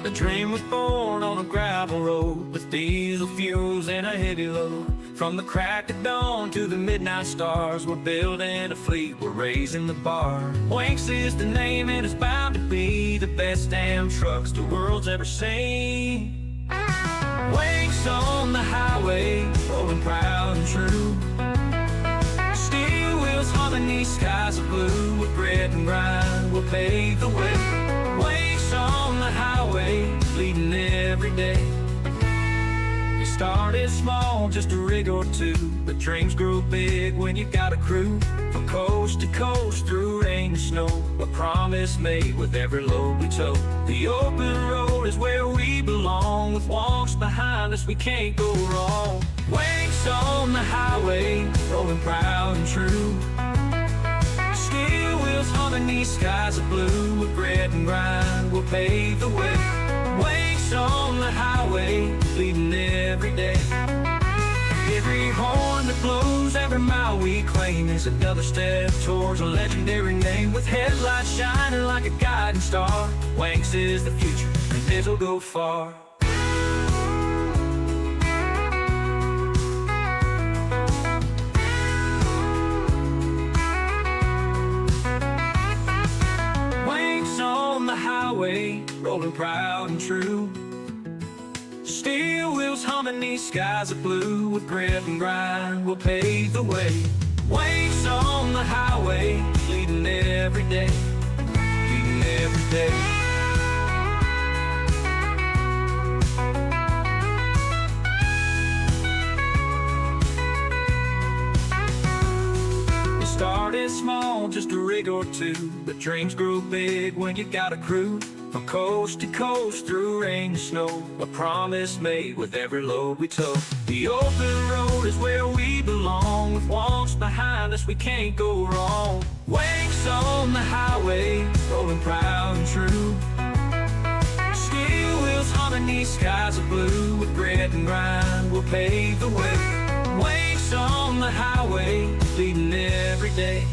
The dream was born on a gravel road with diesel fuels and a heavy load. From the crack of dawn to the midnight stars, we're building a fleet, we're raising the bar. Whanc-In is the name and it's bound to be the best damn trucks the world's ever seen. Whanc-In on the highway, rolling proud and true. Steel wheels humming, these skies are blue. With grit and grind, we'll pave the way. Whanc-In on the highway, leading every day. You started small, just a rig or two, but dreams grow big when you got a crew. From coast to coast, through rain and snow, a promise made with every load we tow. The open road is where we belong. With walks behind us, we can't go wrong. Whanc-In on the highway, rolling proud and true. Steel wheels humming, these skies are blue. With grit and grind, we'll pave the way. Whanc-In on the highway, leading every day. Every horn that blows, every mile we claim is another step towards a legendary name. With headlights shining like a guiding star, Whanc-In is the future, and this'll go far. Whanc-In on the highway, rolling proud and true. Steel wheels humming, these skies are blue. With grit and grind, we'll pave the way. Whanc-In on the highway, leading every day, leading every day. It started small, just a rig or two, but dreams grow big when you got a crew. From coast to coast, through rain and snow, a promise made with every load we tow. The open road is where we belong. With walks behind us, we can't go wrong. Whanc-In on the highway, rolling proud and true. Steel wheels humming, these skies are blue. With grit and grind, we'll pave the way. Whanc-In on the highway, leading every day,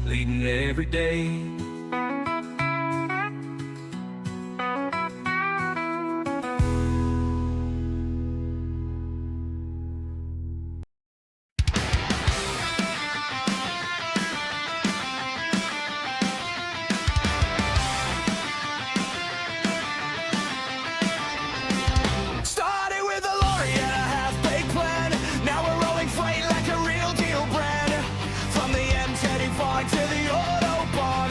leading every day. To the Autobahn,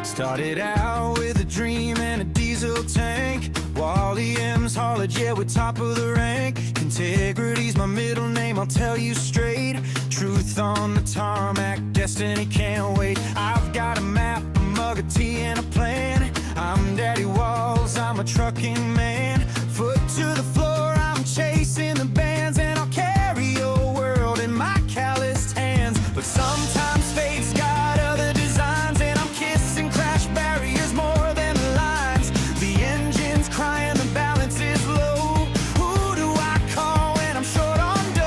Started out with a dream and a diesel tank. Wally M's hollered, yeah, we're top of the rank. Integrity's my middle name, I'll tell you straight. Truth on the tarmac, destiny can't wait. I've got a map, a mug of tea, and a plan. I'm Daddy Walls, I'm a trucking man. Foot to the floor, I'm chasing the bands, and I'll carry your world in my calloused hands. But sometimes fate's got other designs, and I'm kissing crash barriers more than the lines. The engine's crying, the balance is low. Who do I call when I'm short on dough?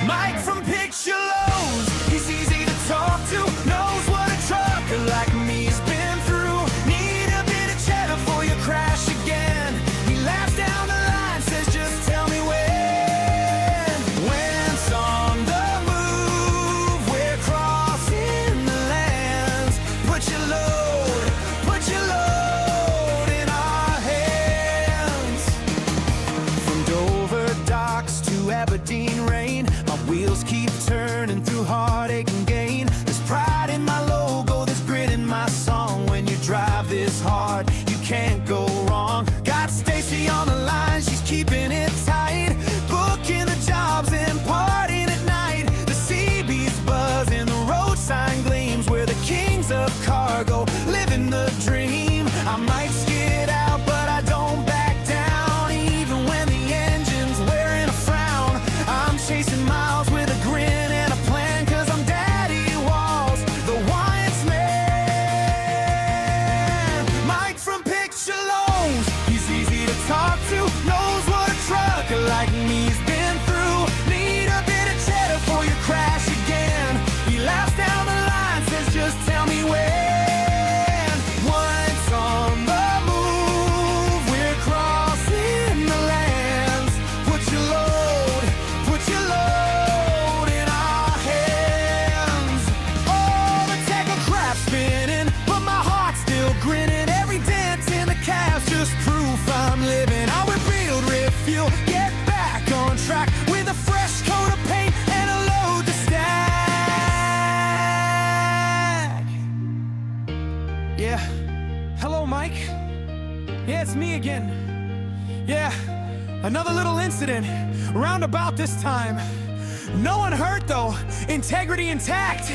Mike from Picture Lows, he's easy to talk to, knows what a trucker like me's been through. Need a bit of cheddar for your crash again. He laughs down the line, says just tell me when. When's on the move, we're crossing the lands. Put your load in our hands. From Dover docks to Aberdeen rain, my wheels keep turning through heartache and gain. There's pride in my logo, there's grit in my song. When you drive this hard, you can't go wrong. Got Stacy on the line, she's keeping it tight. Booking the jobs and partying at night. The CB's buzzing, the road sign gleams. We're the kings of cargo, living the dream. I might skid out, but I don't back down. Even when the engine's wearing a frown, I'm chasing miles with a grin and a plan. Cause I'm Daddy Walls, the Whanc-In man. Mike from Picture Lows, he's easy to talk to, knows what a trucker like me's been through. Need a bit of cheddar for your crash again. He laughs down the line, says just tell me when. Once on the move, we're crossing the lands. Put your load in our hands. Oh, the tackle crap's spinning, but my heart's still grinning. Every dent in the calf's just proof I'm living. I'll rebuild, refuel, get back on track with a fresh coat of paint and a load to stack. Yeah. Hello, Mike. Yeah, it's me again. Yeah, another little incident. Round about this time. No one hurt, though. Integrity intact.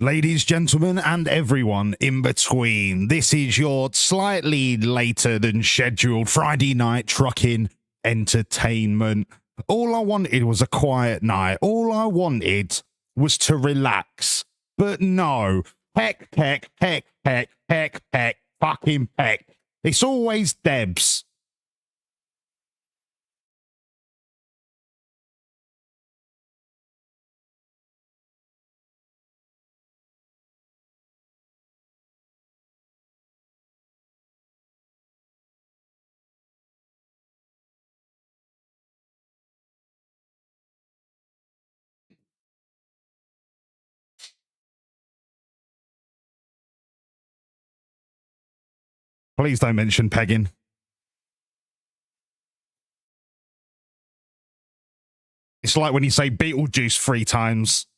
Ladies, gentlemen, and everyone in between, this is your slightly later than scheduled Friday night trucking entertainment. All I wanted was a quiet night. All I wanted was to relax. But no, heck, fucking heck. It's always Debs. Please don't mention pegging. It's like when you say Beetlejuice 3 times.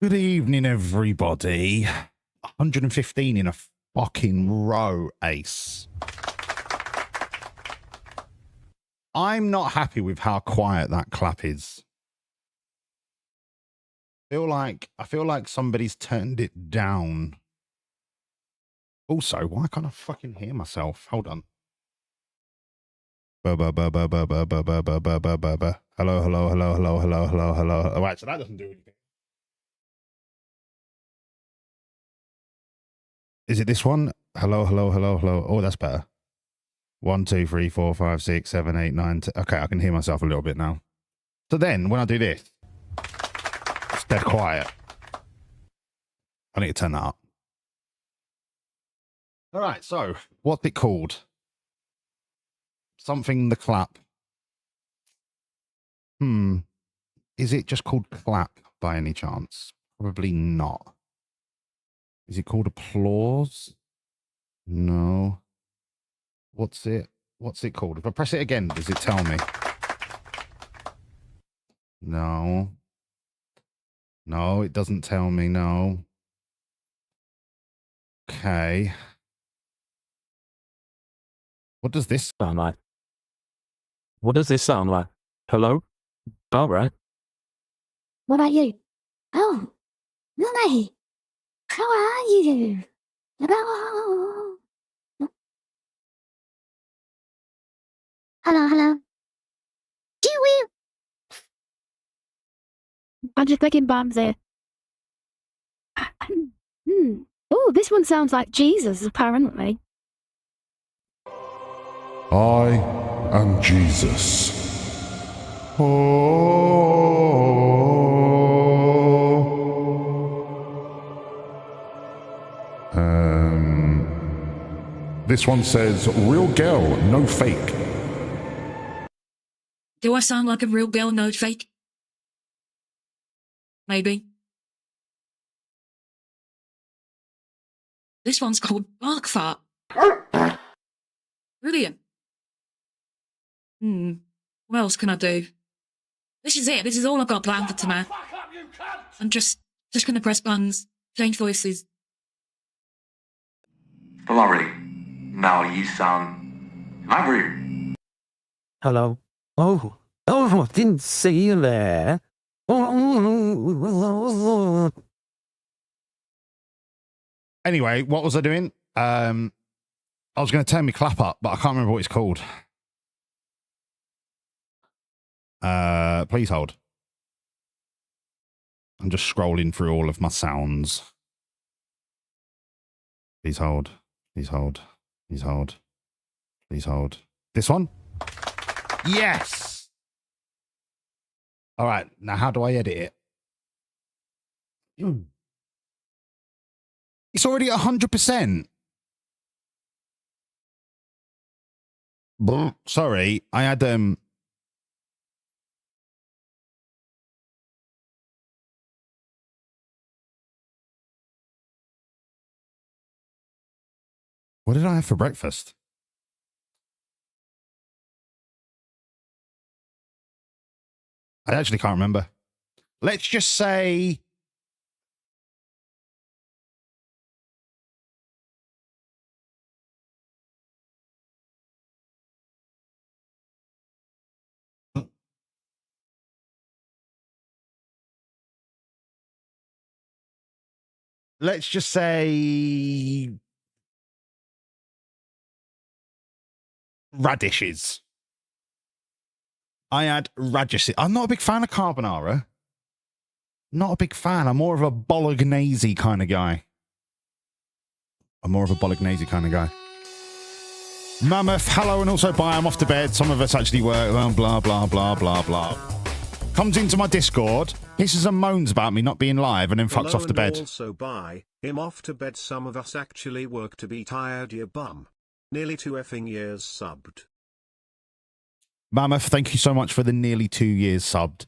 Good evening, everybody. 115 in a fucking row, Ace. I'm not happy with how quiet that clap is. I feel like somebody's turned it down. Also, why can't I fucking hear myself? Hold on. Hello, hello. Oh, right, so that doesn't do anything. Is it this one? Hello. Oh, that's better. 1, 2, 3, 4, 5, 6, 7, 8, 9, 10. Okay, I can hear myself a little bit now. So then, when I do this, it's dead quiet. I need to turn that up. All right, so what's it called? Something the clap. Is it just called clap by any chance? Probably not. Is it called applause? No. What's it called? If I press it again, does it tell me? No. No, it doesn't tell me, no. Okay. What does this sound like? What does this sound like? Hello? Alright. What about you? Oh, Lily. How are you? Hello. Hello. Chewie. I'm just making bombs there. Oh, this one sounds like Jesus, apparently. I am Jesus. This one says, real girl, no fake. Do I sound like a real girl, no fake? Maybe. This one's called Bark Fart. Brilliant. What else can I do? This is it. This is all I've got planned for tonight. I'm just gonna press buttons, change voices. Laurie, now you sound angry. Hello? Oh, didn't see you there. Anyway, what was I doing? I was going to turn my clap up, but I can't remember what it's called. Please hold. I'm just scrolling through all of my sounds. Please hold. Please hold. Please hold. Please hold. This one? Yes! All right, now how do I edit it? It's already 100%. Sorry, I had what did I have for breakfast? I actually can't remember. Let's just say radishes. I had radishes. I'm not a big fan of carbonara. Not a big fan. I'm more of a bolognese kind of guy. Mammoth, hello, and also bye. I'm off to bed. Some of us actually work. Blah, blah, blah, blah, blah. Comes into my Discord, hisses and moans about me not being live, and then fucks off to bed. Also bye. Him off to bed. Some of us actually work to be tired, you bum. Nearly 2 effing years subbed. Mammoth, thank you so much for the nearly 2 years subbed.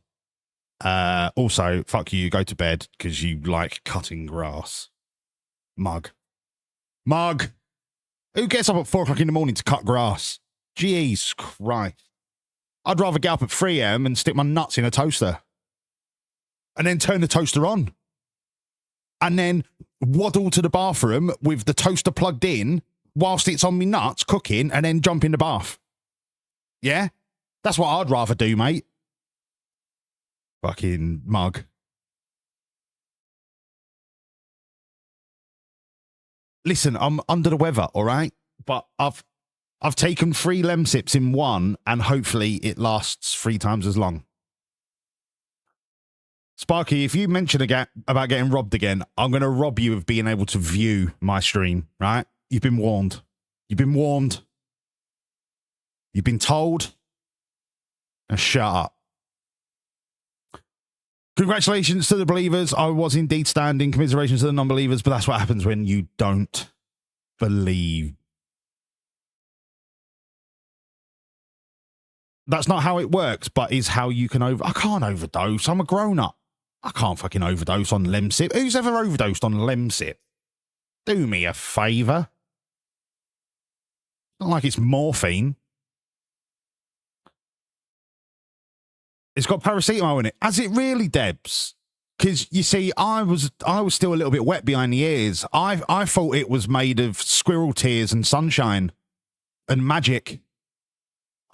Also, fuck you, go to bed because you like cutting grass. Mug. Who gets up at 4 o'clock in the morning to cut grass? Jeez Christ. I'd rather get up at 3 a.m. and stick my nuts in a toaster. And then turn the toaster on. and then waddle to the bathroom with the toaster plugged in whilst it's on me nuts cooking and then jump in the bath. Yeah? That's what I'd rather do, mate. Fucking mug. Listen, I'm under the weather, all right? But I've taken 3 Lemsips in one, and hopefully it lasts 3 times as long. Sparky, if you mention about getting robbed again, I'm going to rob you of being able to view my stream, right? You've been warned. You've been warned. You've been told. Now shut up. Congratulations to the believers. I was indeed standing. Commiserations to the non-believers, but that's what happens when you don't believe. That's not how it works, but is how you can I can't overdose. I'm a grown-up. I can't fucking overdose on Lemsip. Who's ever overdosed on Lemsip? Do me a favour. Not like it's morphine. It's got paracetamol in it. Has it really, Debs? Because, you see, I was still a little bit wet behind the ears. I thought it was made of squirrel tears and sunshine and magic.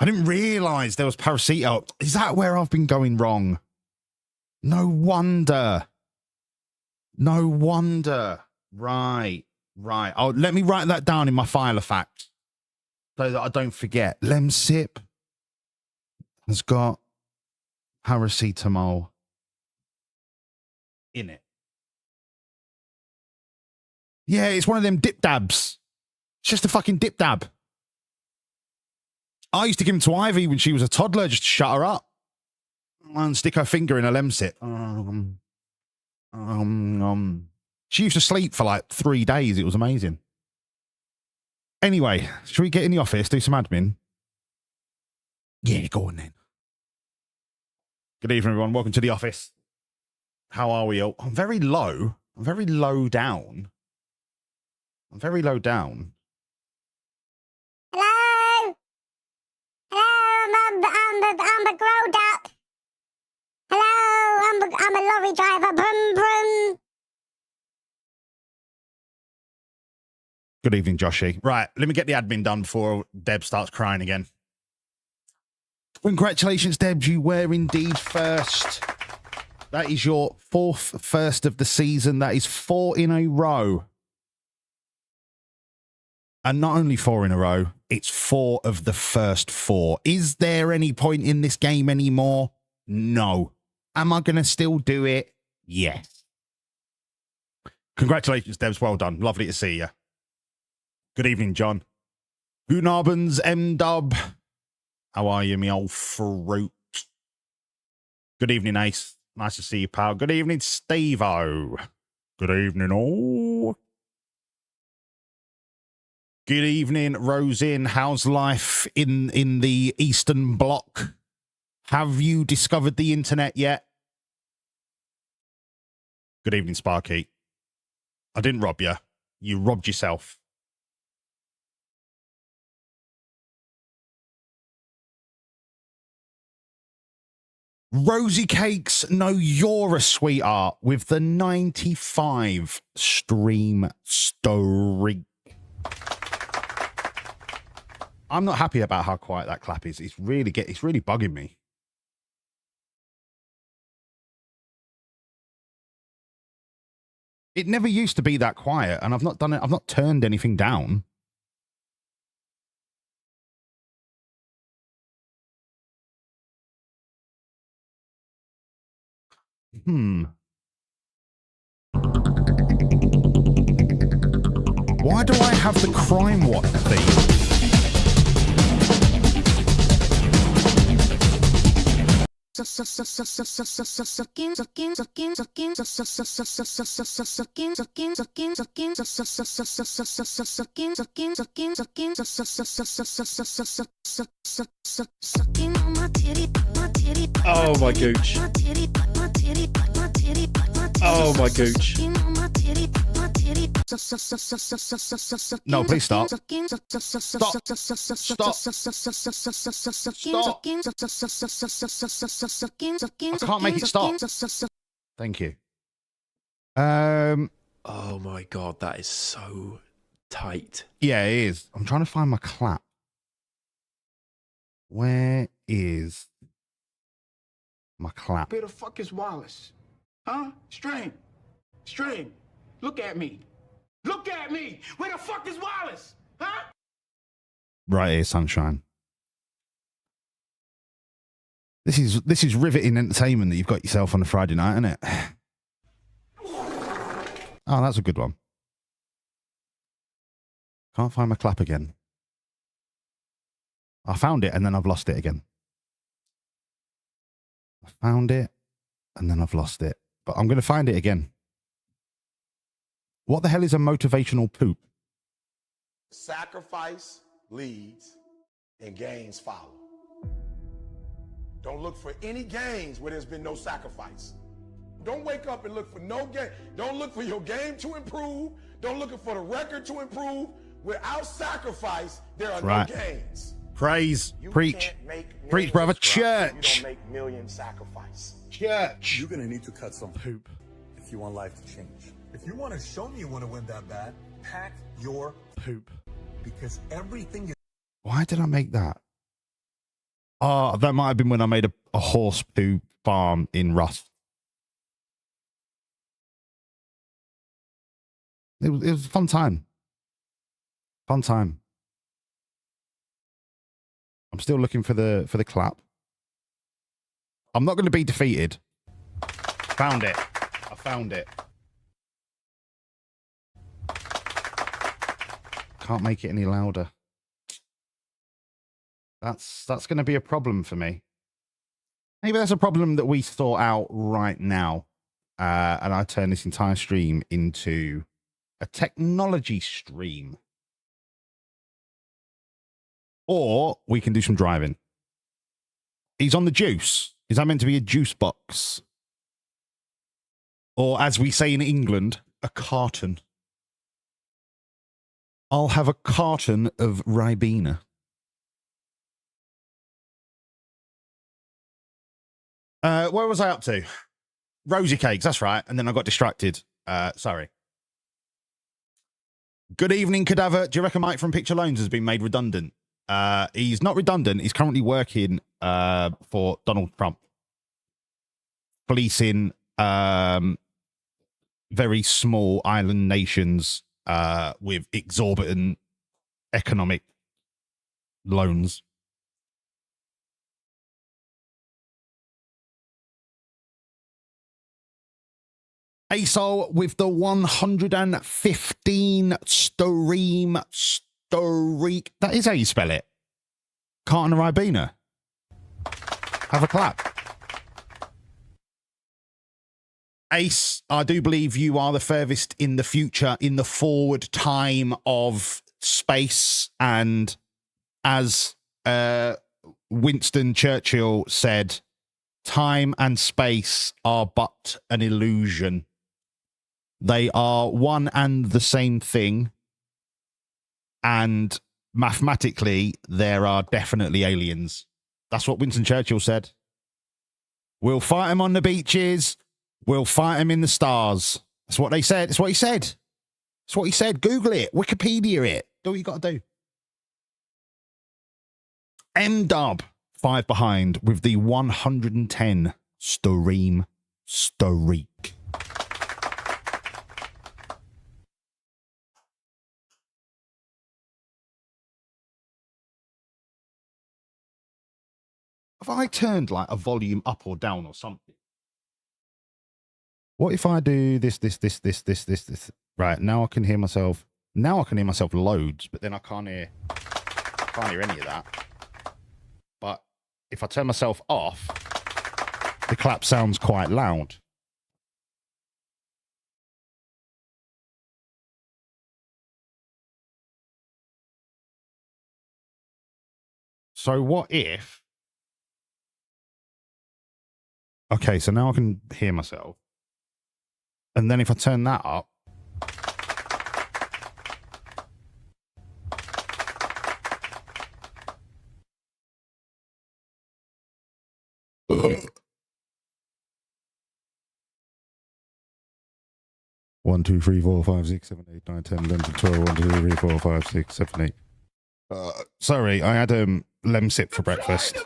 I didn't realise there was paracetamol. Is that where I've been going wrong? No wonder. No wonder. Right. Oh, let me write that down in my file of facts so that I don't forget. Lemsip has got paracetamol in it. Yeah, it's one of them dip dabs. It's just a fucking dip dab. I used to give him to Ivy when she was a toddler just to shut her up and stick her finger in a Lemsip. She used to sleep for like 3 days. It was amazing. Anyway, should we get in the office, do some admin? Yeah, go on then. Good evening, everyone. Welcome to the office. How are we all? I'm very low. I'm very low down. I'm very low down. Hello? Hello, I'm a grown up. Hello, I'm a lorry driver. Brum, brum. Good evening, Joshy. Right, let me get the admin done before Deb starts crying again. Congratulations, Deb. You were indeed first. That is your 4th first of the season. That is 4 in a row. And not only 4 in a row, it's 4 of the first 4. Is there any point in this game anymore? No. Am I going to still do it? Yes. Congratulations, Debs. Well done. Lovely to see you. Good evening, John. Guten Abend, M-Dub. How are you, me old fruit? Good evening, Ace. Nice to see you, pal. Good evening, Steve-O. Good evening, all. Good evening, Rosin. How's life in the Eastern Bloc? Have you discovered the internet yet? Good evening, Sparky. I didn't rob you. You robbed yourself. Rosie Cakes, no, you're a sweetheart with the 95 stream streak. I'm not happy about how quiet that clap is. It's really bugging me. It never used to be that quiet, and I've not done it. I've not turned anything down. Why do I have the Crime Watch theme? Oh my gooch. Oh my gooch. No, please stop. Stop. I can't make it stop. Thank you. Oh my god, that is so tight. Yeah, it is. I'm trying to find my clap. Where is my clap? Where the fuck is Wallace? Huh? Strain. Strain. Look at me. Look at me. Where the fuck is Wallace? Huh? Right here, sunshine. This is riveting entertainment that you've got yourself on a Friday night, isn't it? Oh, that's a good one. Can't find my clap again. I found it and then I've lost it again. I found it and then I've lost it. But I'm going to find it again. What the hell is a motivational poop? Sacrifice leads and gains follow. Don't look for any gains where there's been no sacrifice. Don't wake up and look for no game. Don't look for your game to improve. Don't look for the record to improve. Without sacrifice, there are no gains. Praise. Preach. Preach, brother. Church. You don't make million sacrifice. Church. You're going to need to cut some poop if you want life to change. If you want to show me you want to win that bad, pack your poop. Because everything is... Why did I make that? Oh, that might have been when I made a horse poo farm in Rust. It was a fun time. Fun time. I'm still looking for the clap. I'm not going to be defeated. Found it. I found it. Can't make it any louder. That's going to be a problem for me. Maybe that's a problem that we sort out right now. And I turn this entire stream into a technology stream. Or we can do some driving. He's on the juice. Is that meant to be a juice box? Or as we say in England, a carton. I'll have a carton of Ribena. Where was I up to? Rosy cakes, that's right. And then I got distracted. Sorry. Good evening, Cadaver. Do you reckon Mike from Picture Loans has been made redundant? He's not redundant. He's currently working for Donald Trump. Policing very small island nations with exorbitant economic loans. ASOL with the 115 streak. That is how you spell it. Carton of Ribena. Have a clap. Ace, I do believe you are the furthest in the future, in the forward time of space. And as Winston Churchill said, time and space are but an illusion. They are one and the same thing. And mathematically, there are definitely aliens. That's what Winston Churchill said. We'll fight them on the beaches. We'll fight them in the stars. That's what they said. That's what he said. That's what he said. Google it. Wikipedia it. Do what you got to do. M-Dub, 5 behind with the 110 stream streak. Have I turned like a volume up or down or something? What if I do this? Right, now I can hear myself. Now I can hear myself loads, but then I can't hear any of that. But if I turn myself off, the clap sounds quite loud. So what if... Okay, so now I can hear myself. And then if I turn that up... 1, 2, 3, 4, 5, 6, 7, 8, 9, 10, 11, 12, 1, 2, 3, 4, 5, 6, 7, 8. Sorry, I had lemsip for breakfast.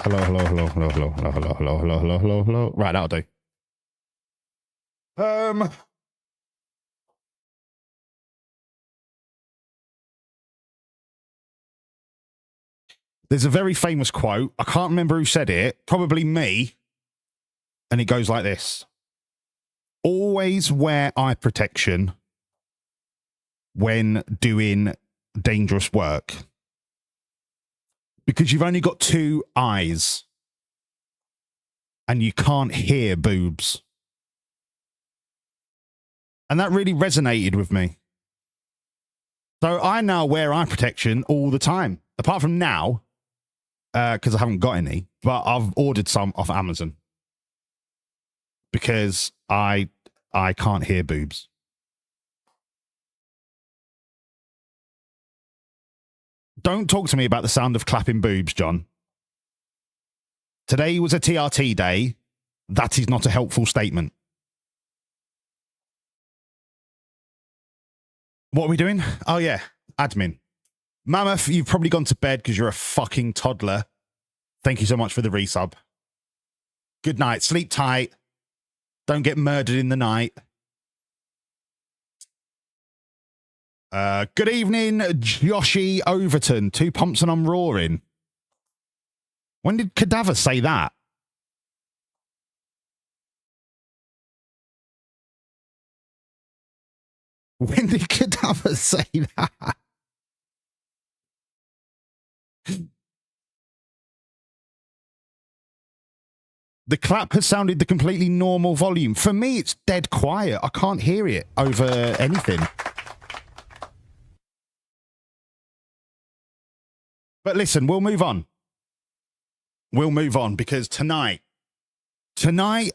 Hello, hello, hello, hello, hello, hello, hello, hello, hello, hello, hello, hello. Right, that'll do. There's a very famous quote. I can't remember who said it. Probably me. And it goes like this. Always wear eye protection when doing dangerous work. Because you've only got 2 eyes. And you can't hear boobs. And that really resonated with me. So I now wear eye protection all the time. Apart from now, because I haven't got any, but I've ordered some off Amazon. Because I can't hear boobs. Don't talk to me about the sound of clapping boobs, John. Today was a TRT day. That is not a helpful statement. What are we doing? Oh, yeah. Admin. Mammoth, you've probably gone to bed because you're a fucking toddler. Thank you so much for the resub. Good night. Sleep tight. Don't get murdered in the night. Good evening, Joshy Overton. 2 pumps and I'm roaring. When did Cadaver say that? When did Cadaver say that? The clap has sounded the completely normal volume. For me, it's dead quiet. I can't hear it over anything. But listen, we'll move on. We'll move on because tonight,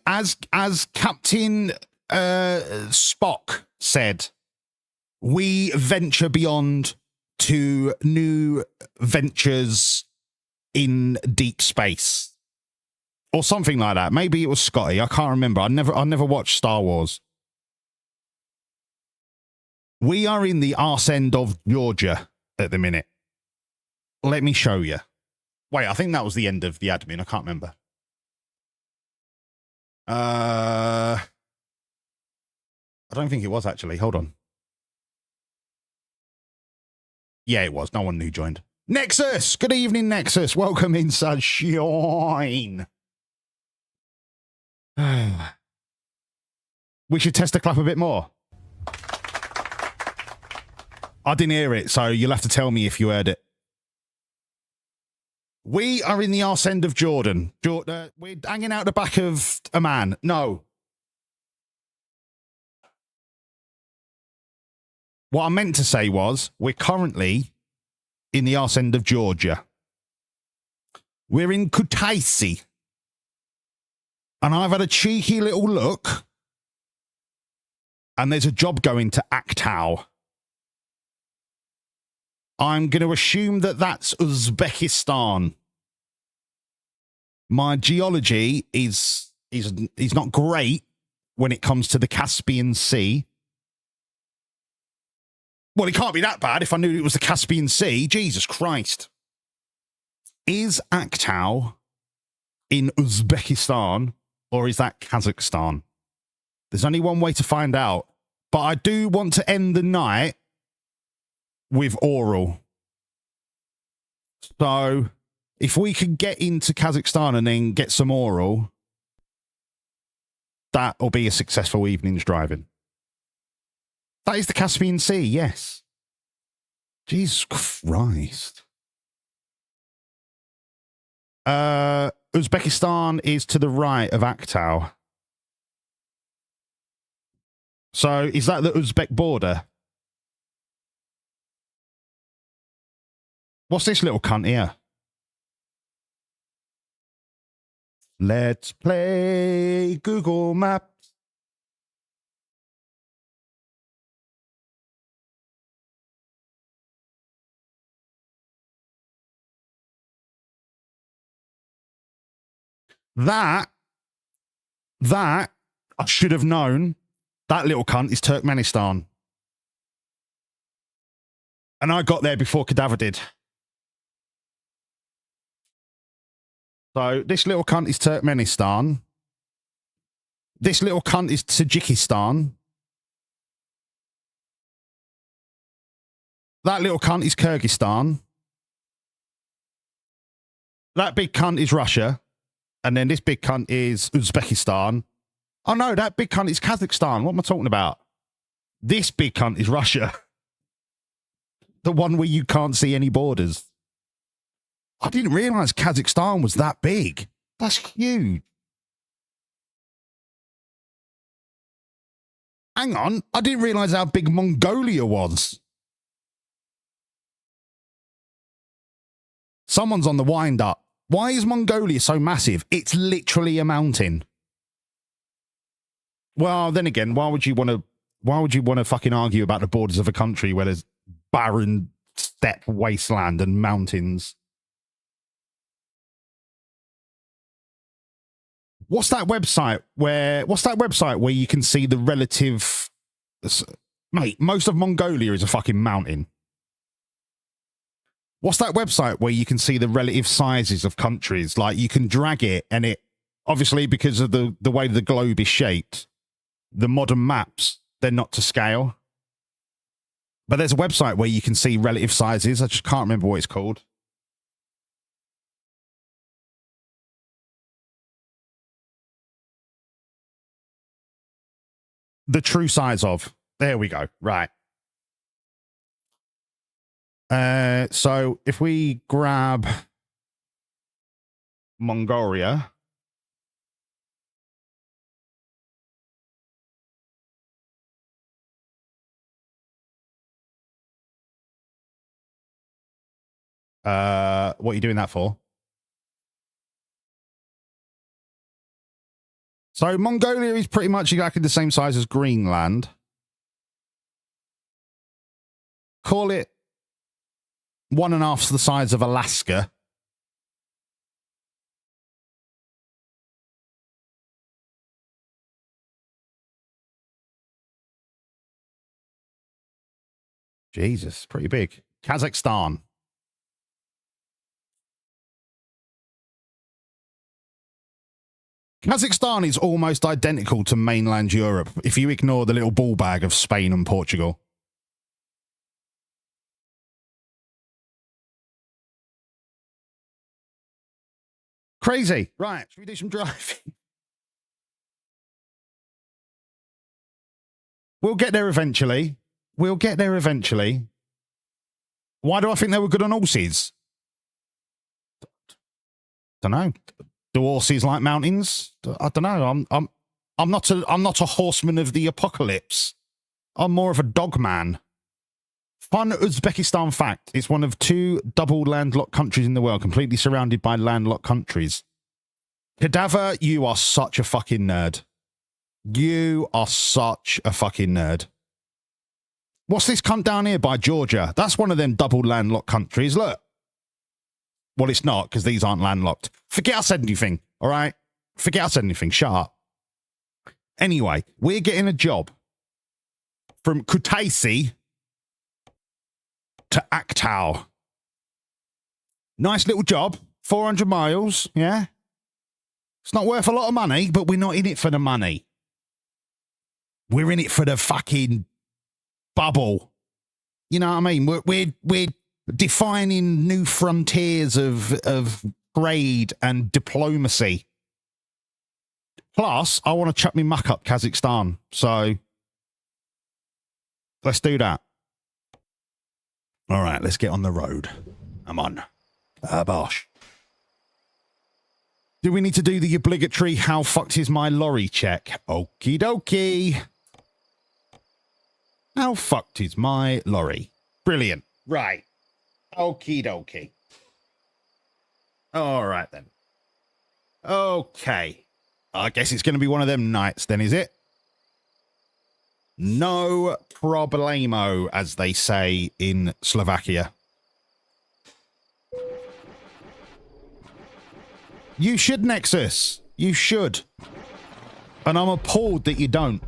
as Captain Spock said, we venture beyond to new ventures in deep space. Or something like that. Maybe it was Scotty. I can't remember. I never watched Star Wars. We are in the arse end of Georgia at the minute. Let me show you. Wait, I think that was the end of the admin. I can't remember. I don't think it was actually. Hold on. Yeah, it was. No one new joined. Nexus! Good evening, Nexus. Welcome in, sunshine. We should test the clap a bit more. I didn't hear it, so you'll have to tell me if you heard it. We are in the arse end of Jordan. We're hanging out the back of a man. No. What I meant to say was, we're currently in the arse end of Georgia. We're in Kutaisi. And I've had a cheeky little look. And there's a job going to Aktau. I'm going to assume that that's Uzbekistan. My geology is not great when it comes to the Caspian Sea. Well, it can't be that bad if I knew it was the Caspian Sea. Jesus Christ. Is Aktau in Uzbekistan or is that Kazakhstan? There's only one way to find out. But I do want to end the night with oral. So if we can get into Kazakhstan and then get some oral, that will be a successful evening's driving. That is the Caspian Sea, yes. Jesus Christ. Uzbekistan is to the right of Aktau. So is that the Uzbek border? What's this little cunt here? Let's play Google Maps. That I should have known That little cunt is Turkmenistan. And I got there before Cadaver did. So this little cunt is Turkmenistan. This little cunt is Tajikistan. That little cunt is Kyrgyzstan. That big cunt is Russia. And then this big cunt is Uzbekistan. Oh no, that big cunt is Kazakhstan. What am I talking about? This big cunt is Russia. The one where you can't see any borders. I didn't realise Kazakhstan was that big. That's huge. Hang on, I didn't realise how big Mongolia was. Someone's on the wind up. Why is Mongolia so massive? It's literally a mountain. Well, then again, why would you want to fucking argue about the borders of a country where there's barren steppe wasteland and mountains? What's that website where you can see the relative... Mate, most of Mongolia is a fucking mountain. What's that website where you can see the relative sizes of countries? Like, you can drag it, and it... Obviously, because of the way the globe is shaped, the modern maps, they're not to scale. But there's a website where you can see relative sizes. I just can't remember what it's called. The true size of. There we go. Right. So if we grab Mongolia. What are you doing that for? So Mongolia is pretty much exactly the same size as Greenland. Call it 1.5 the size of Alaska. Jesus, pretty big. Kazakhstan. Kazakhstan is almost identical to mainland Europe, if you ignore the little ball bag of Spain and Portugal. Crazy. Right, should we do some driving? We'll get there eventually. We'll get there eventually. Why do I think they were good on horses? Don't know. Do horses like mountains? I don't know. I'm not a horseman of the apocalypse. I'm more of a dog man. Fun Uzbekistan fact. It's one of 2 double landlocked countries in the world, completely surrounded by landlocked countries. Cadaver, you are such a fucking nerd. You are such a fucking nerd. What's this cunt down here by Georgia? That's one of them double landlocked countries. Look. Well, it's not, because these aren't landlocked. Forget I said anything, all right? Forget I said anything. Shut up. Anyway, we're getting a job from Kutaisi to Aktau. Nice little job. 400 miles, yeah? It's not worth a lot of money, but we're not in it for the money. We're in it for the fucking bubble. You know what I mean? We're defining new frontiers of trade and diplomacy. Plus, I want to chuck me muck up Kazakhstan. So, let's do that. All right, let's get on the road. I'm on. Bosh. Do we need to do the obligatory how fucked is my lorry check? Okie dokie. How fucked is my lorry? Brilliant. Right. Okie dokie. All right, then. Okay. I guess it's going to be one of them nights, then, is it? No problemo, as they say in Slovakia. You should, Nexus. You should. And I'm appalled that you don't.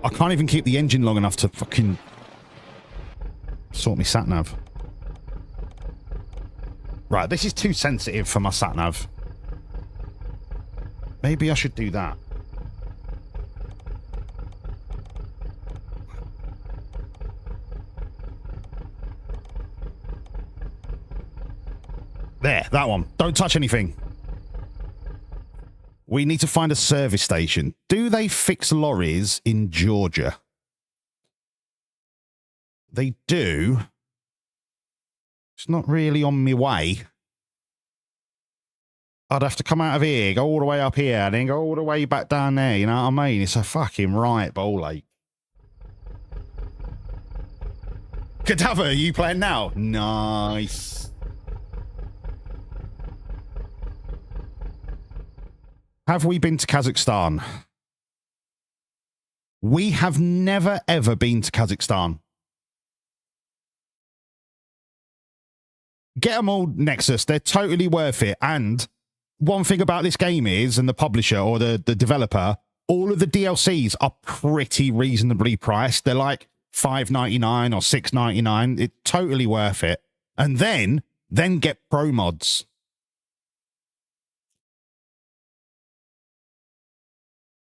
I can't even keep the engine long enough to fucking sort me sat-nav. Right, this is too sensitive for my sat-nav. Maybe I should do that. There, that one. Don't touch anything. We need to find a service station. Do they fix lorries in Georgia? They do. It's not really on my way. I'd have to come out of here, go all the way up here, and then go all the way back down there, you know what I mean? It's a fucking right ball ache. Cadaver, are you playing now? Nice. Have we been to Kazakhstan? We have never, ever been to Kazakhstan. Get them all, Nexus. They're totally worth it. And one thing about this game is, and the publisher or the developer, all of the DLCs are pretty reasonably priced. They're like $5.99 or $6.99. It's totally worth it. And then get pro mods.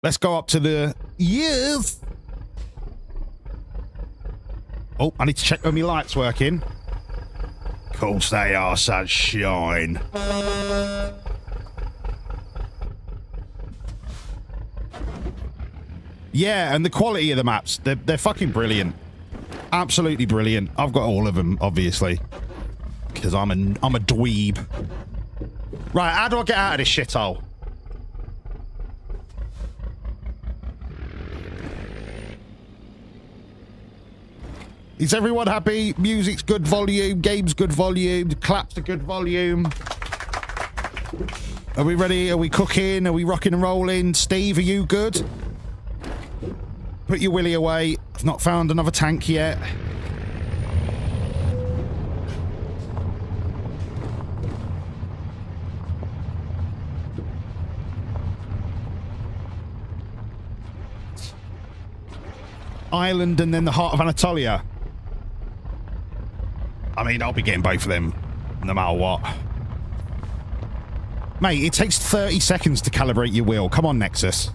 Let's go up to the... Yes! Oh, I need to check when my light's working. Of course they are, sunshine. Yeah, and the quality of the maps, they're fucking brilliant. Absolutely brilliant. I've got all of them, obviously. Because I'm a dweeb. Right, how do I get out of this shithole? Is everyone happy? Music's good volume, game's good volume, claps are good volume. Are we ready? Are we cooking? Are we rocking and rolling? Steve, are you good? Put your willy away. I've not found another tank yet. Ireland and then the heart of Anatolia. I mean, I'll be getting both of them, no matter what. Mate, it takes 30 seconds to calibrate your wheel. Come on, Nexus.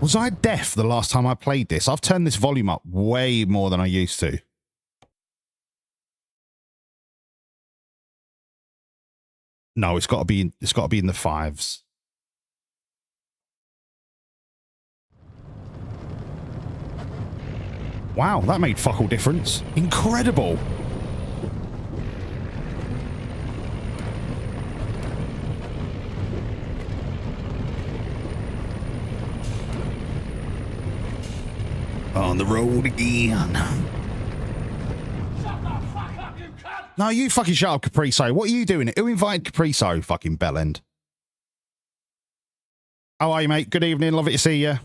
Was I deaf the last time I played this? I've turned this volume up way more than I used to. No, it's got to be in the fives. Wow, that made fuck all difference. Incredible. On the road again. Shut the fuck up, you cunt! No, you fucking shut up, Capriso. What are you doing? Who invited Capriso? Fucking bellend. How are you, mate? Good evening. Lovely to see you.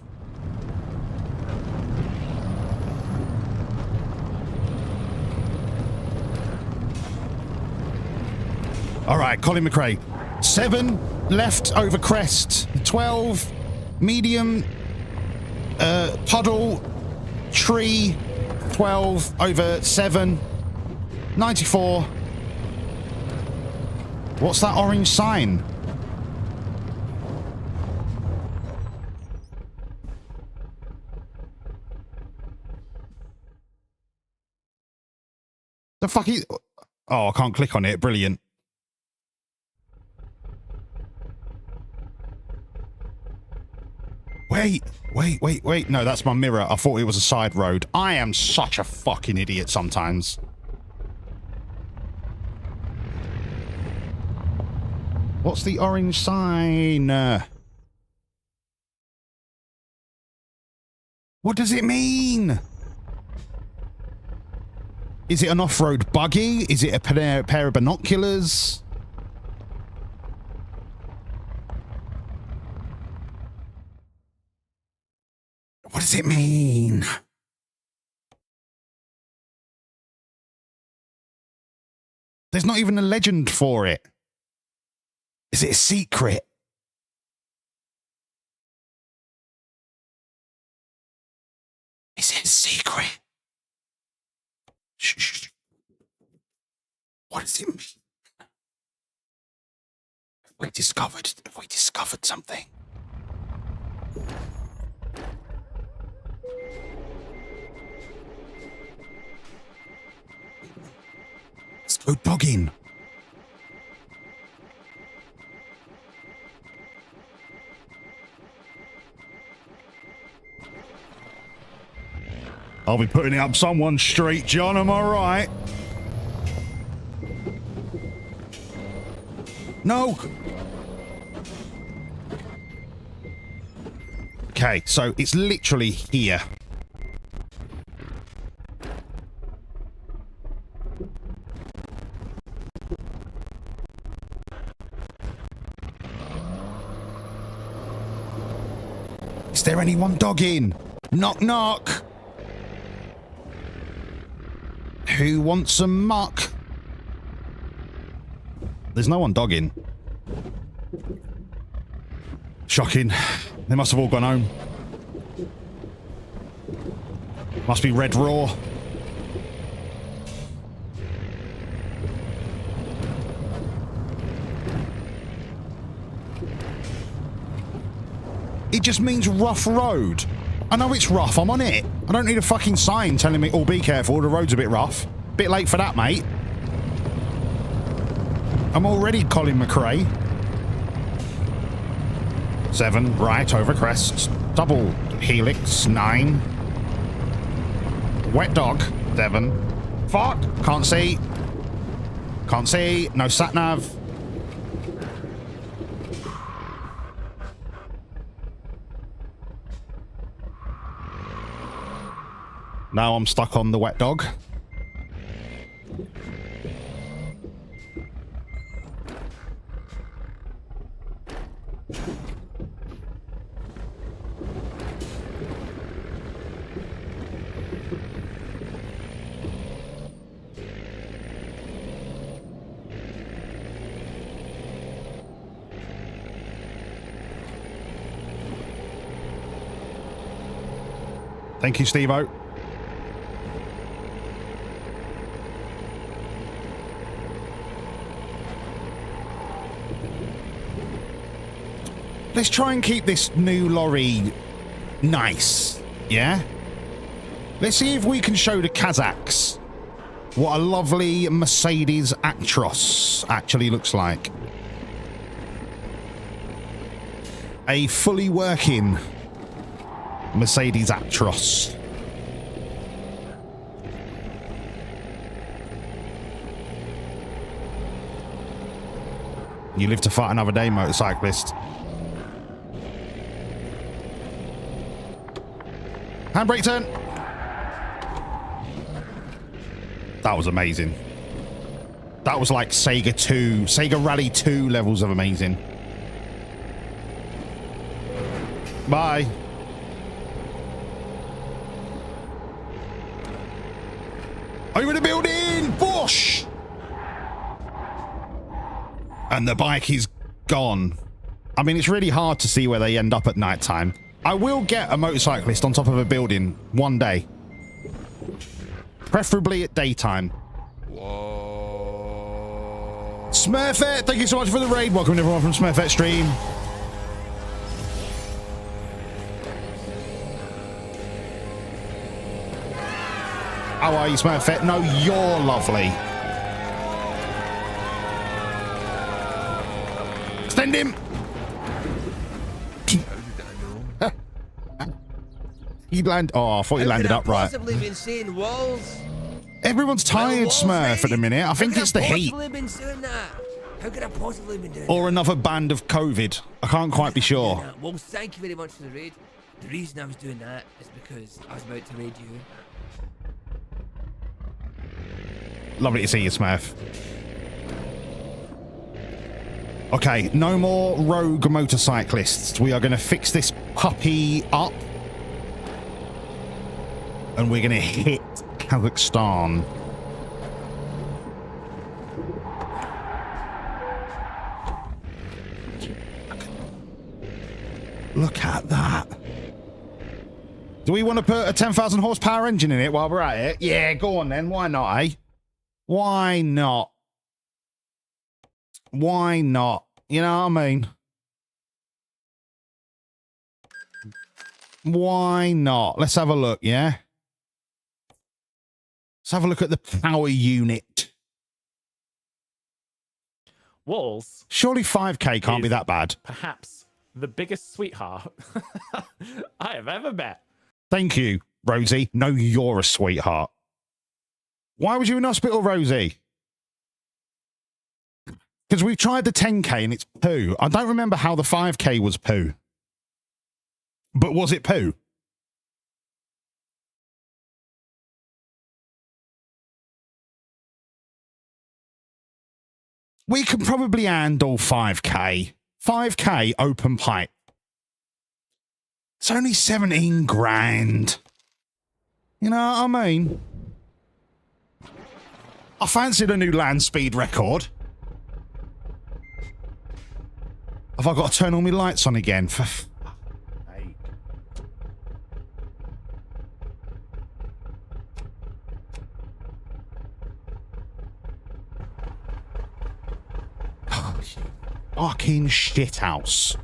All right, Colin McRae. 7 left over crest. 12 medium puddle. Tree, 12 over 7, 94. What's that orange sign? The fuck is... Oh, I can't click on it. Brilliant. Wait. No, that's my mirror. I thought it was a side road. I am such a fucking idiot sometimes. What's the orange sign? What does it mean? Is it an off-road buggy? Is it a pair of binoculars? does it mean? There's not even a legend for it. Is it a secret? Is it a secret? Shh. What does it mean? Have we discovered something? Let's go dogging. I'll be putting it up someone's street, John, am I right? No! Okay, so it's literally here. Is there anyone dogging? Knock, knock. Who wants some muck? There's no one dogging. Shocking. They must have all gone home. Must be Red Raw. It just means rough road. I know it's rough, I'm on it. I don't need a fucking sign telling me, oh, be careful, the road's a bit rough. Bit late for that, mate. I'm already Colin McRae. 7, right over crest. Double helix, 9. Wet dog, 7. Fuck, can't see. Can't see, no sat nav. Now I'm stuck on the wet dog. Thank you, Steve-O. Let's try and keep this new lorry nice, yeah? Let's see if we can show the Kazakhs what a lovely Mercedes Actros actually looks like. A fully working Mercedes Actros. You live to fight another day, motorcyclist. Handbrake turn. That was amazing. That was like Sega Rally 2 levels of amazing. Bye. Are you in the building? Whoosh! And the bike is gone. I mean, it's really hard to see where they end up at night time. I will get a motorcyclist on top of a building one day. Preferably at daytime. Whoa. Smurfette, thank you so much for the raid. Welcome everyone from Smurfette Stream. How are you, Smurfette? No, you're lovely. Extend him. He landed. Oh, I thought he landed upright. Been seeing walls? Everyone's tired, Smurf, at the minute. I think it's the heat. How could I possibly been doing or another band of COVID. I can't quite be sure. Well, thank you very much for the raid. The reason I was doing that is because I was about to raid you. Lovely to see you, Smurf. Okay, no more rogue motorcyclists. We are going to fix this puppy up. And we're going to hit Kazakhstan. Look at that. Do we want to put a 10,000 horsepower engine in it while we're at it? Yeah, go on then. Why not, eh? Why not? Why not? You know what I mean? Why not? Let's have a look, yeah? Let's have a look at the power unit. Walls. Surely 5K can't be that bad. Perhaps the biggest sweetheart I have ever met. Thank you, Rosie. No, you're a sweetheart. Why was you in hospital, Rosie? Because we've tried the 10K and it's poo. I don't remember how the 5K was poo. But was it poo? We can probably handle 5K. 5K open pipe. It's only 17 grand. You know what I mean? I fancied a new land speed record. Have I got to turn all my lights on again? For fucking shithouse.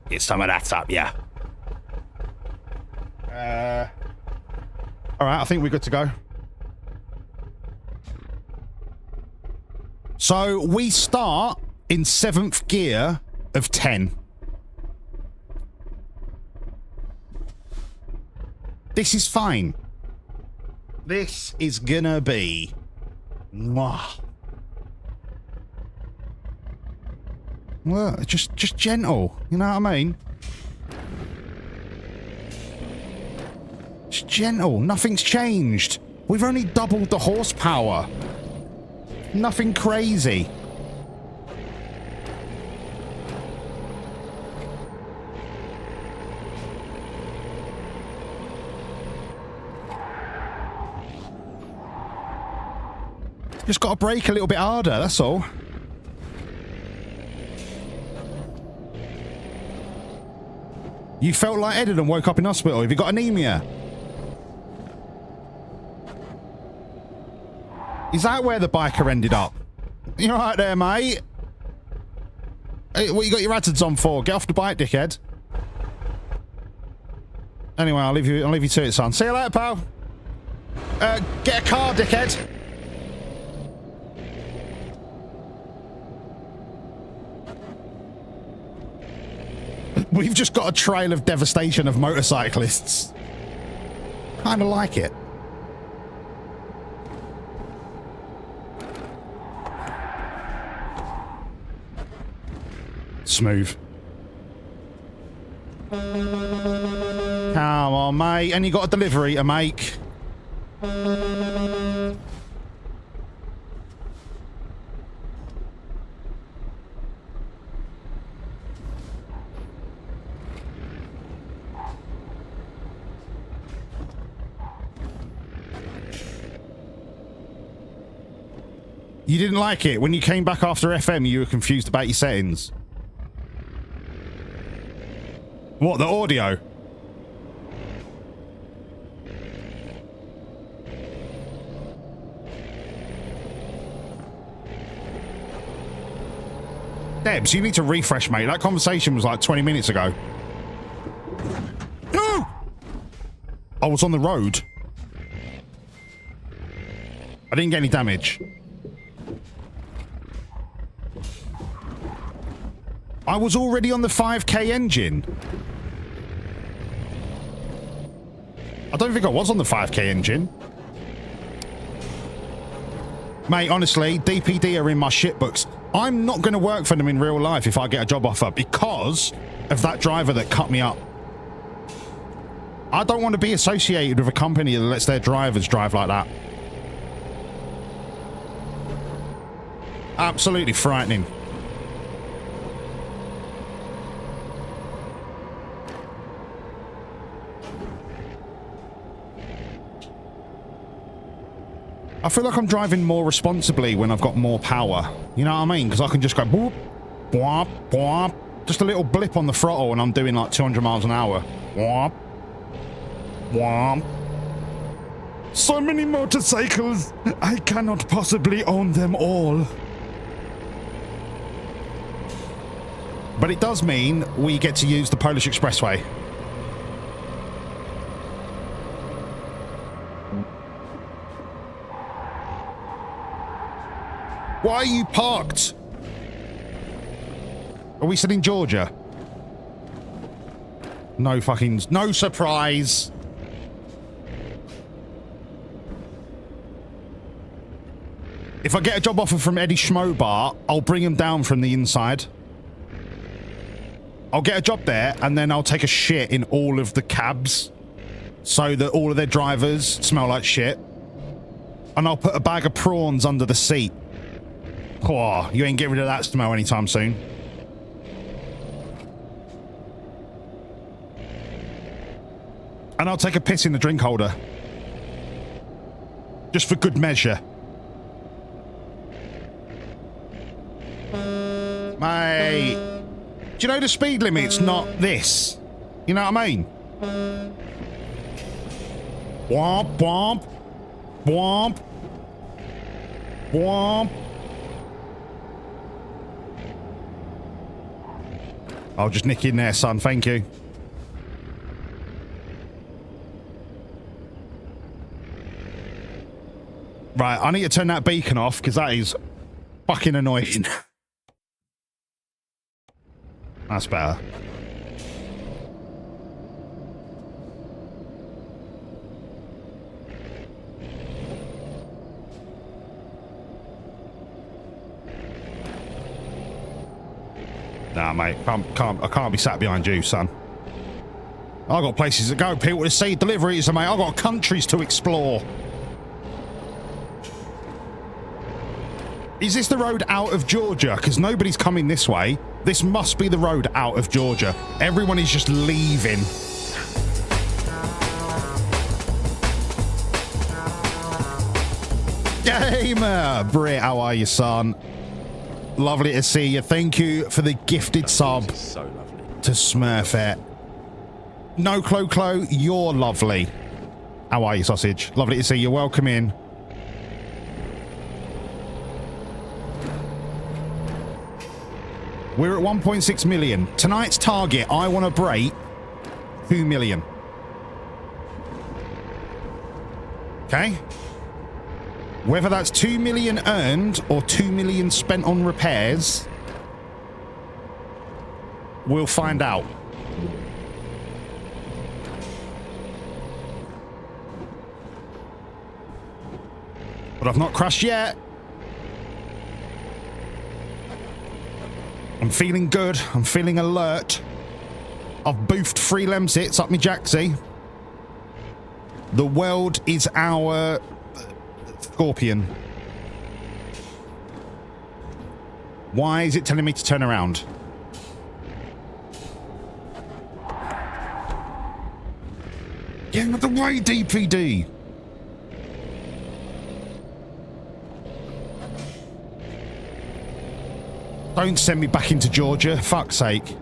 Get some of that up, yeah. All right, I think we're good to go. So we start in 7th gear of 10. This is fine. This is gonna be... Mwah. Well, just gentle, you know what I mean? Just gentle, nothing's changed. We've only doubled the horsepower. Nothing crazy. Just got to brake a little bit harder, that's all. You felt lightheaded and woke up in hospital. Have you got anemia? Is that where the biker ended up? You're right there, mate. Hey, what you got your AdSense on for? Get off the bike, dickhead. Anyway, I'll leave you to it, son. See you later, pal. Get a car, dickhead. We've just got a trail of devastation of motorcyclists. Kind of like it. Smooth. Come on, mate. And you got a delivery to make. You didn't like it? When you came back after FM, you were confused about your settings. What, the audio? Debs, you need to refresh, mate. That conversation was like 20 minutes ago. No! I was on the road. I didn't get any damage. I was already on the 5K engine. I don't think I was on the 5K engine. Mate, honestly, DPD are in my shit books. I'm not going to work for them in real life if I get a job offer because of that driver that cut me up. I don't want to be associated with a company that lets their drivers drive like that. Absolutely frightening. I feel like I'm driving more responsibly when I've got more power. You know what I mean? Because I can just go boop, boop, boop. Just a little blip on the throttle and I'm doing like 200 miles an hour. Boop, boop. So many motorcycles. I cannot possibly own them all. But it does mean we get to use the Polish Expressway. Why are you parked? Are we still in Georgia? No fucking... No surprise. If I get a job offer from Eddie Schmobar, I'll bring him down from the inside. I'll get a job there, and then I'll take a shit in all of the cabs so that all of their drivers smell like shit. And I'll put a bag of prawns under the seat. Oh, you ain't getting rid of that smell anytime soon. And I'll take a piss in the drink holder. Just for good measure. Mate. Do you know the speed limit's not this? You know what I mean? Womp, womp. Womp. Womp. I'll just nick in there, son. Thank you. Right, I need to turn that beacon off because that is fucking annoying. That's better. Nah, mate, I can't be sat behind you, son. I've got places to go, people to see, deliveries, mate. I've got countries to explore. Is this the road out of Georgia? Because nobody's coming this way. This must be the road out of Georgia. Everyone is just leaving. Gamer! Brit, how are you, son? Lovely to see you. Thank you for the gifted sub So lovely. to Smurfette. No, Clo, you're lovely. How are you, sausage? Lovely to see you. Welcome in. We're at 1.6 million. Tonight's target, I want to break 2 million. Okay? Whether that's 2 million earned or 2 million spent on repairs, we'll find out. But I've not crashed yet. I'm feeling good. I'm feeling alert. I've boofed 3 lemsits up my jacksie. The world is our Scorpion. Why is it telling me to turn around? Get out of the way, DPD! Don't send me back into Georgia, fuck's sake.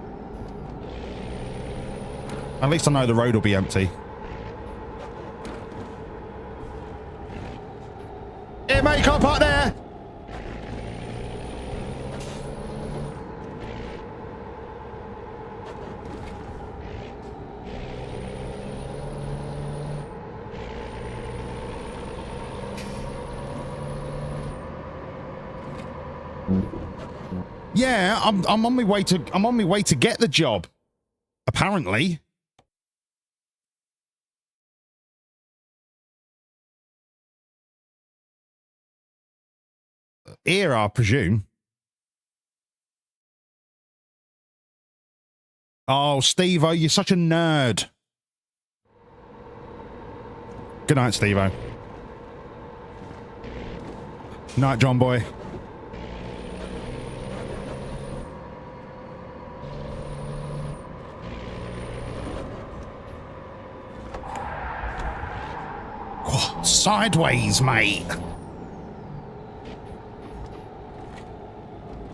At least I know the road will be empty. Hey, mate, car park there! Yeah, I'm on my way to get the job. Apparently. Here, I presume. Oh, Steve-O, you're such a nerd. Good night, Steve-O. Night, John boy. Oh, sideways, mate.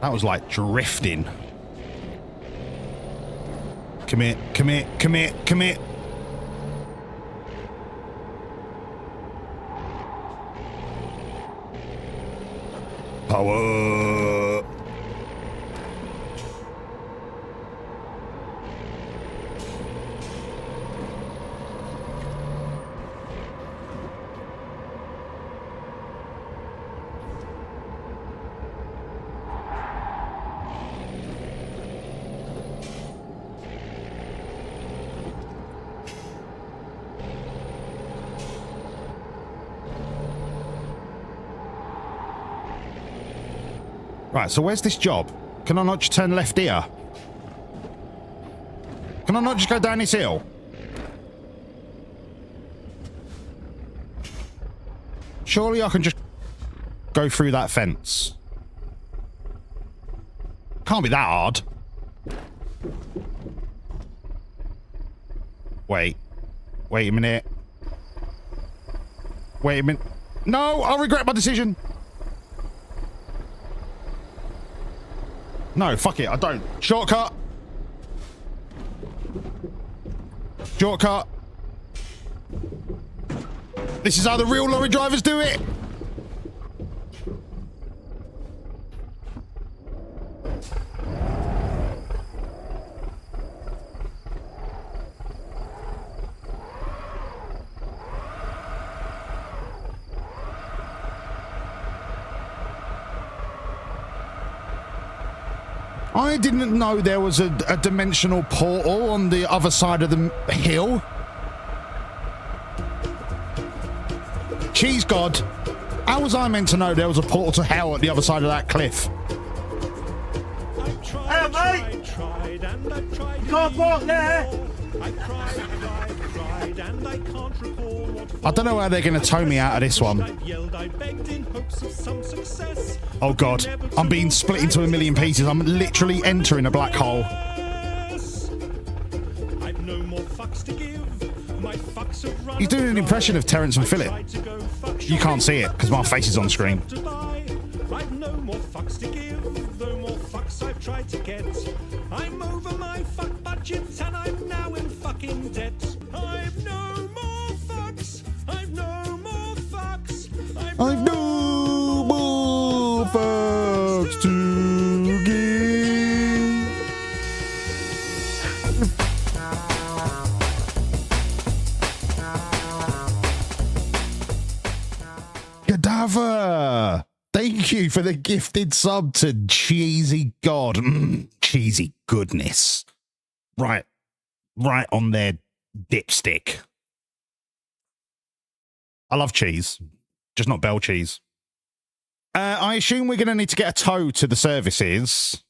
That was like drifting. Come here, come here, come here, come here. Power. Right, so where's this job? Can I not just turn left here? Can I not just go down this hill? Surely I can just go through that fence. Can't be that hard. Wait. Wait a minute. Wait a minute. No, I'll regret my decision. No, fuck it, I don't. Shortcut. Shortcut. This is how the real lorry drivers do it. I didn't know there was a dimensional portal on the other side of the hill. Cheese God. How was I meant to know there was a portal to hell at the other side of that cliff? Hey, mate! You can't park there! I don't know how they're going to tow me out of this one. Oh God, I'm being split into a million pieces. I'm literally entering a black hole. He's doing an impression of Terrence and Phillip. You can't see it because my face is on screen. I've no more fucks to give, though more fucks I've tried to get. I'm over my fuck budget and I'm now in fucking debt. I've no more fucks, I've no more fucks, I've no more fucks to give. Cadaver! Thank you for the gifted sub to Cheesy God. Cheesy goodness. Right on their dipstick. I love cheese, just not bell cheese. I assume we're going to need to get a tow to the services.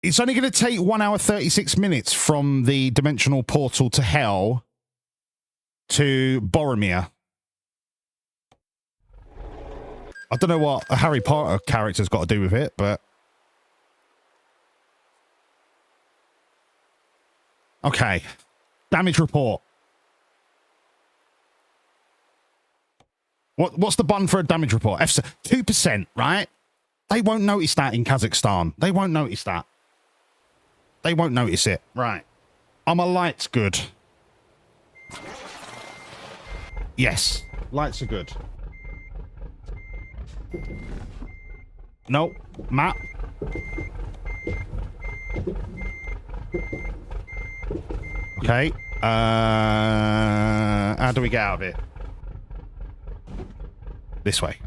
It's only going to take 1 hour 36 minutes from the dimensional portal to hell to Boromir. I don't know what a Harry Potter character's got to do with it, but... Okay. Damage report. What's the button for a damage report? 2%, right? They won't notice that in Kazakhstan. They won't notice that. They won't notice it. Right. Are my lights good? Yes. Lights are good. No. Map. Okay. How do we get out of here? This way.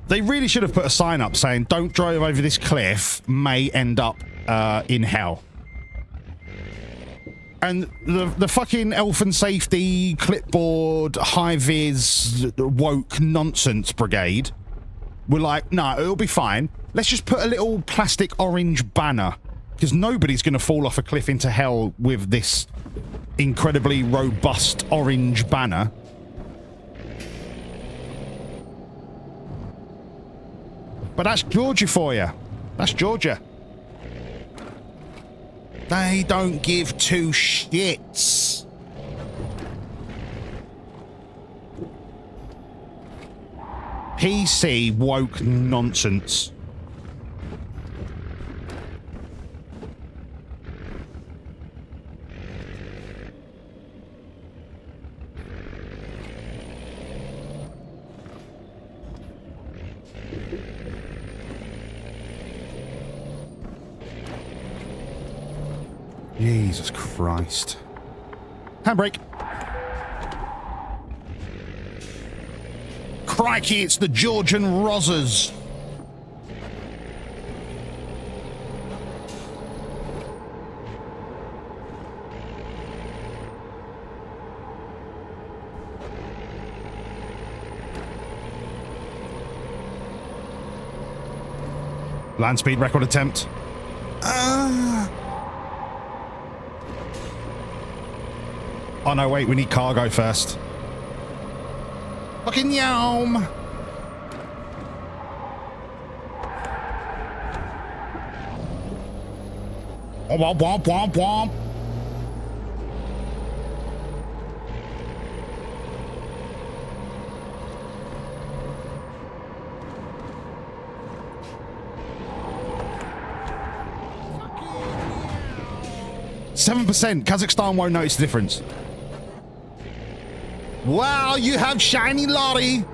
They really should have put a sign up saying, don't drive over this cliff, may end up in hell. And the fucking health and safety, clipboard, high-vis, woke nonsense brigade were like, no, it'll be fine. Let's just put a little plastic orange banner Because nobody's going to fall off a cliff into hell with this incredibly robust orange banner. But that's Georgia for you. That's Georgia. They don't give two shits. PC woke nonsense. Jesus Christ. Handbrake. Crikey, it's the Georgian Rozzers. Land speed record attempt. Oh no, wait, we need cargo first. Fucking yum! Womp womp womp womp. %. Kazakhstan won't notice the difference. Wow, you have shiny lorry.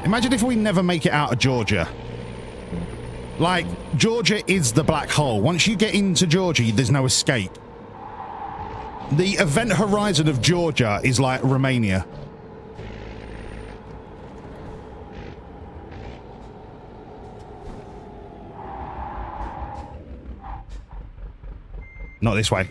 Imagine if we never make it out of Georgia. Like, Georgia is the black hole. Once you get into Georgia, there's no escape. The event horizon of Georgia is like Romania. Not this way.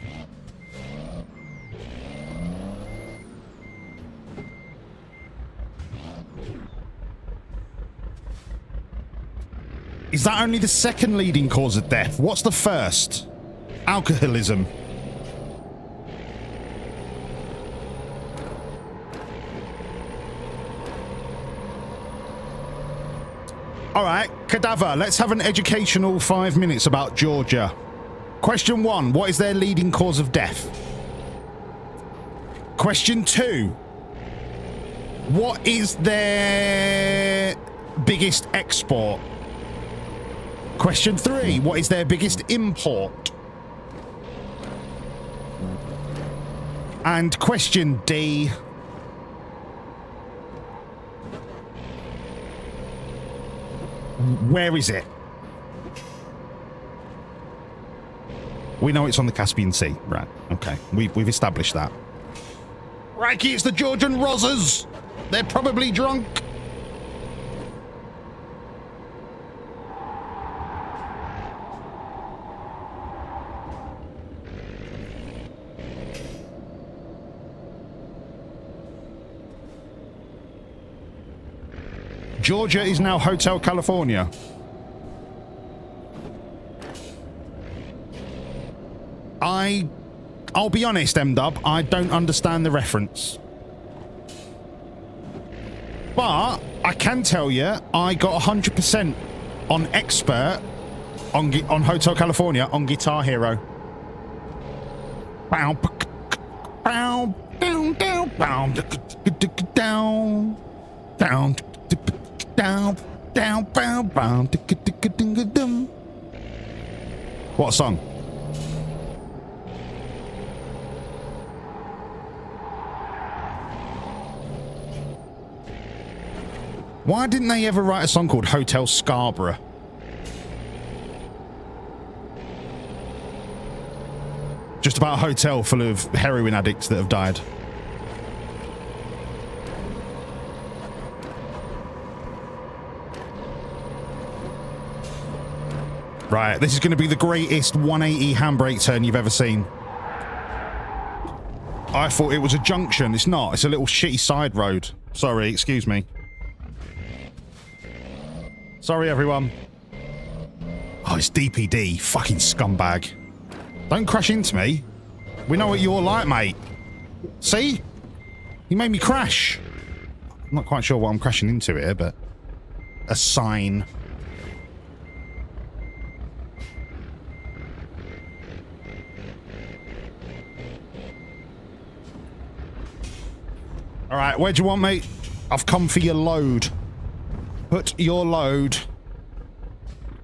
Is that only the second leading cause of death? What's the first? Alcoholism. All right, Cadaver, let's have an educational 5 minutes about Georgia. Question 1, what is their leading cause of death? Question 2, what is their biggest export? Question 3, what is their biggest import? And question D, where is it? We know it's on the Caspian Sea. Right, okay. We've established that. Crikey, it's the Georgian Rozzers! They're probably drunk. Georgia is now Hotel California. I'll be honest, M-Dub, I don't understand the reference. But I can tell you, I got 100% on expert on Hotel California on Guitar Hero. Bow, bow, down, down, bow, down, down, down, down, bow, bow, dum. What song? Why didn't they ever write a song called Hotel Scarborough? Just about a hotel full of heroin addicts that have died. Right, this is going to be the greatest 180 handbrake turn you've ever seen. I thought it was a junction. It's not. It's a little shitty side road. Sorry, excuse me. Sorry, everyone. Oh, it's DPD. Fucking scumbag. Don't crash into me. We know what you're like, mate. See? You made me crash. I'm not quite sure what I'm crashing into here, but... a sign. Alright, where do you want me? I've come for your load. Put your load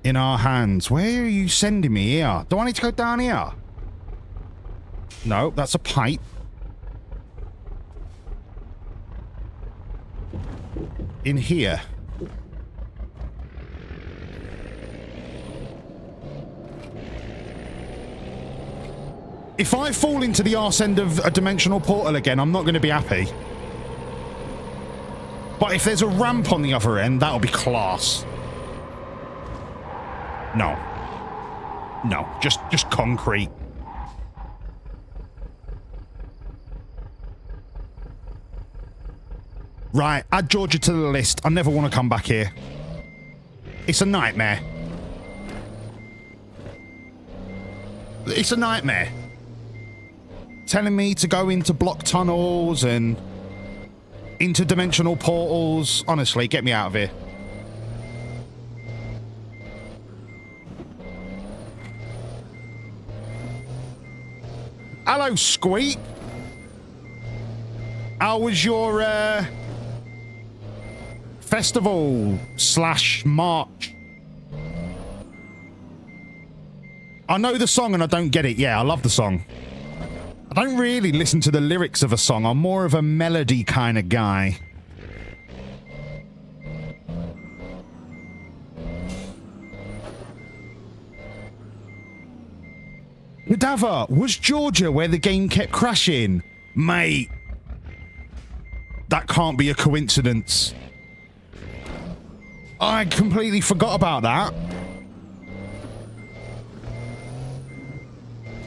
in our hands. Where are you sending me here? Do I need to go down here? No, that's a pipe. In here. If I fall into the arse end of a dimensional portal again, I'm not going to be happy. But if there's a ramp on the other end, that'll be class. No. No, just concrete. Right, add Georgia to the list. I never want to come back here. It's a nightmare. It's a nightmare. Telling me to go into block tunnels and interdimensional portals. Honestly, get me out of here. Hello, Squeak. How was your festival / march? I know the song and I don't get it. Yeah, I love the song. I don't really listen to the lyrics of a song. I'm more of a melody kind of guy. Cadaver, was Georgia where the game kept crashing? Mate. That can't be a coincidence. I completely forgot about that.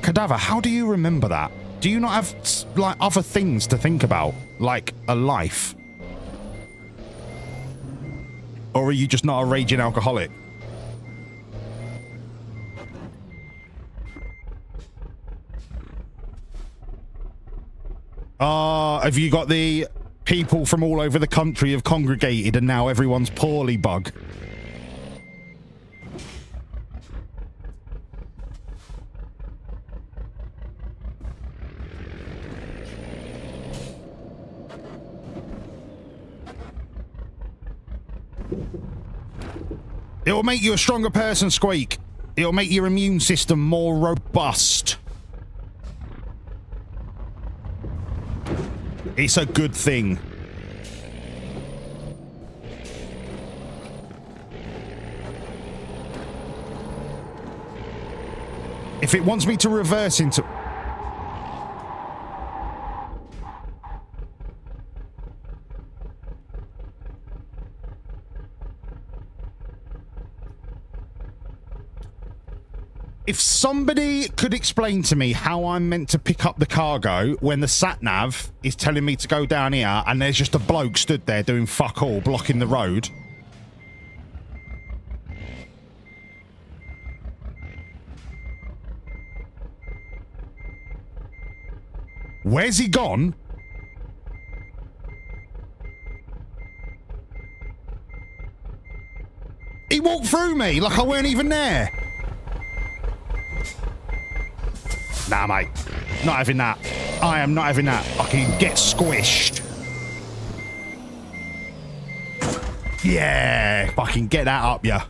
Cadaver, how do you remember that? Do you not have, like, other things to think about? Like a life? Or are you just not a raging alcoholic? Have you got the people from all over the country have congregated and now everyone's poorly bug? It'll make you a stronger person, Squeak. It'll make your immune system more robust. It's a good thing. If it wants me to reverse into... If somebody could explain to me how I'm meant to pick up the cargo when the sat-nav is telling me to go down here and there's just a bloke stood there doing fuck all, blocking the road. Where's he gone? He walked through me like I weren't even there. Nah, mate. Not having that. I am not having that. I can get squished. Yeah, fucking get that up, yeah.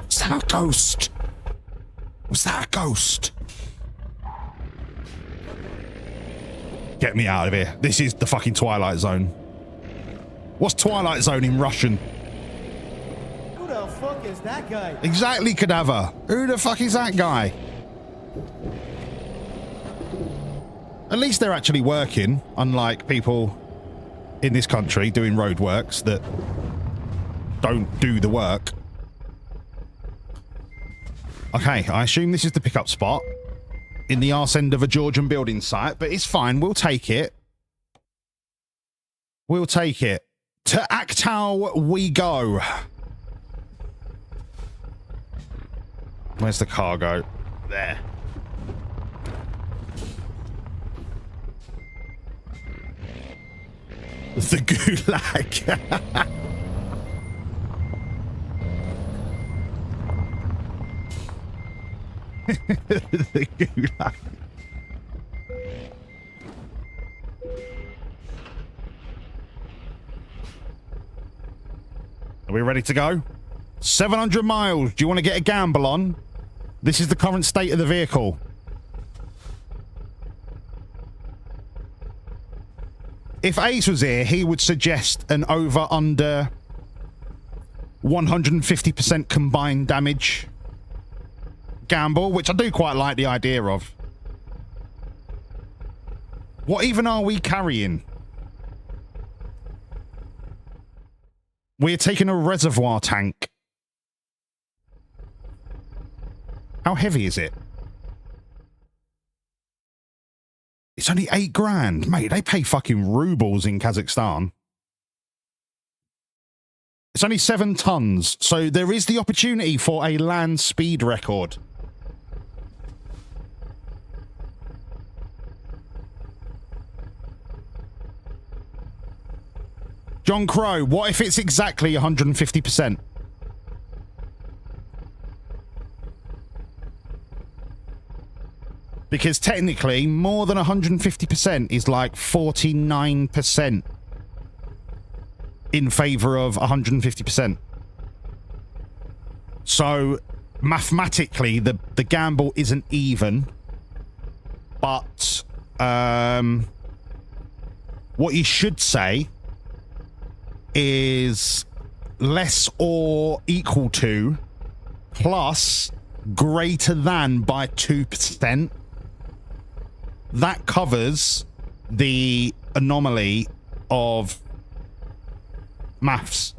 Was that a ghost? Was that a ghost? Get me out of here. This is the fucking Twilight Zone. What's Twilight Zone in Russian? Who the fuck is that guy? Exactly, Cadaver. Who the fuck is that guy? At least they're actually working, unlike people in this country doing roadworks that don't do the work. Okay, I assume this is the pickup spot in the arse end of a Georgian building site, but it's fine. We'll take it. We'll take it. To Aktal we go. Where's the cargo? There. The gulag. The gulag. Are we ready to go? 700 miles. Do you want to get a gamble on? This is the current state of the vehicle. If Ace was here, he would suggest an over-under 150% combined damage gamble, which I do quite like the idea of. What even are we carrying? We're taking a reservoir tank. How heavy is it? It's only 8 grand. Mate, they pay fucking rubles in Kazakhstan. It's only 7 tons, so there is the opportunity for a land speed record. John Crow, what if it's exactly 150%? Because technically, more than 150% is like 49% in favor of 150%. So, mathematically, the gamble isn't even. But, what you should say is less or equal to plus greater than by 2%. That covers the anomaly of maths.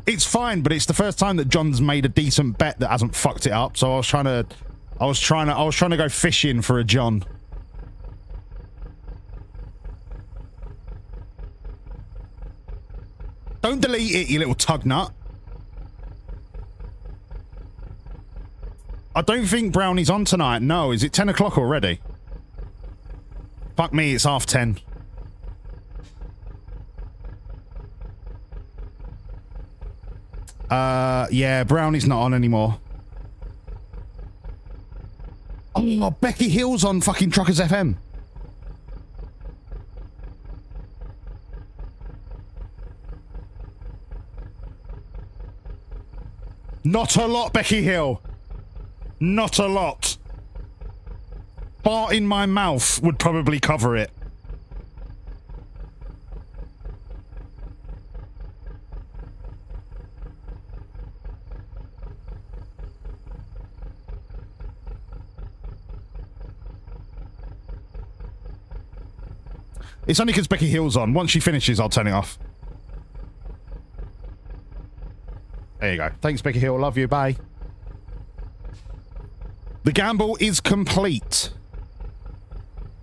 It's fine, but it's the first time that John's made a decent bet that hasn't fucked it up. So I was trying to go fishing for a John. Don't delete it, you little tug nut. I don't think Brownie's on tonight. No, is it 10 o'clock already? Fuck me, it's 10:30. Yeah, Brownie's not on anymore. Oh, Becky Hill's on fucking Truckers FM. Not a lot, Becky Hill. Not a lot. Fart in my mouth would probably cover it. It's only because Becky Hill's on. Once she finishes, I'll turn it off. There you go. Thanks, Becky Hill. Love you. Bye. The gamble is complete.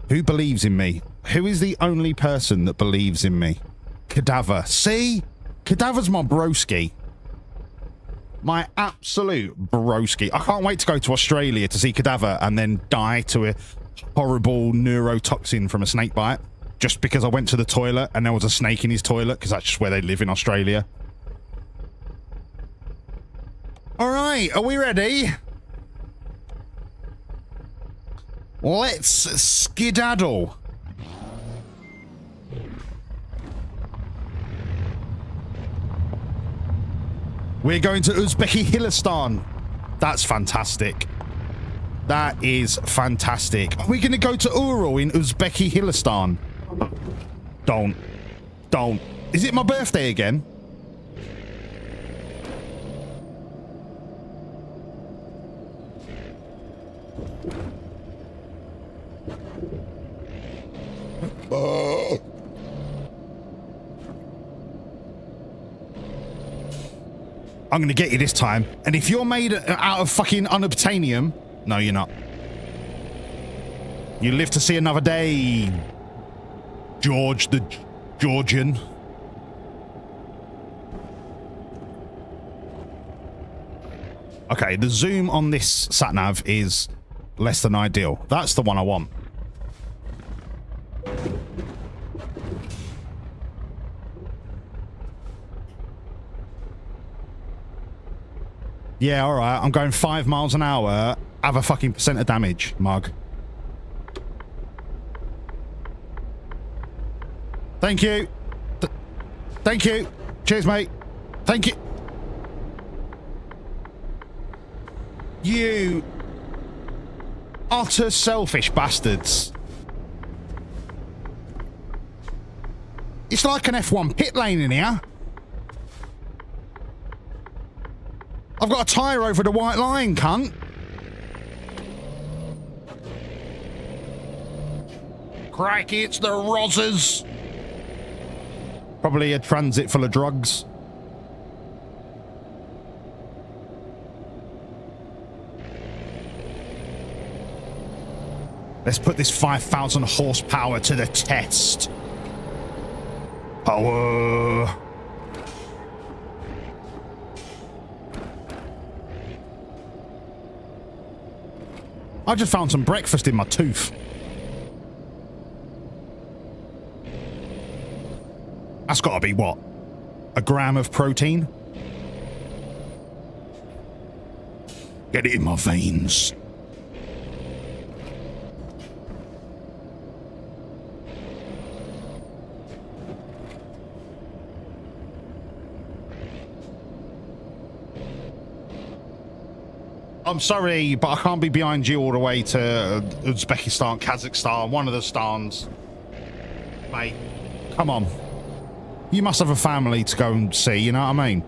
Who believes in me? Who is the only person that believes in me? Cadaver. See? Cadaver's my broski. My absolute broski. I can't wait to go to Australia to see Cadaver and then die to a horrible neurotoxin from a snake bite. Just because I went to the toilet and there was a snake in his toilet, because that's just where they live in Australia. All right, are we ready? Let's skedaddle. We're going to Uzbekistan. That's fantastic. That is fantastic. Are we going to go to Ural in Uzbekistan? Don't. Is it my birthday again? I'm going to get you this time. And if you're made out of fucking unobtainium, no, you're not. You live to see another day, George the Georgian. Okay, the zoom on this sat-nav is less than ideal. That's the one I want. Yeah, alright. I'm going 5 miles an hour. Have a fucking percent of damage, mug. Thank you. Thank you. Cheers, mate. Thank you. You utter selfish bastards. It's like an F1 pit lane in here. I've got a tyre over the white line, cunt. Crikey, it's the Rozzers. Probably a transit full of drugs. Let's put this 5,000 horsepower to the test. Power. I just found some breakfast in my tooth. That's got to be what? A gram of protein? Get it in my veins. I'm sorry, but I can't be behind you all the way to Uzbekistan, Kazakhstan, one of the stans. Mate, come on. You must have a family to go and see, you know what I mean?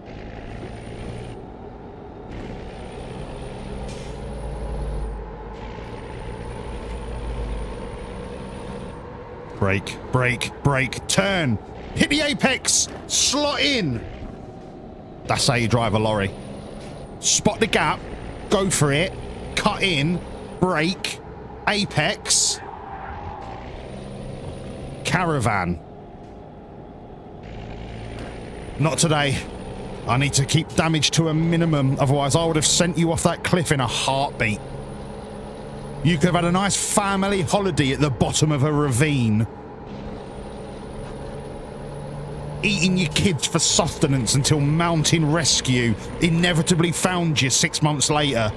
Brake, brake, brake, turn. Hit the apex, slot in. That's how you drive a lorry. Spot the gap. Go for it, cut in, brake, apex, caravan. Not today. I need to keep damage to a minimum, otherwise I would have sent you off that cliff in a heartbeat. You could have had a nice family holiday at the bottom of a ravine. Eating your kids for sustenance until mountain rescue inevitably found you 6 months later.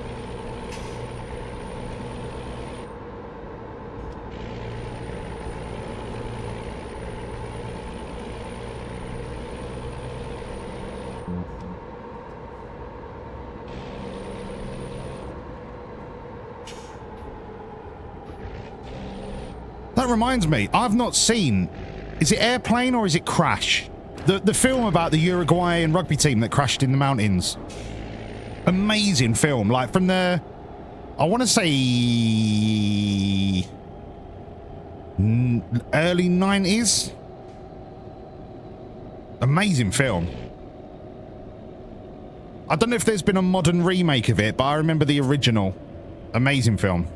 That reminds me, I've not seen... Is it Airplane or is it Crash? The film about the Uruguayan rugby team that crashed in the mountains. Amazing film. Like from the... I want to say... early 90s? Amazing film. I don't know if there's been a modern remake of it, but I remember the original. Amazing film.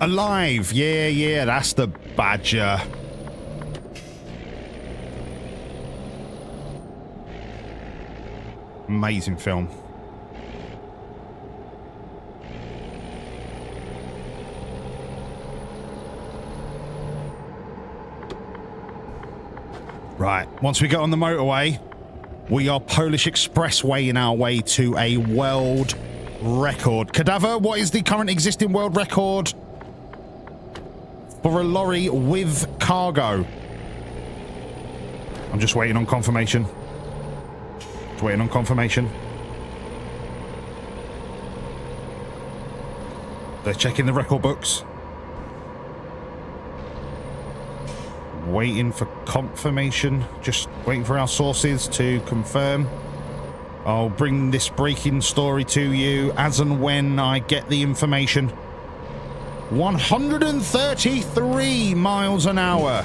Alive, yeah, that's the Badger. Amazing film. Right, once we get on the motorway, we are Polish Expressway in our way to a world record. Cadaver, what is the current existing world record for a lorry with cargo? I'm just waiting on confirmation. Just waiting on confirmation. They're checking the record books. Waiting for confirmation. Just waiting for our sources to confirm. I'll bring this breaking story to you as and when I get the information. 133 miles an hour.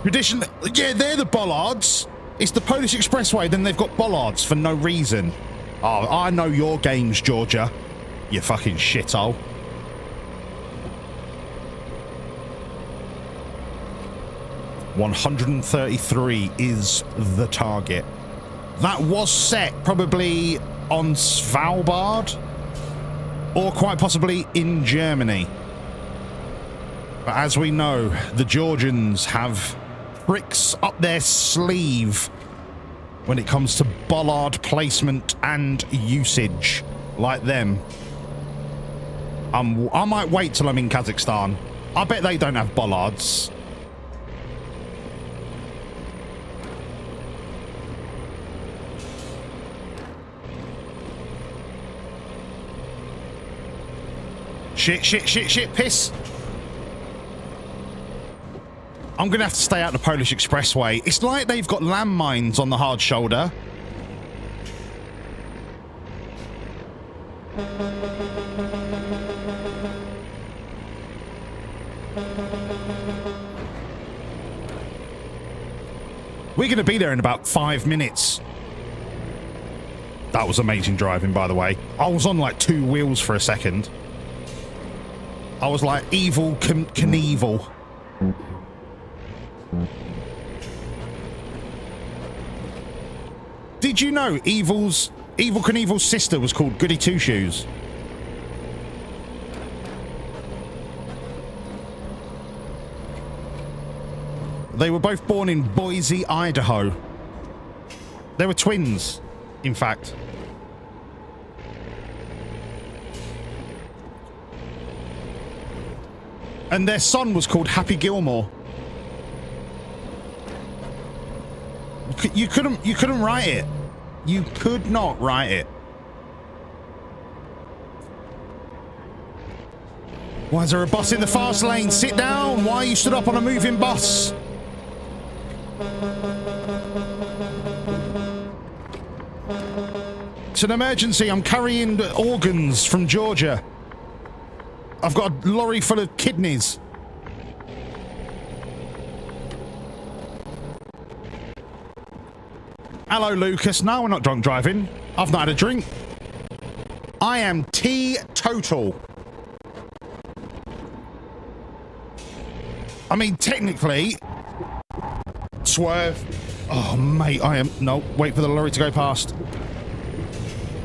Tradition, yeah, they're the bollards. It's the Polish Expressway, then they've got bollards for no reason. Oh, I know your games, Georgia. You fucking shithole. $133 is the target. That was set probably on Svalbard or quite possibly in Germany. But as we know, the Georgians have tricks up their sleeve when it comes to bollard placement and usage like them. I might wait till I'm in Kazakhstan. I bet they don't have bollards. Shit, piss. I'm gonna have to stay out the Polish Expressway. It's like they've got landmines on the hard shoulder. We're gonna be there in about 5 minutes. That was amazing driving, by the way. I was on like 2 wheels for a second. I was like Evil Knievel. Did you know Evil Knievel's sister was called Goody Two Shoes? They were both born in Boise, Idaho. They were twins, in fact. And their son was called Happy Gilmore. You couldn't write it. You could not write it. Why is there a bus in the fast lane? Sit down. Why are you stood up on a moving bus? It's an emergency. I'm carrying organs from Georgia. I've got a lorry full of kidneys. Hello, Lucas. No, we're not drunk driving. I've not had a drink. I am teetotal. I mean, technically... Swerve. Oh, mate, I am... No, wait for the lorry to go past.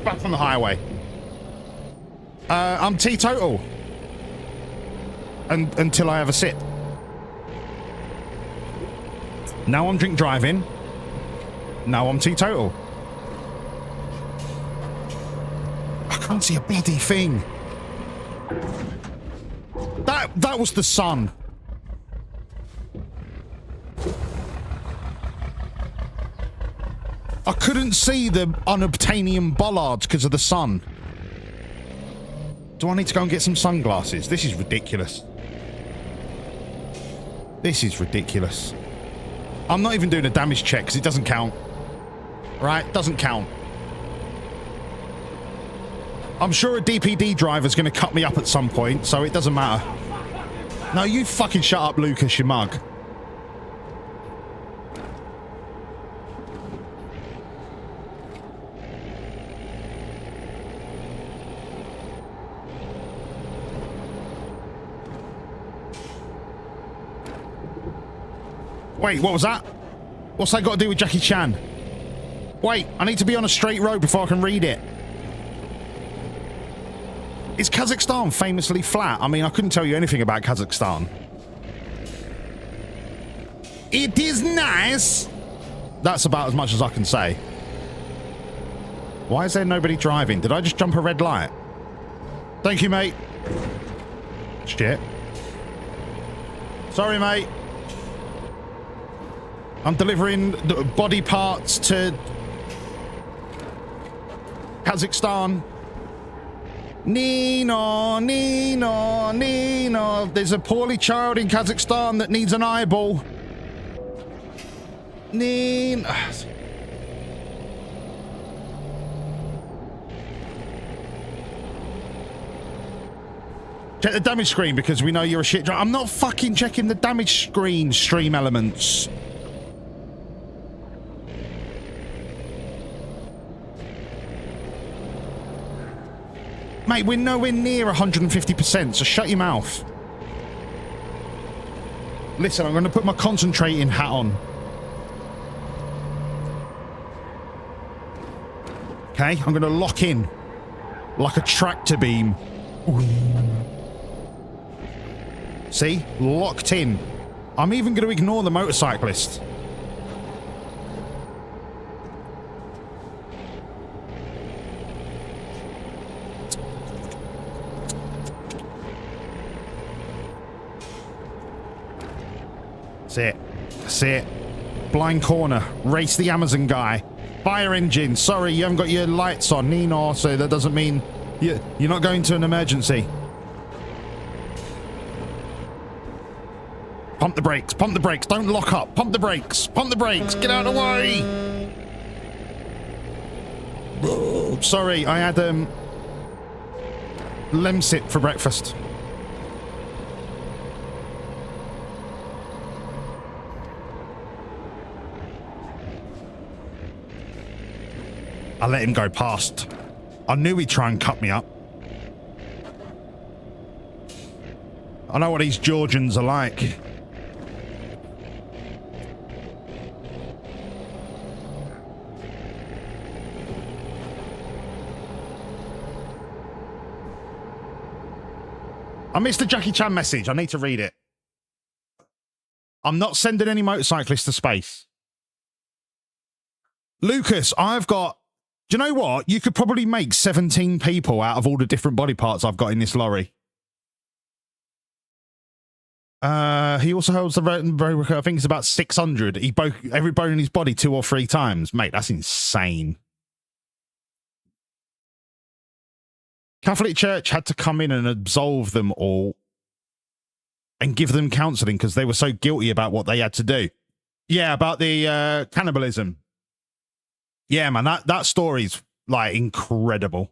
Back on the highway. I'm teetotal. Until I have a sip. Now I'm drink driving. Now I'm teetotal. I can't see a bloody thing. That was the sun. I couldn't see the unobtainium bollards because of the sun. Do I need to go and get some sunglasses? This is ridiculous. This is ridiculous. I'm not even doing a damage check because it doesn't count. Right? Doesn't count. I'm sure a DPD driver's going to cut me up at some point, so it doesn't matter. No, you fucking shut up, Lucas, you mug. Wait, what was that? What's that got to do with Jackie Chan? Wait, I need to be on a straight road before I can read it. Is Kazakhstan famously flat? I mean, I couldn't tell you anything about Kazakhstan. It is nice. That's about as much as I can say. Why is there nobody driving? Did I just jump a red light? Thank you, mate. Shit. Sorry, mate. I'm delivering the body parts to Kazakhstan. Nino, Nino, Nino. There's a poorly child in Kazakhstan that needs an eyeball. Nino. Check the damage screen because we know you're a shit driver. I'm not fucking checking the damage screen, stream elements. Mate, we're nowhere near 150%, so shut your mouth. Listen, I'm going to put my concentrating hat on. Okay, I'm going to lock in like a tractor beam. See? Locked in. I'm even going to ignore the motorcyclist. That's it. That's it. Blind corner. Race the Amazon guy. Fire engine. Sorry, you haven't got your lights on, Nino, so that doesn't mean you're not going to an emergency. Pump the brakes. Pump the brakes. Don't lock up. Pump the brakes. Pump the brakes. Get out of the way. Sorry, I had lemsip for breakfast. I let him go past. I knew he'd try and cut me up. I know what these Georgians are like. I missed the Jackie Chan message. I need to read it. I'm not sending any motorcyclists to space. Lucas, I've got... Do you know what? You could probably make 17 people out of all the different body parts I've got in this lorry. He also holds the record. I think it's about 600. He broke every bone in his body 2 or 3 times. Mate, that's insane. Catholic Church had to come in and absolve them all and give them counselling because they were so guilty about what they had to do. Yeah, about the cannibalism. Yeah, man, that story's, like, incredible.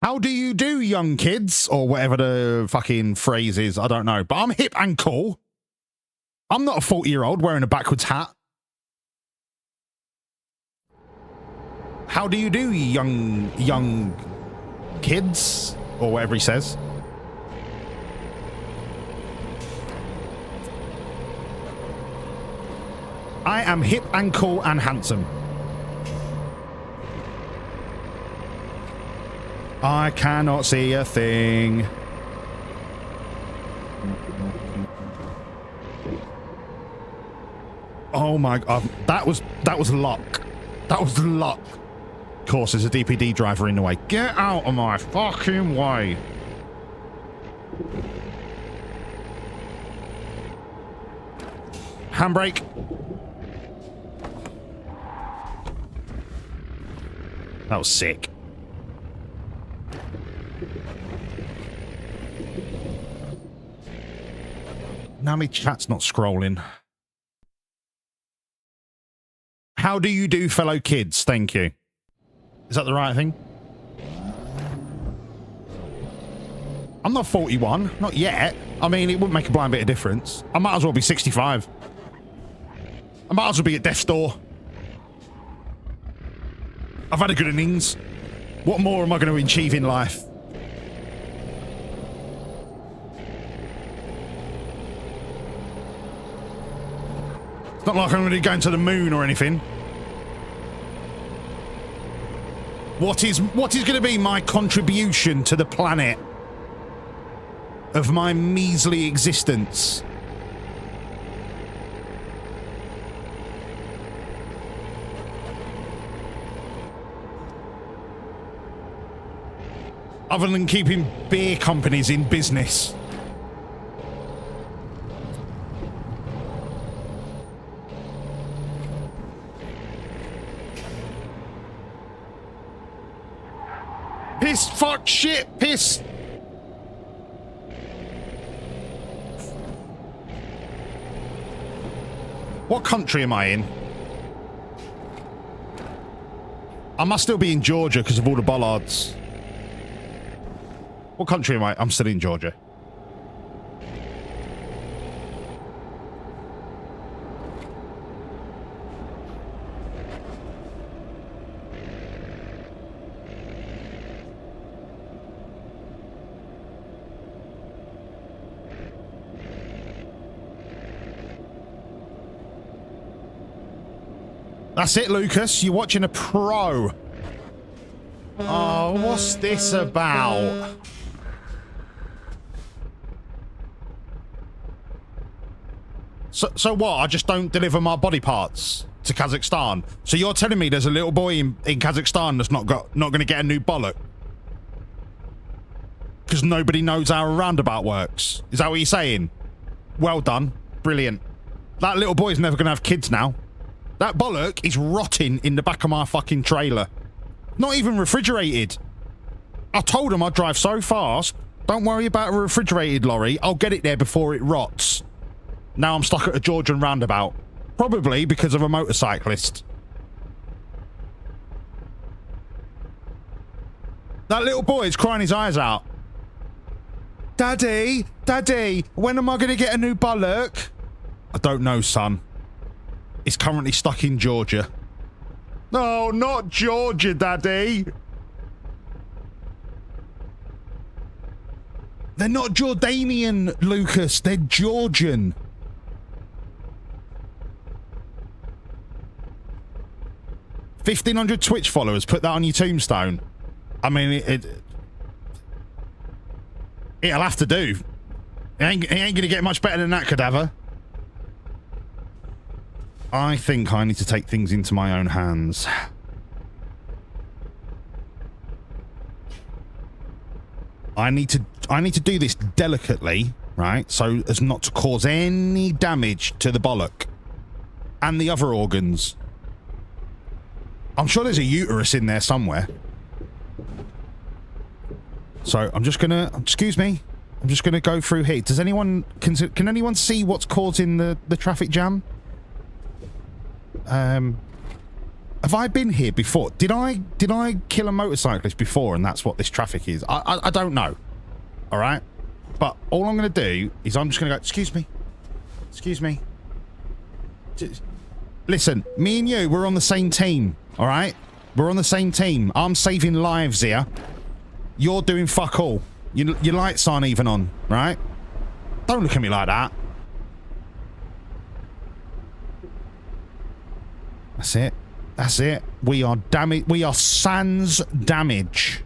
How do you do, young kids? Or whatever the fucking phrase is, I don't know. But I'm hip and cool. I'm not a 40-year-old wearing a backwards hat. How do you do, young kids? Or whatever he says. I am hip and cool and handsome. I cannot see a thing. Oh my god, that was luck. That was luck. Of course, there's a DPD driver in the way. Get out of my fucking way. Handbrake. That was sick. Now my chat's not scrolling. How do you do, fellow kids? Thank you. Is that the right thing? I'm not 41. Not yet. I mean, it wouldn't make a blind bit of difference. I might as well be 65. I might as well be at death's door. I've had a good innings. What more am I going to achieve in life? It's not like I'm going to be going to the moon or anything. What is going to be my contribution to the planet of my measly existence? Other than keeping beer companies in business. Piss, fuck, shit, piss. What country am I in? I must still be in Georgia because of all the bollards. What country am I? I'm still in Georgia. That's it, Lucas. You're watching a pro. Oh, what's this about? So what? I just don't deliver my body parts to Kazakhstan. So you're telling me there's a little boy in Kazakhstan that's not going to get a new bollock because nobody knows how a roundabout works? Is that what you're saying? Well done, brilliant. That little boy's never going to have kids now. That bollock is rotting in the back of my fucking trailer. Not even refrigerated. I told him I'd drive so fast. Don't worry about a refrigerated lorry. I'll get it there before it rots. Now I'm stuck at a Georgian roundabout. Probably because of a motorcyclist. That little boy is crying his eyes out. Daddy, Daddy, when am I going to get a new bollock? I don't know, son. It's currently stuck in Georgia. No, not Georgia, Daddy. They're not Jordanian, Lucas. They're Georgian. $1,500 Twitch followers. Put that on your tombstone. I mean, it'll have to do. It ain't going to get much better than that, Cadaver. I think I need to take things into my own hands. I need to do this delicately, right? So as not to cause any damage to the bollock and the other organs. I'm sure there's a uterus in there somewhere. So I'm just gonna, excuse me, I'm just gonna go through here. Does anyone, can anyone see what's causing the traffic jam? Have I been here before? Did I kill a motorcyclist before and that's what this traffic is? I don't know. All right. But all I'm going to do is I'm just going to go, excuse me. Excuse me. Listen, me and you, we're on the same team. All right. We're on the same team. I'm saving lives here. You're doing fuck all. Your lights aren't even on, right? Don't look at me like that. That's it. That's it. We are damage. We are sans damage.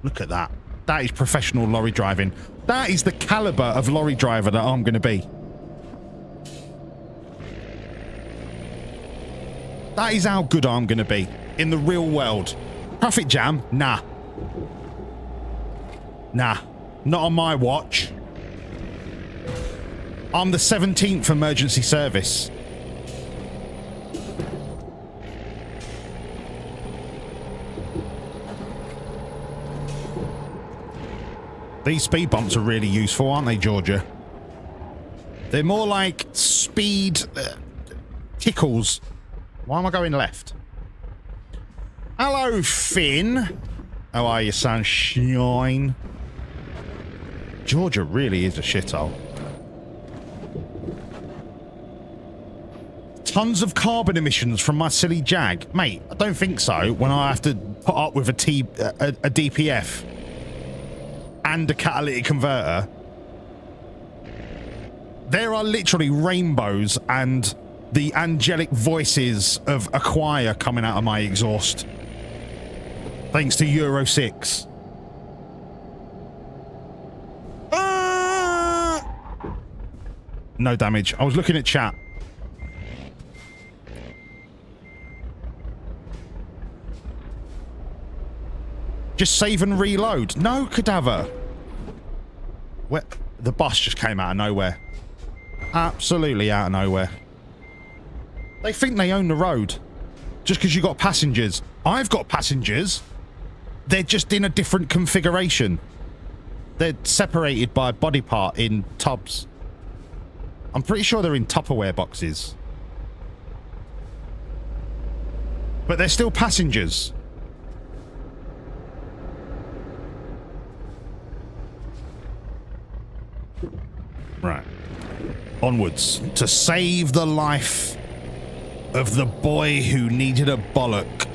Look at that. That is professional lorry driving. That is the caliber of lorry driver that I'm going to be. That is how good I'm going to be in the real world. Traffic jam? Nah. Nah. Not on my watch. I'm the 17th emergency service. These speed bumps are really useful, aren't they, Georgia? They're more like speed tickles. Why am I going left? Hello, Finn. How are you, sunshine? Georgia really is a shithole. Tons of carbon emissions from my silly Jag. Mate, I don't think so when I have to put up with a DPF. And a catalytic converter. There are literally rainbows and the angelic voices of a choir coming out of my exhaust. Thanks to Euro 6. No damage. I was looking at chat. Just save and reload. No, cadaver. Where? The bus just came out of nowhere. Absolutely out of nowhere. They think they own the road. Just because you got passengers. I've got passengers. They're just in a different configuration. They're separated by a body part in tubs. I'm pretty sure they're in Tupperware boxes. But they're still passengers. Right. Onwards to save the life of the boy who needed a bollock.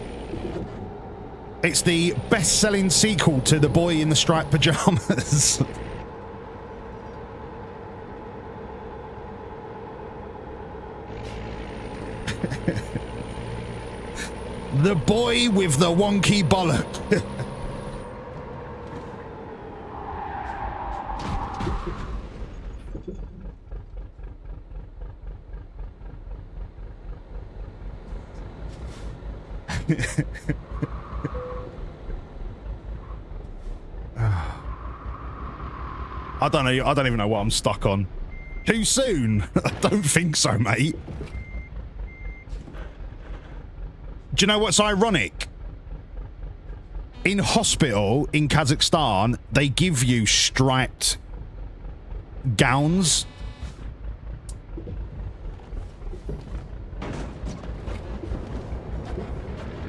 It's the best-selling sequel to The Boy in the Striped Pajamas. The boy with the wonky bollock. I don't know. I don't even know what I'm stuck on. Too soon? I don't think so, mate. Do you know what's ironic? In hospital in Kazakhstan, they give you striped gowns.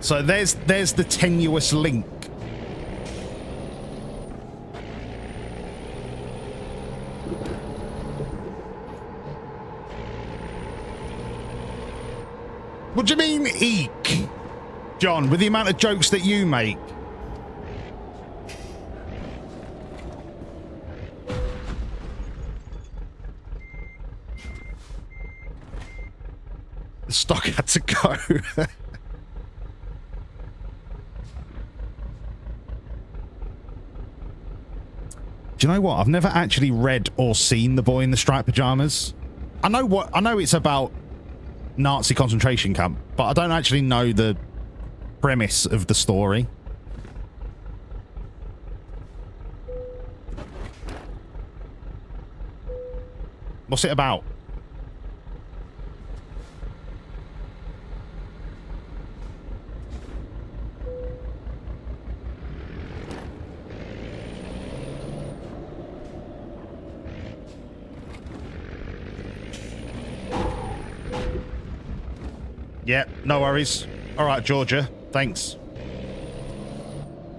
So there's the tenuous link. What do you mean, eek? John, with the amount of jokes that you make. The stock had to go. Do you know what? I've never actually read or seen The Boy in the Striped Pajamas. I know it's about Nazi concentration camp, but I don't actually know the premise of the story. What's it about? Yeah, no worries. All right, Georgia. Thanks.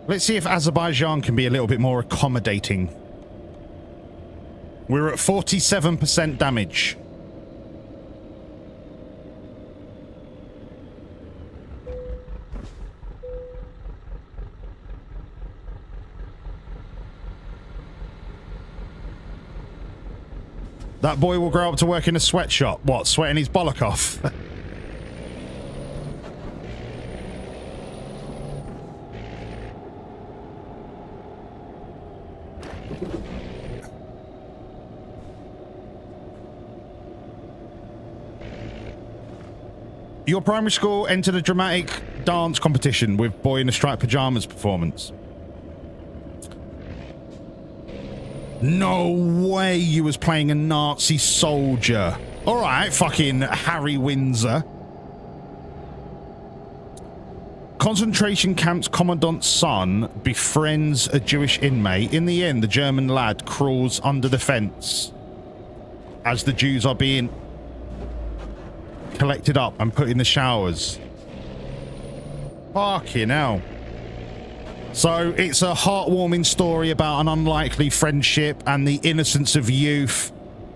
Let's see if Azerbaijan can be a little bit more accommodating. We're at 47% damage. That boy will grow up to work in a sweatshop. What, sweating his bollock off? Your primary school entered a dramatic dance competition with Boy in the Striped Pajamas performance. No way you was playing a Nazi soldier. All right, fucking Harry Windsor. Concentration camp's commandant's son befriends a Jewish inmate. In the end, the German lad crawls under the fence as the Jews are being collected up and put in the showers. Fucking hell. So it's a heartwarming story about an unlikely friendship and the innocence of youth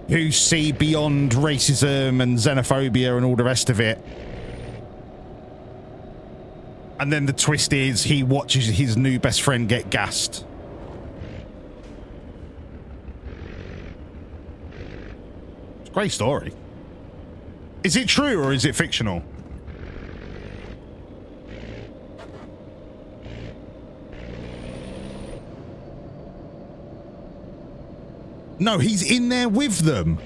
who see beyond racism and xenophobia and all the rest of it. And then the twist is he watches his new best friend get gassed. It's a great story. Is it true or is it fictional? No, he's in there with them.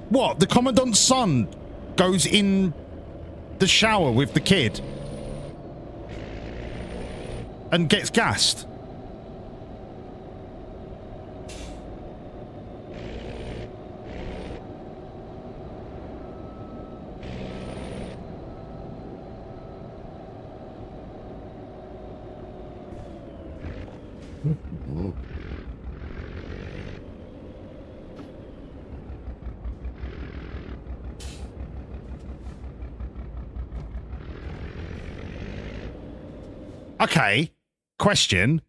What? The commandant's son goes in the shower with the kid and gets gassed. Okay, question.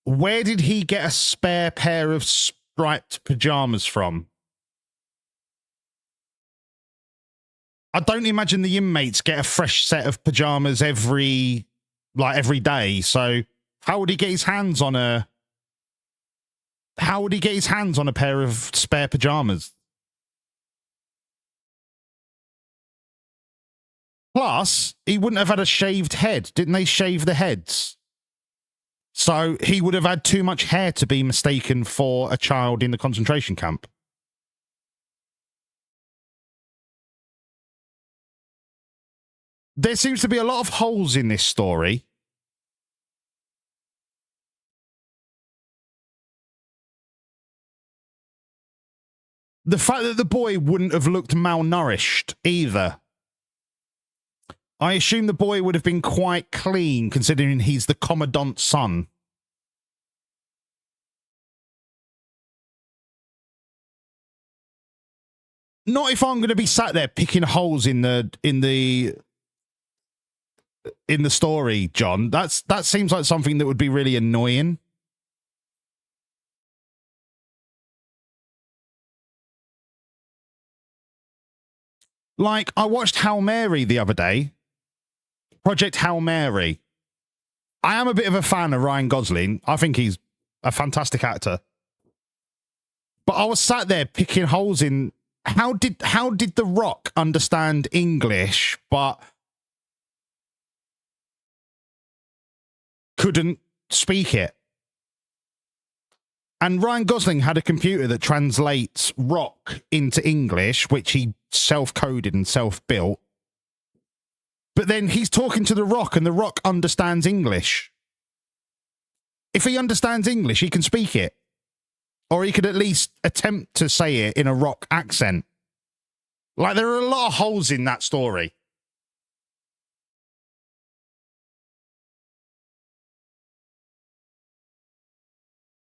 Where did he get a spare pair of striped pajamas from? I don't imagine the inmates get a fresh set of pajamas every day. So how would he get his hands on a pair of spare pajamas? Plus, he wouldn't have had a shaved head. Didn't they shave the heads? So he would have had too much hair to be mistaken for a child in the concentration camp. There seems to be a lot of holes in this story. The fact that the boy wouldn't have looked malnourished either. I assume the boy would have been quite clean, considering he's the commandant's son. Not if I'm going to be sat there picking holes in the story, John. That seems like something that would be really annoying. Like, I watched Hail Mary the other day. Project Hail Mary. I am a bit of a fan of Ryan Gosling. I think he's a fantastic actor. But I was sat there picking holes in how did The Rock understand English but couldn't speak it? And Ryan Gosling had a computer that translates rock into English, which he self-coded and self-built. But then he's talking to The Rock, and The Rock understands English. If he understands English, he can speak it. Or he could at least attempt to say it in a Rock accent. Like, there are a lot of holes in that story.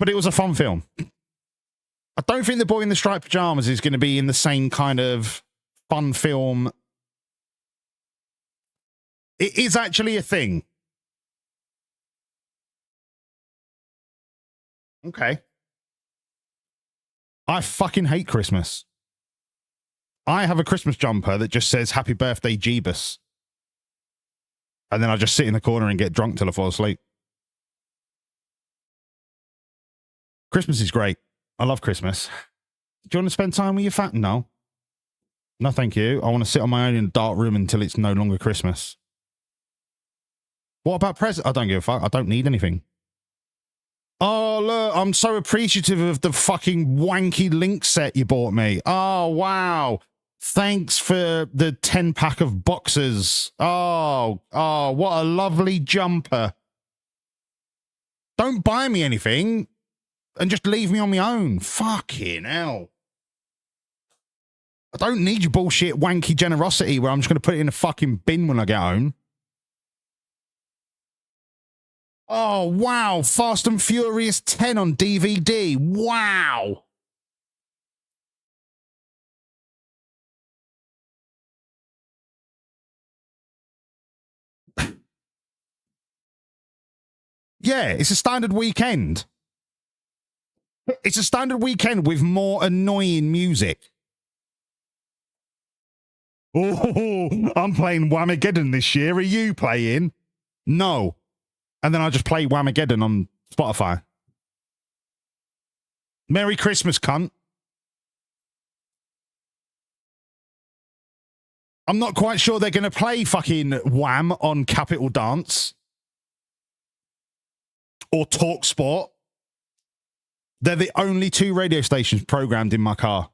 But it was a fun film. I don't think The Boy in the Striped Pajamas is going to be in the same kind of fun film. It is actually a thing. Okay. I fucking hate Christmas. I have a Christmas jumper that just says Happy Birthday Jeebus. And then I just sit in the corner and get drunk till I fall asleep. Christmas is great. I love Christmas. Do you want to spend time with your family? No. No, thank you. I want to sit on my own in a dark room until it's no longer Christmas. What about presents? I don't give a fuck. I don't need anything. Oh, look, I'm so appreciative of the fucking wanky link set you bought me. Oh, wow. Thanks for the 10-pack of boxes. Oh, what a lovely jumper. Don't buy me anything and just leave me on my own. Fucking hell. I don't need your bullshit wanky generosity where I'm just going to put it in a fucking bin when I get home. Oh, wow. Fast and Furious 10 on DVD. Wow. Yeah, it's a standard weekend. It's a standard weekend with more annoying music. Oh, I'm playing Whamageddon this year. Are you playing? No. And then I just play Whamageddon on Spotify. Merry Christmas, cunt. I'm not quite sure they're going to play fucking Wham on Capital Dance. Or Talk Sport. They're the only two radio stations programmed in my car.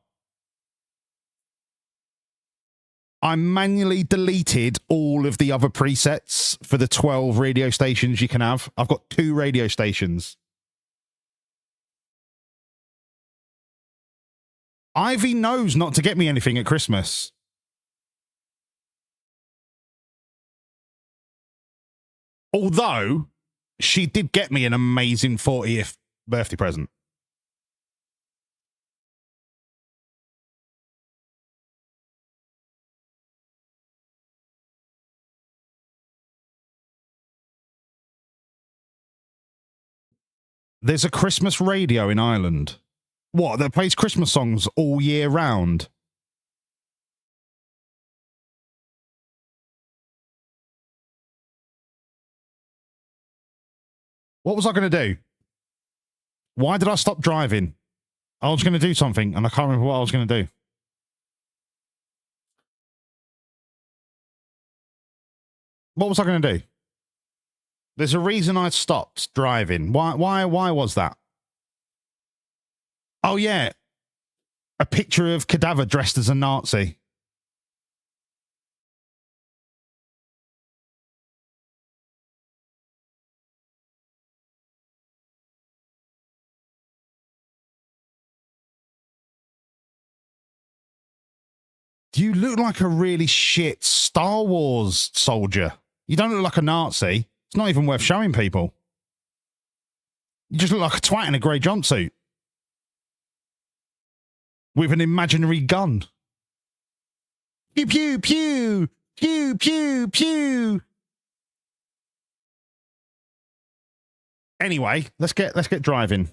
I manually deleted all of the other presets for the 12 radio stations you can have. I've got 2 radio stations. Ivy knows not to get me anything at Christmas. Although, she did get me an amazing 40th birthday present. There's a Christmas radio in Ireland. What, that plays Christmas songs all year round? What was I going to do? Why did I stop driving? I was going to do something, and I can't remember what I was going to do. What was I going to do? There's a reason I stopped driving. Why was that? Oh, yeah. A picture of Cadaver dressed as a Nazi. You look like a really shit Star Wars soldier. You don't look like a Nazi. It's not even worth showing people. You just look like a twat in a grey jumpsuit. With an imaginary gun. Pew, pew, pew. Pew, pew, pew. Anyway, let's get driving.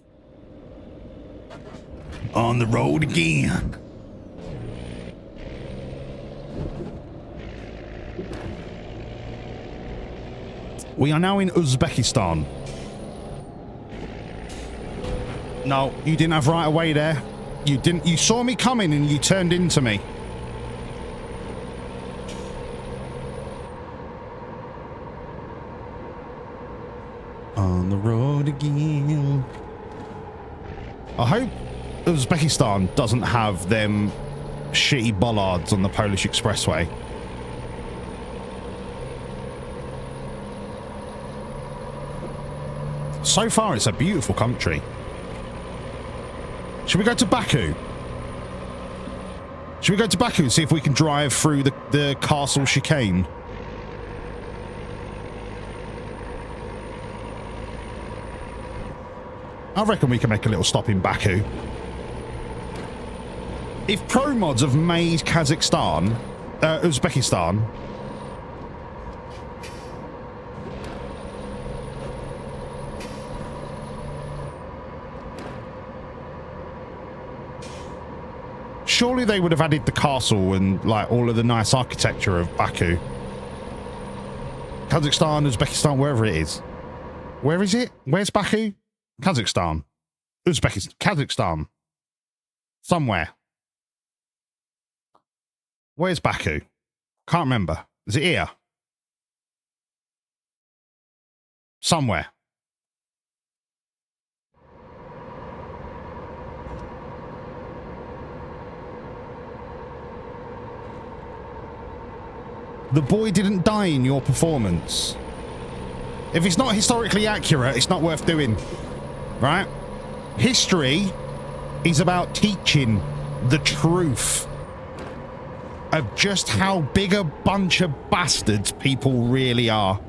On the road again. We are now in Uzbekistan. No, you didn't have right away there. You didn't. You saw me coming and you turned into me. On the road again. I hope Uzbekistan doesn't have them shitty bollards on the Polish expressway. So far, it's a beautiful country. Should we go to Baku? Should we go to Baku and see if we can drive through the castle chicane? I reckon we can make a little stop in Baku. If Pro Mods have made Uzbekistan, surely they would have added the castle and like all of the nice architecture of Baku. Kazakhstan, Uzbekistan, wherever it is. Where is it? Where's Baku? Kazakhstan. Uzbekistan. Kazakhstan. Somewhere. Where's Baku? Can't remember. Is it here? Somewhere. The boy didn't die in your performance. If it's not historically accurate, it's not worth doing. Right? History is about teaching the truth of just how big a bunch of bastards people really are.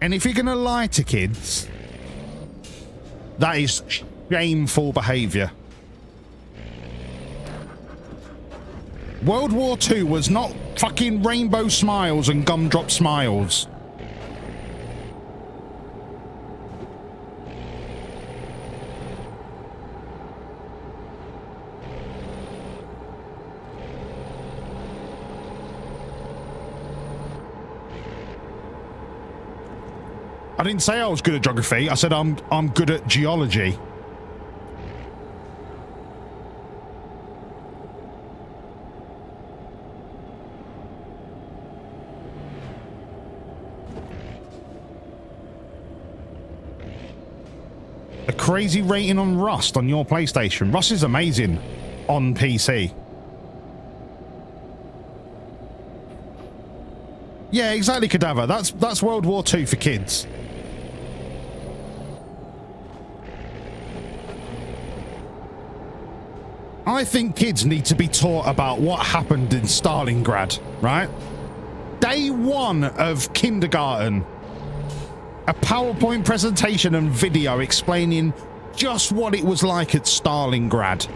And if you're going to lie to kids, that is shameful behaviour. World War II was not fucking rainbow smiles and gumdrop smiles. I didn't say I was good at geography. I said I'm good at geology. A crazy rating on Rust on your PlayStation. Rust is amazing on PC. Yeah, exactly, Cadaver. That's World War II for kids. I think kids need to be taught about what happened in Stalingrad, right? Day one of kindergarten. A PowerPoint presentation and video explaining just what it was like at Stalingrad.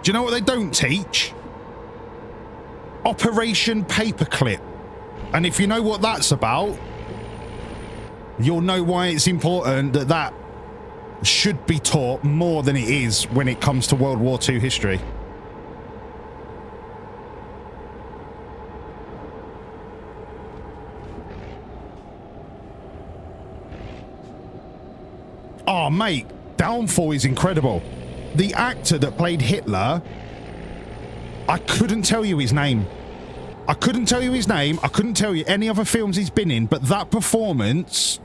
Do you know what they don't teach? Operation Paperclip. And if you know what that's about, you'll know why it's important that that should be taught more than it is when it comes to World War II history. Oh, mate, Downfall is incredible. The actor that played Hitler, I couldn't tell you his name. I couldn't tell you his name. I couldn't tell you any other films he's been in, but that performance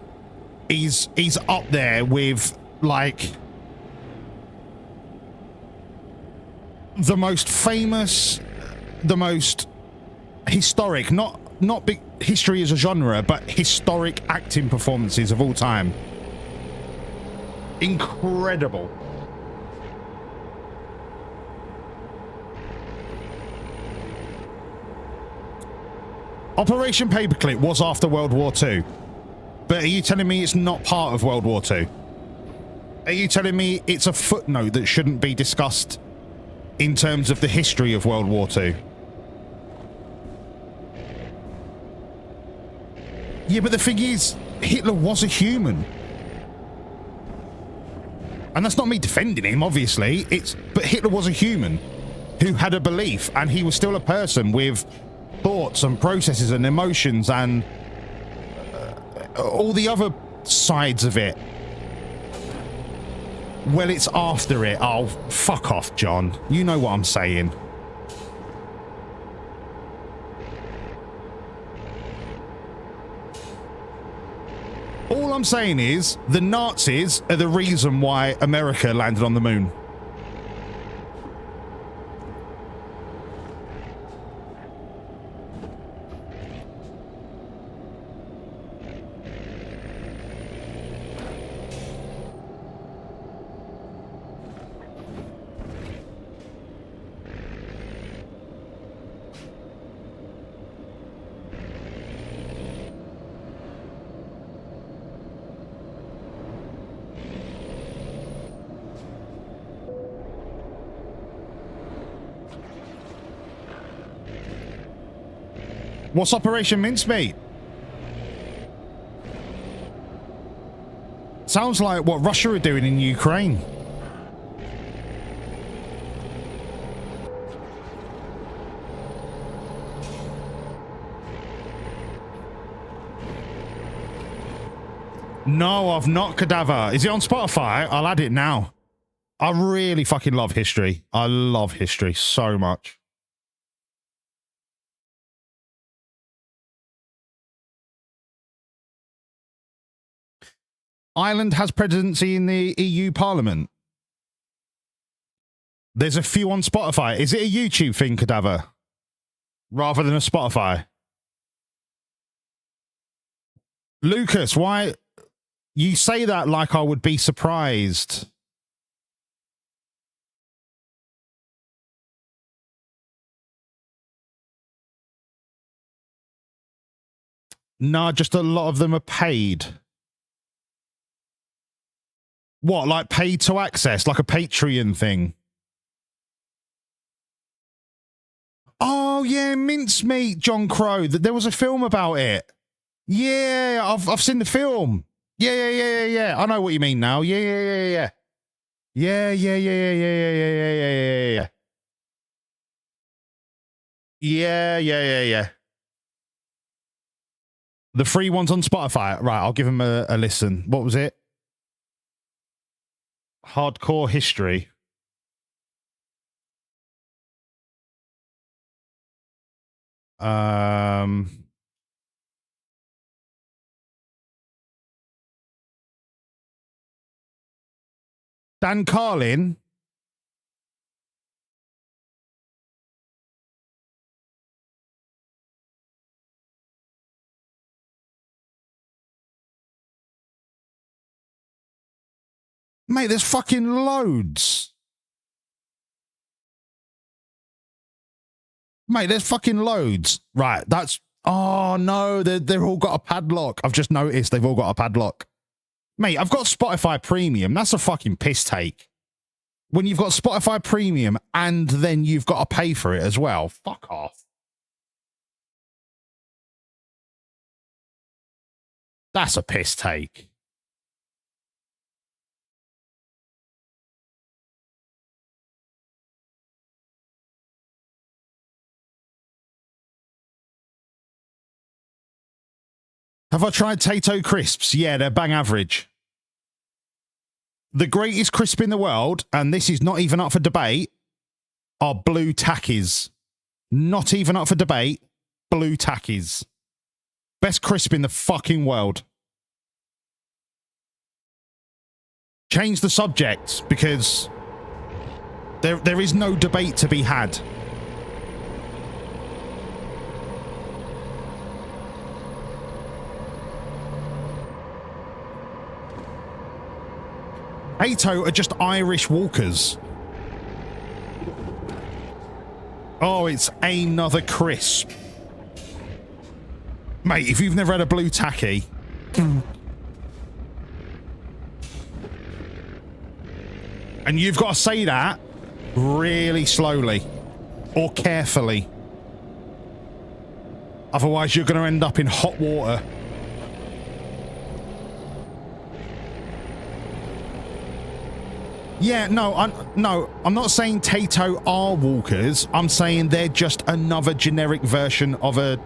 is up there with, like, the most famous, the most historic, not big history as a genre, but historic acting performances of all time. Incredible. Operation Paperclip was after World War II. But are you telling me it's not part of World War II? Are you telling me it's a footnote that shouldn't be discussed in terms of the history of World War II? Yeah, but the thing is, Hitler was a human. And that's not me defending him, obviously. But Hitler was a human who had a belief, and he was still a person with thoughts and processes and emotions and all the other sides of it. Well, it's after it. Oh, fuck off, John. You know what I'm saying. All I'm saying is the Nazis are the reason why America landed on the moon. What's Operation Mincemeat? Sounds like what Russia are doing in Ukraine. No, I've not, Cadaver. Is it on Spotify? I'll add it now. I really fucking love history. I love history so much. Ireland has presidency in the EU Parliament. There's a few on Spotify. Is it a YouTube thing, Cadaver? Rather than a Spotify? Lucas, why... You say that like I would be surprised. Nah, just a lot of them are paid. What, like paid to access? Like a Patreon thing? Oh, yeah, Mincemeat, John Crow. There was a film about it. Yeah, I've seen the film. Yeah. I know what you mean now. Yeah. Yeah. Yeah. The free ones on Spotify. Right, I'll give them a listen. What was it? Hardcore History. Dan Carlin. Mate, there's fucking loads. Mate, there's fucking loads. Right, that's... Oh, no, they've all got a padlock. I've just noticed they've all got a padlock. Mate, I've got Spotify Premium. That's a fucking piss take. When you've got Spotify Premium and then you've got to pay for it as well. Fuck off. That's a piss take. Have I tried Tato crisps? Yeah, they're bang average. The greatest crisp in the world, and this is not even up for debate, are blue tackies. Not even up for debate, blue tackies. Best crisp in the fucking world. Change the subject, because there is no debate to be had. Tato are just Irish walkers. Oh, it's another crisp. Mate, if you've never had a blue tacky... and you've got to say that really slowly or carefully. Otherwise, you're going to end up in hot water. Yeah, no, I'm not saying Tato are walkers. I'm saying they're just another generic version of a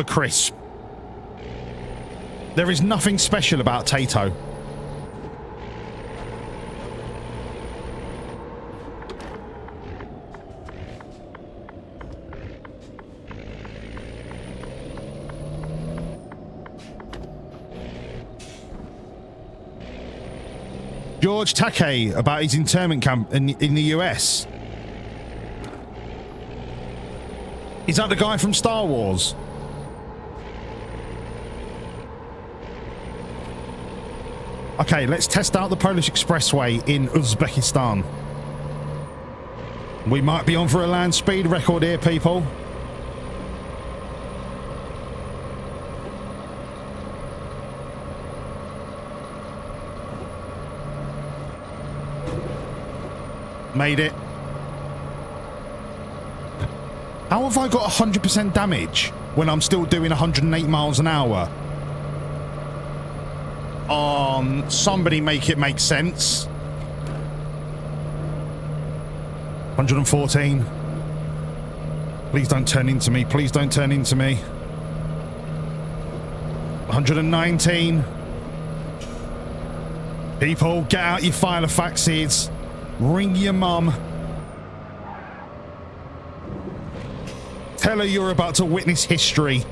crisp. There is nothing special about Tato. George Takei about his internment camp in the US. Is that the guy from Star Wars? Okay, let's test out the Polish Expressway in Uzbekistan. We might be on for a land speed record here, people. Made it. How have I got 100% damage when I'm still doing 108 miles an hour? Somebody make it make sense. 114. Please don't turn into me. Please don't turn into me. 119. People, get out your filofaxes. Ring your mum. Tell her you're about to witness history.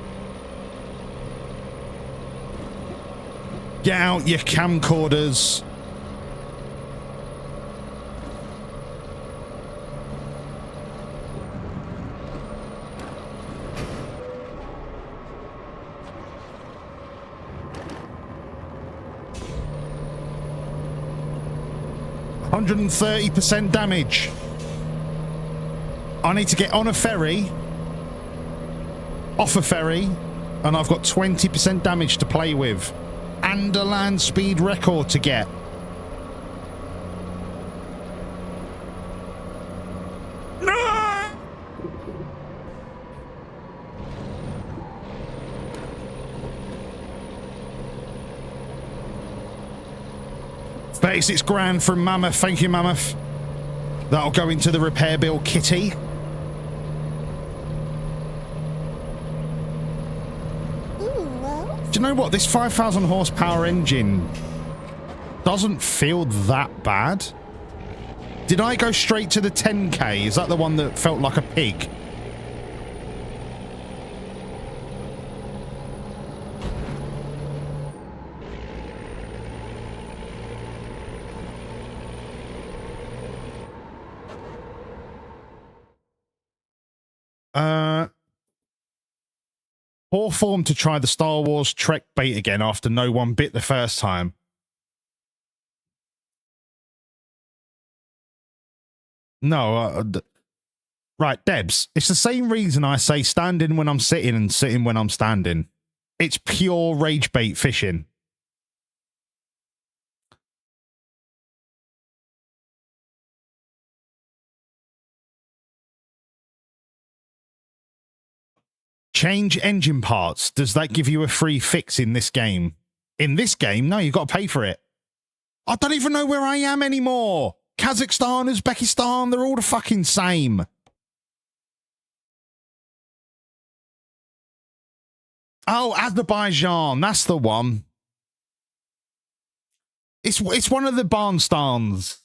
Get out your camcorders. %30 damage. I need to get on a ferry, off a ferry, and I've got 20% damage to play with. And a land speed record to get. No! 36 grand from Mammoth. Thank you, Mammoth. That'll go into the repair bill kitty. Do you know what? This 5,000 horsepower engine doesn't feel that bad. Did I go straight to the 10K? Is that the one that felt like a pig? Poor form to try the Star Wars Trek bait again after no one bit the first time. No, right, Debs. It's the same reason I say standing when I'm sitting and sitting when I'm standing. It's pure rage bait fishing. Change engine parts. Does that give you a free fix in this game? In this game? No, you've got to pay for it. I don't even know where I am anymore. Kazakhstan, Uzbekistan, they're all the fucking same. Oh, Azerbaijan, that's the one. It's one of the barnstans.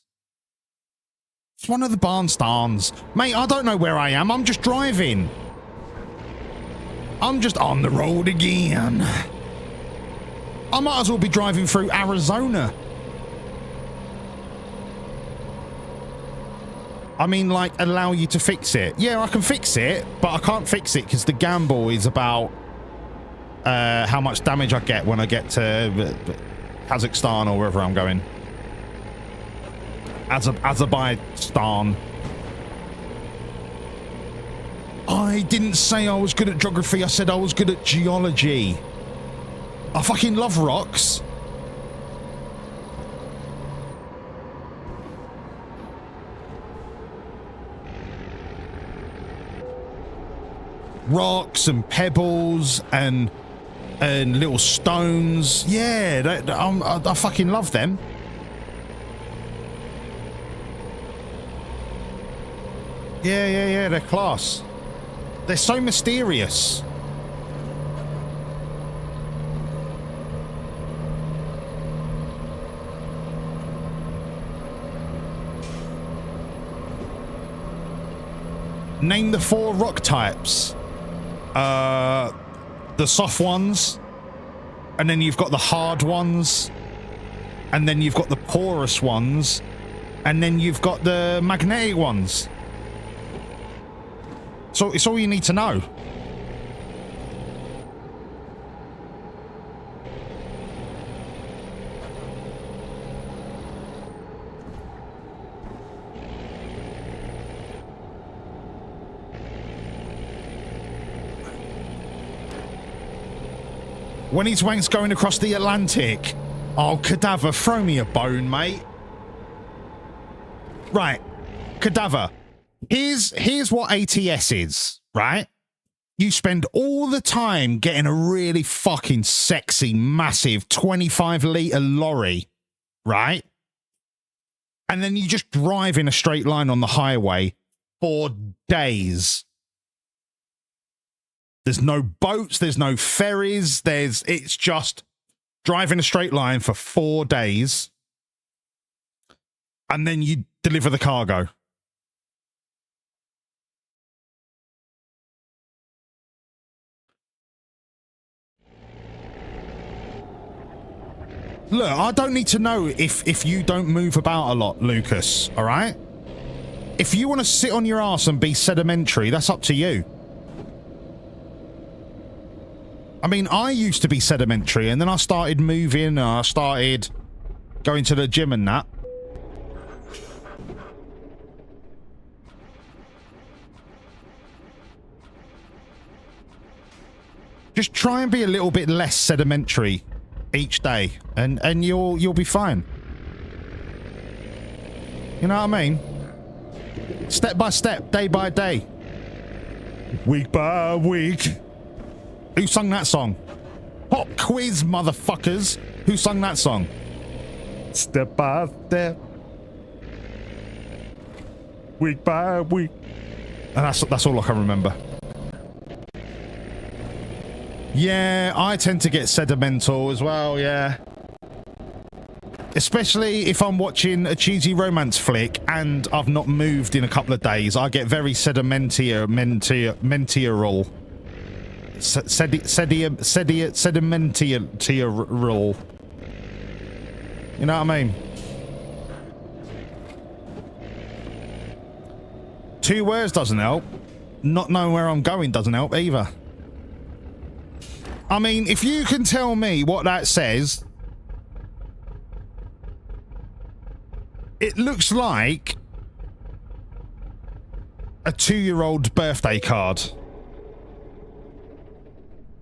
It's one of the barnstans. Mate, I don't know where I am. I'm just driving. I'm just on the road again. I might as well be driving through Arizona. I mean, like, allow you to fix it. Yeah, I can fix it, but I can't fix it because the gamble is about how much damage I get when I get to Kazakhstan or wherever I'm going. Azerbaijan. I didn't say I was good at geography. I said I was good at geology. I fucking love rocks. Rocks and pebbles and little stones. Yeah, I fucking love them. Yeah, they're class. They're so mysterious. Name the 4 rock types. The soft ones, and then you've got the hard ones, and then you've got the porous ones, and then you've got the magnetic ones. So it's all you need to know. When his wank's going across the Atlantic. Oh, Cadaver, throw me a bone, mate. Right, Cadaver. Here's what ATS is, right? You spend all the time getting a really fucking sexy, massive 25-litre lorry, right? And then you just drive in a straight line on the highway for days. There's no boats, there's no ferries, it's just driving a straight line for 4 days. And then you deliver the cargo. Look, I don't need to know if you don't move about a lot, Lucas, all right? If you want to sit on your ass and be sedimentary, that's up to you. I mean, I used to be sedimentary, and then I started moving, and I started going to the gym and that. Just try and be a little bit less sedimentary each day, and you'll be fine. You know what I mean? Step by step, day by day, week by week. Who sung that song? Pop quiz, motherfuckers. Who sung that song? Step by step, week by week. And that's all I can remember. Yeah, I tend to get sentimental as well, yeah. Especially if I'm watching a cheesy romance flick and I've not moved in a couple of days. I get very sedimentarial. Sedimentarial. You know what I mean? 2 words doesn't help. Not knowing where I'm going doesn't help either. I mean, if you can tell me what that says, it looks like a 2-year-old birthday card.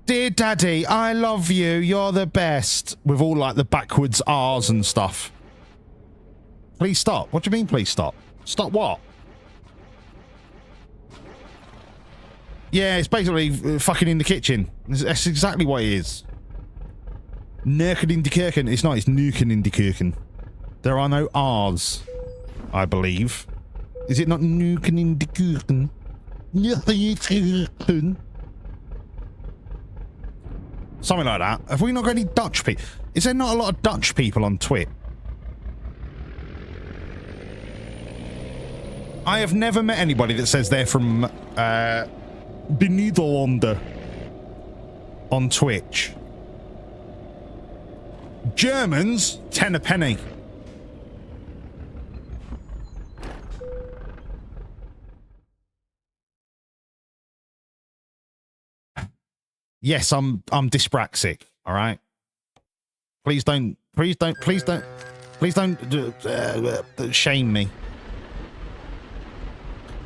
Dear Daddy, I love you. You're the best. With all like the backwards R's and stuff. Please stop. What do you mean, please stop? Stop what? Yeah, it's basically fucking in the kitchen. That's exactly what it is. Nerken in de Kirken. It's not, it's Nuken in de Kirken. There are no R's, I believe. Is it not Nuken in de Kirken? Something like that. Have we not got any Dutch people? Is there not a lot of Dutch people on Twitch? I have never met anybody that says they're from the Nederlanden on Twitch. Germans, 10 a penny. Yes, I'm dyspraxic, all right? Please don't shame me.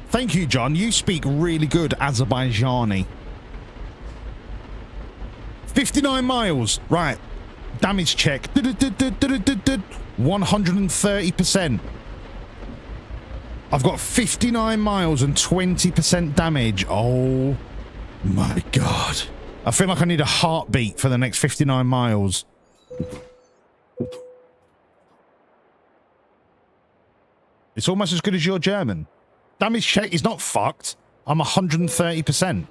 Thank you, John. You speak really good Azerbaijani. 59 miles. Right. Damage check. 130%. I've got 59 miles and 20% damage. Oh my God. I feel like I need a heartbeat for the next 59 miles. It's almost as good as your German. Damage check is not fucked. I'm 130%.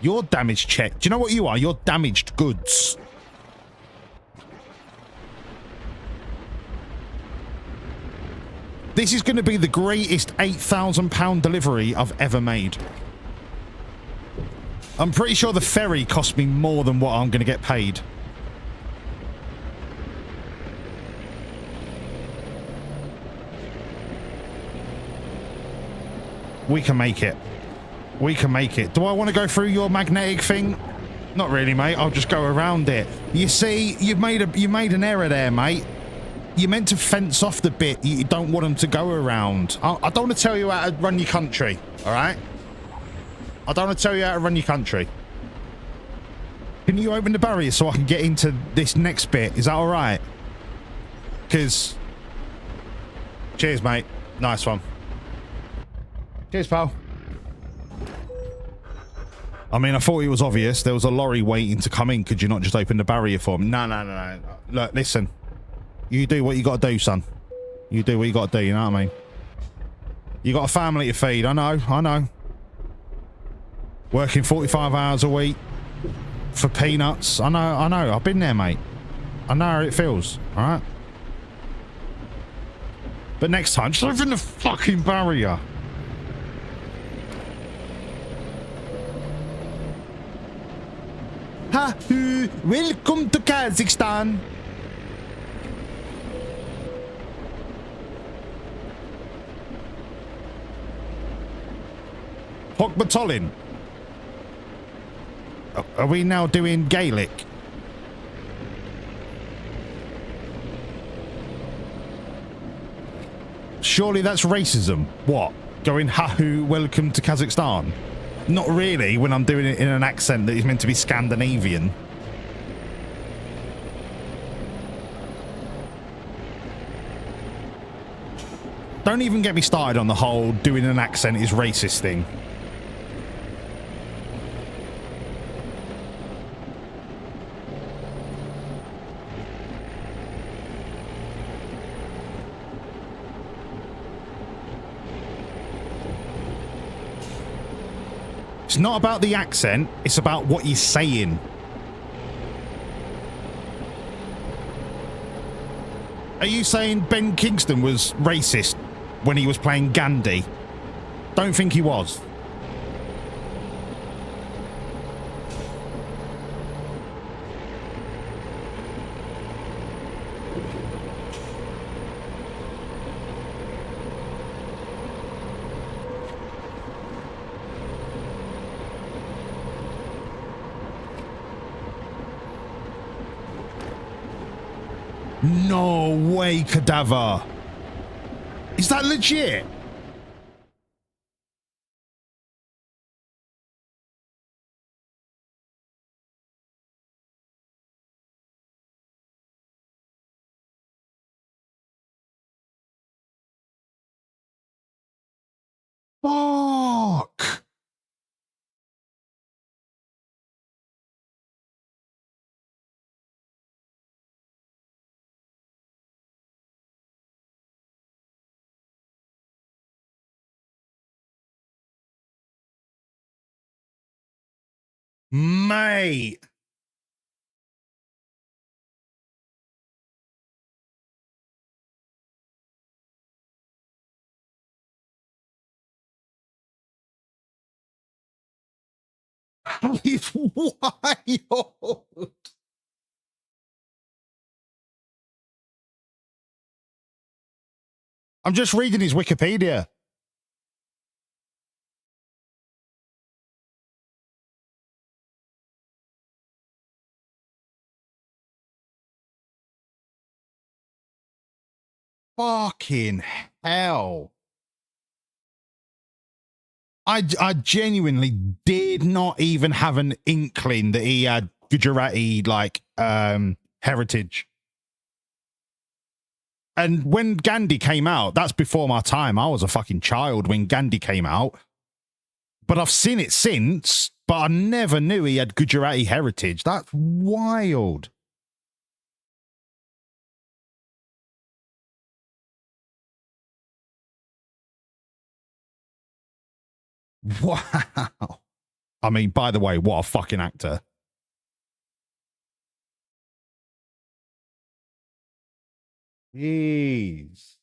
Your damage check. Do you know what you are? You're damaged goods. This is going to be the greatest £8,000 delivery I've ever made. I'm pretty sure the ferry cost me more than what I'm going to get paid. We can make it. We can make it. Do I want to go through your magnetic thing? Not really, mate. I'll just go around it. You see, you made an error there, mate. You meant to fence off the bit you don't want them to go around. I don't want to tell you how to run your country, all right? I don't want to tell you how to run your country. Can you open the barrier so I can get into this next bit? Is that all right? Because... Cheers, mate. Nice one. Cheers, pal. I mean, I thought it was obvious. There was a lorry waiting to come in. Could you not just open the barrier for me? No. Look, listen. You do what you got to do, son. You do what you got to do, you know what I mean? You got a family to feed. I know. Working 45 hours a week for peanuts. I know. I've been there, mate. I know how it feels, all right? But next time, just open the fucking barrier. Welcome to Kazakhstan. Hokbatolin. Are we now doing Gaelic? Surely that's racism. What? Going hahu, welcome to Kazakhstan? Not really, when I'm doing it in an accent that is meant to be Scandinavian. Don't even get me started on the whole doing an accent is racist thing. It's not about the accent, it's about what you're saying. Are you saying Ben Kingston was racist when he was playing Gandhi? Don't think he was. No way, cadaver. Is that legit? Fuck. Mate. He's wild. I'm just reading his Wikipedia. Fucking hell. I genuinely did not even have an inkling that he had Gujarati like heritage. And when Gandhi came out, that's before my time. I was a fucking child when Gandhi came out. But I've seen it since, but I never knew he had Gujarati heritage. That's wild. Wow. I mean, by the way, what a fucking actor. Jeez.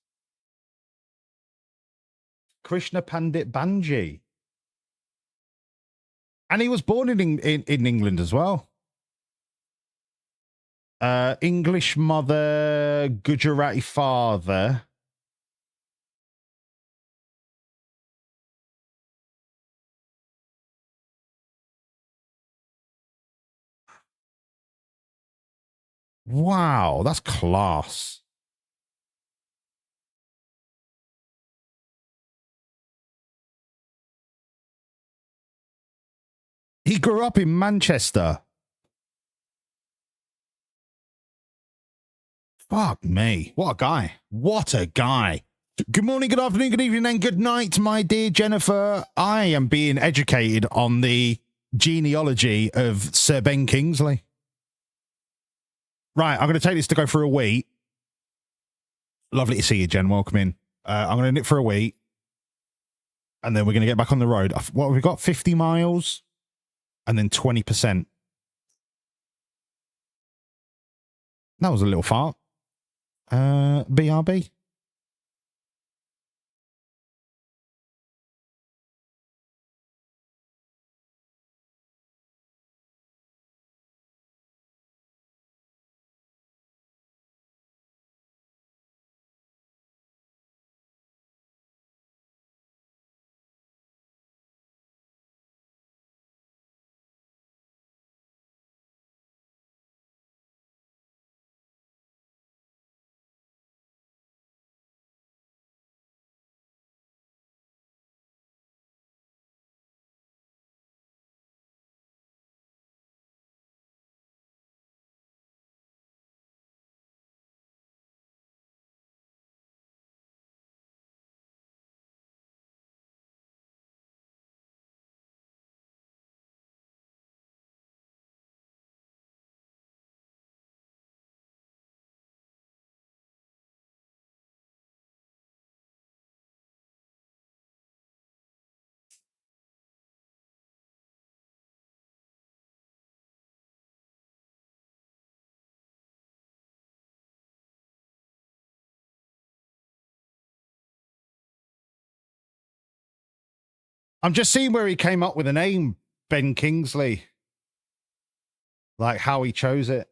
Krishna Pandit Banji. And he was born in England as well. English mother, Gujarati father. Wow, that's class. He grew up in Manchester. Fuck me. What a guy. What a guy. Good morning, good afternoon, good evening, and good night, my dear Jennifer. I am being educated on the genealogy of Sir Ben Kingsley. Right, I'm going to take this to go for a week. Lovely to see you, Jen. Welcome in. I'm going to nip for a week. And then we're going to get back on the road. What have we got? 50 miles? And then 20%. That was a little fart. BRB. I'm just seeing where he came up with the name, Ben Kingsley. Like how he chose it.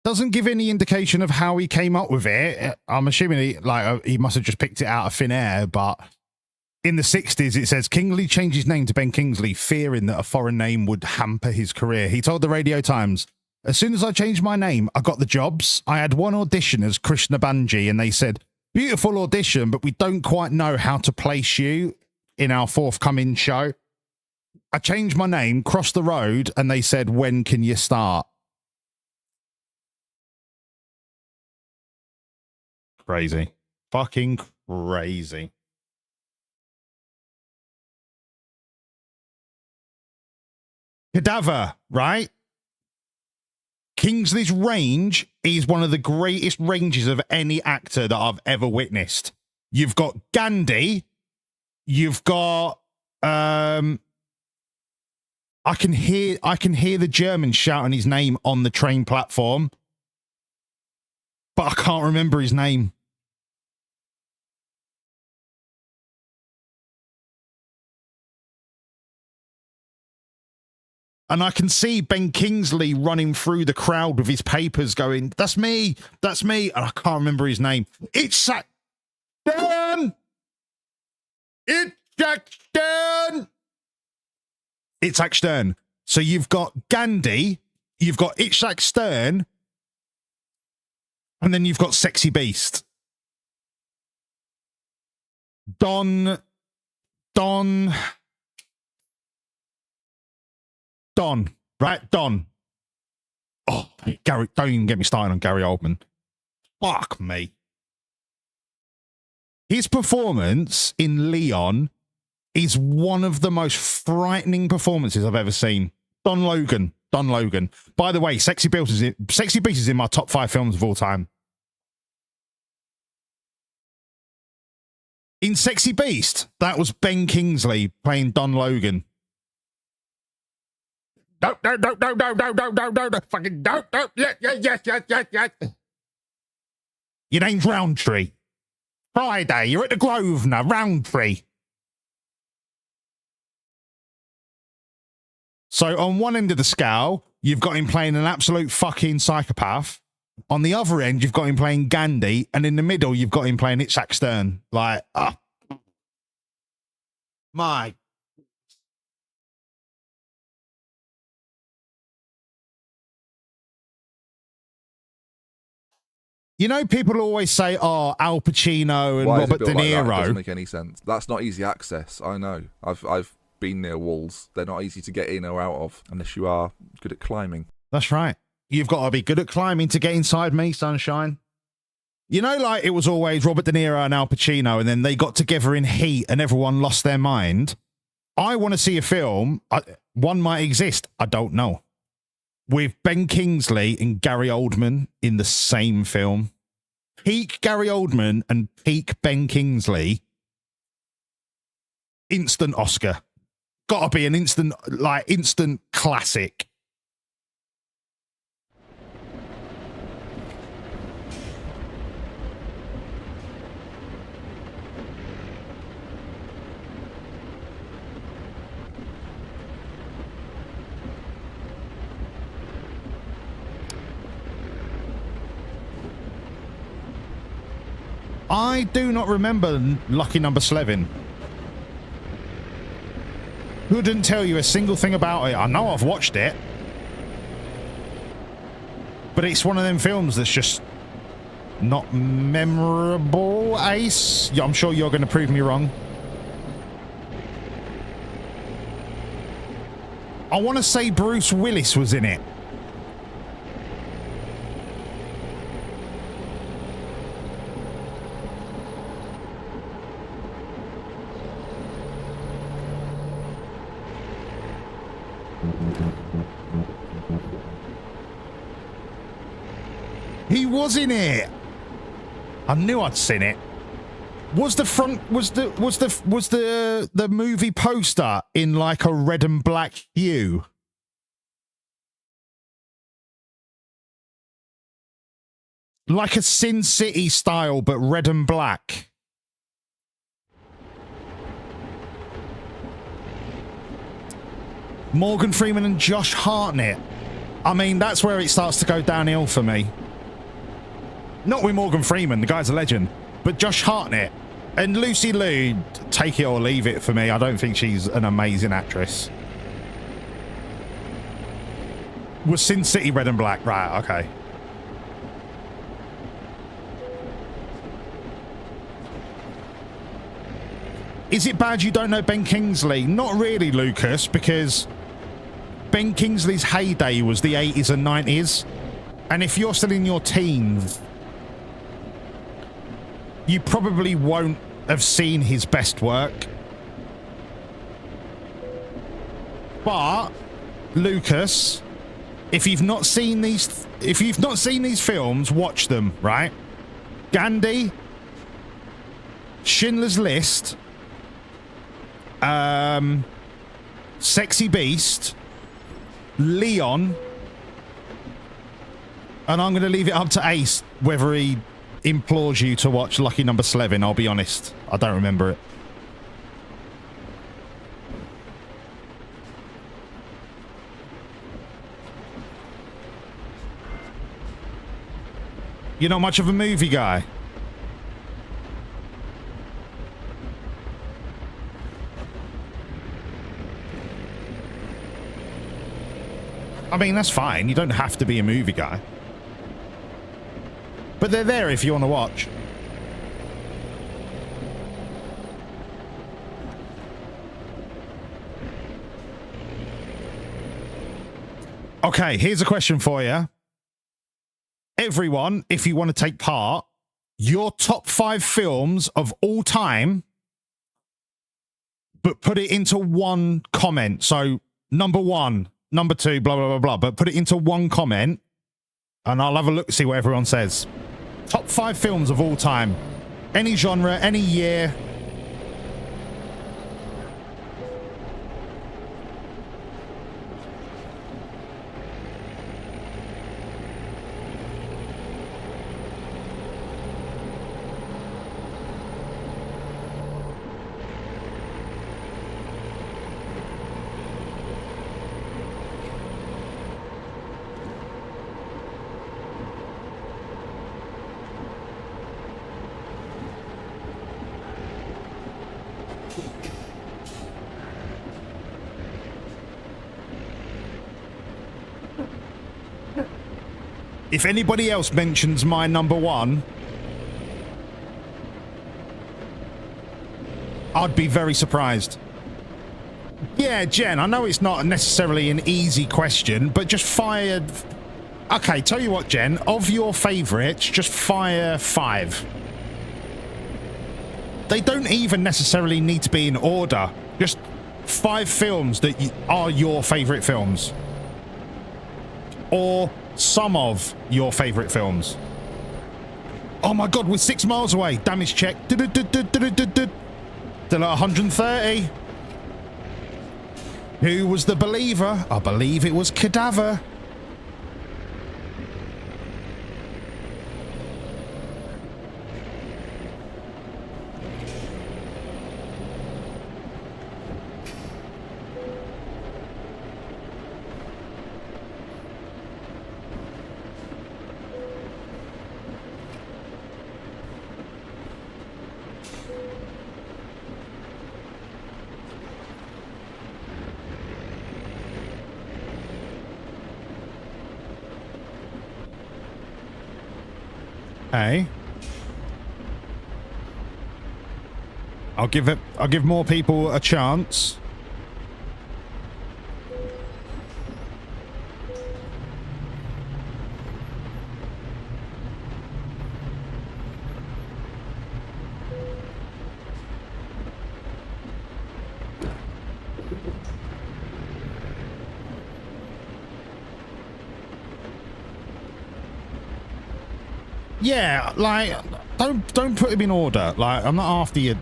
Doesn't give any indication of how he came up with it. I'm assuming he must have just picked it out of thin air, but in the 60s, it says Kingsley changed his name to Ben Kingsley, fearing that a foreign name would hamper his career. He told the Radio Times, as soon as I changed my name, I got the jobs. I had one audition as Krishna Banji, and they said, beautiful audition, but we don't quite know how to place you in our forthcoming show. I changed my name, crossed the road, and they said, when can you start? Crazy. Fucking crazy. Cadaver, right? Kingsley's range is one of the greatest ranges of any actor that I've ever witnessed. You've got Gandhi. You've got I can hear the Germans shouting his name on the train platform, but I can't remember his name. And I can see Ben Kingsley running through the crowd with his papers going, that's me, that's me. And I can't remember his name. It's Stern. It's Stern. It's Stern. So you've got Gandhi, you've got Itzhak Stern, and then you've got Sexy Beast. Don. Right? Don. Oh, Gary, don't even get me started on Gary Oldman. Fuck me. His performance in Leon is one of the most frightening performances I've ever seen. Don Logan. By the way, Sexy Beast is in my top 5 films of all time. In Sexy Beast, that was Ben Kingsley playing Don Logan. No. Fucking no. Yes. Your name's Roundtree. Friday, you're at the Grosvenor, Roundtree. So on one end of the scale, you've got him playing an absolute fucking psychopath. On the other end, you've got him playing Gandhi. And in the middle, you've got him playing Itzhak Stern. Like, my. You know, people always say, oh, Al Pacino and Robert De Niro. That doesn't make any sense. That's not easy access. I know. I've been near walls. They're not easy to get in or out of unless you are good at climbing. That's right. You've got to be good at climbing to get inside me, sunshine. You know, like it was always Robert De Niro and Al Pacino, and then they got together in Heat and everyone lost their mind. I want to see a film. One might exist. I don't know. With Ben Kingsley and Gary Oldman in the same film. Peak Gary Oldman and peak Ben Kingsley. Instant Oscar. Gotta be an instant classic. I do not remember Lucky Number 11. Couldn't tell you a single thing about it. I know I've watched it. But it's one of them films that's just not memorable, Ace. I'm sure you're going to prove me wrong. I want to say Bruce Willis was in it. He was in it. I knew I'd seen it. Was the movie poster in like a red and black hue? Like a Sin City style, but red and black. Morgan Freeman and Josh Hartnett. I mean, that's where it starts to go downhill for me. Not with Morgan Freeman, the guy's a legend, but Josh Hartnett and Lucy Liu, take it or leave it for me. I don't think she's an amazing actress. Was Sin City red and black? Right, okay. Is it bad you don't know Ben Kingsley? Not really, Lucas, because Ben Kingsley's heyday was the 80s and 90s. And if you're still in your teens, you probably won't have seen his best work. But, Lucas, if you've not seen these films, watch them, right? Gandhi, Schindler's List, Sexy Beast, Leon, and I'm going to leave it up to Ace whether he implores you to watch Lucky Number 11. I'll be honest, I don't remember it. You're not much of a movie guy. I mean, that's fine. You don't have to be a movie guy. But they're there if you want to watch. Okay, here's a question for you. Everyone, if you want to take part, your top 5 films of all time, but put it into one comment. So, number 1, number 2, blah, blah, blah, blah. But put it into one comment, and I'll have a look, see what everyone says. Top 5 films of all time. Any genre, any year. If anybody else mentions my number 1, I'd be very surprised. Yeah, Jen, I know it's not necessarily an easy question, but just fire... Okay, tell you what, Jen, of your favourites, just fire 5. They don't even necessarily need to be in order. Just 5 films that are your favourite films. Or some of your favourite films. Oh my god, we're 6 miles away. Damage check. Still at 130. Who was the believer? I believe it was Cadaver. Hey, I'll give more people a chance. Yeah, like, don't put him in order. Like, I'm not after you.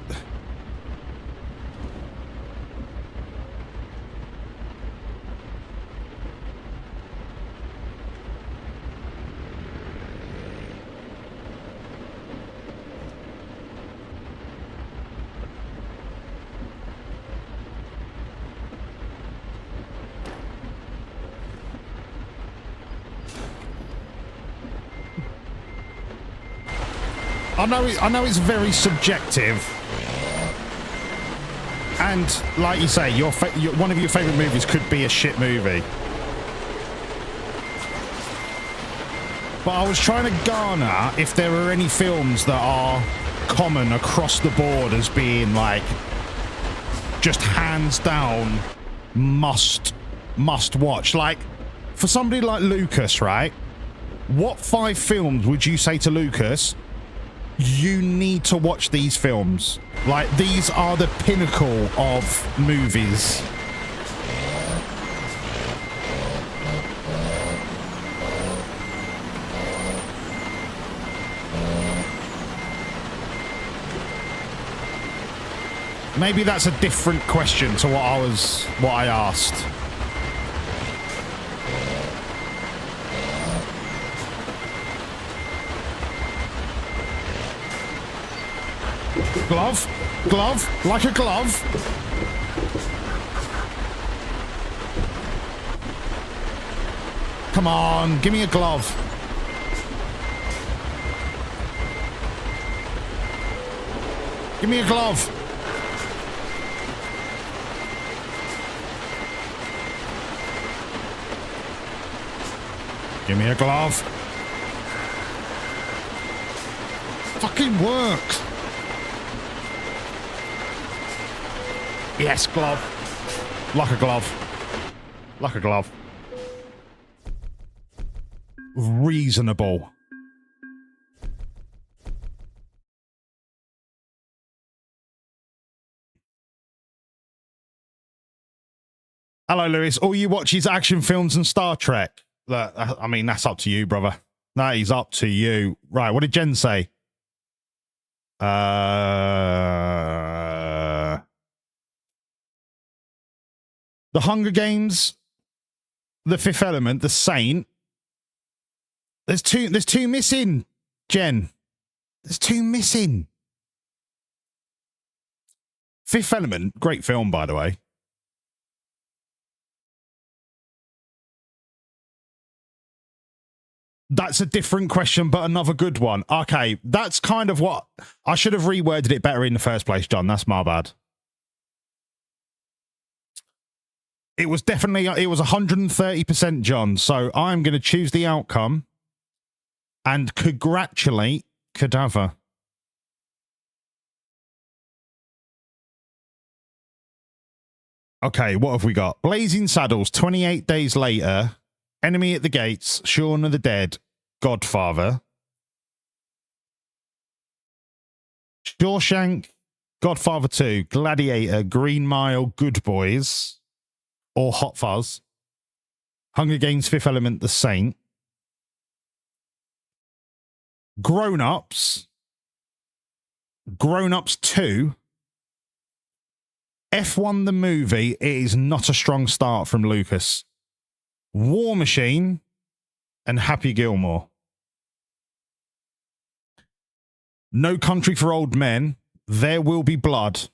I know it's very subjective. And like you say, one of your favorite movies could be a shit movie. But I was trying to garner if there are any films that are common across the board as being like just hands down must watch. Like for somebody like Lucas, right? What 5 films would you say to Lucas? You need to watch these films. Like these are the pinnacle of movies. Maybe that's a different question to what I asked. Glove, glove, like a glove. Come on, give me a glove. Give me a glove. Give me a glove. Fucking works. Yes, glove. Like a glove. Like a glove. Reasonable. Hello, Lewis. All you watch is action films and Star Trek. I mean, that's up to you, brother. That is up to you. Right, what did Jen say? The Hunger Games, The Fifth Element, The Saint. There's two missing, Jen. There's 2 missing. Fifth Element, great film, by the way. That's a different question, but another good one. Okay, that's kind of what... I should have reworded it better in the first place, John. That's my bad. It was definitely... It was 130%, John. So I'm going to choose the outcome and congratulate Cadaver. Okay, what have we got? Blazing Saddles, 28 Days Later... Enemy at the Gates, Shaun of the Dead, Godfather, Shawshank, Godfather 2, Gladiator, Green Mile, Good Boys, or Hot Fuzz, Hunger Games, Fifth Element, The Saint, Grown Ups 2, F1 the movie. It is not a strong start from Lucas. War Machine and Happy Gilmore. No Country for Old Men. There Will Be Blood.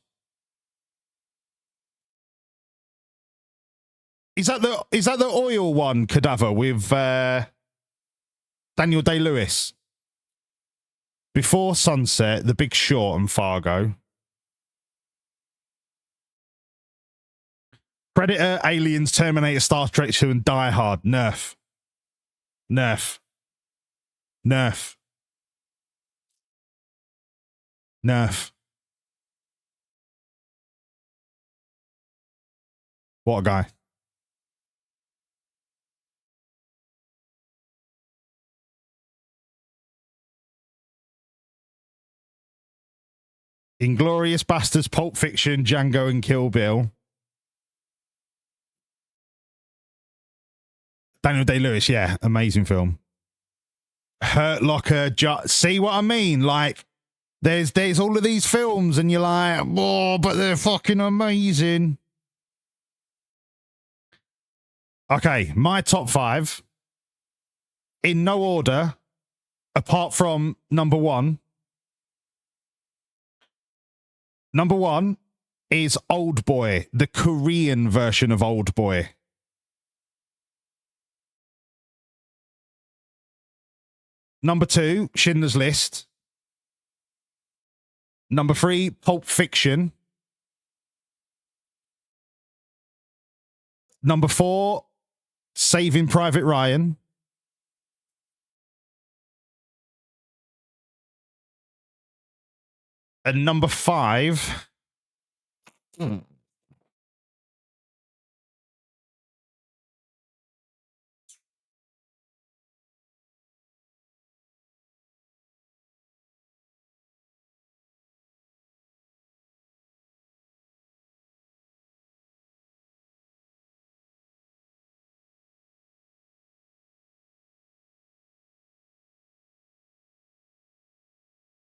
Is that the oil one, Cadaver, with Daniel Day-Lewis? Before Sunset, The Big Short, and Fargo. Predator, Aliens, Terminator, Star Trek 2, and Die Hard. Nerf. Nerf. Nerf. Nerf. What a guy. Inglourious Basterds, Pulp Fiction, Django, and Kill Bill. Daniel Day-Lewis, yeah, amazing film. Hurt Locker, see what I mean? Like, there's all of these films, and you're like, oh, but they're fucking amazing. Okay, my top 5, in no order, apart from number 1. Number 1 is Old Boy, the Korean version of Old Boy. Number 2, Schindler's List. Number 3, Pulp Fiction. Number 4, Saving Private Ryan. And number 5.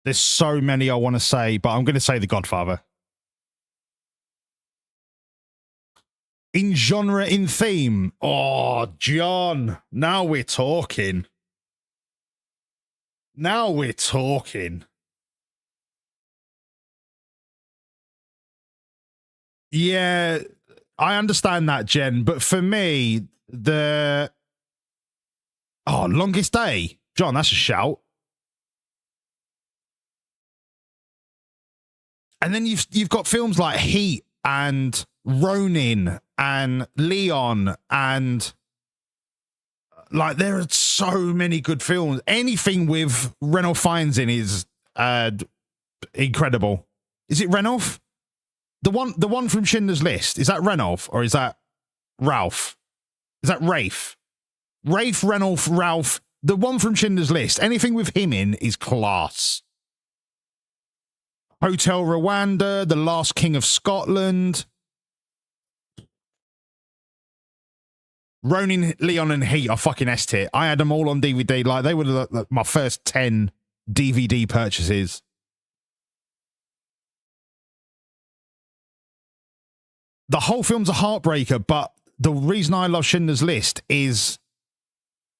There's so many I want to say, but I'm going to say The Godfather. In genre, in theme. Oh, John. Now we're talking. Now we're talking. Yeah, I understand that, Jen. But for me, Longest Day. John, that's a shout. And then you've got films like Heat and Ronin and Leon and like there are so many good films. Anything with Renouf Fiennes in is incredible. Is it Renouf? The one from Schindler's List, is that Renouf or is that Ralph? Is that Rafe? Rafe, Renouf, Ralph. The one from Schindler's List. Anything with him in is class. Hotel Rwanda, The Last King of Scotland. Ronin, Leon, and Heat are fucking S-tier. I had them all on DVD. Like, they were my first 10 DVD purchases. The whole film's a heartbreaker, but the reason I love Schindler's List is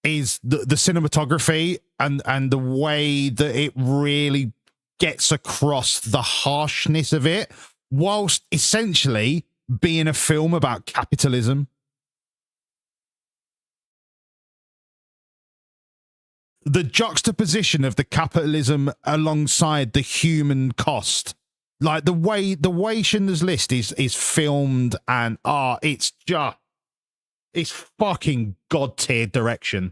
the cinematography and the way that it really gets across the harshness of it, whilst essentially being a film about capitalism. The juxtaposition of the capitalism alongside the human cost, like the way Schindler's List is filmed, and it's fucking god tier direction.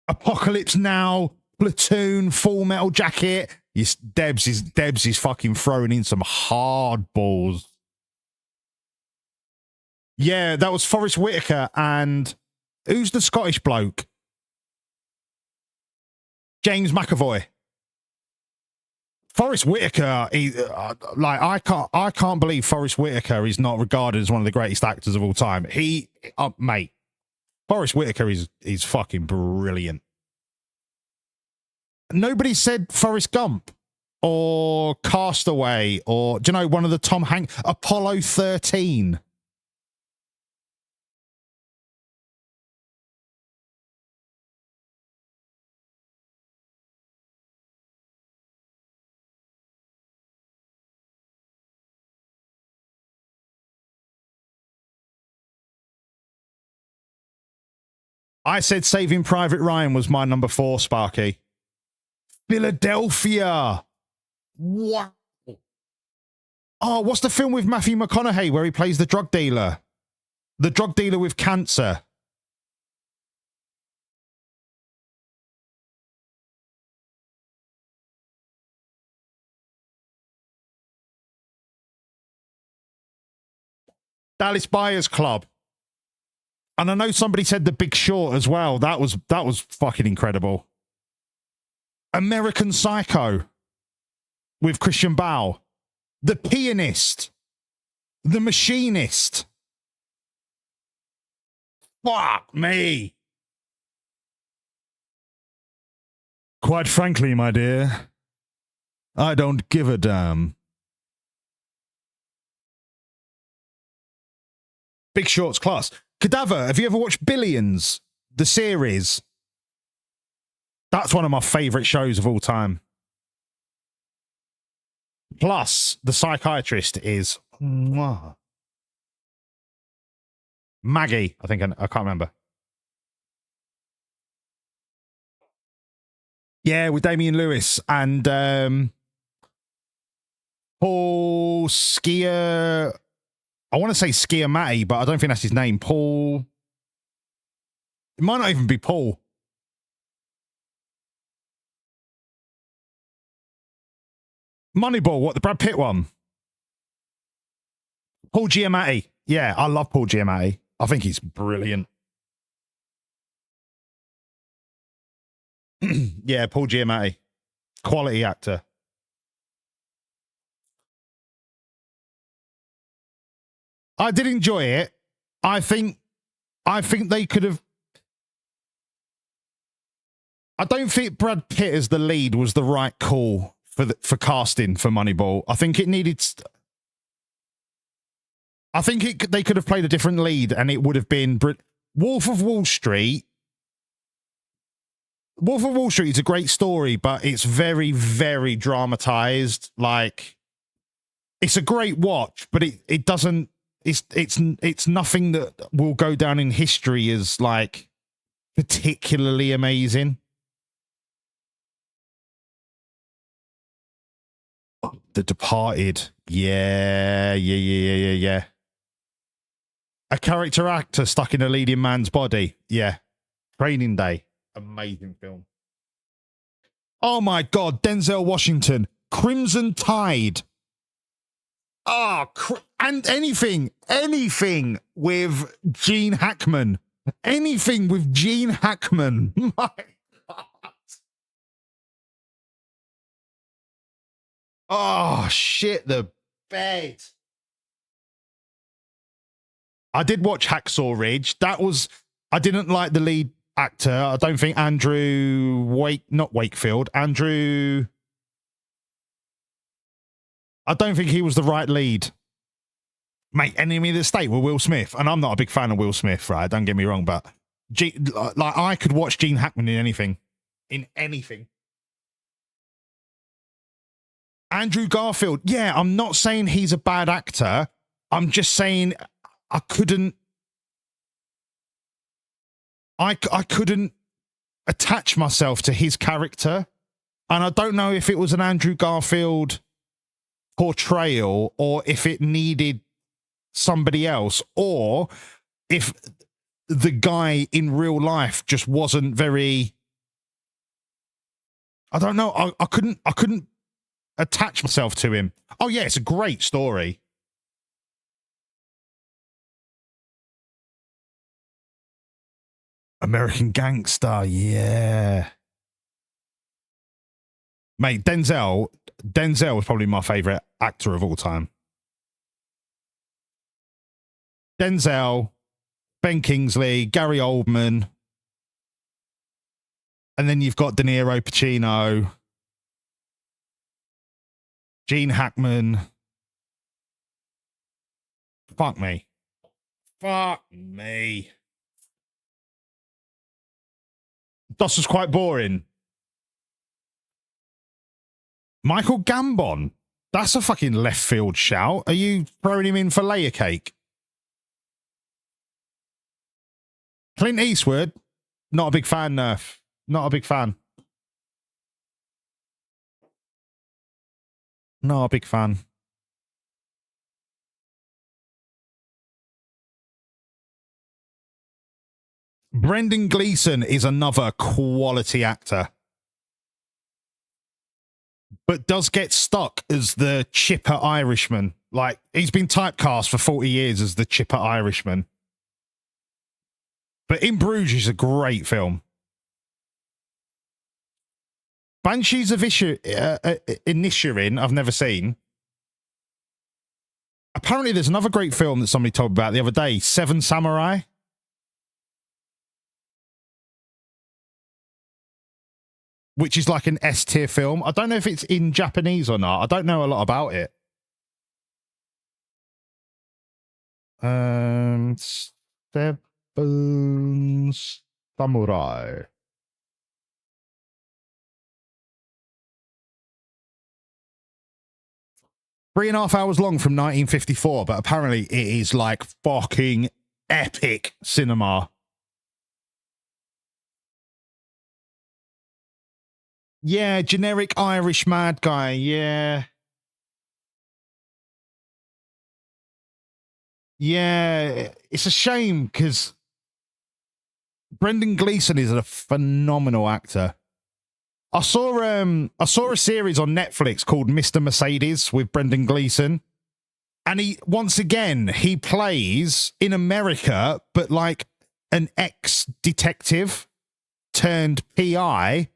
Apocalypse Now, Platoon, Full Metal Jacket. Debs is fucking throwing in some hard balls. Yeah, that was Forrest Whitaker and who's the Scottish bloke? James McAvoy. Forrest Whitaker, I can't believe Forrest Whitaker is not regarded as one of the greatest actors of all time. Mate, Forrest Whitaker is fucking brilliant. Nobody said Forrest Gump or Castaway or, do you know, one of the Tom Hanks, Apollo 13. I said Saving Private Ryan was my number 4, Sparky. Philadelphia. Wow. Oh, what's the film with Matthew McConaughey where he plays the drug dealer? The drug dealer with cancer. Dallas Buyers Club. And I know somebody said The Big Short as well. That was fucking incredible. American Psycho with Christian Bale. The Pianist. The Machinist. Fuck me. Quite frankly, my dear, I don't give a damn. Big Short's class. Cadaver, have you ever watched Billions? The series? That's one of my favourite shows of all time. Plus, The Psychiatrist is... Maggie, I think. I can't remember. Yeah, with Damian Lewis and Paul Skier. I want to say Sciamatti, but I don't think that's his name. Paul. It might not even be Paul. Moneyball, what, the Brad Pitt one? Paul Giamatti. Yeah, I love Paul Giamatti. I think he's brilliant. Yeah, Paul Giamatti. Quality actor. I did enjoy it. I think they could have. I don't think Brad Pitt as the lead was the right call for casting for Moneyball. I think it needed. I think they could have played a different lead, and it would have been Wolf of Wall Street. Wolf of Wall Street is a great story, but it's very, very dramatized. Like, it's a great watch, but it doesn't. It's nothing that will go down in history as like particularly amazing. The Departed. Yeah. A character actor stuck in a leading man's body. Yeah. Training Day. Amazing film. Oh my God. Denzel Washington. Crimson Tide. Oh, and anything with Gene Hackman. Anything with Gene Hackman. My God. Oh, shit the bed. I did watch Hacksaw Ridge. I didn't like the lead actor. I don't think I don't think he was the right lead. Mate, Enemy of the State with Will Smith. And I'm not a big fan of Will Smith, right? Don't get me wrong, but I could watch Gene Hackman in anything. In anything. Andrew Garfield. Yeah, I'm not saying he's a bad actor. I'm just saying I couldn't attach myself to his character. And I don't know if it was an Andrew Garfield portrayal or if it needed somebody else, or if the guy in real life just wasn't very. I don't know. I couldn't attach myself to him. Oh yeah, it's a great story. American Gangster, yeah. Mate, Denzel is probably my favorite actor of all time. Denzel, Ben Kingsley, Gary Oldman. And then you've got De Niro, Pacino, Gene Hackman. Fuck me. Das was quite boring. Michael Gambon. That's a fucking left field shout. Are you throwing him in for layer cake? Clint Eastwood. Not a big fan, Nerf. Not a big fan. Not a big fan. Brendan Gleeson is another quality actor, but does get stuck as the chipper Irishman. Like, he's been typecast for 40 years as the chipper Irishman. But In Bruges is a great film. Banshees of Inisherin, I've never seen. Apparently there's another great film that somebody told me about the other day, Seven Samurai. Which is like an S-tier film. I don't know if it's in Japanese or not. I don't know a lot about it. Seven Samurai. Three and a half hours long from 1954, but apparently it is like fucking epic cinema. Yeah, generic Irish mad guy, yeah. Yeah, it's a shame because Brendan Gleeson is a phenomenal actor. I saw a series on Netflix called Mr. Mercedes with Brendan Gleeson. And he plays in America, but like an ex-detective turned PI.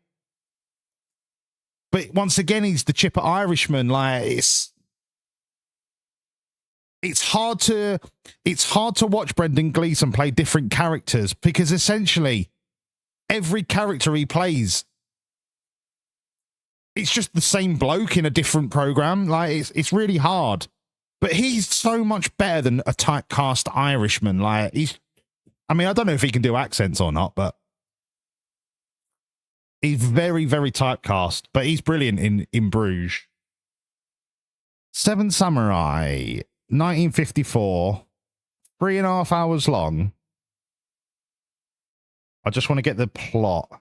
But once again, he's the chipper Irishman. Like it's hard to watch Brendan Gleeson play different characters because essentially every character he plays, it's just the same bloke in a different program. Like it's really hard. But he's so much better than a typecast Irishman. Like I don't know if he can do accents or not, but he's very, very typecast. But he's brilliant in Bruges. Seven Samurai, 1954, 3.5 hours long. I just want to get the plot.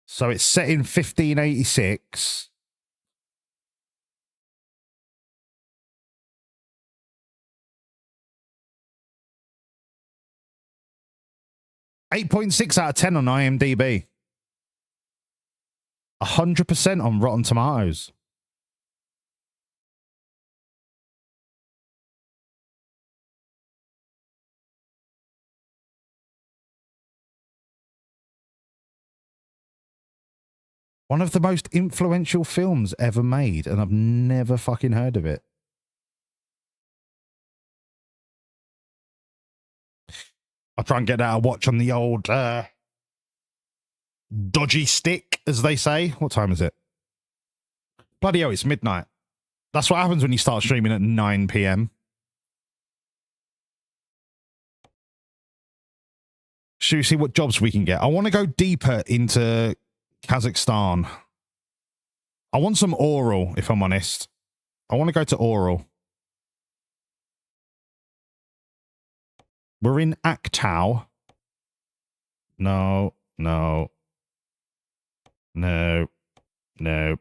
So it's set in 1586. 8.6 out of 10 on IMDb. 100% on Rotten Tomatoes. One of the most influential films ever made, and I've never fucking heard of it. I'll try and get that a watch on the old dodgy stick, as they say. What time is it? Bloody hell, it's midnight. That's what happens when you start streaming at 9 p.m. Should we see what jobs we can get? I want to go deeper into Kazakhstan. I want some oral, if I'm honest. I want to go to oral. We're in Aktau. No. No. No. No.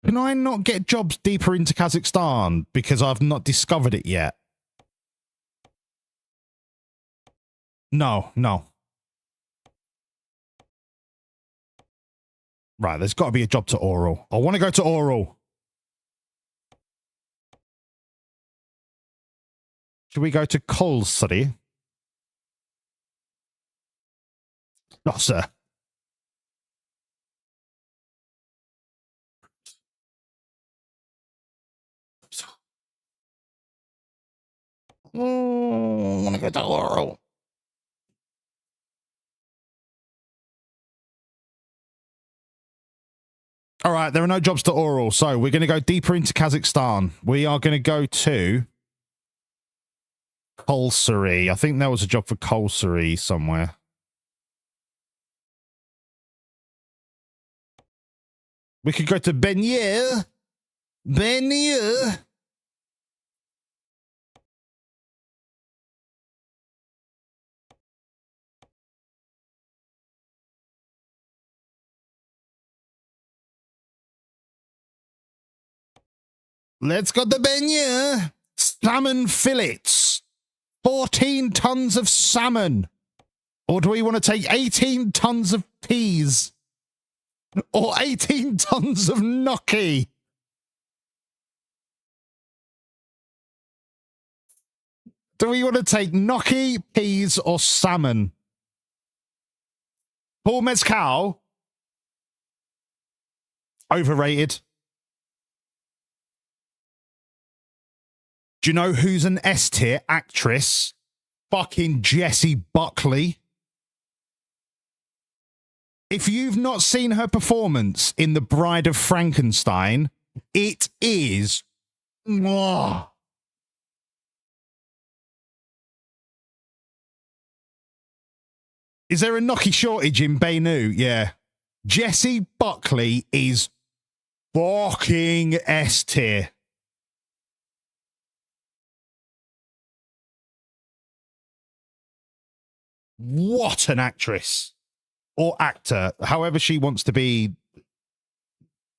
Can I not get jobs deeper into Kazakhstan because I've not discovered it yet? No, no. Right, there's got to be a job to oral. I want to go to oral. Should we go to Kolsari? No, sir. I want to go to oral. All right, there are no jobs to oral, so we're going to go deeper into Kazakhstan. We are going to go to Kolsari. I think there was a job for Kolsari somewhere. We could go to Benye. Benye. Let's go to Benye. Salmon fillets. 14 tons of salmon. Or do we want to take 18 tons of peas? Or 18 tons of gnocchi? Do we want to take gnocchi, peas, or salmon? Paul Mezcal? Overrated. Do you know who's an S-tier actress? Fucking Jessie Buckley. If you've not seen her performance in The Bride of Frankenstein, it is... Mwah. Is there a gnocchi shortage in Beinu? Yeah. Jessie Buckley is fucking S tier. What an actress or actor, however she wants to be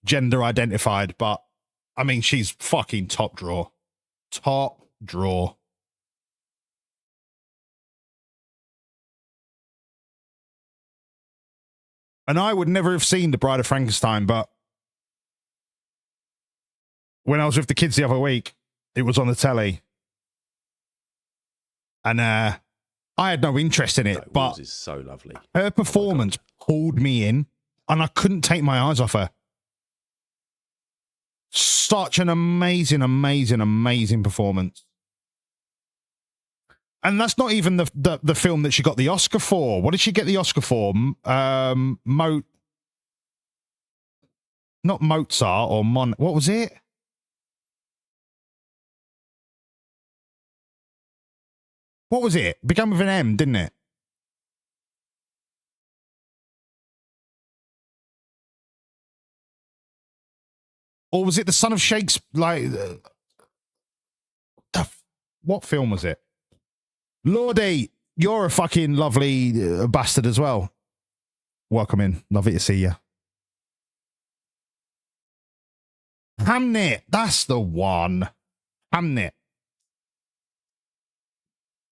gender identified. But I mean, she's fucking top draw. Top draw. And I would never have seen The Bride of Frankenstein, but when I was with the kids the other week, it was on the telly. And I had no interest in it, but is so lovely. Her performance pulled me in, and I couldn't take my eyes off her. Such an amazing, amazing, amazing performance. And that's not even the film that she got the Oscar for. What did she get the Oscar for? Not Mozart or what was it? What was it? Began with an M, didn't it? Or was it The Son of Shakespeare? Like, what film was it? Lordy, you're a fucking lovely bastard as well. Welcome in. Lovely to see you. Hamnet. That's the one. Hamnet.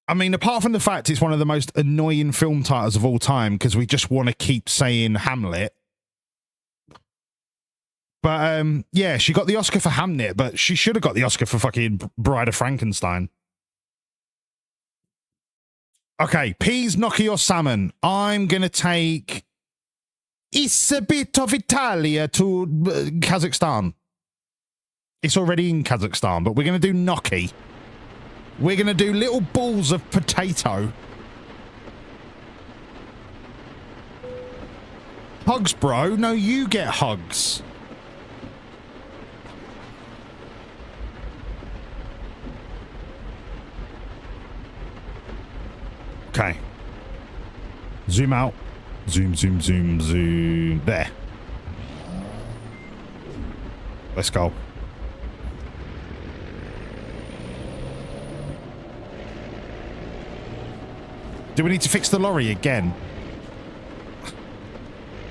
I mean, apart from the fact it's one of the most annoying film titles of all time because we just want to keep saying Hamlet. But, yeah, she got the Oscar for Hamnet, but she should have got the Oscar for fucking Bride of Frankenstein. Okay, peas, gnocchi, or salmon. I'm going to take... It's a bit of Italia to Kazakhstan. It's already in Kazakhstan, but we're going to do gnocchi. We're going to do little balls of potato. Hugs, bro. No, you get hugs. Okay. Zoom out. Zoom, zoom, zoom, zoom. There. Let's go. Do we need to fix the lorry again?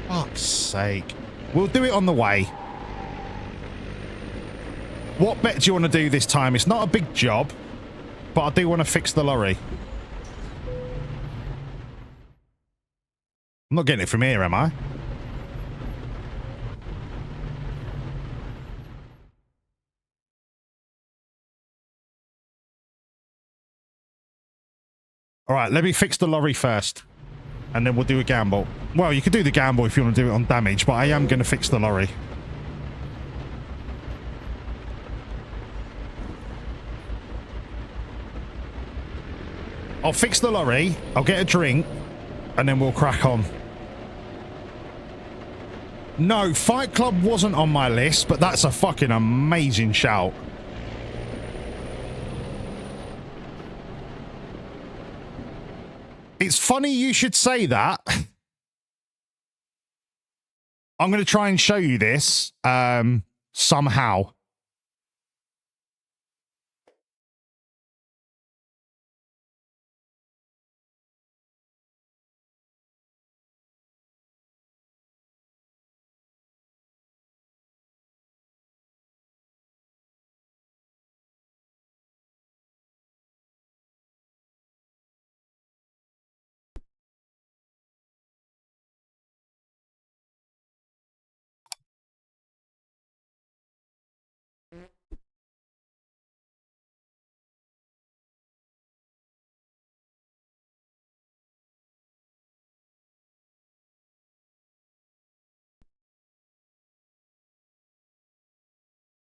Fuck's sake. We'll do it on the way. What bet do you want to do this time? It's not a big job, but I do want to fix the lorry. I'm not getting it from here, am I? All right, let me fix the lorry first, and then we'll do a gamble. Well, you could do the gamble if you want to do it on damage, but I am going to fix the lorry. I'll fix the lorry, I'll get a drink, and then we'll crack on. No, Fight Club wasn't on my list, but that's a fucking amazing shout. It's funny you should say that. I'm going to try and show you this somehow.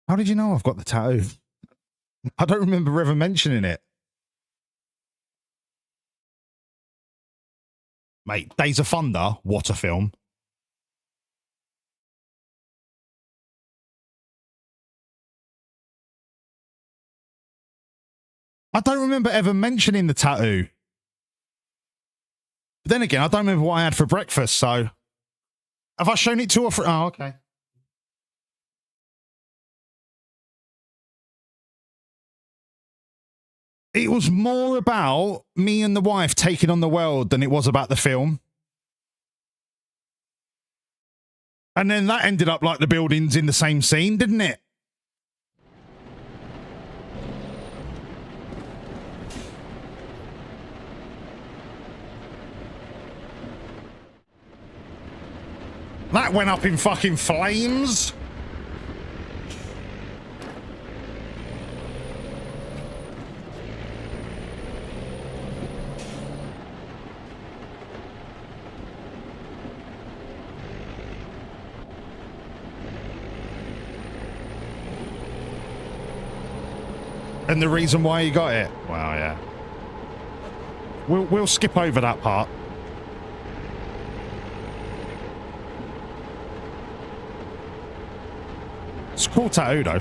How did you know I've got the tattoo? I don't remember ever mentioning it. Mate, Days of Thunder, what a film. I don't remember ever mentioning the tattoo. But then again, I don't remember what I had for breakfast, so... Have I shown it to her? Oh, okay. It was more about me and the wife taking on the world than it was about the film. And then that ended up like the buildings in the same scene, didn't it? That went up in fucking flames. And the reason why you got it? Well, yeah. We'll skip over that part. It's a cool tattoo, though.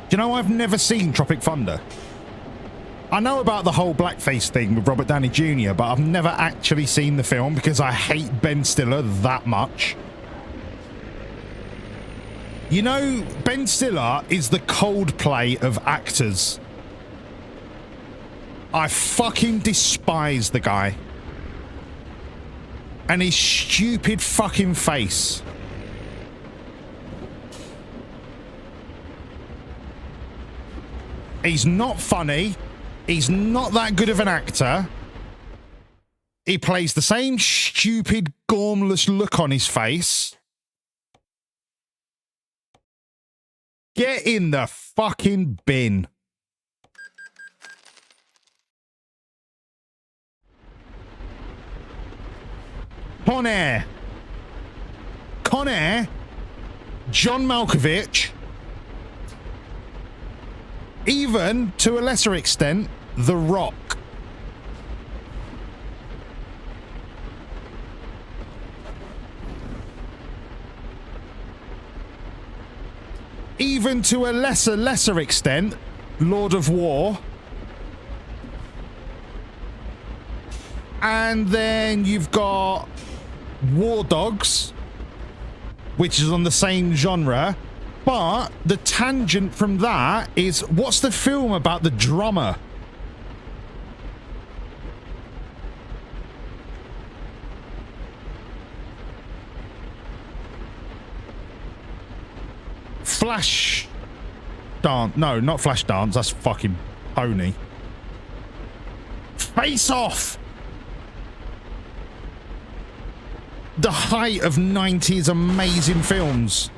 Do you know I've never seen Tropic Thunder? I know about the whole blackface thing with Robert Downey Jr., but I've never actually seen the film because I hate Ben Stiller that much. You know, Ben Stiller is the Coldplay of actors. I fucking despise the guy. And his stupid fucking face. He's not funny. He's not that good of an actor. He plays the same stupid, gormless look on his face. Get in the fucking bin. Con Air. Con Air. John Malkovich. Even, to a lesser extent, The Rock. Even to a lesser extent, Lord of War. And then you've got War Dogs, which is on the same genre. But the tangent from that is, what's the film about the drummer? Flash Dance. No, not Flash Dance. That's fucking Pony. Face Off. The height of 90s amazing films.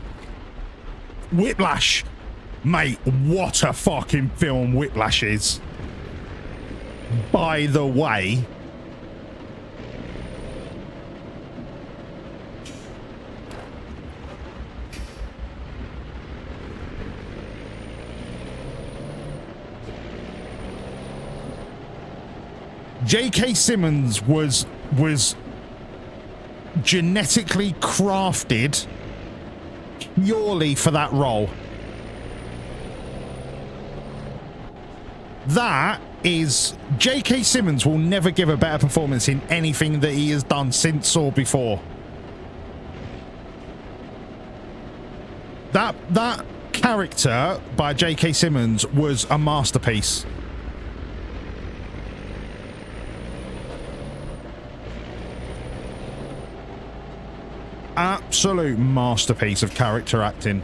Whiplash. Mate, what a fucking film Whiplash is. By the way. J.K. Simmons was genetically crafted purely for that role. That is, J.K. Simmons will never give a better performance in anything that he has done since or before. That character by J.K. Simmons was a masterpiece. Absolute masterpiece of character acting.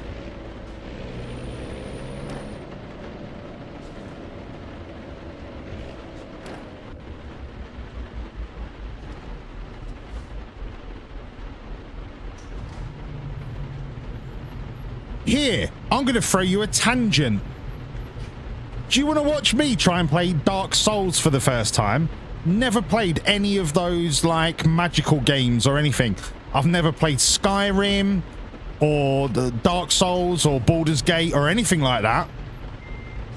Here, I'm going to throw you a tangent. Do you want to watch me try and play Dark Souls for the first time? Never played any of those, like, magical games or anything. I've never played Skyrim or the Dark Souls or Baldur's Gate or anything like that.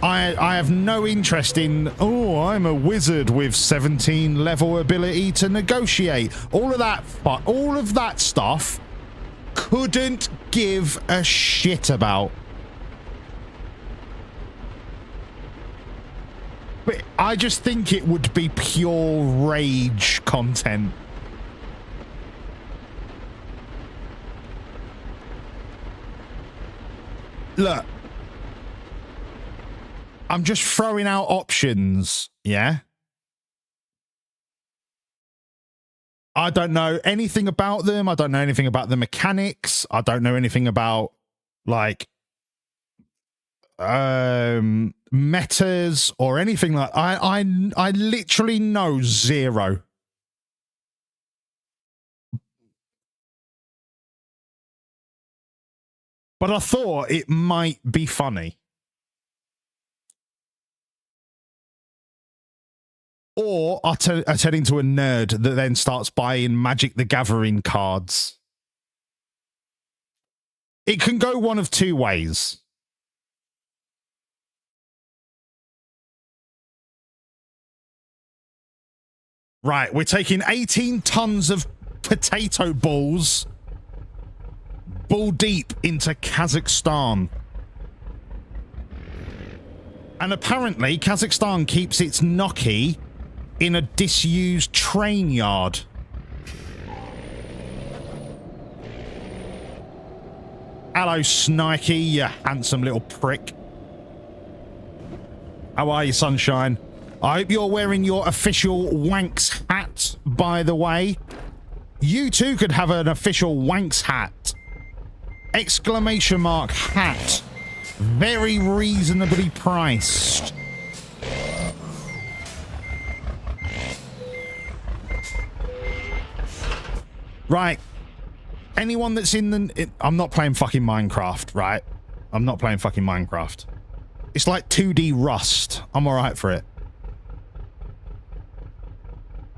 I have no interest in, oh, I'm a wizard with 17 level ability to negotiate. All of that stuff couldn't give a shit about. But I just think it would be pure rage content. Look, I'm just throwing out options, yeah? I don't know anything about them. I don't know anything about the mechanics. I don't know anything about, like, metas or anything like I literally know zero. But I thought it might be funny. Or I turn into a nerd that then starts buying Magic the Gathering cards. It can go one of two ways. Right, we're taking 18 tons of potato balls ball deep into Kazakhstan. And apparently Kazakhstan keeps its gnocchi in a disused train yard. Hello, Snikey, you handsome little prick. How are you, sunshine? I hope you're wearing your official Whancs hat, by the way. You too could have an official Whancs hat. Exclamation mark hat. Very reasonably priced. Right. Anyone that's in the... I'm not playing fucking Minecraft, right? I'm not playing fucking Minecraft. It's like 2D Rust. I'm alright for it.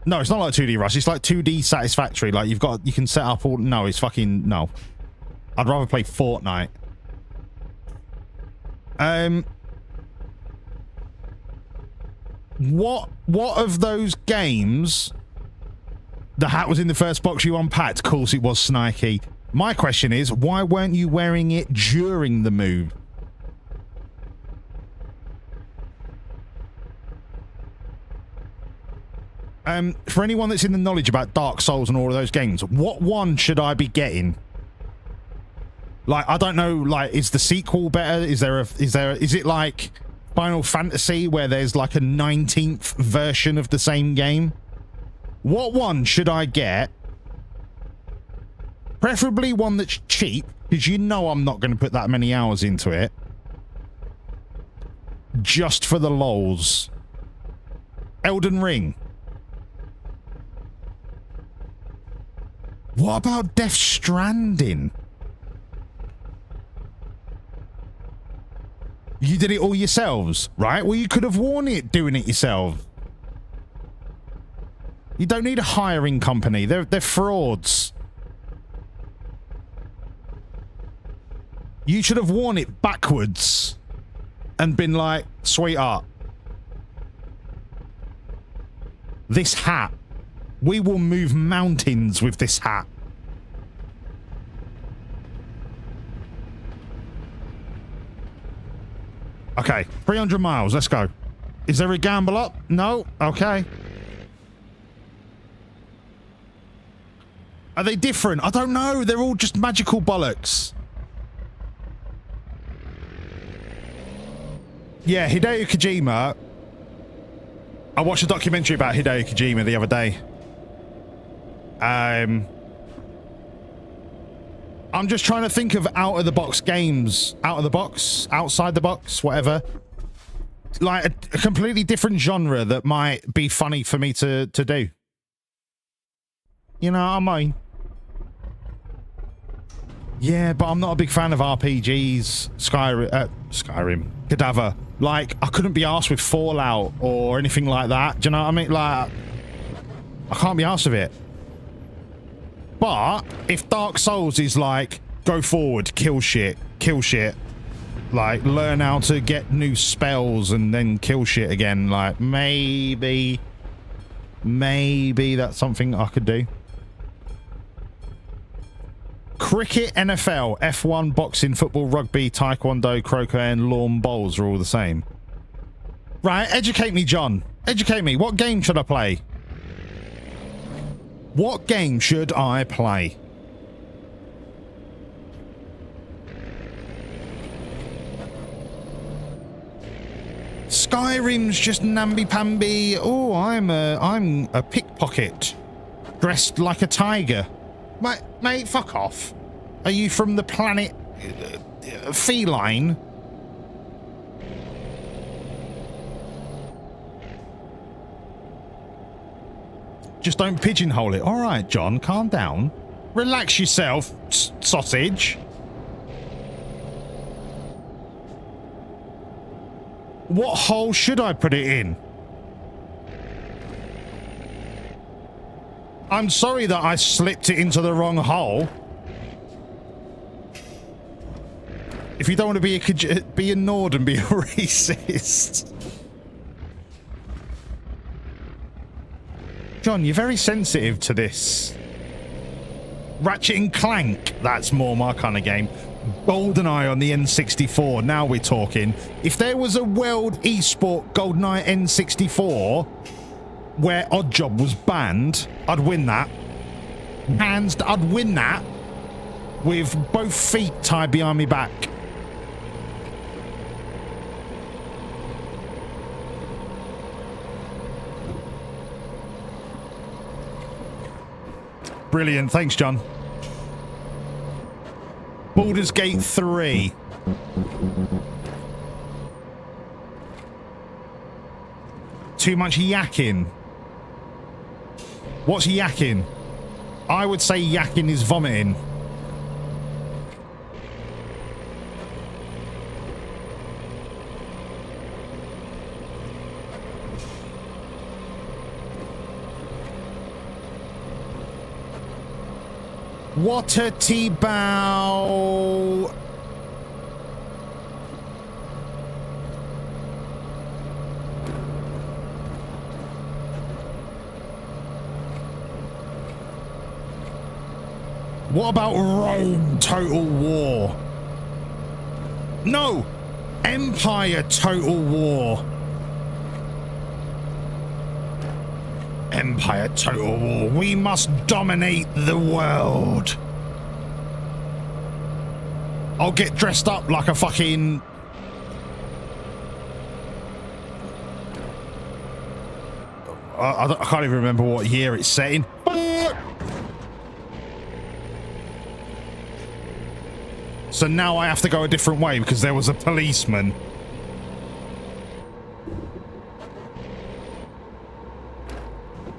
No, it's not like 2D Rust. It's like 2D Satisfactory. Like, you can set up all... No, it's fucking... No. I'd rather play Fortnite. What of those games... The hat was in the first box you unpacked? Of course it was, Snikey. My question is, why weren't you wearing it during the move? For anyone that's in the knowledge about Dark Souls and all of those games, what one should I be getting? Like, I don't know, like, is the sequel better? Is it like Final Fantasy where there's like a 19th version of the same game? What one should I get? Preferably one that's cheap, because you know I'm not going to put that many hours into it. Just for the lols. Elden Ring. What about Death Stranding? You did it all yourselves, right? Well, you could have worn it doing it yourself. You don't need a hiring company. They're frauds. You should have worn it backwards and been like, sweetheart, this hat, we will move mountains with this hat. Okay, 300 miles, let's go. Is there a gamble up? No? Okay. Are they different? I don't know. They're all just magical bollocks. Yeah, Hideo Kojima. I watched a documentary about Hideo Kojima the other day. I'm just trying to think of out-of-the-box games. Out of the box? Outside the box? Whatever. Like a completely different genre that might be funny for me to do. You know what I mean? Yeah, but I'm not a big fan of RPGs. Skyrim. Cadaver. Like, I couldn't be arsed with Fallout or anything like that. Do you know what I mean? Like, I can't be arsed with it. But if Dark Souls is like, go forward, kill shit, Like, learn how to get new spells and then kill shit again. Like, maybe that's something I could do. Cricket, NFL, F1, boxing, football, rugby, taekwondo, croquet, and lawn bowls are all the same. Right, educate me, John. Educate me. What game should I play? What game should I play? Skyrim's just namby-pamby. Oh, I'm a pickpocket. Dressed like a tiger. Mate, fuck off. Are you from the planet Feline? Just don't pigeonhole it. All right, John, calm down. Relax yourself, sausage. What hole should I put it in? I'm sorry that I slipped it into the wrong hole. If you don't want to be a Nord and be a racist. John, you're very sensitive to this. Ratchet and Clank, that's more my kind of game. GoldenEye on the N64, now we're talking. If there was a World Esport GoldenEye N64 where Oddjob was banned, I'd win that. I'd win that with both feet tied behind me back. Brilliant, thanks, John. Baldur's Gate 3. Too much yakking. What's yakking? I would say yakking is vomiting. What a T-bow. What about Rome Total War? No! Empire Total War. Empire Total War. We must dominate the world. I'll get dressed up like a fucking... I can't even remember what year it's set in. So now I have to go a different way because there was a policeman.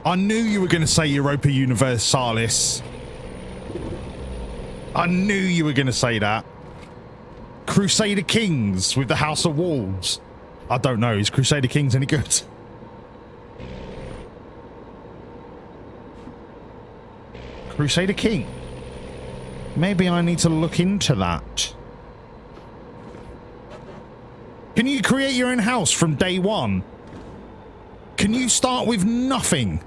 I knew you were going to say Europa Universalis. I knew you were going to say that. Crusader Kings with the House of Wolves. I don't know. Is Crusader Kings any good? Crusader King. Maybe I need to look into that. Can you create your own house from day one? Can you start with nothing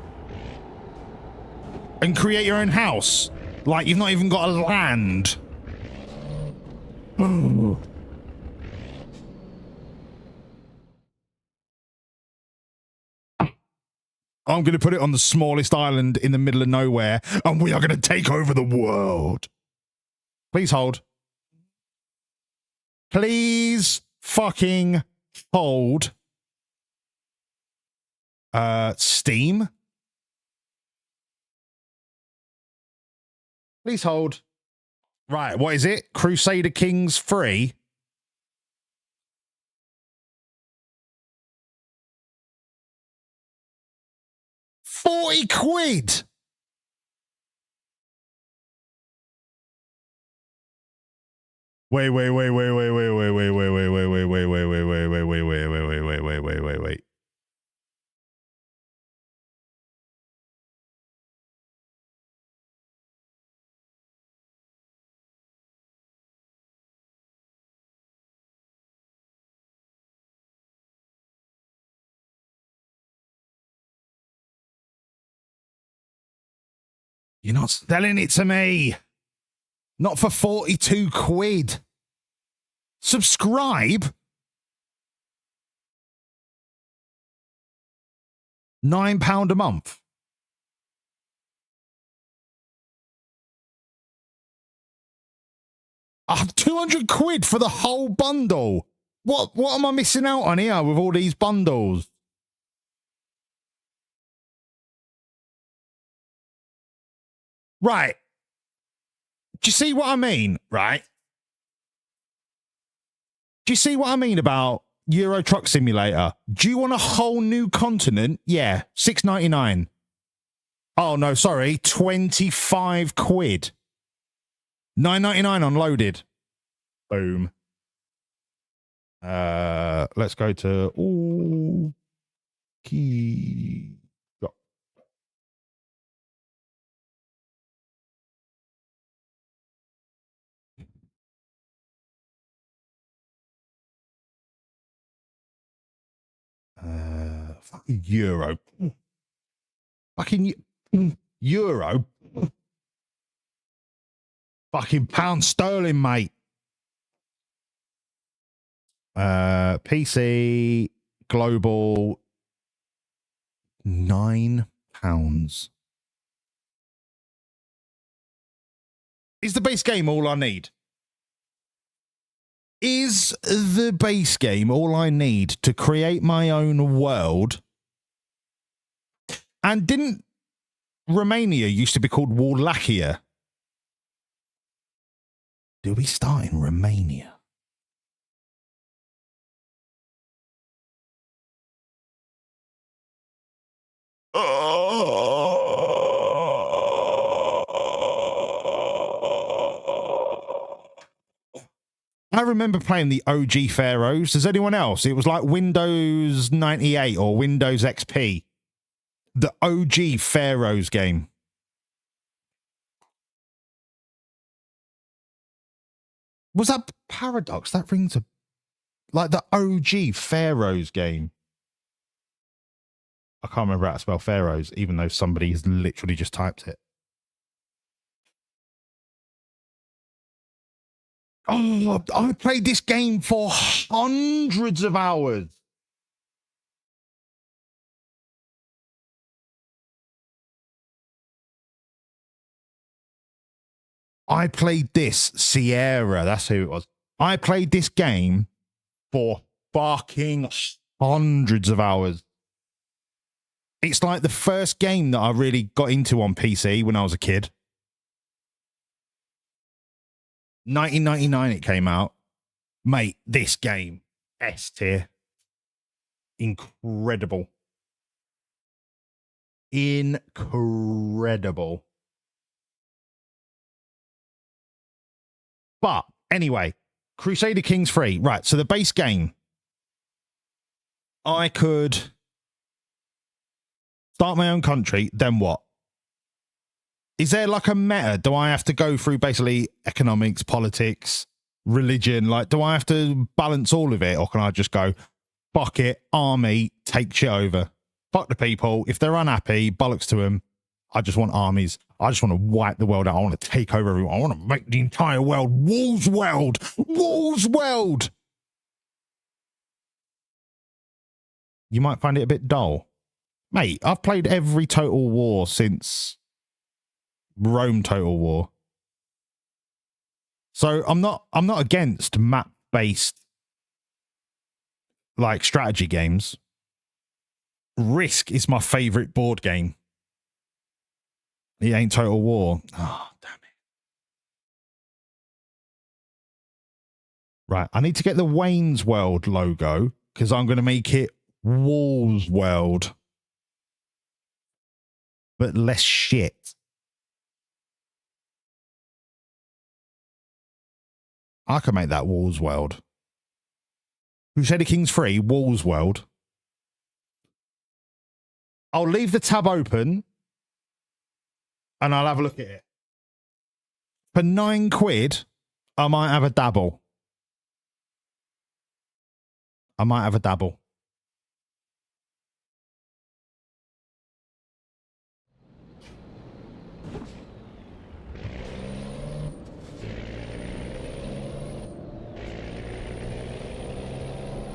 and create your own house? Like you've not even got a land. I'm going to put it on the smallest island in the middle of nowhere, and we are going to take over the world. Please hold. Please fucking hold. Steam. Please hold. Right, what is it? Crusader Kings 3. £40. Wait. You're not selling it to me. Not for 42 quid. Subscribe. £9 a month. 200 quid for the whole bundle. What am I missing out on here with all these bundles? Right. Do you see what I mean? Right. Do you see what I mean about Euro Truck Simulator? Do you want a whole new continent? Yeah, $6.99. Oh no, sorry, 25 quid. $9.99 unloaded. Boom. Let's go to key. Fucking euro. Fucking euro. Fucking pound sterling, mate. PC global £9. Is the base game all I need? Is the base game all I need to create my own world? And didn't Romania used to be called Wallachia? Do we start in Romania? I remember playing the OG Pharaohs. Does anyone else? It was like Windows 98 or Windows XP. The OG Pharaohs game. Was that Paradox? That rings a... Like the OG Pharaohs game. I can't remember how to spell Pharaohs, even though somebody has literally just typed it. Oh, I played this game for hundreds of hours. I played this, Sierra, that's who it was. I played this game for fucking hundreds of hours. It's like the first game that I really got into on PC when I was a kid. 1999 it came out. Mate, this game, S tier. Incredible. Incredible. But anyway, Crusader Kings 3. Right, so the base game. I could start my own country, then what? Is there like a meta? Do I have to go through basically economics, politics, religion? Like, do I have to balance all of it? Or can I just go, fuck it, army, take shit over? Fuck the people. If they're unhappy, bollocks to them. I just want armies. I just want to wipe the world out. I want to take over everyone. I want to make the entire world Wall's world. Wall's world. You might find it a bit dull. Mate, I've played every Total War since Rome Total War. So I'm not against map-based like strategy games. Risk is my favorite board game. It ain't Total War. Oh, damn it. Right, I need to get the Wayne's World logo because I'm going to make it Wall's World. But less shit. I can make that Wall's World. Crusader Kings 3, Wall's World. I'll leave the tab open and I'll have a look at it. For 9 quid, I might have a dabble. I might have a dabble.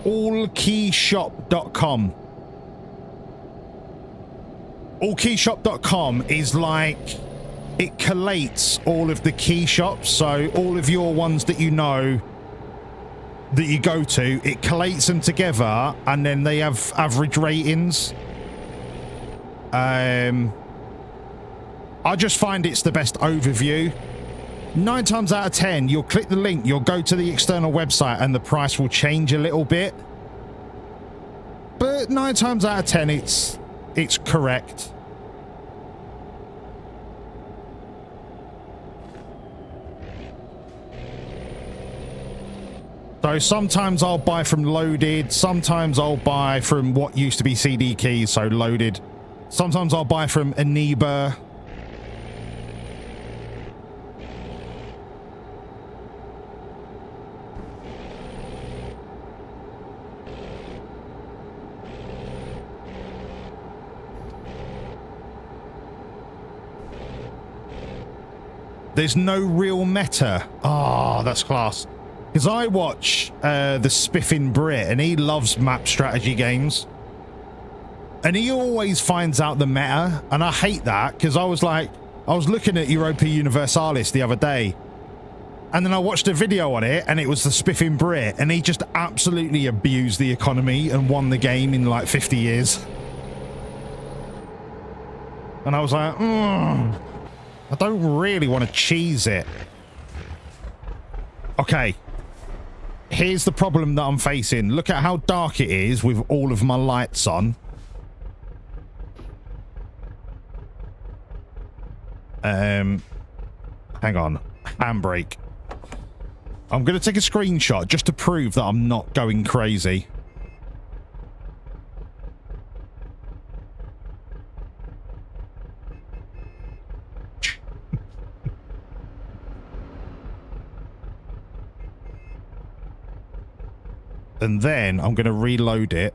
allkeyshop.com. Allkeyshop.com is like, it collates all of the key shops, so all of your ones that you know that you go to, it collates them together, and then they have average ratings. I just find it's the best overview. 9 times out of 10, you'll click the link, you'll go to the external website, and the price will change a little bit. But 9 times out of 10, it's correct. So sometimes I'll buy from Loaded, sometimes I'll buy from what used to be CD Keys, so Loaded. Sometimes I'll buy from Aniba. There's no real meta. Oh, that's class. Because I watch the Spiffin Brit, and he loves map strategy games. And he always finds out the meta, and I hate that, because I was looking at Europa Universalis the other day, and then I watched a video on it, and it was the Spiffin Brit, and he just absolutely abused the economy and won the game in like 50 years. And I was like, I don't really want to cheese it. Okay. Here's the problem that I'm facing. Look at how dark it is with all of my lights on. Hang on. Handbrake. I'm going to take a screenshot just to prove that I'm not going crazy. And then I'm going to reload it.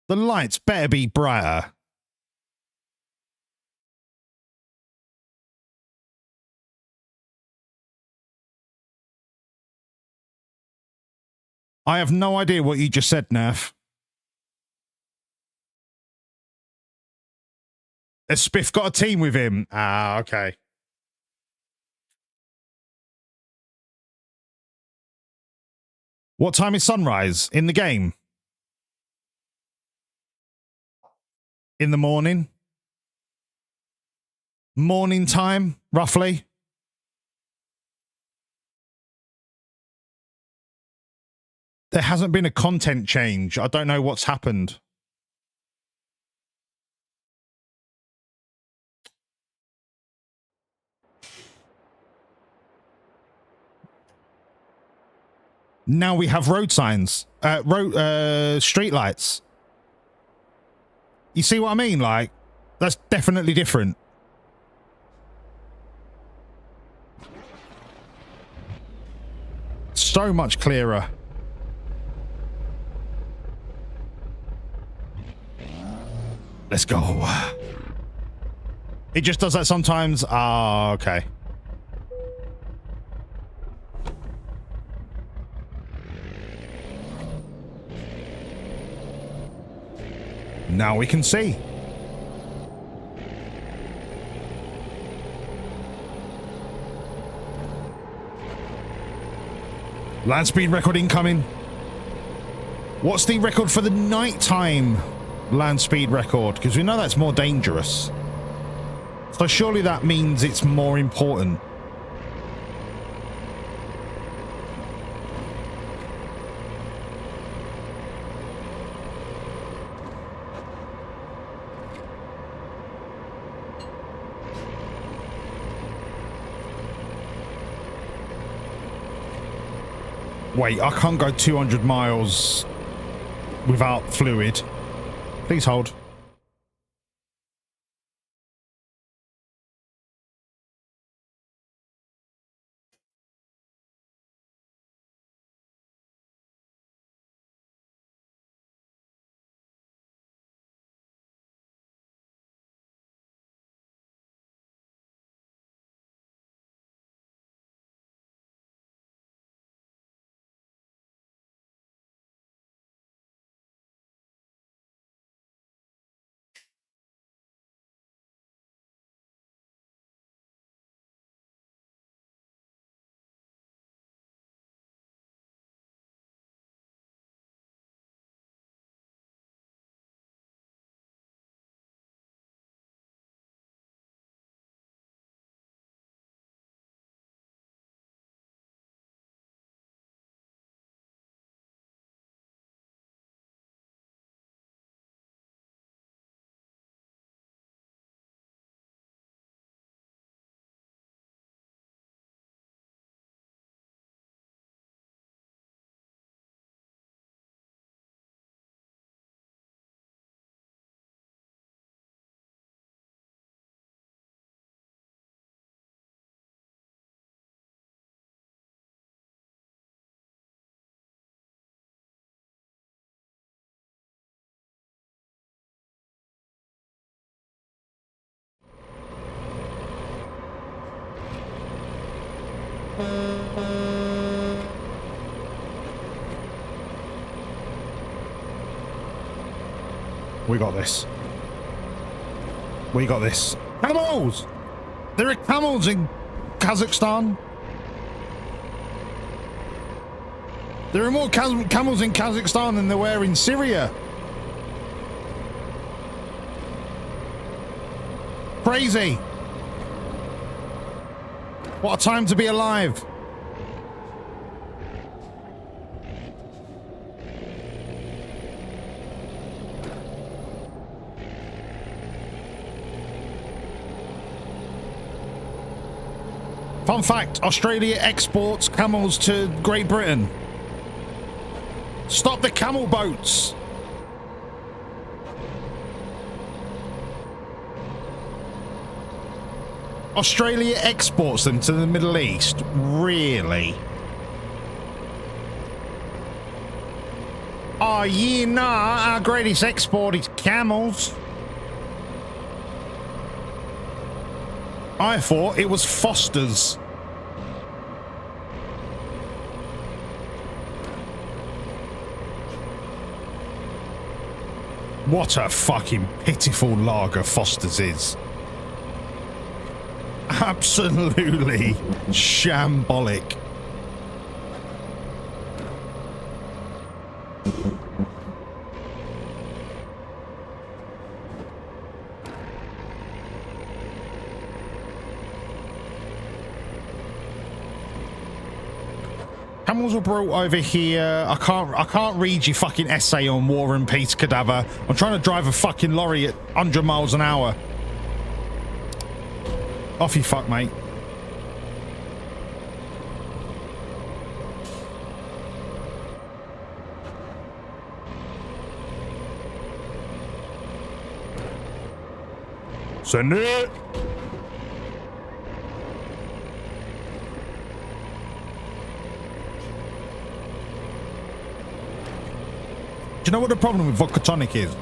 The lights better be brighter. I have no idea what you just said, Nerf. Has Spiff got a team with him? Ah, okay. What time is sunrise in the game? In the morning? Morning time, roughly? There hasn't been a content change. I don't know what's happened. Now we have road signs, street lights. You see what I mean? Like, that's definitely different. So much clearer. Let's go. It just does that sometimes. Ah, okay. Now we can see. Land speed record incoming. What's the record for the nighttime land speed record? Because we know that's more dangerous. So surely that means it's more important. Wait, I can't go 200 miles without fluid. Please hold. We got this. We got this. Camels! There are camels in Kazakhstan. There are more camels in Kazakhstan than there were in Syria. Crazy. What a time to be alive. Fun fact, Australia exports camels to Great Britain. Stop the camel boats. Australia exports them to the Middle East. Really? Oh, yeah, nah. Our greatest export is camels. I thought it was Foster's. What a fucking pitiful lager Foster's is. Absolutely shambolic. Camels were brought over here. I can't read your fucking essay on War and Peace, Cadaver. I'm trying to drive a fucking lorry at 100 miles an hour. Off you fuck, mate. Send it. Do you know what the problem with vodka tonic is?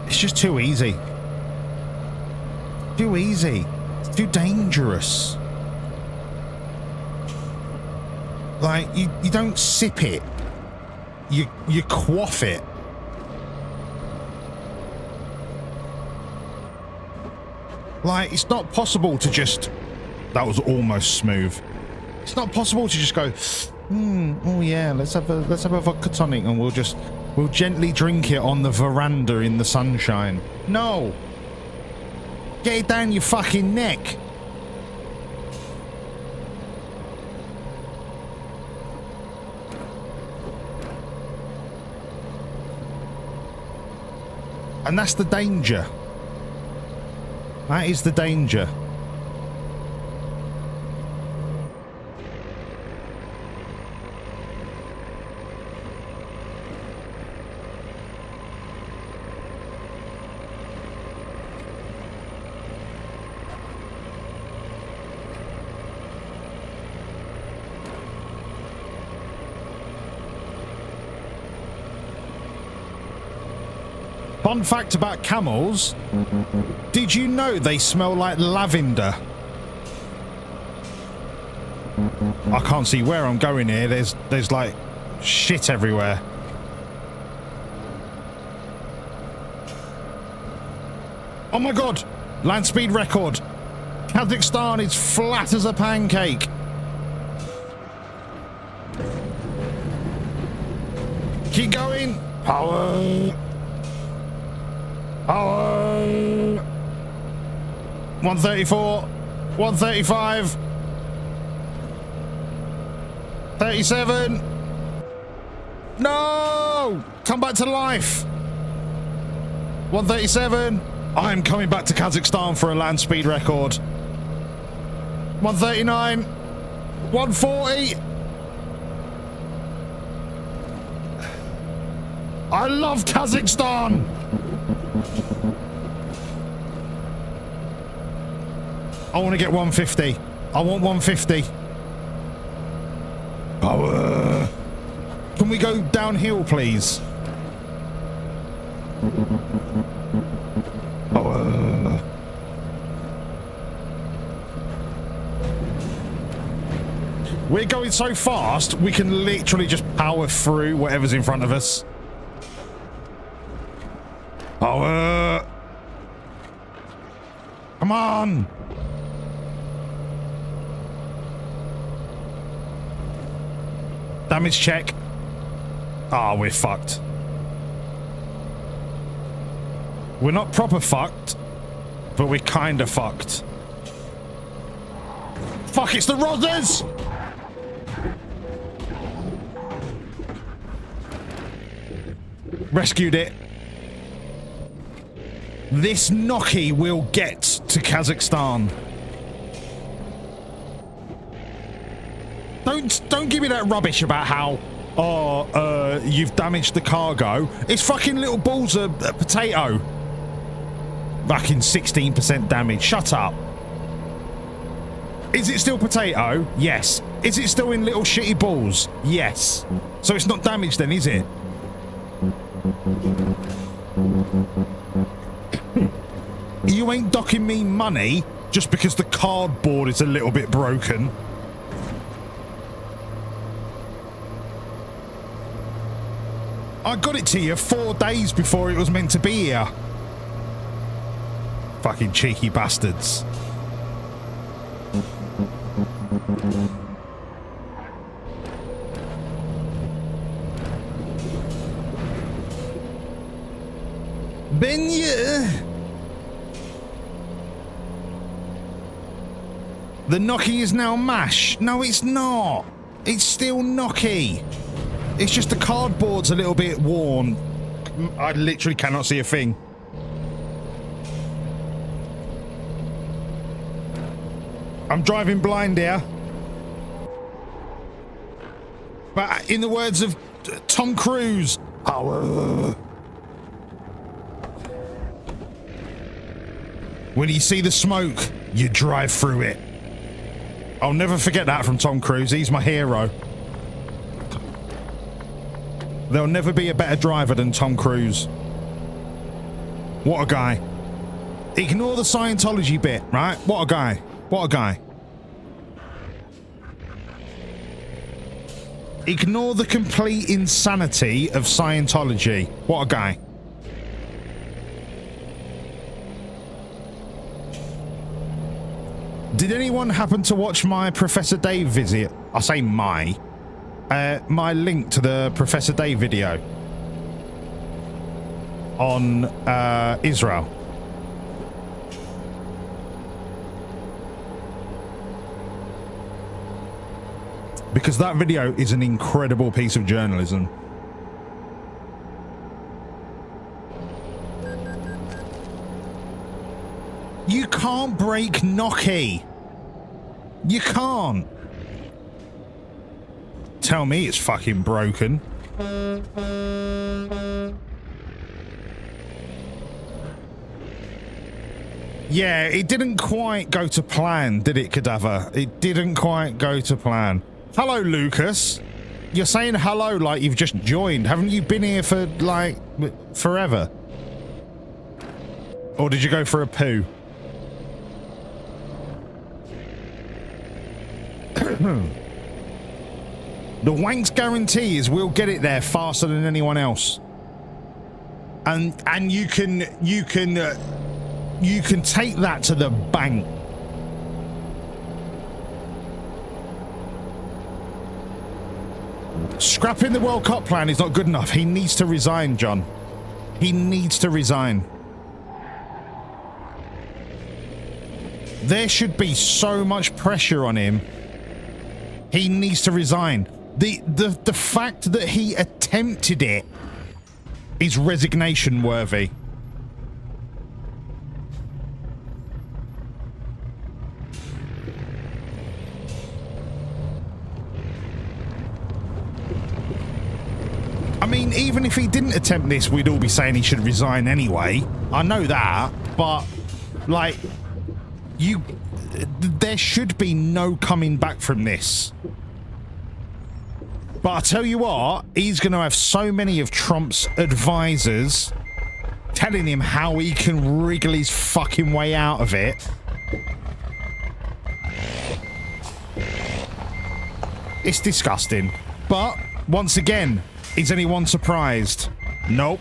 It's just too easy. Too easy. It's too dangerous. Like, you don't sip it. You quaff it. Like, it's not possible to just... That was almost smooth. It's not possible to just go, oh yeah, let's have a vodka tonic and we'll gently drink it on the veranda in the sunshine. No. Get it down your fucking neck. And that's the danger. That is the danger. Fun fact about camels, did you know they smell like lavender? I can't see where I'm going here. There's like shit everywhere. Oh my god! Land speed record. Kazakhstan is flat as a pancake. Keep going. Power. Power. 134. 135. 37. No! Come back to life. 137. I'm coming back to Kazakhstan for a land speed record. 139. 140. I love Kazakhstan. I want to get 150. I want 150. Power. Can we go downhill, please? We're going so fast, we can literally just power through whatever's in front of us. Oh, come on. Damage check. Ah, we're fucked. We're not proper fucked, but we're kind of fucked. Fuck, it's the Rodders! Rescued it. This Noki will get to Kazakhstan. Don't give me that rubbish about how, you've damaged the cargo. It's fucking little balls of potato. Fucking 16% damage. Shut up. Is it still potato? Yes. Is it still in little shitty balls? Yes. So it's not damaged then, is it? You ain't docking me money just because the cardboard is a little bit broken. I got it to you 4 days before it was meant to be here. Fucking cheeky bastards. Benya. The Noki is now mash. No, it's not. It's still Noki. It's just the cardboard's a little bit worn. I literally cannot see a thing. I'm driving blind here. But in the words of Tom Cruise, power. When you see the smoke, you drive through it. I'll never forget that from Tom Cruise. He's my hero. There'll never be a better driver than Tom Cruise. What a guy. Ignore the Scientology bit, right? What a guy. What a guy. Ignore the complete insanity of Scientology. What a guy. Did anyone happen to watch my Professor Dave visit? I say my link to the Professor Dave video on Israel. Because that video is an incredible piece of journalism. You can't break Noki. You can't. Tell me it's fucking broken. Yeah, it didn't quite go to plan, did it, Cadaver? It didn't quite go to plan. Hello, Lucas. You're saying hello like you've just joined. Haven't you been here for, like, forever? Or did you go for a poo? The Whanc's guarantee is we'll get it there faster than anyone else, and you can take that to the bank. Scrapping the World Cup plan is not good enough. He needs to resign, John. He needs to resign. There should be so much pressure on him. He needs to resign. The fact that he attempted it is resignation worthy. I mean, even if he didn't attempt this, we'd all be saying he should resign anyway. I know that, but like, there should be no coming back from this. But I tell you what, he's going to have so many of Trump's advisors telling him how he can wriggle his fucking way out of it. It's disgusting. But, once again, is anyone surprised? Nope.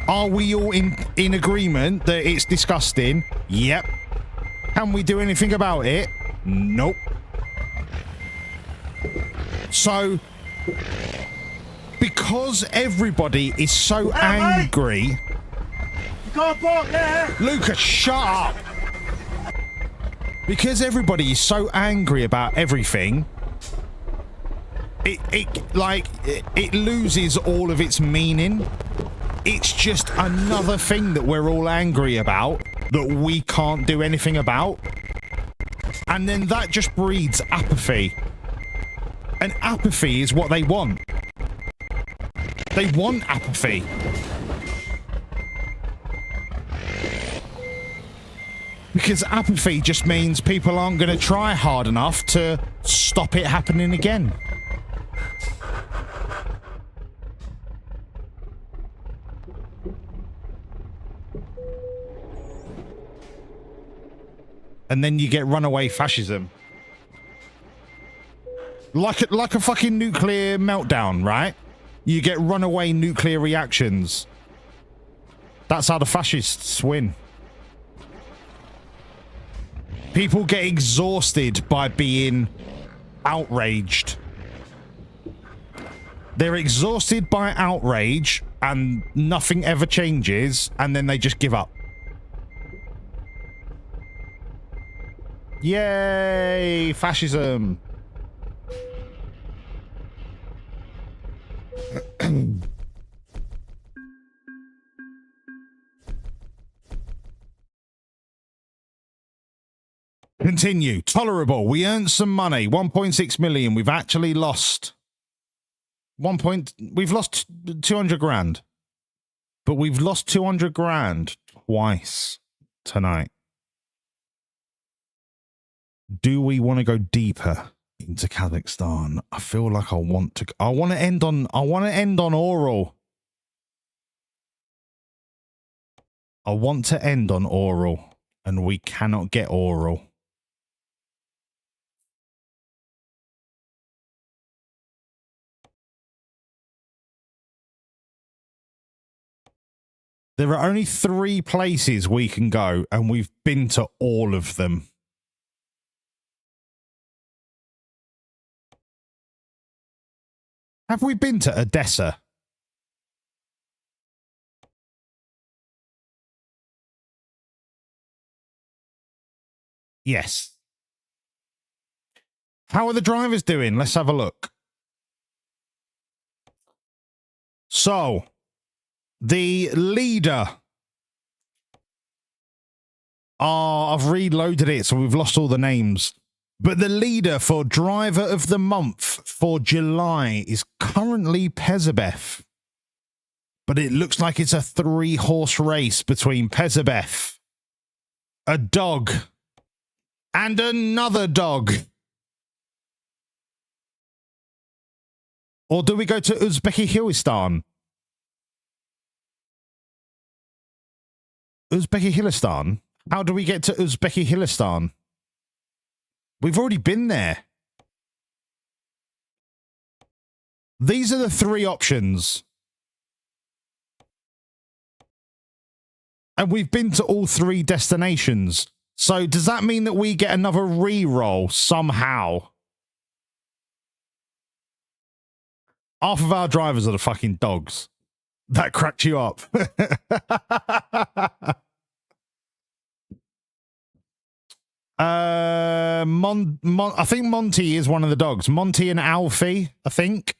Are we all in agreement that it's disgusting? Yep. Can we do anything about it? Nope. So, because everybody is so angry... You can't park there! Lucas, shut up! Because everybody is so angry about everything, it loses all of its meaning. It's just another thing that we're all angry about that we can't do anything about. And then that just breeds apathy. And apathy is what they want. They want apathy. Because apathy just means people aren't going to try hard enough to stop it happening again. And then you get runaway fascism. Like a fucking nuclear meltdown, right? You get runaway nuclear reactions. That's how the fascists win. People get exhausted by being outraged. They're exhausted by outrage and nothing ever changes, and then they just give up. Yay, fascism. Continue. Tolerable. We earned some money. 1.6 million. We've actually lost we've lost 200 grand. But we've lost 200 grand twice tonight. Do we want to go deeper into Kazakhstan? I feel like I want to end on oral. I want to end on oral, and we cannot get oral. There are only 3 places we can go, and we've been to all of them. Have we been to Odessa? Yes. How are the drivers doing? Let's have a look. So, the leader. I've reloaded it, so we've lost all the names. But the leader for driver of the month for July is currently Pezabev. But it looks like it's a 3-horse race between Pezabev, a dog, and another dog. Or do we go to Uzbekistan? Uzbekistan? How do we get to Uzbekistan? We've already been there. These are the 3 options. And we've been to all 3 destinations. So does that mean that we get another re-roll somehow? Half of our drivers are the fucking dogs. That cracked you up. I think Monty is one of the dogs. Monty and Alfie, I think.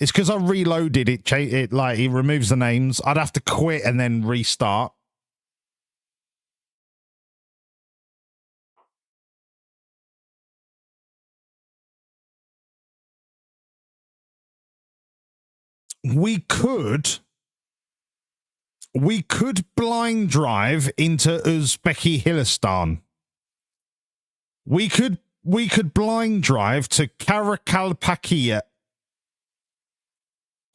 It's because I reloaded it. It like it removes the names. I'd have to quit and then restart. We could blind drive into Uzbekistan. We could blind drive to Karakalpakia.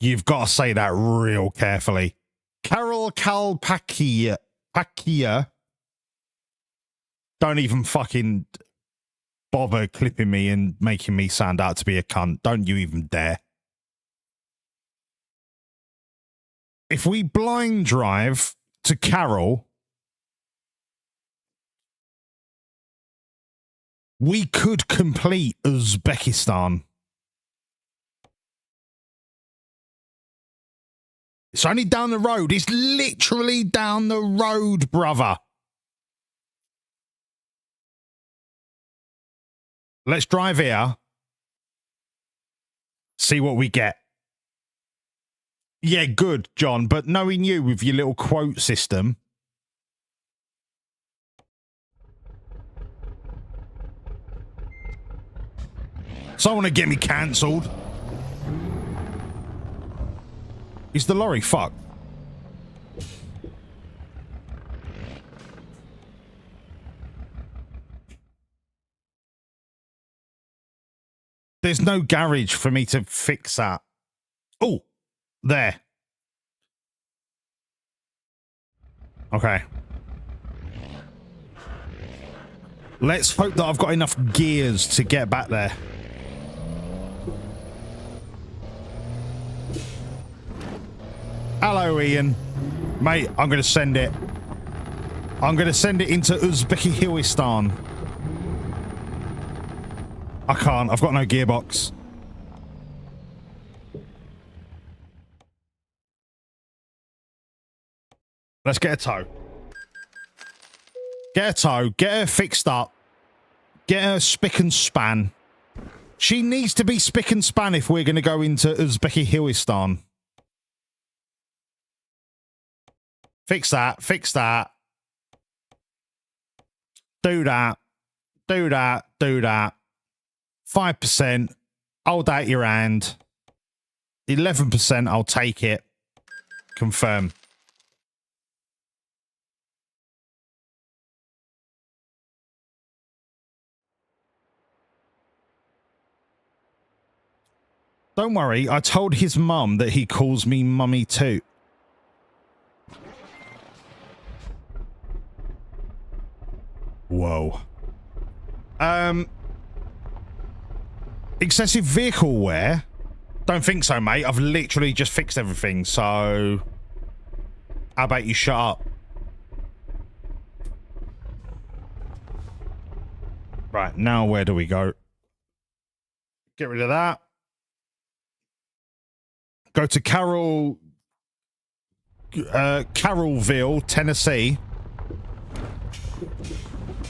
You've got to say that real carefully. Carol Kalpakia. Don't even fucking bother clipping me and making me sound out to be a cunt. Don't you even dare. If we blind drive to Carol, we could complete Uzbekistan. It's only down the road. It's literally down the road, brother. Let's drive here. See what we get. Yeah, good, John. But knowing you with your little quote system. Someone to get me cancelled. Is the lorry fucked? There's no garage for me to fix that. Oh, there. Okay. Let's hope that I've got enough gears to get back there. Hello, Ian. Mate, I'm going to send it. I'm going to send it into Uzbekistan. I can't. I've got no gearbox. Let's get a tow. Get a tow. Get her fixed up. Get her spick and span. She needs to be spick and span if we're going to go into Uzbekistan. Fix that. Fix that. Do that. Do that. Do that. 5%. Hold out your hand. 11%. I'll take it. Confirm. Don't worry. I told his mum that he calls me mummy too. Whoa. Excessive vehicle wear? Don't think so, mate. I've literally just fixed everything, so... How about you shut up? Right, now where do we go? Get rid of that. Go to Carrollville, Tennessee.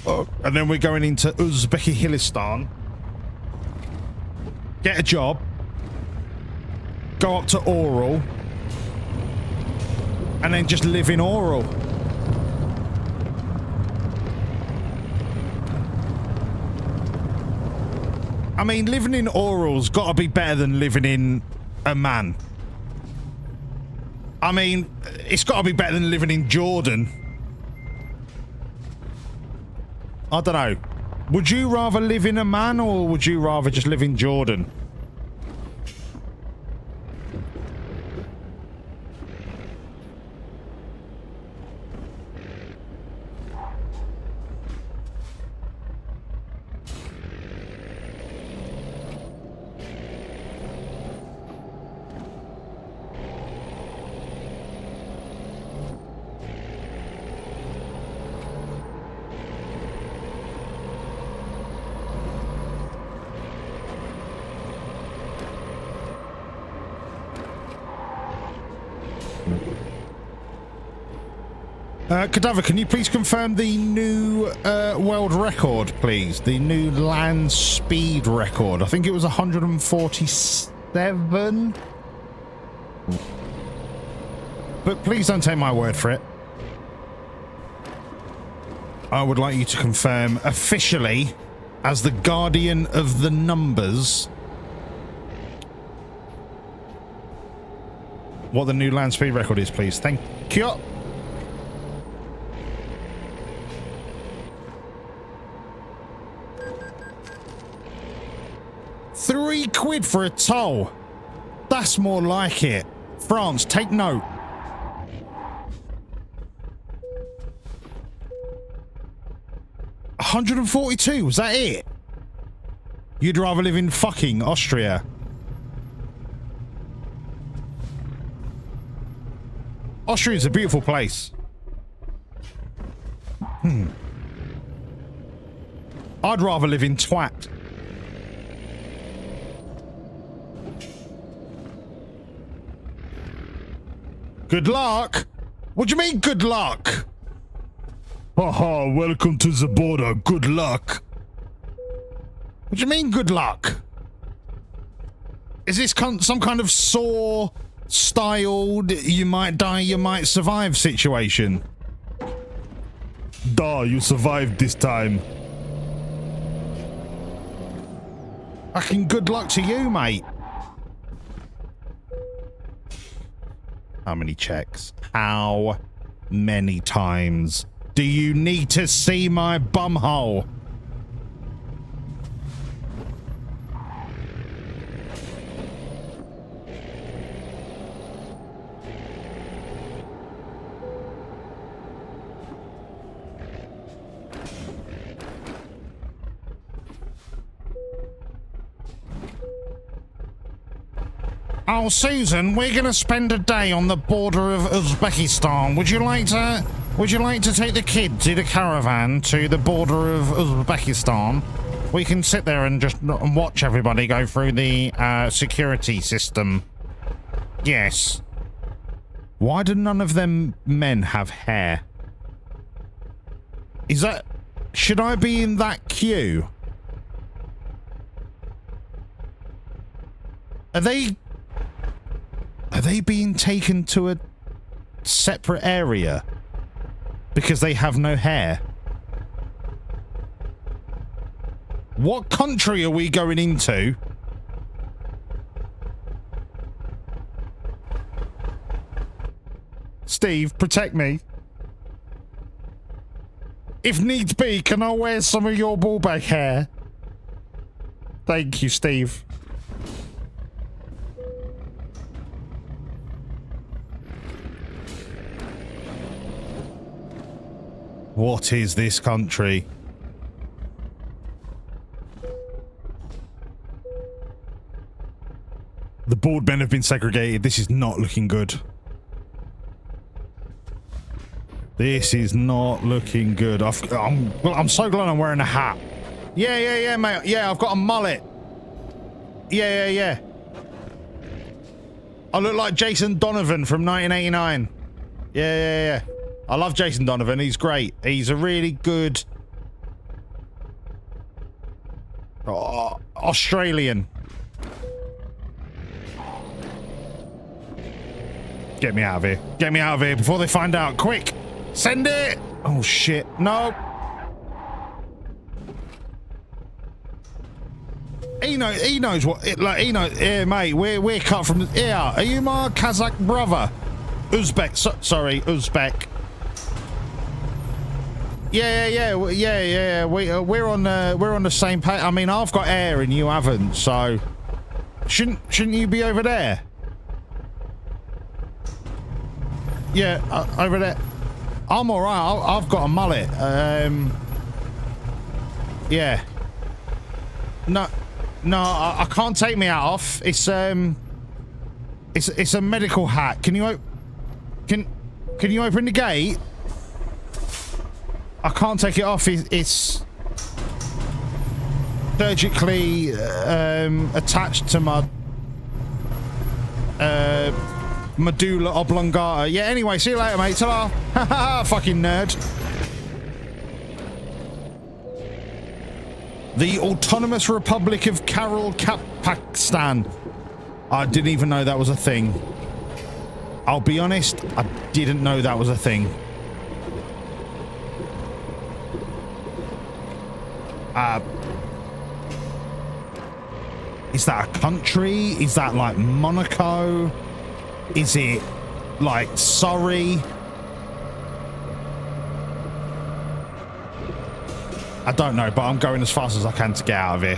Oh, and then we're going into Uzbekistan. Get a job. Go up to Oral. And then just live in Oral. I mean, living in Oral's got to be better than living in Amman. I mean, it's got to be better than living in Jordan. I don't know. Would you rather live in Amman or would you rather just live in Jordan? Cadaver, can you please confirm the new world record, please? The new land speed record. I think it was 147. But please don't take my word for it. I would like you to confirm officially, as the guardian of the numbers, what the new land speed record is, please. Thank you. £3 for a toll. That's more like it. France, take note. $142, was that it? You'd rather live in fucking Austria. Austria's a beautiful place. I'd rather live in twat. Good luck? What do you mean, good luck? Haha, welcome to the border. Good luck. What do you mean, good luck? Is this some kind of Saw-styled, you might die, you might survive situation? Duh, you survived this time. Fucking good luck to you, mate. How many checks? How many times do you need to see my bumhole? Oh, Susan, we're going to spend a day on the border of Uzbekistan. Would you like to take the kids in a caravan to the border of Uzbekistan? We can sit there and just watch everybody go through the security system. Yes. Why do none of them men have hair? Is that... Should I be in that queue? Are they being taken to a separate area because they have no hair? What country are we going into? Steve, protect me. If needs be, can I wear some of your ballback hair? Thank you, Steve. What is this country? The board men have been segregated. This is not looking good. This is not looking good. I'm so glad I'm wearing a hat. Yeah, mate. Yeah, I've got a mullet. Yeah. I look like Jason Donovan from 1989. Yeah. I love Jason Donovan. He's great. He's a really good Australian. Get me out of here. Get me out of here before they find out. Quick! Send it! Oh, shit. No. He knows what... he knows... Here, mate. We're cut from... Here. Are you my Kazakh brother? Uzbek. Sorry, Uzbek. Yeah. We're on the same page. I mean, I've got hair and you haven't, so shouldn't you be over there? Yeah, over there. I'm all right. I've got a mullet. Yeah. No, I can't take my hat off. It's a medical hat. Can you open the gate? I can't take it off. It's surgically attached to my medulla oblongata. Yeah, anyway, see you later, mate. Ta-da. Haha, fucking nerd. The Autonomous Republic of Pakistan. I didn't even know that was a thing. I'll be honest, I didn't know that was a thing. Is that a country? Is that like Monaco? Is it like Surrey? I don't know, but I'm going as fast as I can to get out of here.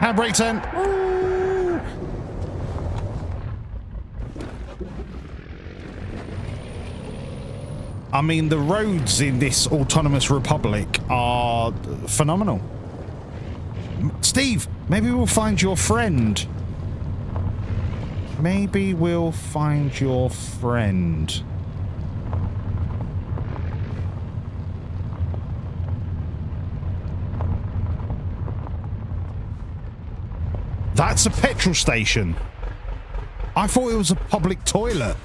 Handbrake turn. Woo! I mean, the roads in this autonomous republic are phenomenal. Steve, maybe we'll find your friend. Maybe we'll find your friend. That's a petrol station. I thought it was a public toilet.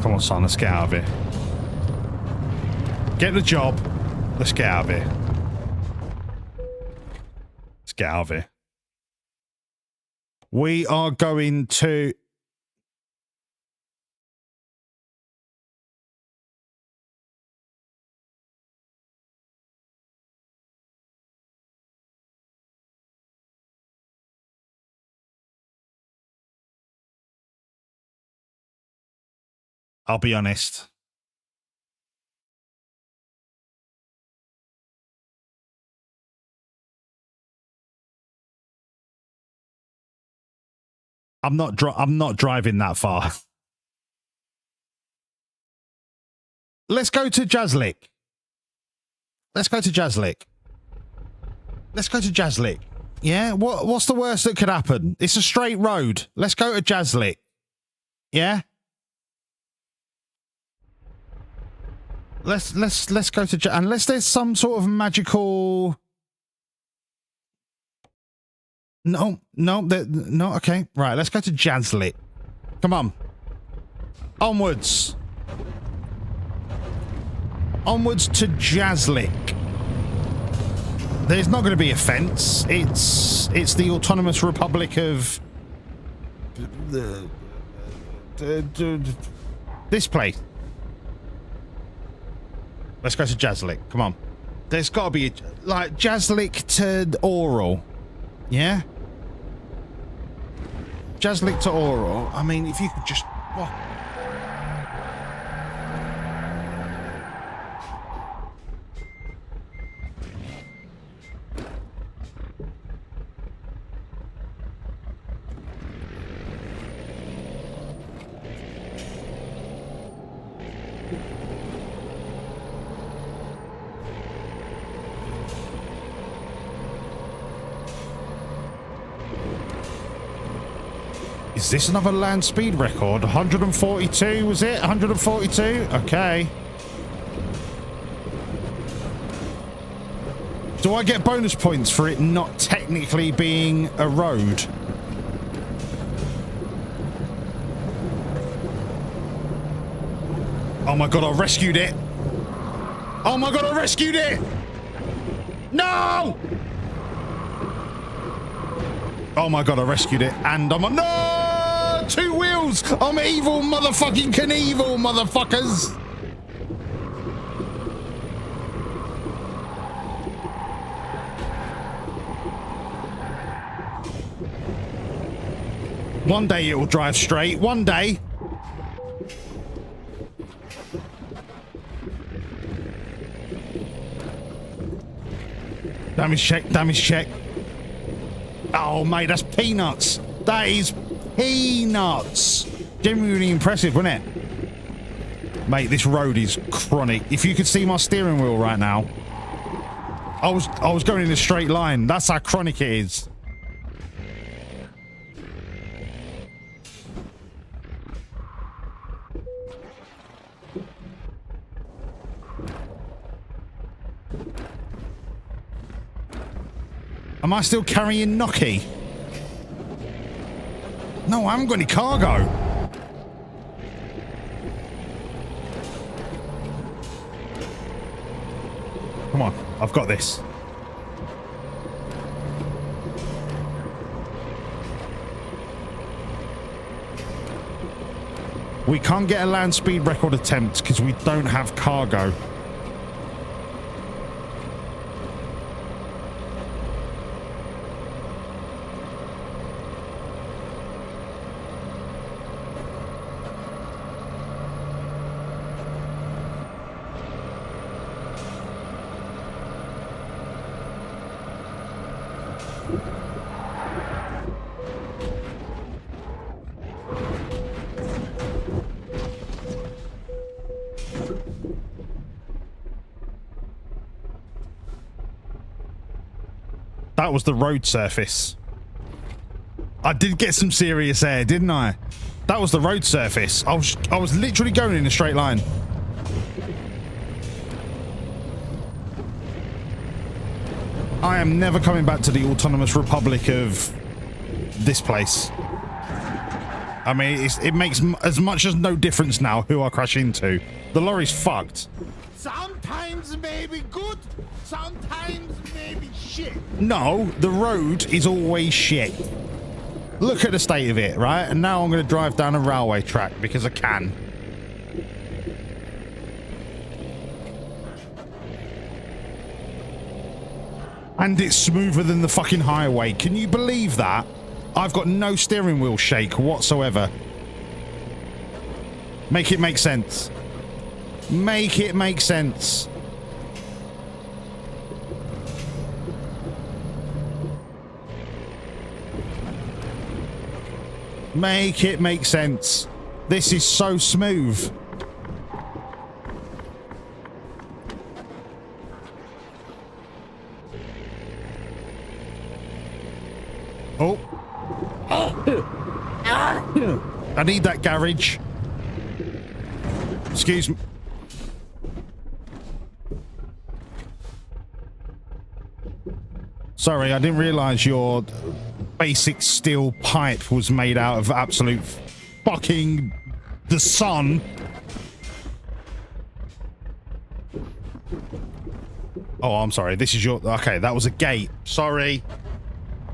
Come on, son, let's get out of here. Get the job. Let's get out of here. Let's get out of here. We are going to... I'll be honest. I'm not driving that far. Let's go to Jazlik. Let's go to Jazlik. Let's go to Jazlik. Yeah? What's the worst that could happen? It's a straight road. Let's go to Jazlik. Yeah? Let's go to unless there's some sort of magical. No, okay. Right, let's go to Jazlik. Come on. Onwards. Onwards to Jazlik. There's not going to be a fence. It's the autonomous republic of this place. Let's go to Jazlik. Come on. There's got to be like Jazlik to Oral. Yeah? Jazlik to Oral. I mean, if you could just... What? Is this another land speed record? 142, was it? 142? Okay. Do I get bonus points for it not technically being a road? Oh my god, I rescued it! Oh my god, I rescued it! No! Oh my god, I rescued it, and I'm on... No! 2 wheels! I'm evil, motherfucking Knievel, motherfuckers! One day it will drive straight, one day. Damage check, damage check. Oh, mate, that's peanuts. That is peanuts. Genuinely impressive, wasn't it? Mate, this road is chronic. If you could see my steering wheel right now. I was going in a straight line. That's how chronic it is. Am I still carrying Noki? No, I haven't got any cargo. Come on, I've got this. We can't get a land speed record attempt because we don't have cargo. That was the road surface. I did get some serious air, didn't I? That was the road surface. I was literally going in a straight line. I am never coming back to the autonomous republic of this place. I mean, it makes as much as no difference now who I crash into. The lorry's fucked. Sometimes maybe good, sometimes maybe shit. No, the road is always shit. Look at the state of it, right? And now I'm going to drive down a railway track because I can. And it's smoother than the fucking highway. Can you believe that? I've got no steering wheel shake whatsoever. Make it make sense. Make it make sense. Make it make sense. This is so smooth. Oh. I need that garage. Excuse me. Sorry, I didn't realize your basic steel pipe was made out of absolute fucking the sun. Oh, I'm sorry. This is your... Okay, that was a gate. Sorry.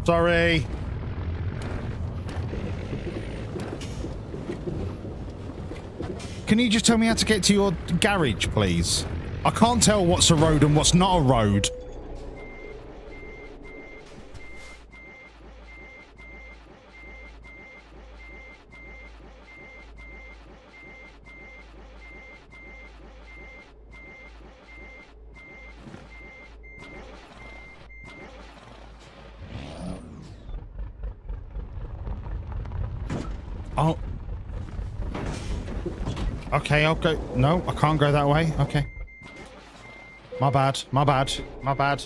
Sorry. Can you just tell me how to get to your garage, please? I can't tell what's a road and what's not a road. Oh. Okay, I'll go. No, I can't go that way. Okay. My bad. My bad. My bad.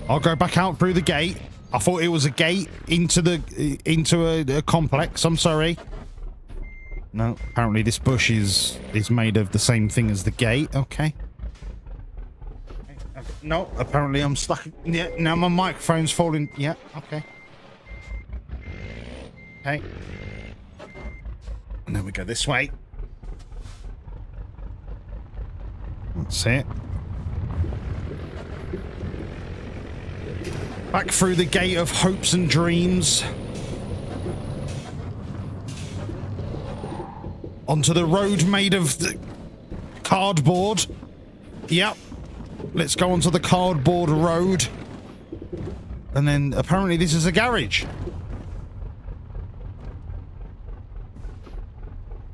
I'll go back out through the gate. I thought it was a gate into a complex. I'm sorry. No, apparently this bush is made of the same thing as the gate. Okay. No, apparently I'm stuck. Yeah, now my microphone's falling. Yeah, okay. Okay. And then we go this way. That's it. Back through the gate of hopes and dreams. Onto the road made of the cardboard. Yep. Let's go onto the cardboard road. And then apparently this is a garage.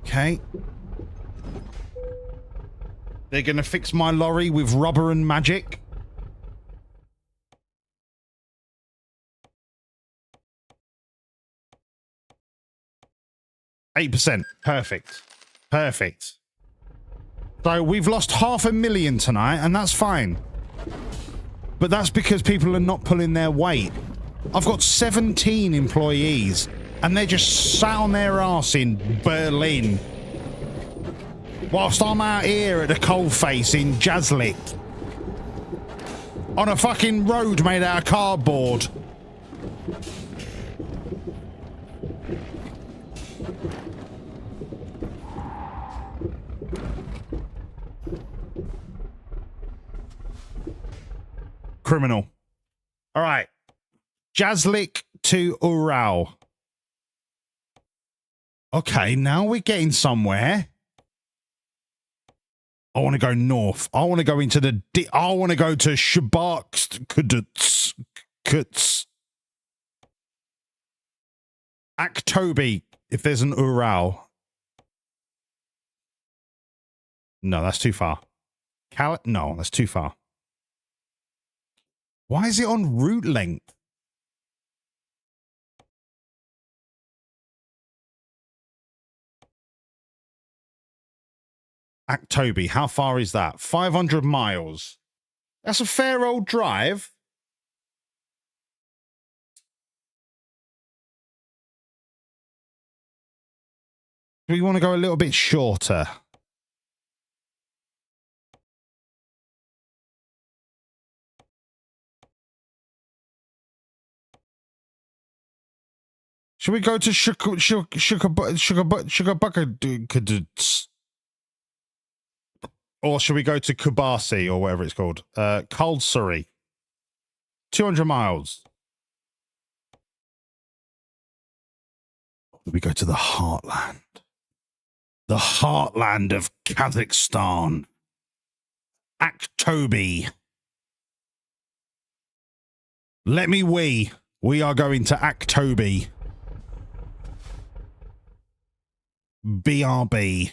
Okay. They're gonna fix my lorry with rubber and magic. %. Perfect. Perfect. So we've lost 500,000 tonight, and that's fine. But that's because people are not pulling their weight. I've got 17 employees, and they're just sat on their arse in Berlin. Whilst I'm out here at the coalface in Jaslik. On a fucking road made out of cardboard. Criminal. All right. Jaslik to Ural. Okay, now we're getting somewhere. I want to go north. I want to go into the... I want to go to Shabak's... Aktobi, if there's an Ural. No, that's too far. No, that's too far. Why is it on route length? Aktobi, how far is that? 500 miles. That's a fair old drive. Do we want to go a little bit shorter? Should we go to Shukabuka? Or should we go to Kubasi or whatever it's called? Kalsari. 200 miles. We go to the heartland. The heartland of Kazakhstan. Aktobi. Let me we. We are going to Aktobi. BRB.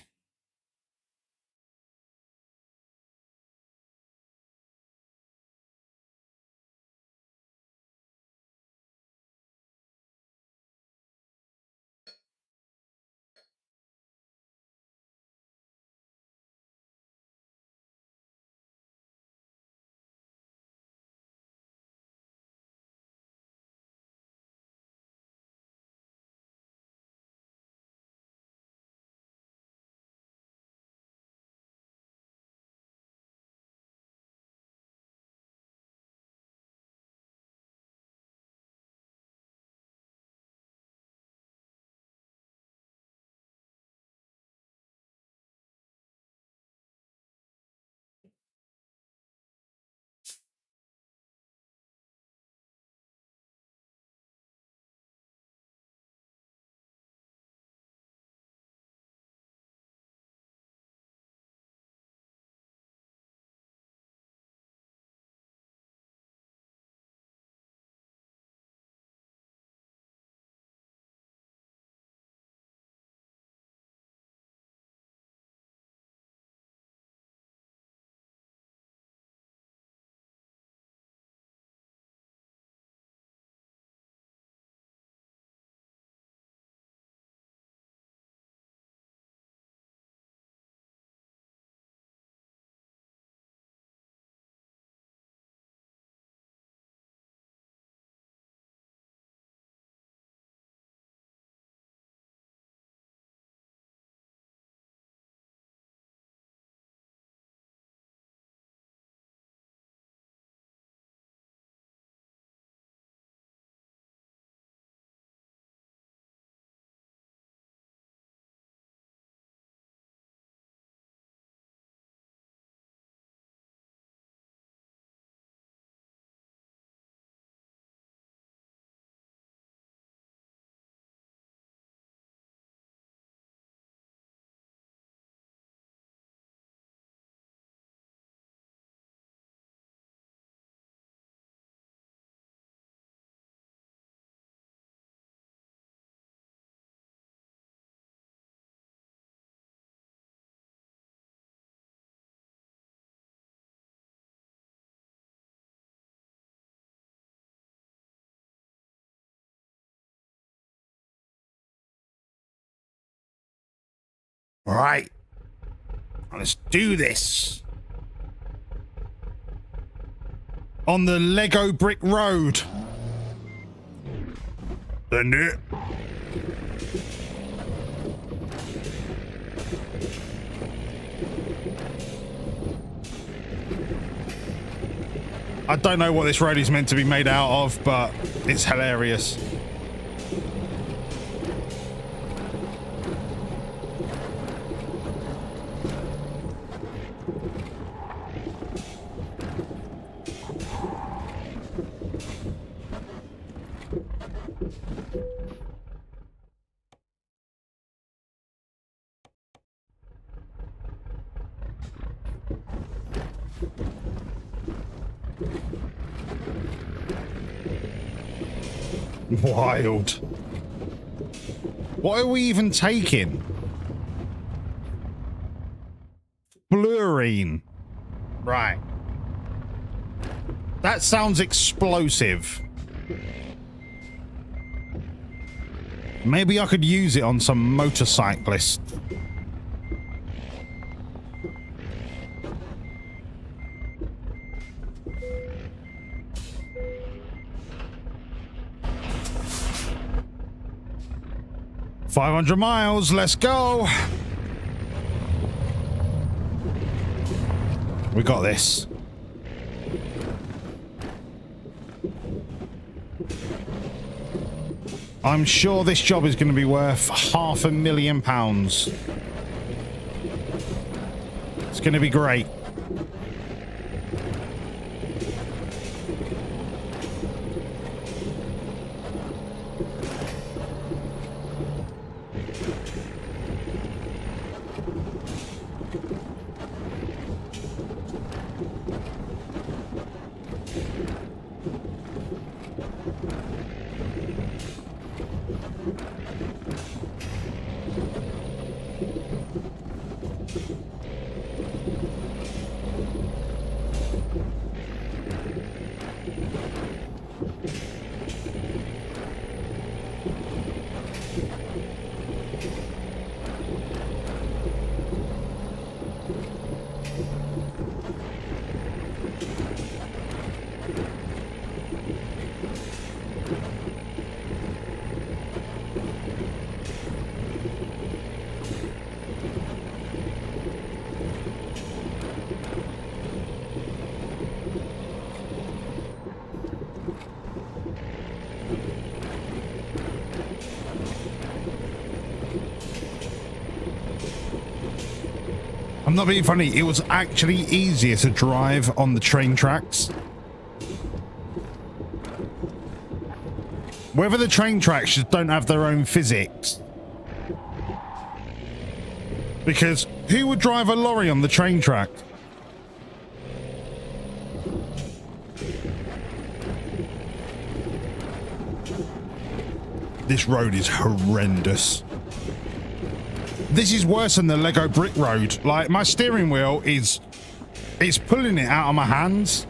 All right. Let's do this. On the Lego brick road. Isn't it? I don't know what this road is meant to be made out of, but it's hilarious. Wild. What are we even taking? Fluorine. Right. That sounds explosive. Maybe I could use it on some motorcyclist. $500 miles, let's go. We got this. I'm sure this job is going to be worth £500,000. It's going to be great. I'm not being funny, it was actually easier to drive on the train tracks. Whether the train tracks just don't have their own physics. Because who would drive a lorry on the train track? This road is horrendous. This is worse than the Lego brick road. Like, my steering wheel is... it's pulling it out of my hands.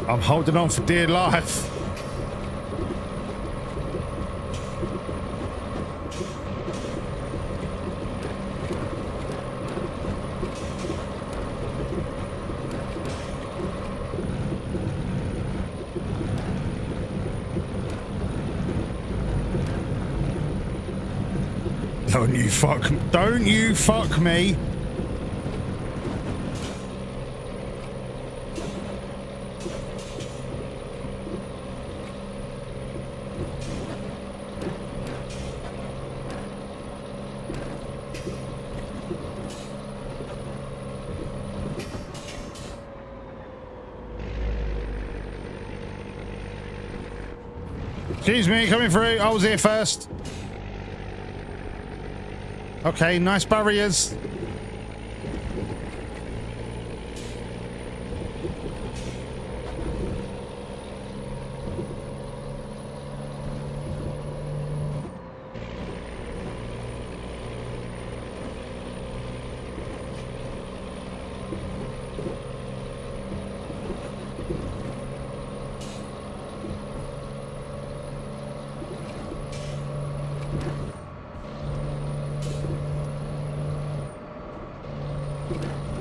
I'm holding on for dear life. Don't you fuck me. Excuse me, coming through. I was here first. Okay, nice barriers.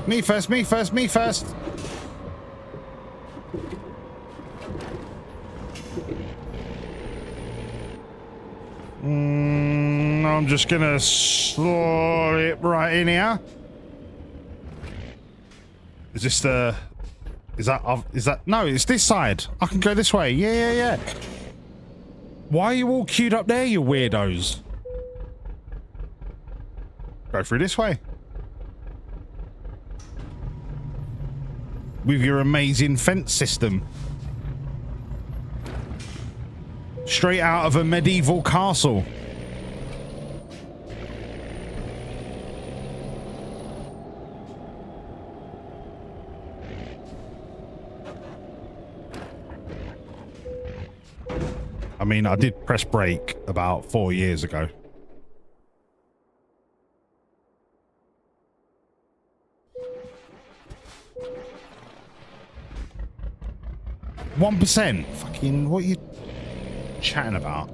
Me first, me first, me first. I'm just gonna slot it right in here. Is this the... Is that... No, it's this side. I can go this way. Yeah. Why are you all queued up there, you weirdos? Go through this way. With your amazing fence system. Straight out of a medieval castle. I mean, I did press brake about 4 years ago. %. Fucking, what are you chatting about?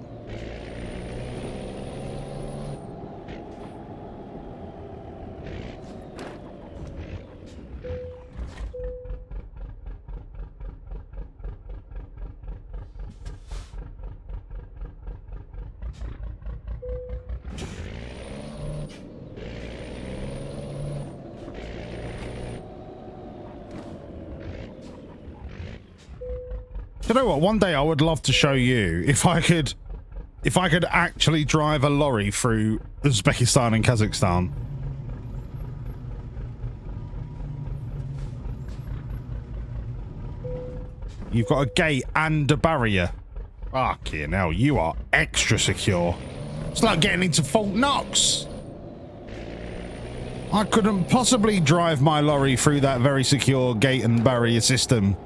You know what? One day I would love to show you if I could actually drive a lorry through Uzbekistan and Kazakhstan. You've got a gate and a barrier. Fucking hell, you are extra secure. It's like getting into Fort Knox. I couldn't possibly drive my lorry through that very secure gate and barrier system.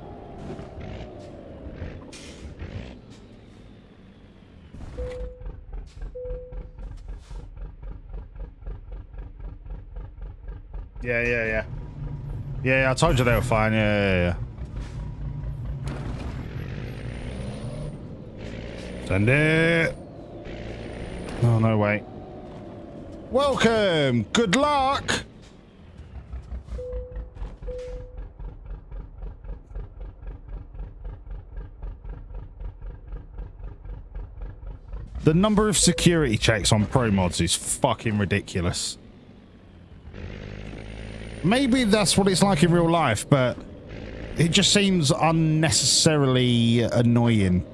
Yeah, I told you they were fine. Yeah. Send it. Oh, no, wait. Welcome. Good luck. The number of security checks on pro mods is fucking ridiculous. Maybe that's what it's like in real life, but it just seems unnecessarily annoying.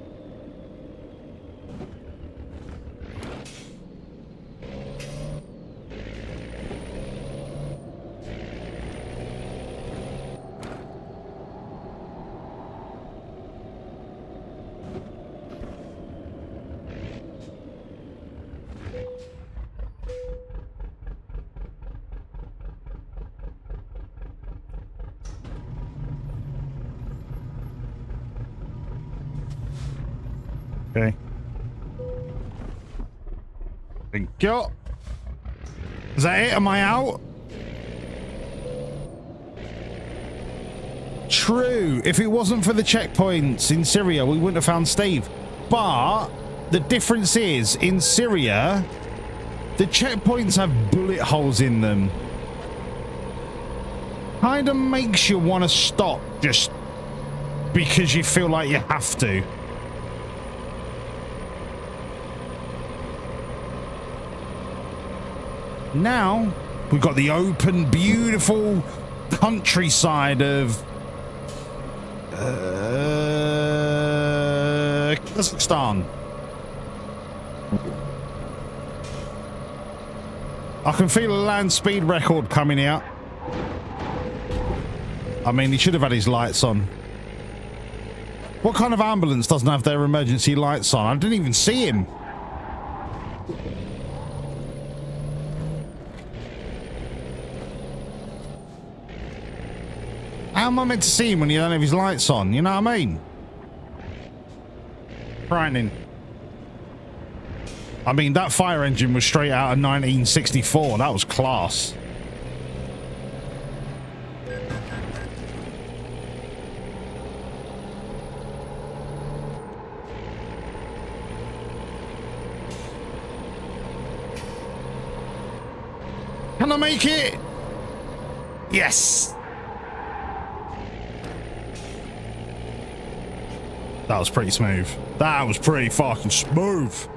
Okay. Thank you. Is that it? Am I out? True. If it wasn't for the checkpoints in Syria, we wouldn't have found Steve. But the difference is, in Syria, the checkpoints have bullet holes in them. Kind of makes you want to stop just because you feel like you have to. Now we've got the open, beautiful countryside of Kazakhstan. I can feel a land speed record coming out. I mean, he should have had his lights on. What kind of ambulance doesn't have their emergency lights on? I didn't even see him. How am I meant to see him when you don't have his lights on? You know what I mean? Frightening. I mean, that fire engine was straight out of 1964. That was class. Can I make it? Yes! That was pretty smooth. That was pretty fucking smooth.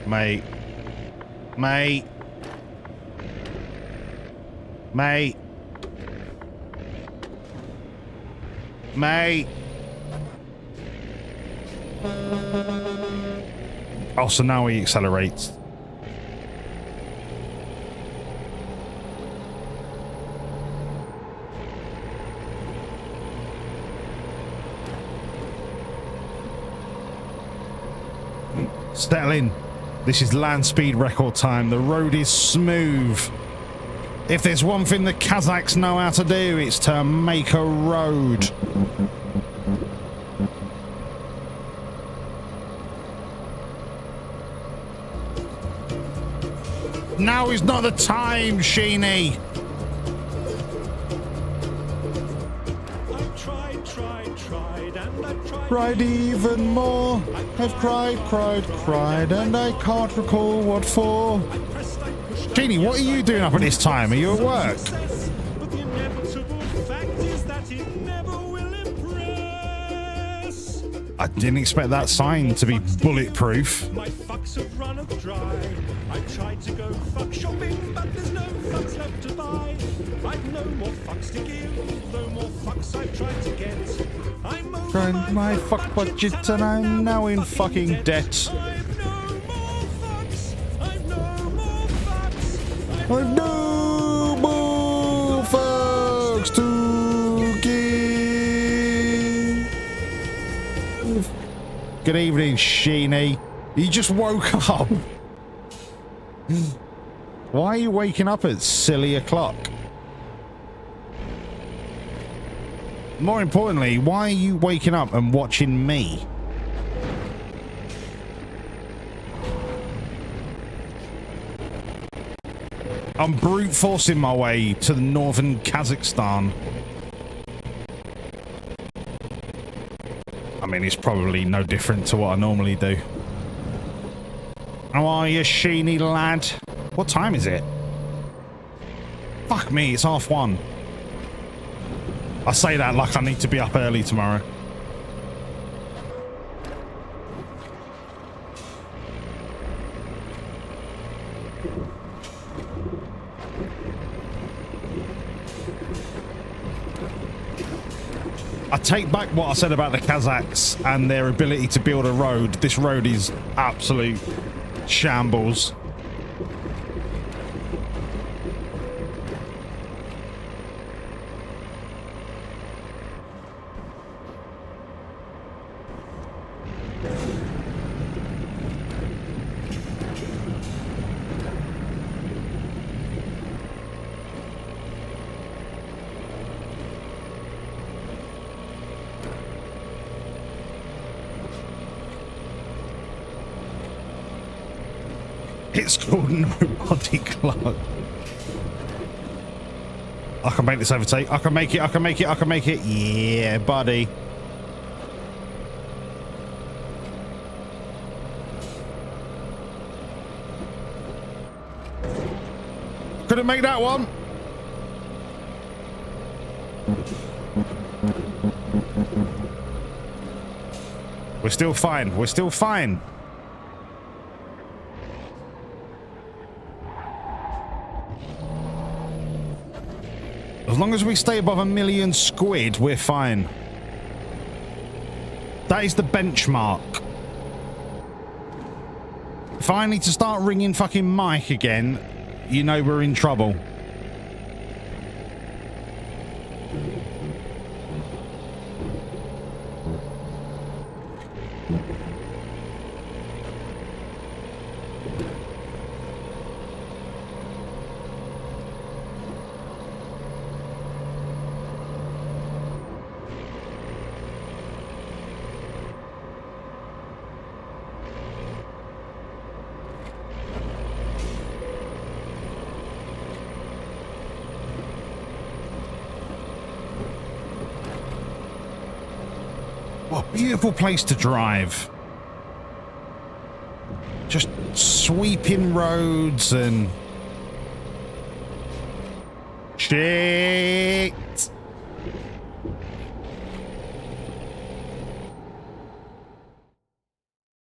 Mate. Mate. Mate. Mate. Oh, so now he accelerates. Settle in. This is land speed record time. The road is smooth. If there's one thing the Kazakhs know how to do, it's to make a road. Now is not the time, Sheeny. Cried even more. I've cried, and I can't recall what for. Sheeny, what are you doing up at this time? Are you at work? I didn't expect that sign to be bulletproof. My fucks have run dry. I tried to go fuck shopping, but there's no fucks left to buy. I've no more fucks to give, no more fucks I've tried to get. I'm over Grind my fuck budget and I'm now in fucking debt. I've no more fucks. I've no more fucks. I've no more fucks to give. Good evening, Sheeny. You just woke up. Why are you waking up at silly o'clock? More importantly, why are you waking up and watching me? I'm brute forcing my way to the northern Kazakhstan. I mean, it's probably no different to what I normally do. How are you, Sheeny lad? What time is it? Fuck me, it's 1:30. I say that like I need to be up early tomorrow. I take back what I said about the Kazakhs and their ability to build a road. This road is absolute shambles. It's called Nobody Clock. I can make this overtake. I can make it. I can make it. I can make it. Yeah, buddy. Couldn't make that one. We're still fine. We're still fine. As long as we stay above 1 million squid, we're fine. That is the benchmark. If I need to start ringing fucking Mike again, you know we're in trouble. What a beautiful place to drive. Just sweeping roads and shit.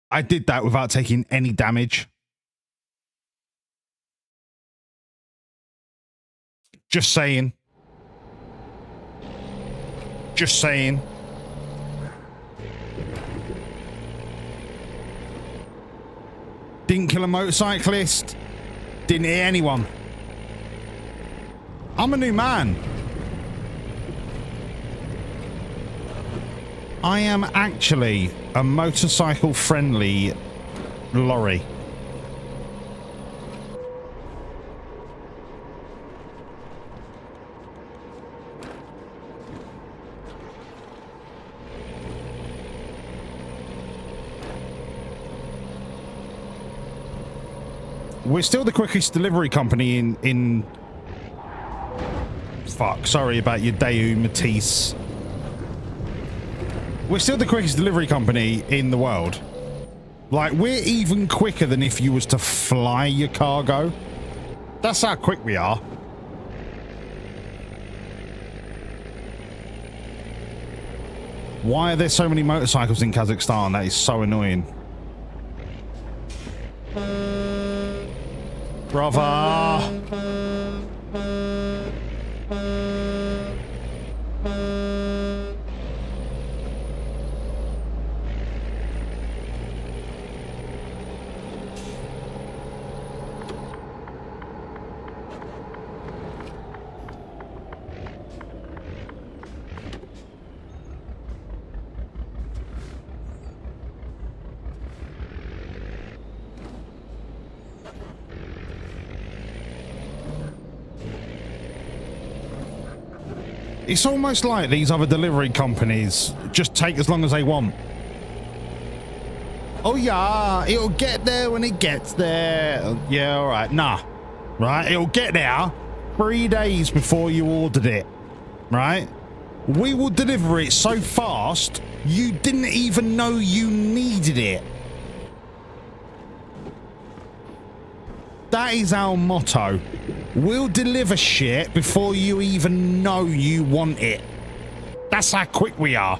I did that without taking any damage. Just saying. Just saying. Didn't kill a motorcyclist. Didn't hit anyone. I'm a new man. I am actually a motorcycle-friendly lorry. We're still the quickest delivery company in... Fuck, sorry about your Daewoo Matisse. We're still the quickest delivery company in the world. Like, we're even quicker than if you was to fly your cargo. That's how quick we are. Why are there so many motorcycles in Kazakhstan? That is so annoying. Brother! It's almost like these other delivery companies just take as long as they want. Oh yeah, it'll get there when it gets there. Yeah, all right. Nah, right? It'll get there 3 days before you ordered it, right? We will deliver it so fast, you didn't even know you needed it. That is our motto. We'll deliver shit before you even know you want it. That's how quick we are.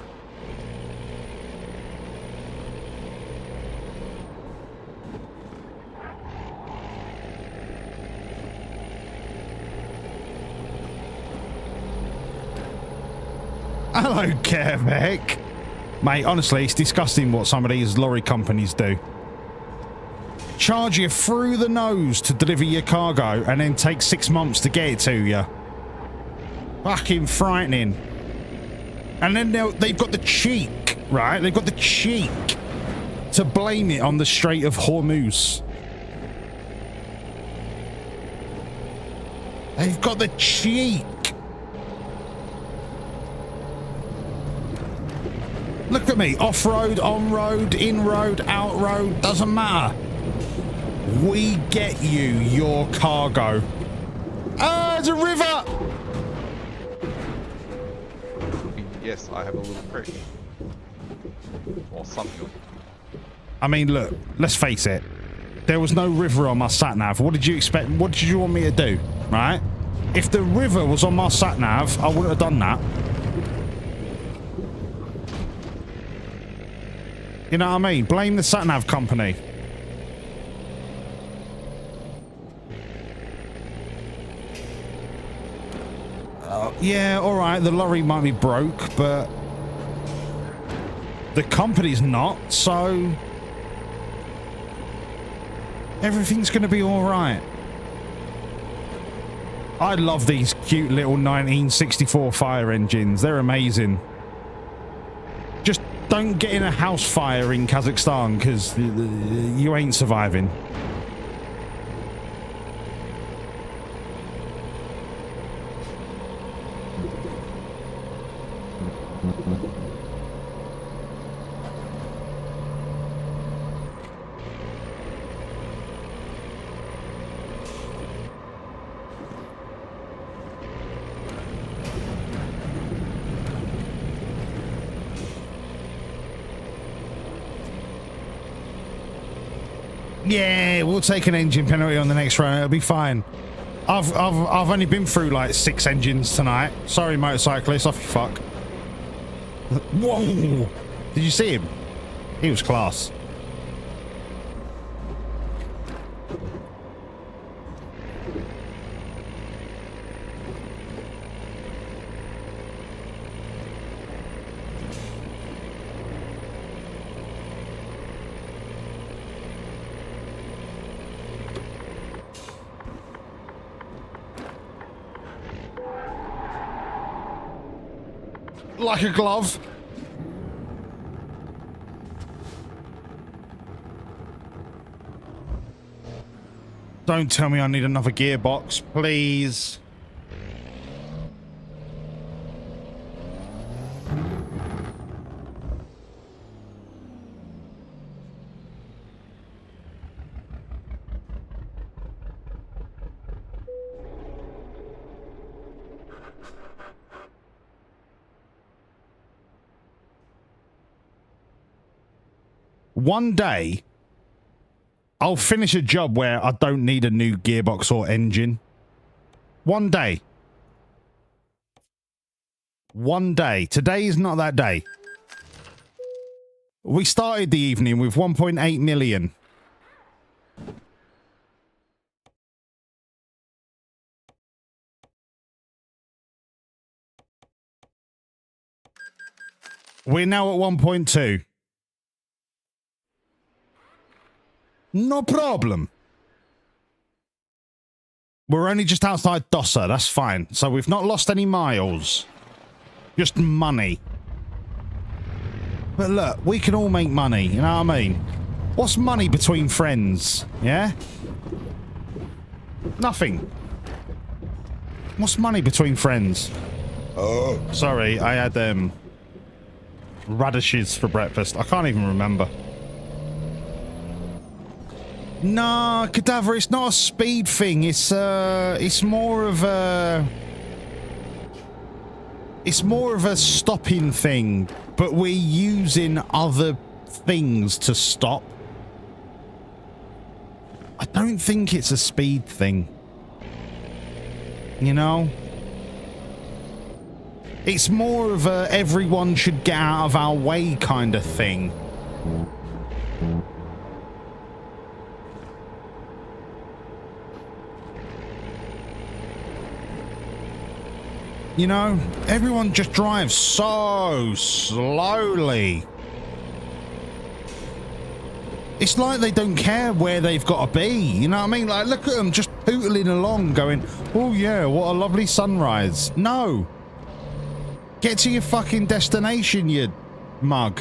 Hello, Kervek. Mate, honestly, it's disgusting what some of these lorry companies do. Charge you through the nose to deliver your cargo and then take 6 months to get it to you. Fucking frightening. And then they've got the cheek, right? They've got the cheek to blame it on the Strait of Hormuz. They've got the cheek. Look at me. Off-road, on-road, in-road, out-road. Doesn't matter. We get you your cargo. Ah, there's a river! Yes, I have a little creek. Or something. I mean, look, let's face it. There was no river on my sat-nav. What did you expect? What did you want me to do, right? If the river was on my sat-nav, I wouldn't have done that. You know what I mean? Blame the sat-nav company. Yeah, all right, the lorry might be broke, but the company's not, so everything's going to be all right. I love these cute little 1964 fire engines. They're amazing. Just don't get in a house fire in Kazakhstan, because you ain't surviving. Yeah, we'll take an engine penalty on the next round. It'll be fine. I've only been through like 6 engines tonight. Sorry, motorcyclist, off you fuck. Whoa! Did you see him? He was class. Like a glove. Don't tell me I need another gearbox, please. One day, I'll finish a job where I don't need a new gearbox or engine. One day. One day. Today is not that day. We started the evening with 1.8 million. We're now at 1.2. No problem. We're only just outside Dossa, that's fine. So we've not lost any miles. Just money. But look, we can all make money, you know what I mean? What's money between friends, yeah? Nothing. What's money between friends? Oh. Sorry, I had radishes for breakfast. I can't even remember. Nah, Cadaver, it's not a speed thing. It's more of a... It's more of a stopping thing, but we're using other things to stop. I don't think it's a speed thing. You know? It's more of a everyone should get out of our way kind of thing. You know, everyone just drives so slowly. It's like they don't care where they've got to be, you know what I mean? Like, look at them just pootling along going, oh yeah, what a lovely sunrise. No. Get to your fucking destination, you mug.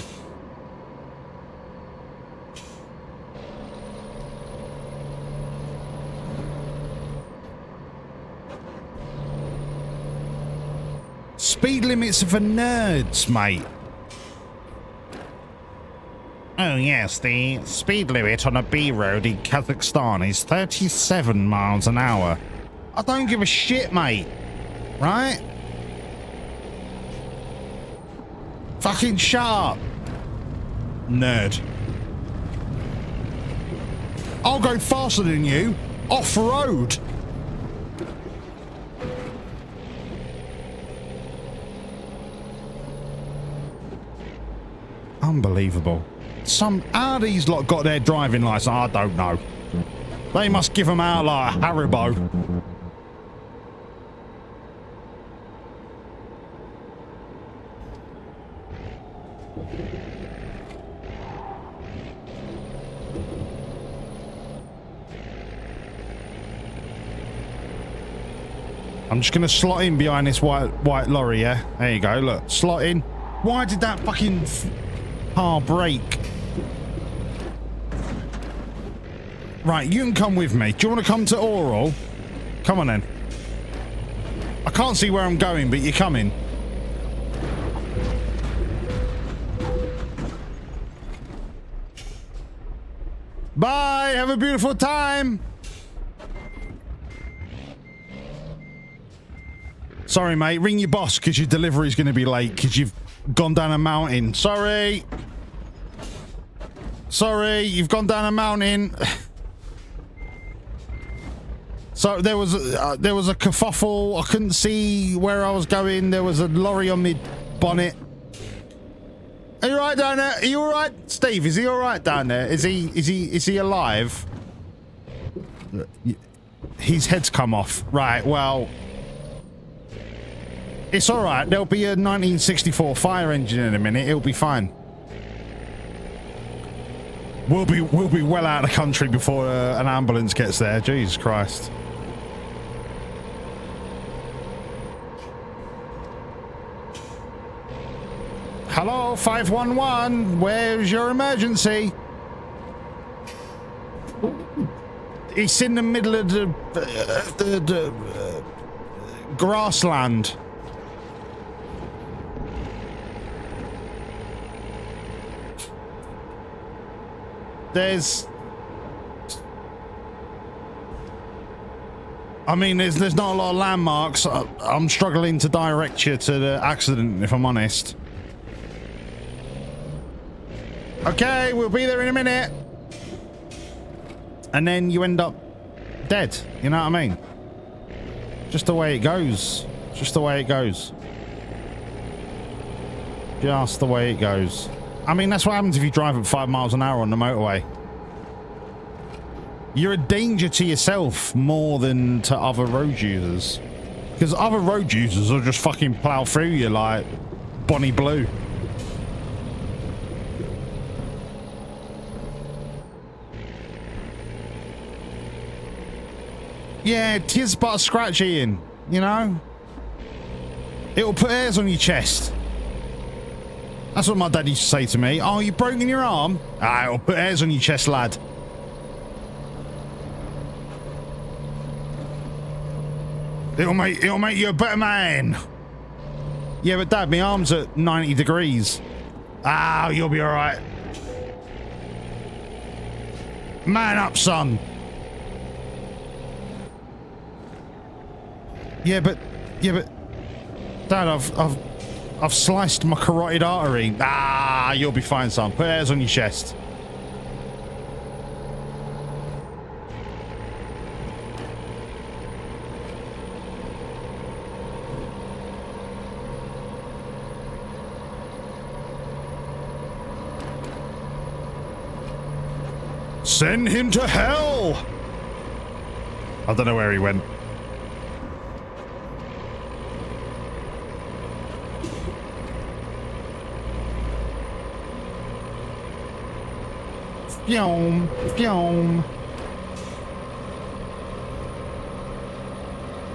Speed limits are for nerds, mate. Oh yes, the speed limit on a B road in Kazakhstan is 37 miles an hour. I don't give a shit, mate. Right? Fucking shut up. Nerd. I'll go faster than you off-road. Unbelievable. How these lot got their driving license? I don't know. They must give them out like Haribo. I'm just gonna slot in behind this white lorry, yeah? There you go, look, slot in. Why did that fucking car brake? Right, you can come with me. Do you want to come to Oral? Come on then. I can't see where I'm going, but you're coming. Bye, have a beautiful time. Sorry, mate. Ring your boss because your delivery's going to be late because you've gone down a mountain. Sorry. Sorry, you've gone down a mountain. So there was a kerfuffle. I couldn't see where I was going. There was a lorry on my bonnet. Are you all right down there? Are you all right, Steve? Is he all right down there? Is he alive? His head's come off. Right. Well, it's all right. There'll be a 1964 fire engine in a minute. It'll be fine. We'll be well out of the country before an ambulance gets there. Jesus Christ. Hello, 511. Where's your emergency? It's in the middle of the grassland. There's not a lot of landmarks. I'm struggling to direct you to the accident, if I'm honest. Okay, we'll be there in a minute. And then you end up dead. You know what I mean? Just the way it goes. Just the way it goes. Just the way it goes. I mean, that's what happens if you drive at 5 miles an hour on the motorway. You're a danger to yourself more than to other road users. Because other road users will just fucking plow through you like Bonnie Blue. Yeah, tis but a scratch, Ian. You know? It'll put hairs on your chest. That's what my dad used to say to me. Oh, you broken your arm? Ah, it'll put hairs on your chest, lad. It'll make you a better man. Yeah, but Dad, my arm's at 90 degrees. Ah, you'll be all right. Man up, son. Yeah, but Dad, I've sliced my carotid artery. Ah, you'll be fine, son. Put hairs on your chest. Send him to hell! I don't know where he went. Pyom, pyom.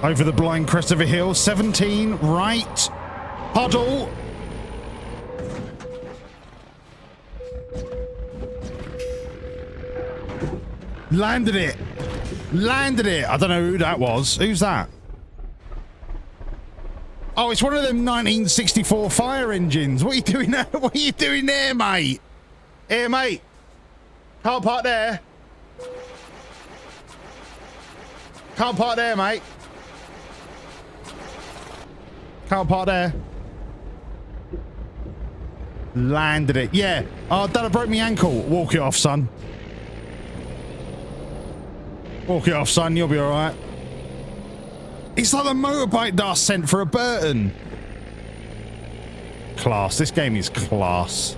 Over the blind crest of a hill. 17, right. Puddle. Landed it. Landed it. I don't know who that was. Who's that? Oh, it's one of them 1964 fire engines. What are you doing there? What are you doing there, mate? Here, mate. Can't park there. Can't park there, mate. Can't park there. Landed it. Yeah. Oh, Dad, I broke my ankle. Walk it off, son. Walk it off, son. You'll be all right. It's like the motorbike that I sent for a Burton. Class. This game is class.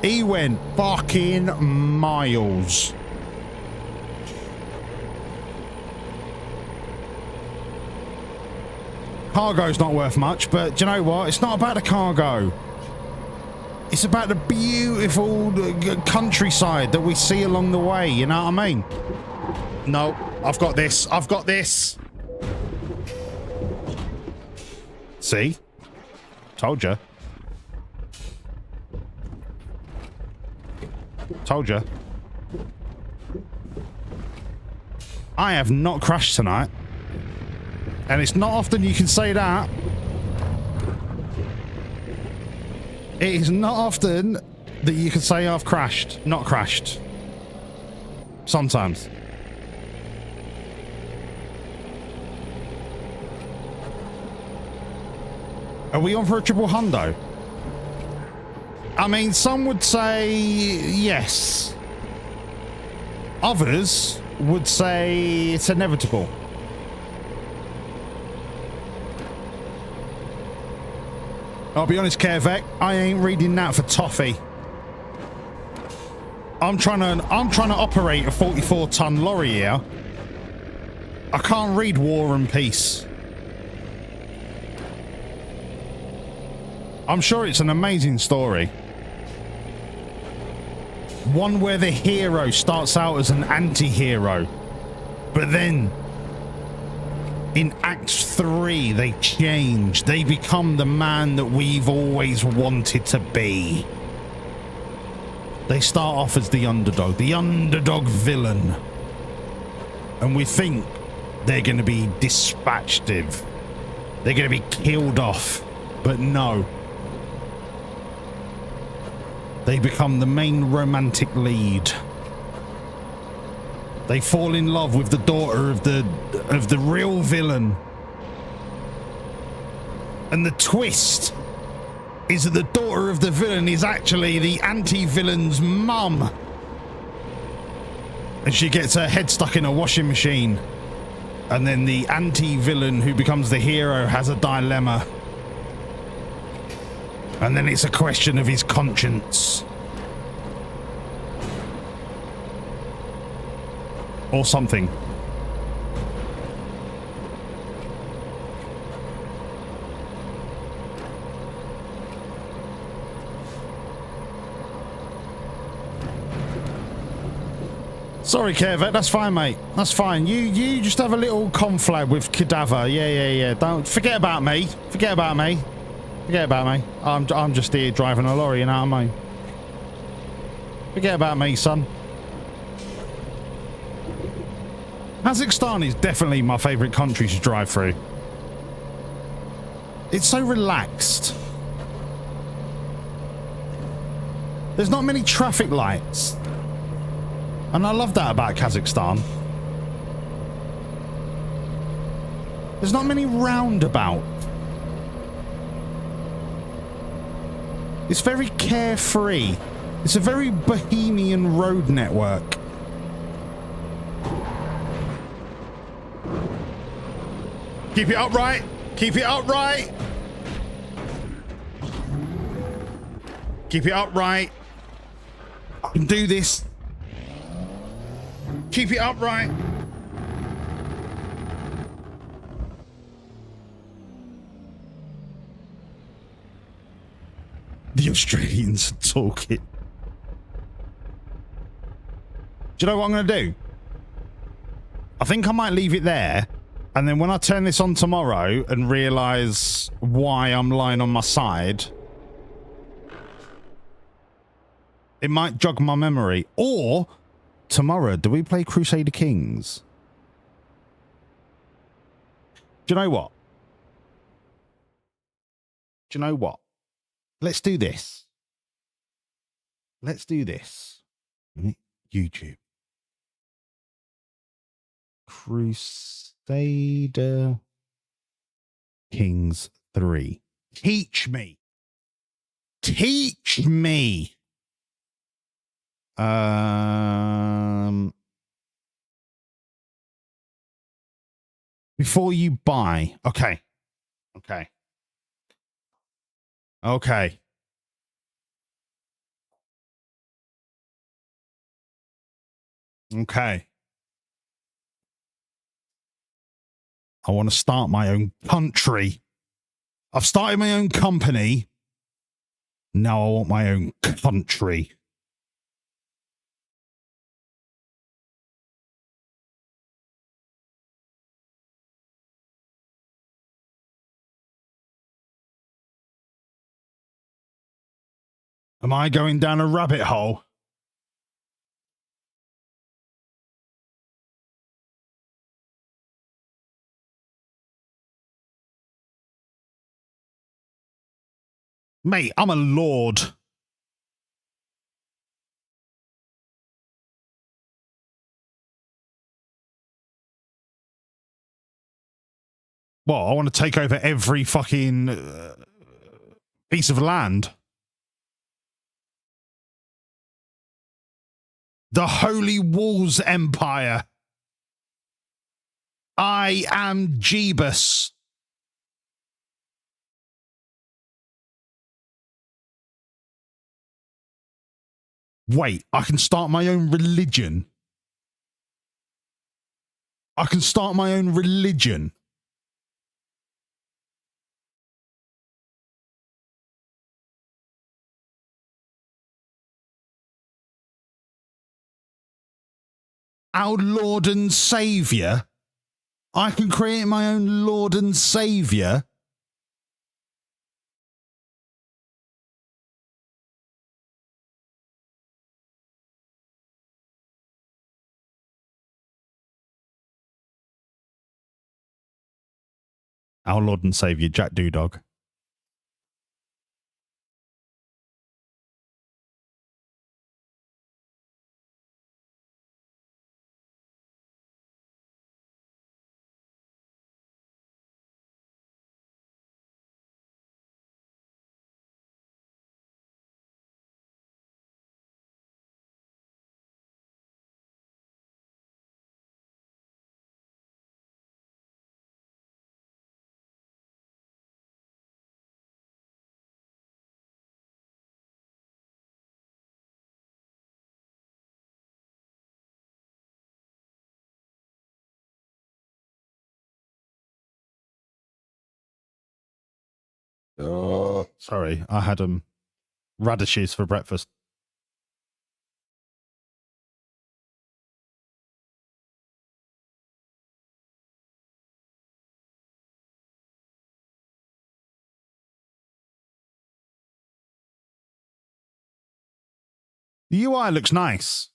He went fucking miles. Cargo's not worth much, but do you know what? It's not about the cargo. It's about the beautiful countryside that we see along the way, you know what I mean? No, I've got this. I've got this. See? Told you. Told you. I have not crashed tonight. And it's not often you can say that. It is not often that you can say I've crashed. Not crashed. Sometimes. Are we on for a triple hundo? I mean, some would say yes. Others would say it's inevitable. I'll be honest, Kervek, I ain't reading that for toffee. I'm trying to operate a 44-ton lorry here. I can't read War and Peace. I'm sure it's an amazing story. One where the hero starts out as an anti-hero, but then in Act 3 they change. They become the man that we've always wanted to be. They start off as the underdog villain. And we think they're going to be dispatched. They're going to be killed off. But no. They become the main romantic lead. They fall in love with the daughter of the real villain. And the twist is that the daughter of the villain is actually the anti-villain's mum. And she gets her head stuck in a washing machine. And then the anti-villain who becomes the hero has a dilemma. And then it's a question of his conscience. Or something. Sorry, Kervet, that's fine, mate. That's fine. You just have a little conflag with Cadaver. Yeah. Don't forget about me. Forget about me. I'm just here driving a lorry, you know what I mean? Forget about me, son. Kazakhstan is definitely my favourite country to drive through. It's so relaxed. There's not many traffic lights. And I love that about Kazakhstan. There's not many roundabouts. It's very carefree. It's a very bohemian road network. Keep it upright. Keep it upright. Keep it upright. I can do this. Keep it upright. The Australians are talking. Do you know what I'm going to do? I think I might leave it there. And then when I turn this on tomorrow and realise why I'm lying on my side, it might jog my memory. Or tomorrow, do we play Crusader Kings? Do you know what? Do you know what? Let's do this. Let's do this. YouTube. Crusader Kings 3. Teach me. Teach me. Before you buy. Okay. Okay. Okay. Okay. I want to start my own country. I've started my own company. Now I want my own country. Am I going down a rabbit hole? Mate, I'm a lord. What, I want to take over every fucking piece of land. The Holy Walls Empire. I am Jeebus. Wait, I can start my own religion. I can start my own religion. Our Lord and Saviour. I can create my own Lord and Saviour. Our Lord and Saviour, Jack Doodog. Oh, sorry, I had radishes for breakfast. The UI looks nice.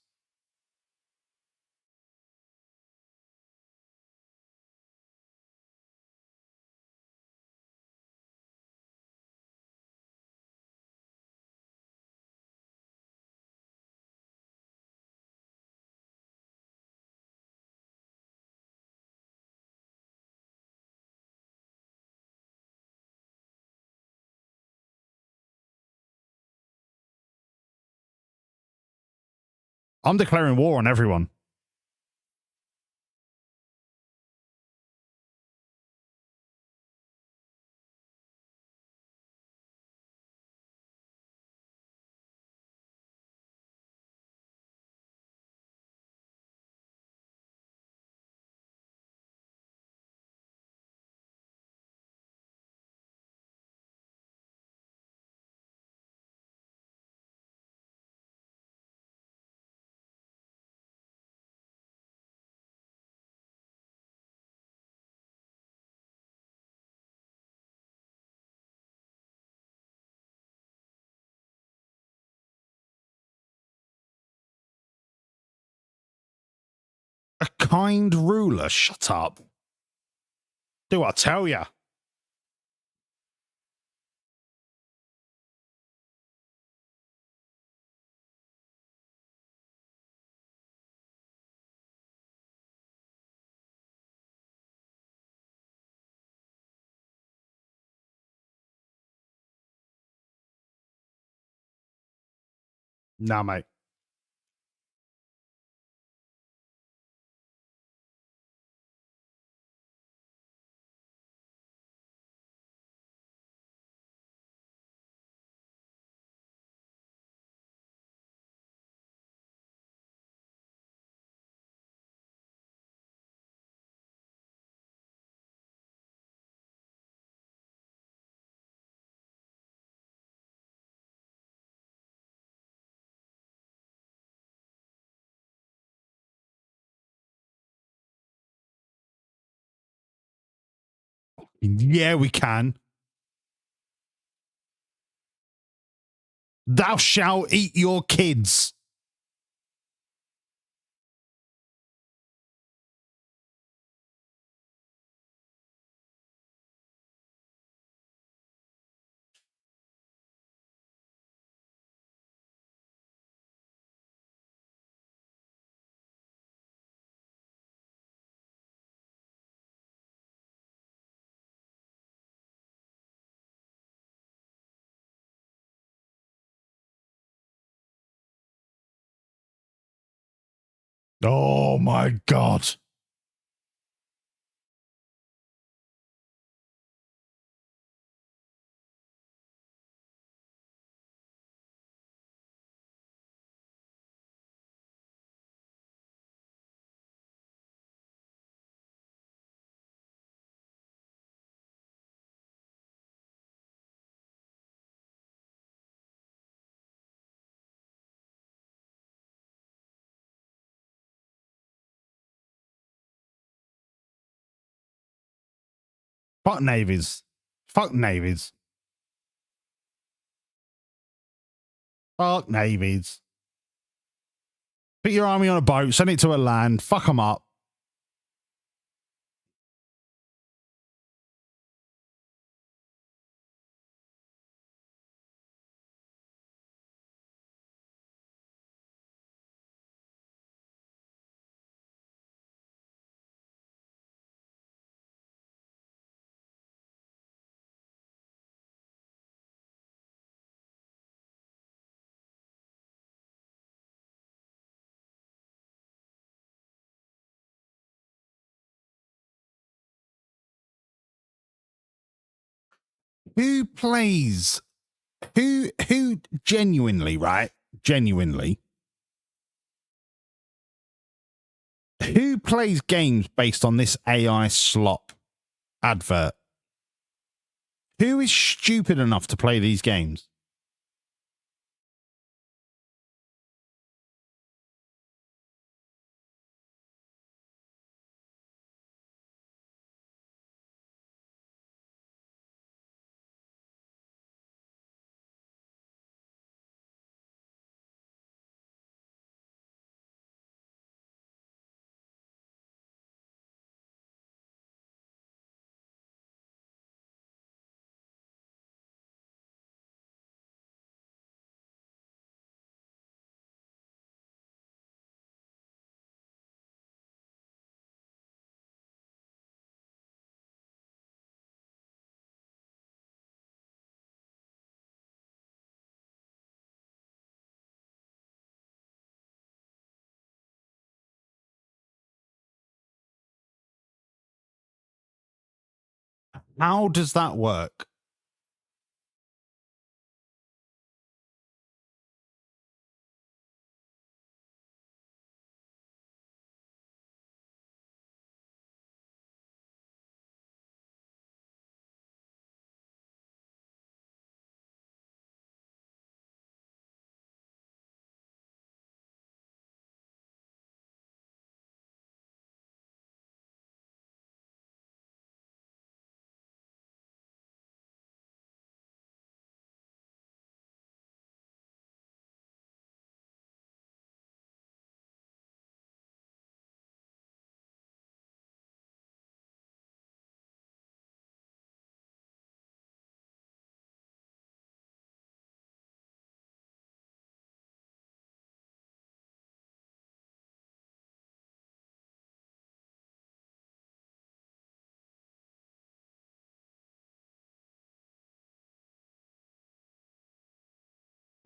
I'm declaring war on everyone. A kind ruler. Shut up. Do I tell ya? Nah, mate. Yeah, we can. Thou shalt eat your kids. Oh my God. Fuck navies. Fuck navies. Fuck navies. Put your army on a boat, send it to a land, fuck them up. Who plays? Who genuinely, right? Genuinely. Who plays games based on this AI slop advert? Who is stupid enough to play these games? How does that work?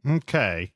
Okay.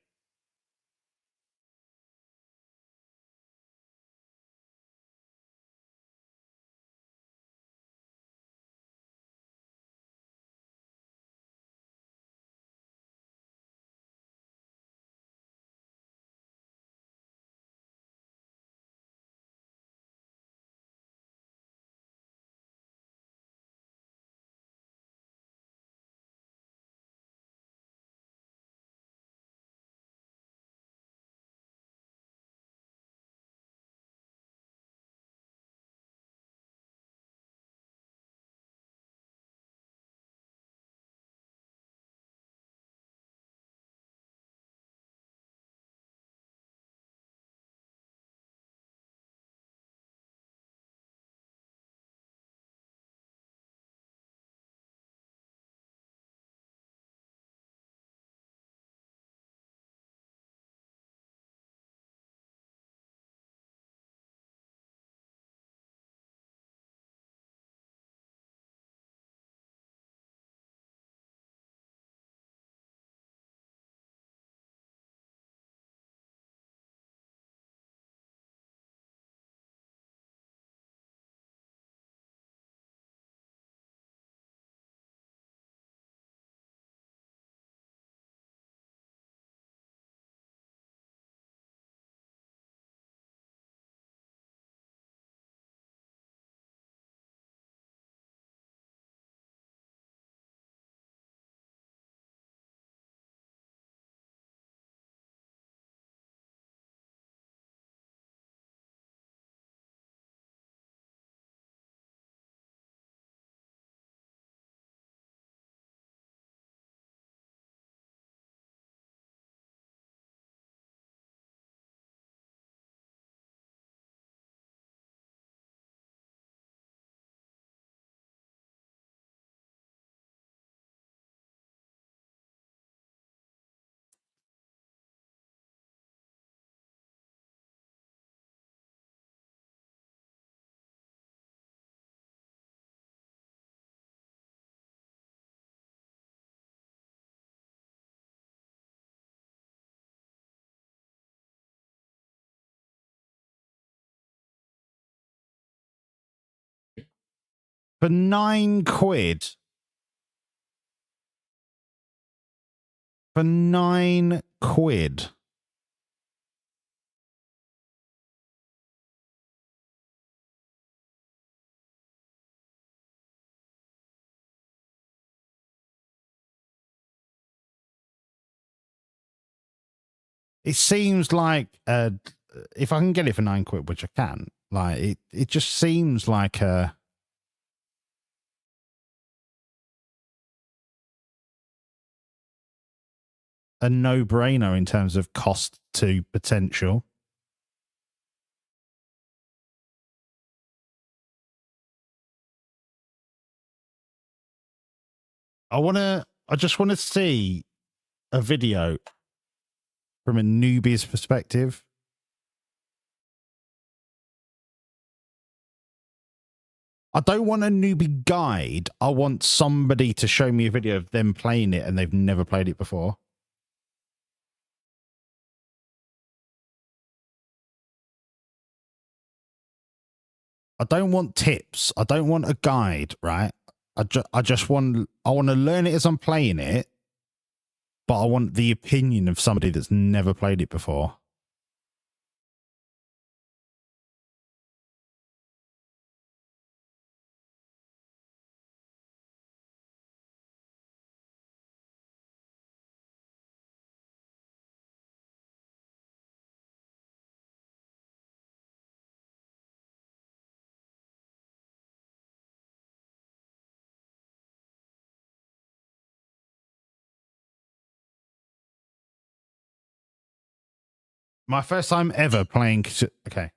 For 9 quid. For 9 quid. It seems like if I can get it for 9 quid, which I can, like it just seems like a no-brainer in terms of cost to potential. I just want to see a video from a newbie's perspective. I don't want a newbie guide. I want somebody to show me a video of them playing it and they've never played it before. I don't want tips. I don't want a guide, right? I want to learn it as I'm playing it, but I want the opinion of somebody that's never played it before. My first time ever playing. Okay.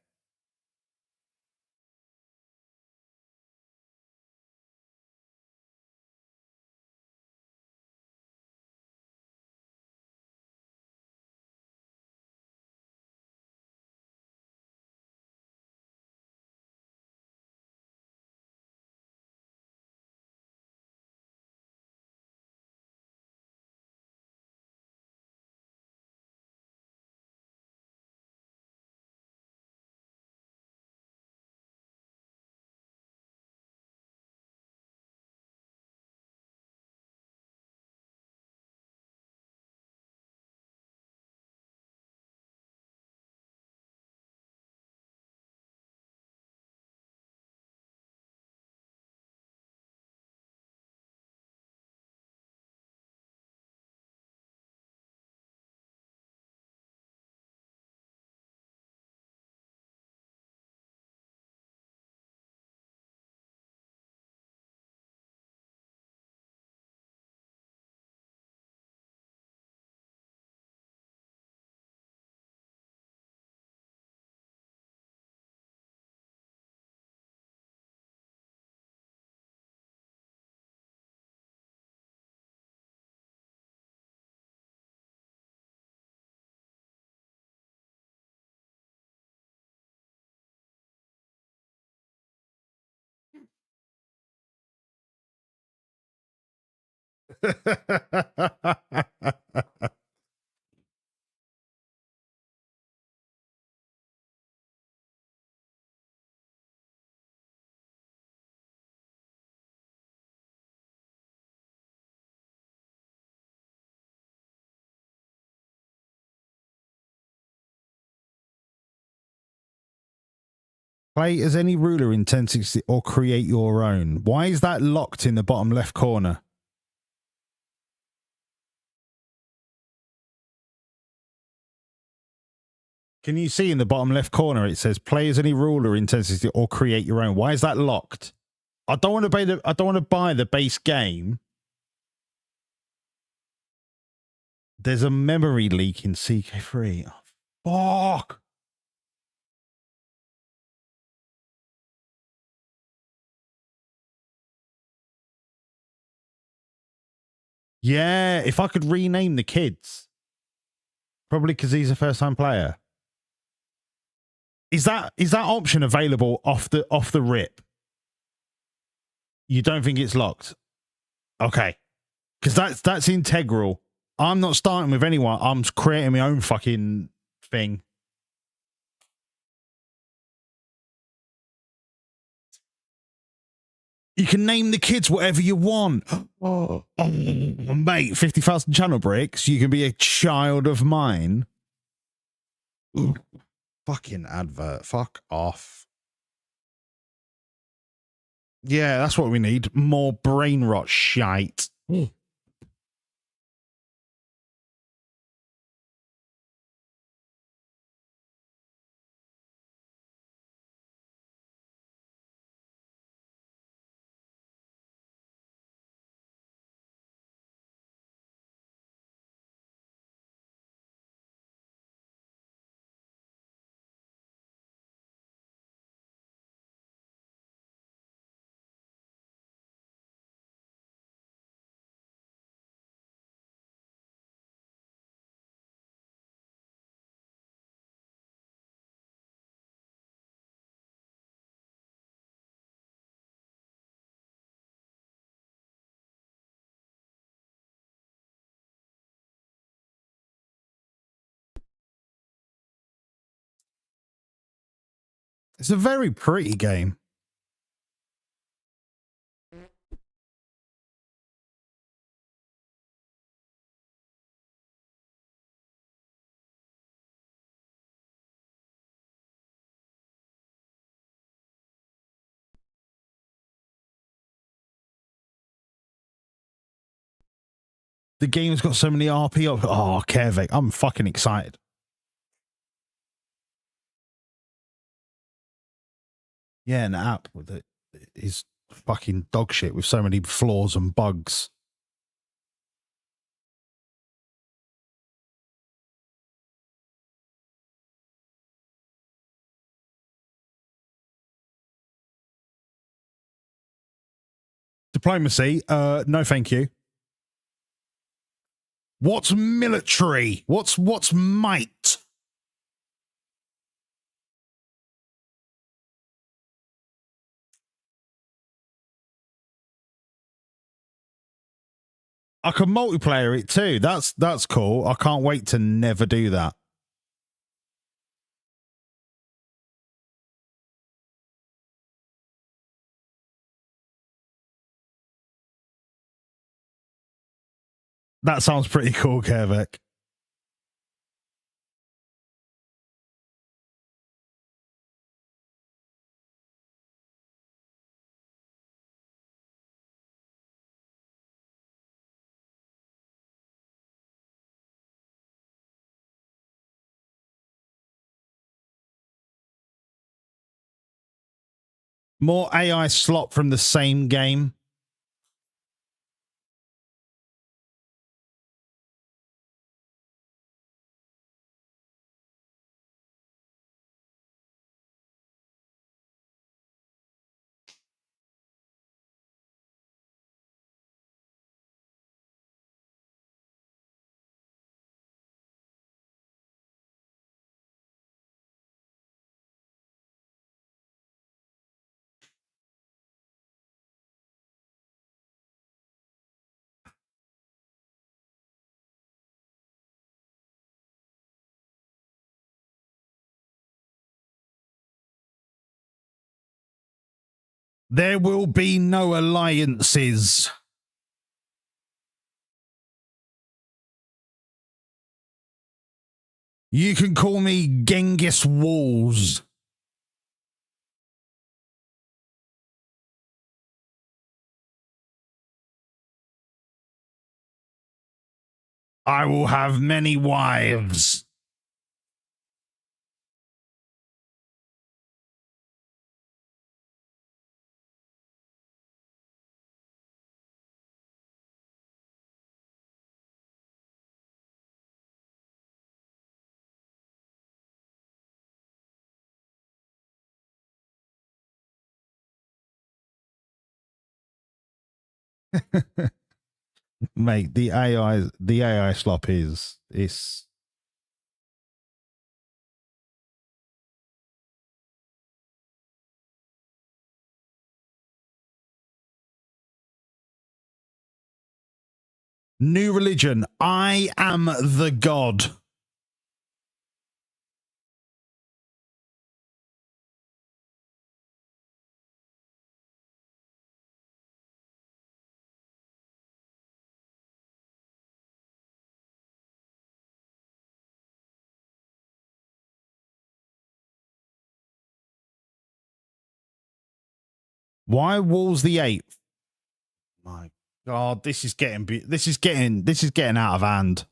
Play as any ruler intensity or create your own. Why is that locked in the bottom left corner? Can you see in the bottom left corner it says play as any ruler intensity or create your own? Why is that locked? I don't want to buy the base game. There's a memory leak in CK3. Oh, fuck. Yeah, if I could rename the kids. Probably because he's a first-time player. Is that option available off the rip? You don't think it's locked? Okay. Because that's integral. I'm not starting with anyone. I'm creating my own fucking thing. You can name the kids whatever you want. Oh, mate, 50,000 channel bricks. You can be a child of mine. Ooh, fucking advert. Fuck off. Yeah, that's what we need. More brain rot shite. It's a very pretty game. The game's got so many RP. Oh, Kevik, I'm fucking excited. Yeah, an app with it is fucking dog shit with so many flaws and bugs. Diplomacy, no thank you. What's military? What's might? I can multiplayer it too. That's cool. I can't wait to never do that. That sounds pretty cool, Kevik. More AI slop from the same game. There will be no alliances. You can call me Genghis Walls. I will have many wives. Mate, the AI slop is new religion. I am the god. Why Walls the Eighth? My God, this is getting out of hand.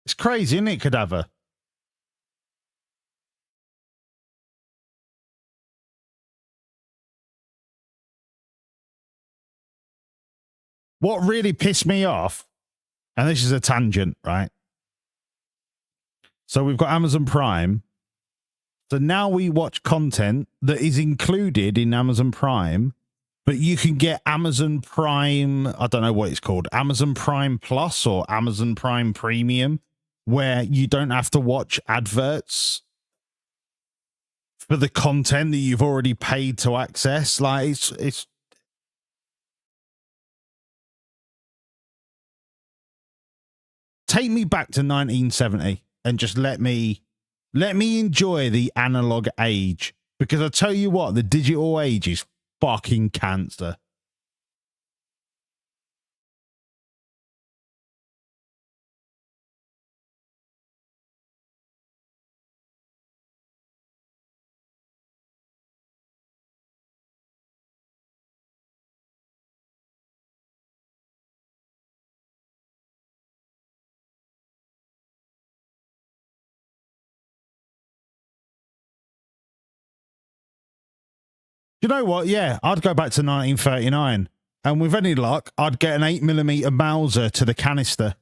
It's crazy, isn't it, Cadaver? What really pissed me off, and this is a tangent, right? So we've got Amazon Prime. So now we watch content that is included in Amazon Prime, but you can get Amazon Prime, I don't know what it's called, Amazon Prime Plus or Amazon Prime Premium, where you don't have to watch adverts for the content that you've already paid to access. Like it's take me back to 1970 and just let me enjoy the analog age, because I tell you what, the digital age is fucking cancer. You know what? Yeah, I'd go back to 1939, and with any luck, I'd get an 8mm Mauser to the canister.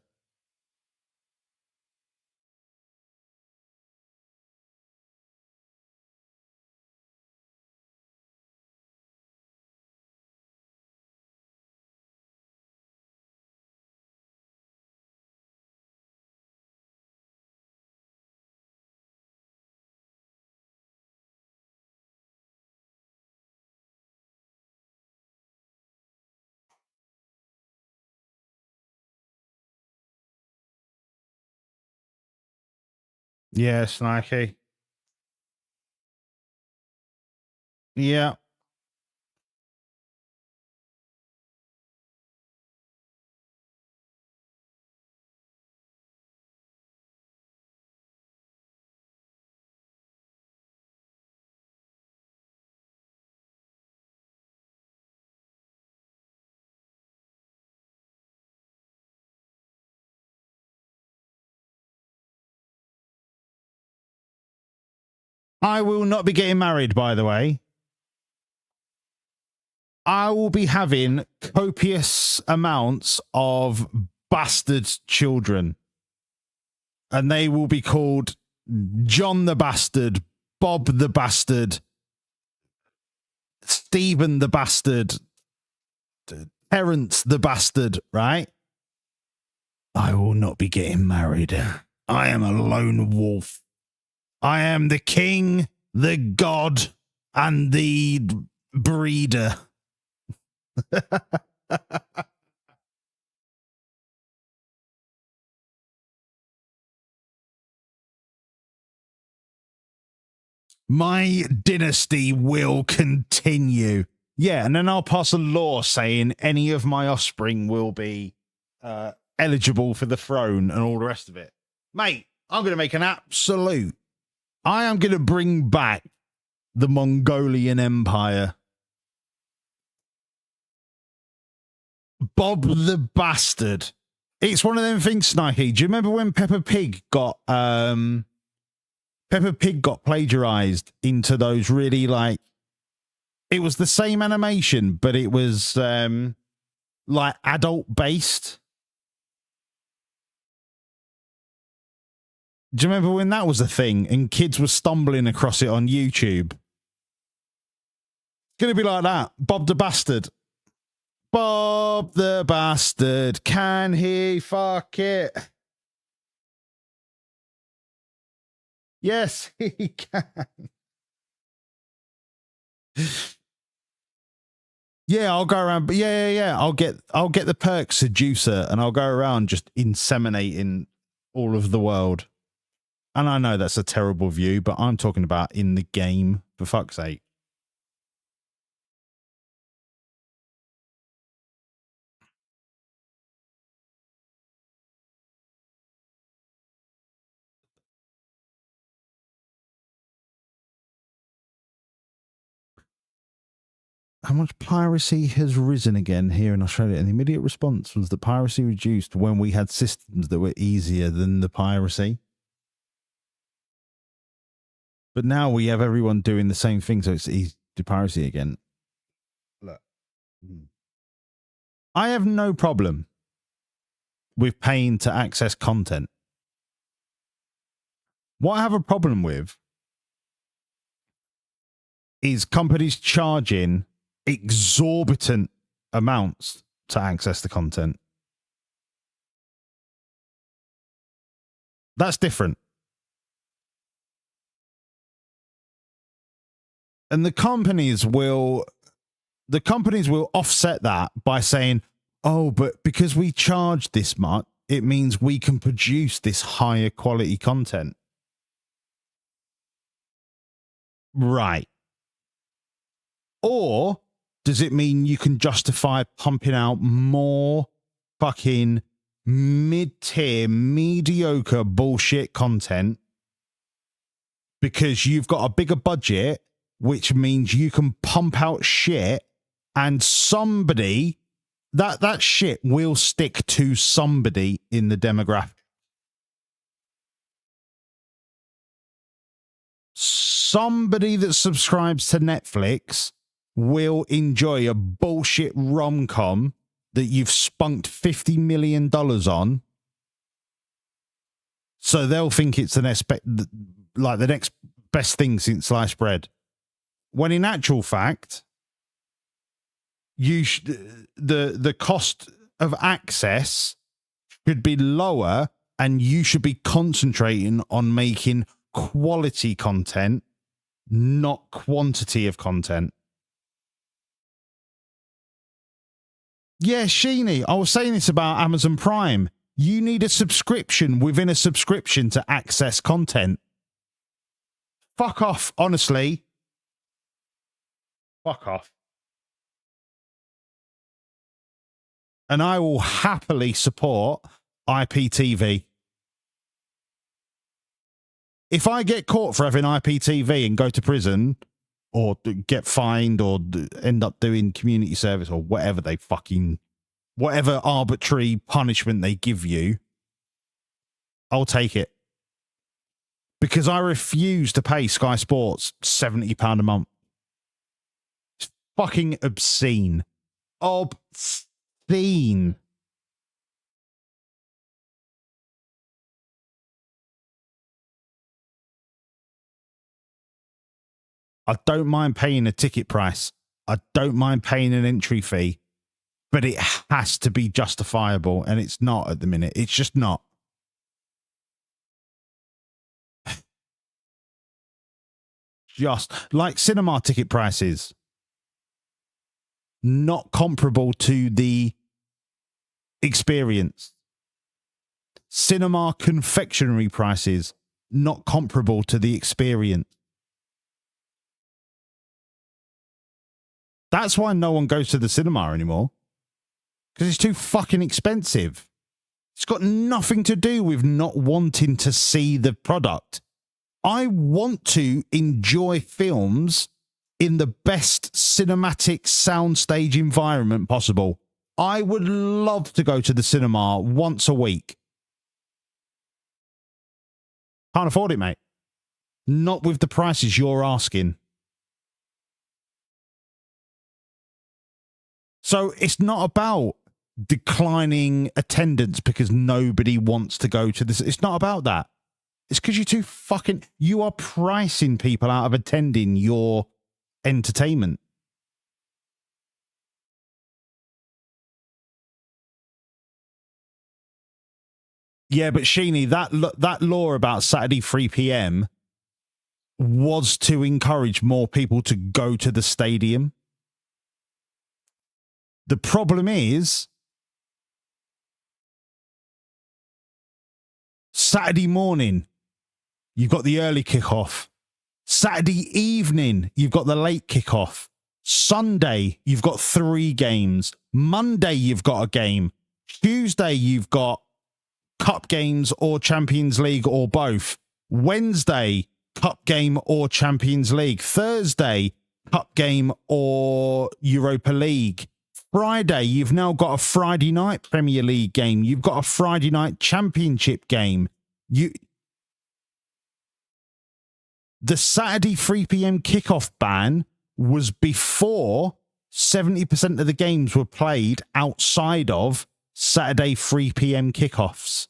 Yeah, Snarky. Yeah. I will not be getting married, by the way. I will be having copious amounts of bastard children. And they will be called John the Bastard, Bob the Bastard, Stephen the Bastard, Terence the Bastard, right? I will not be getting married. I am a lone wolf. I am the king, the god, and the breeder. My dynasty will continue. Yeah, and then I'll pass a law saying any of my offspring will be eligible for the throne and all the rest of it. Mate, I'm going to make an absolute. I am going to bring back the Mongolian Empire. Bob the Bastard. It's one of them things, Snikey. Do you remember when Peppa Pig got plagiarized into those really, like, it was the same animation, but it was like adult based? Do you remember when that was a thing and kids were stumbling across it on YouTube? It's going to be like that. Bob the Bastard. Bob the Bastard. Can he fuck it? Yes, he can. Yeah, I'll go around. But yeah. I'll get the perk seducer, and I'll go around just inseminating all of the world. And I know that's a terrible view, but I'm talking about in the game, for fuck's sake. How much piracy has risen again here in Australia? And the immediate response was that piracy reduced when we had systems that were easier than the piracy. But now we have everyone doing the same thing, so it's easy to piracy again. Look. I have no problem with paying to access content. What I have a problem with is companies charging exorbitant amounts to access the content. That's different. And the companies will offset that by saying, oh, but because we charge this much, it means we can produce this higher quality content. Right. Or does it mean you can justify pumping out more fucking mid-tier, mediocre bullshit content because you've got a bigger budget, which means you can pump out shit and somebody, that shit will stick to somebody in the demographic. Somebody that subscribes to Netflix will enjoy a bullshit rom-com that you've spunked $50 million on. So they'll think it's the next best thing since sliced bread. When in actual fact, the cost of access should be lower and you should be concentrating on making quality content, not quantity of content. Yeah, Sheeny, I was saying this about Amazon Prime. You need a subscription within a subscription to access content. Fuck off, honestly. Fuck off. And I will happily support IPTV. If I get caught for having IPTV and go to prison or get fined or end up doing community service or whatever whatever arbitrary punishment they give you, I'll take it. Because I refuse to pay Sky Sports £70 a month. It's fucking obscene. Obscene. I don't mind paying a ticket price. I don't mind paying an entry fee, but it has to be justifiable, and it's not at the minute. It's just not. Just like cinema ticket prices, not comparable to the experience. Cinema confectionery prices, not comparable to the experience. That's why no one goes to the cinema anymore. Because it's too fucking expensive. It's got nothing to do with not wanting to see the product. I want to enjoy films in the best cinematic soundstage environment possible. I would love to go to the cinema once a week. Can't afford it, mate. Not with the prices you're asking. So it's not about declining attendance because nobody wants to go to this. It's not about that. It's because you're too fucking... You are pricing people out of attending your entertainment. Yeah, but Sheeny, that law about Saturday 3 p.m. was to encourage more people to go to the stadium. The problem is Saturday morning, you've got the early kickoff. Saturday evening, you've got the late kickoff. Sunday, you've got 3 games. Monday, you've got a game. Tuesday, you've got cup games or Champions League or both. Wednesday, cup game or Champions League. Thursday, cup game or Europa League. Friday, you've now got a Friday night Premier League game. You've got a Friday night Championship game. The Saturday 3 p.m. kickoff ban was before 70% of the games were played outside of Saturday 3 p.m. kickoffs.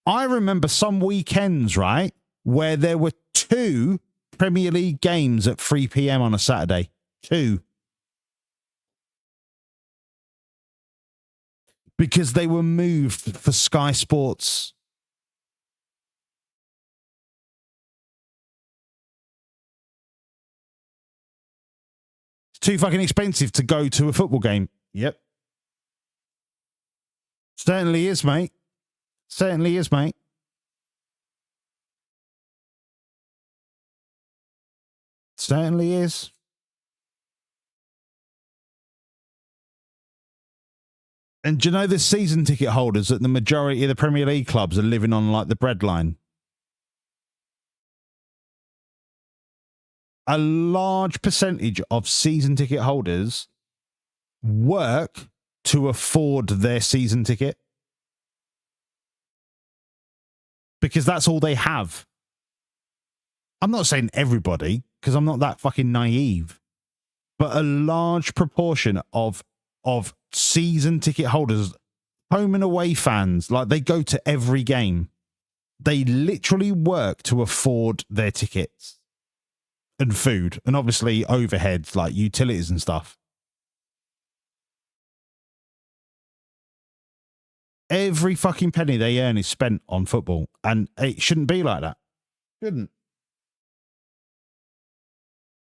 I remember some weekends, right, where there were 2 Premier League games at 3 p.m. on a Saturday. 2. Because they were moved for Sky Sports. It's too fucking expensive to go to a football game. Yep. Certainly is, mate. Certainly is, mate. Certainly is. And do you know the season ticket holders that the majority of the Premier League clubs are living on like the breadline? A large percentage of season ticket holders work to afford their season ticket because that's all they have. I'm not saying everybody because I'm not that fucking naive, but a large proportion of season ticket holders, home and away fans, like they go to every game. They literally work to afford their tickets and food and obviously overheads like utilities and stuff. Every fucking penny they earn is spent on football, and it shouldn't be like that. Shouldn't.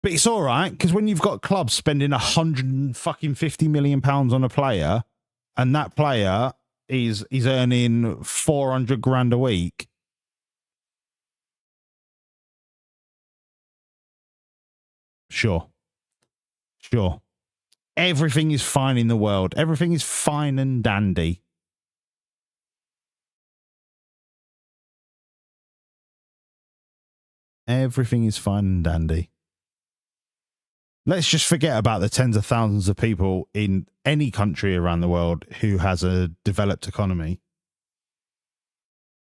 But it's all right because when you've got clubs spending £150 million on a player, and that player is earning 400 grand a week. Sure. Everything is fine in the world. Everything is fine and dandy. Everything is fine and dandy. Let's just forget about the tens of thousands of people in any country around the world who has a developed economy.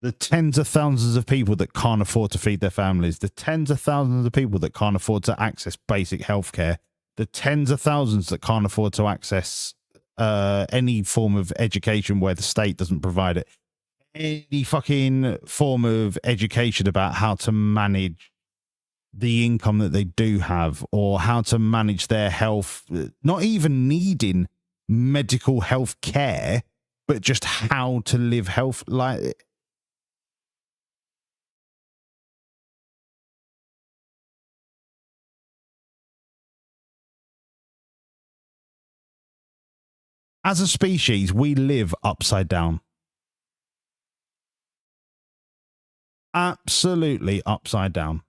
The tens of thousands of people that can't afford to feed their families. The tens of thousands of people that can't afford to access basic healthcare. The tens of thousands that can't afford to access any form of education where the state doesn't provide it. Any fucking form of education about how to manage the income that they do have or how to manage their health, not even needing medical health care, but just how to live health. Like, as a species, we live upside down. Absolutely upside down.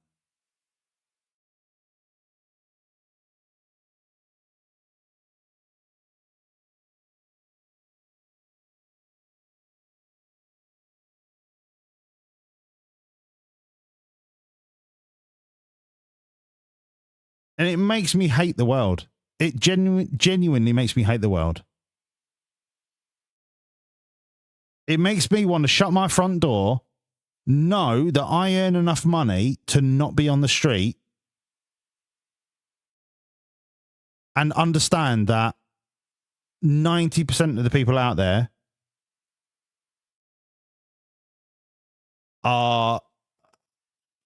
And it makes me hate the world. It genuinely makes me hate the world. It makes me want to shut my front door, know that I earn enough money to not be on the street, and understand that 90% of the people out there are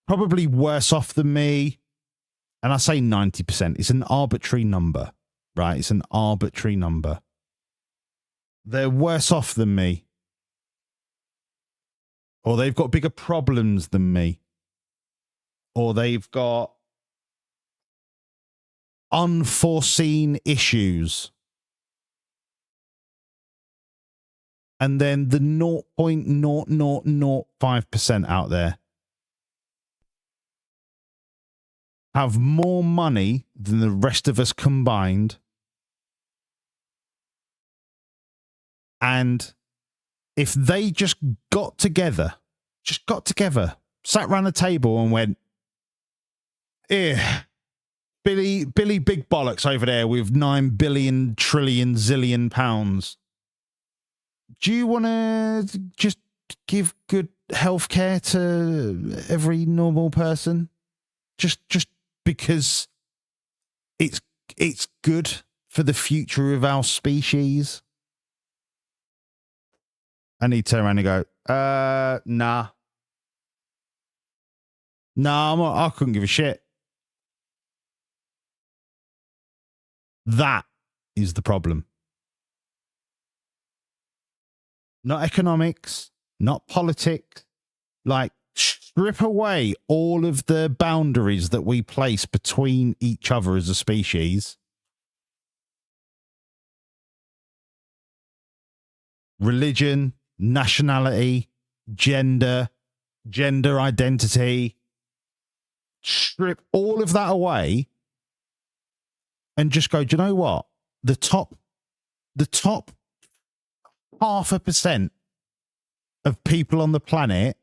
probably worse off than me. And I say 90%. It's an arbitrary number, right? It's an arbitrary number. They're worse off than me. Or they've got bigger problems than me. Or they've got unforeseen issues. and then the 0.0005% out there have more money than the rest of us combined. And if they just got together, sat round a table and went, Billy Big Bollocks over there with 9 billion trillion zillion pounds. Do you want to just give good healthcare to every normal person? Just because it's good for the future of our species? And he'd turn around and go, nah. Nah, I couldn't give a shit. That is the problem. Not economics, not politics. Like, strip away all of the boundaries that we place between each other as a species. Religion, nationality, gender identity. Strip all of that away and just go, do you know what? The top 0.5% of people on the planet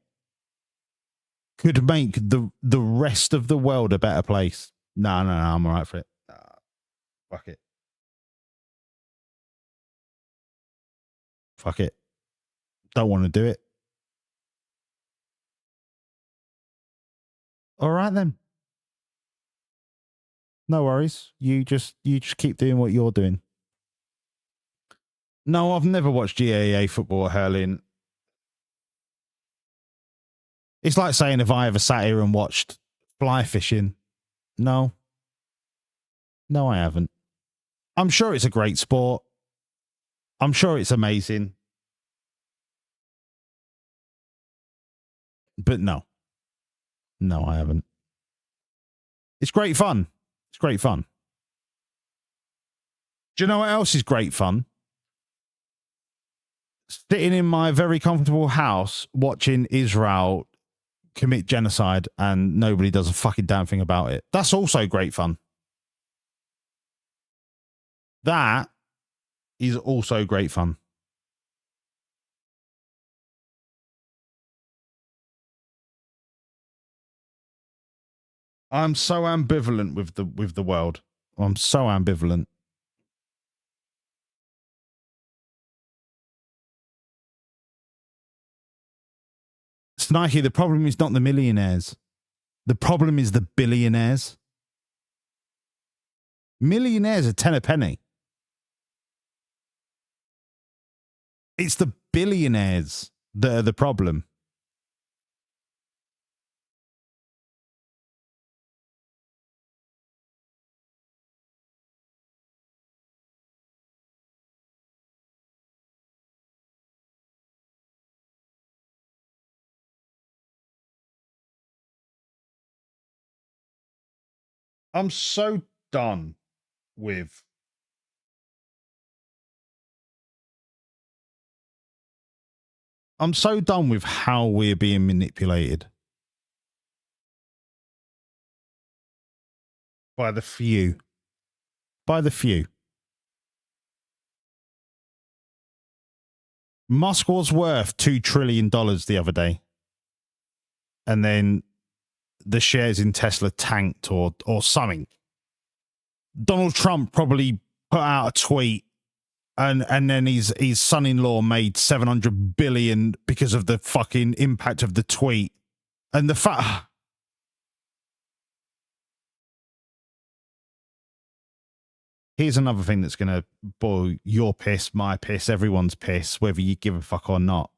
could make the rest of the world a better place. No, I'm all right for it. Fuck it. Fuck it. Don't want to do it. All right then. No worries. You just keep doing what you're doing. No, I've never watched GAA football or hurling. It's like saying if I ever sat here and watched fly fishing. No, I haven't. I'm sure it's a great sport. I'm sure it's amazing. But no, I haven't. It's great fun. It's great fun. Do you know what else is great fun? Sitting in my very comfortable house watching Israel commit genocide and nobody does a fucking damn thing about it. That's also great fun. That is also great fun. I'm so ambivalent with the world. I'm so ambivalent. Snikey, the problem is not the millionaires. The problem is the billionaires. Millionaires are 10 a penny. It's the billionaires that are the problem. I'm so done with how we're being manipulated by the few. Musk was worth $2 trillion the other day. And then the shares in Tesla tanked or something. Donald Trump probably put out a tweet and then his son-in-law made 700 billion because of the fucking impact of the tweet. And the fact... Here's another thing that's going to boil your piss, my piss, everyone's piss, whether you give a fuck or not.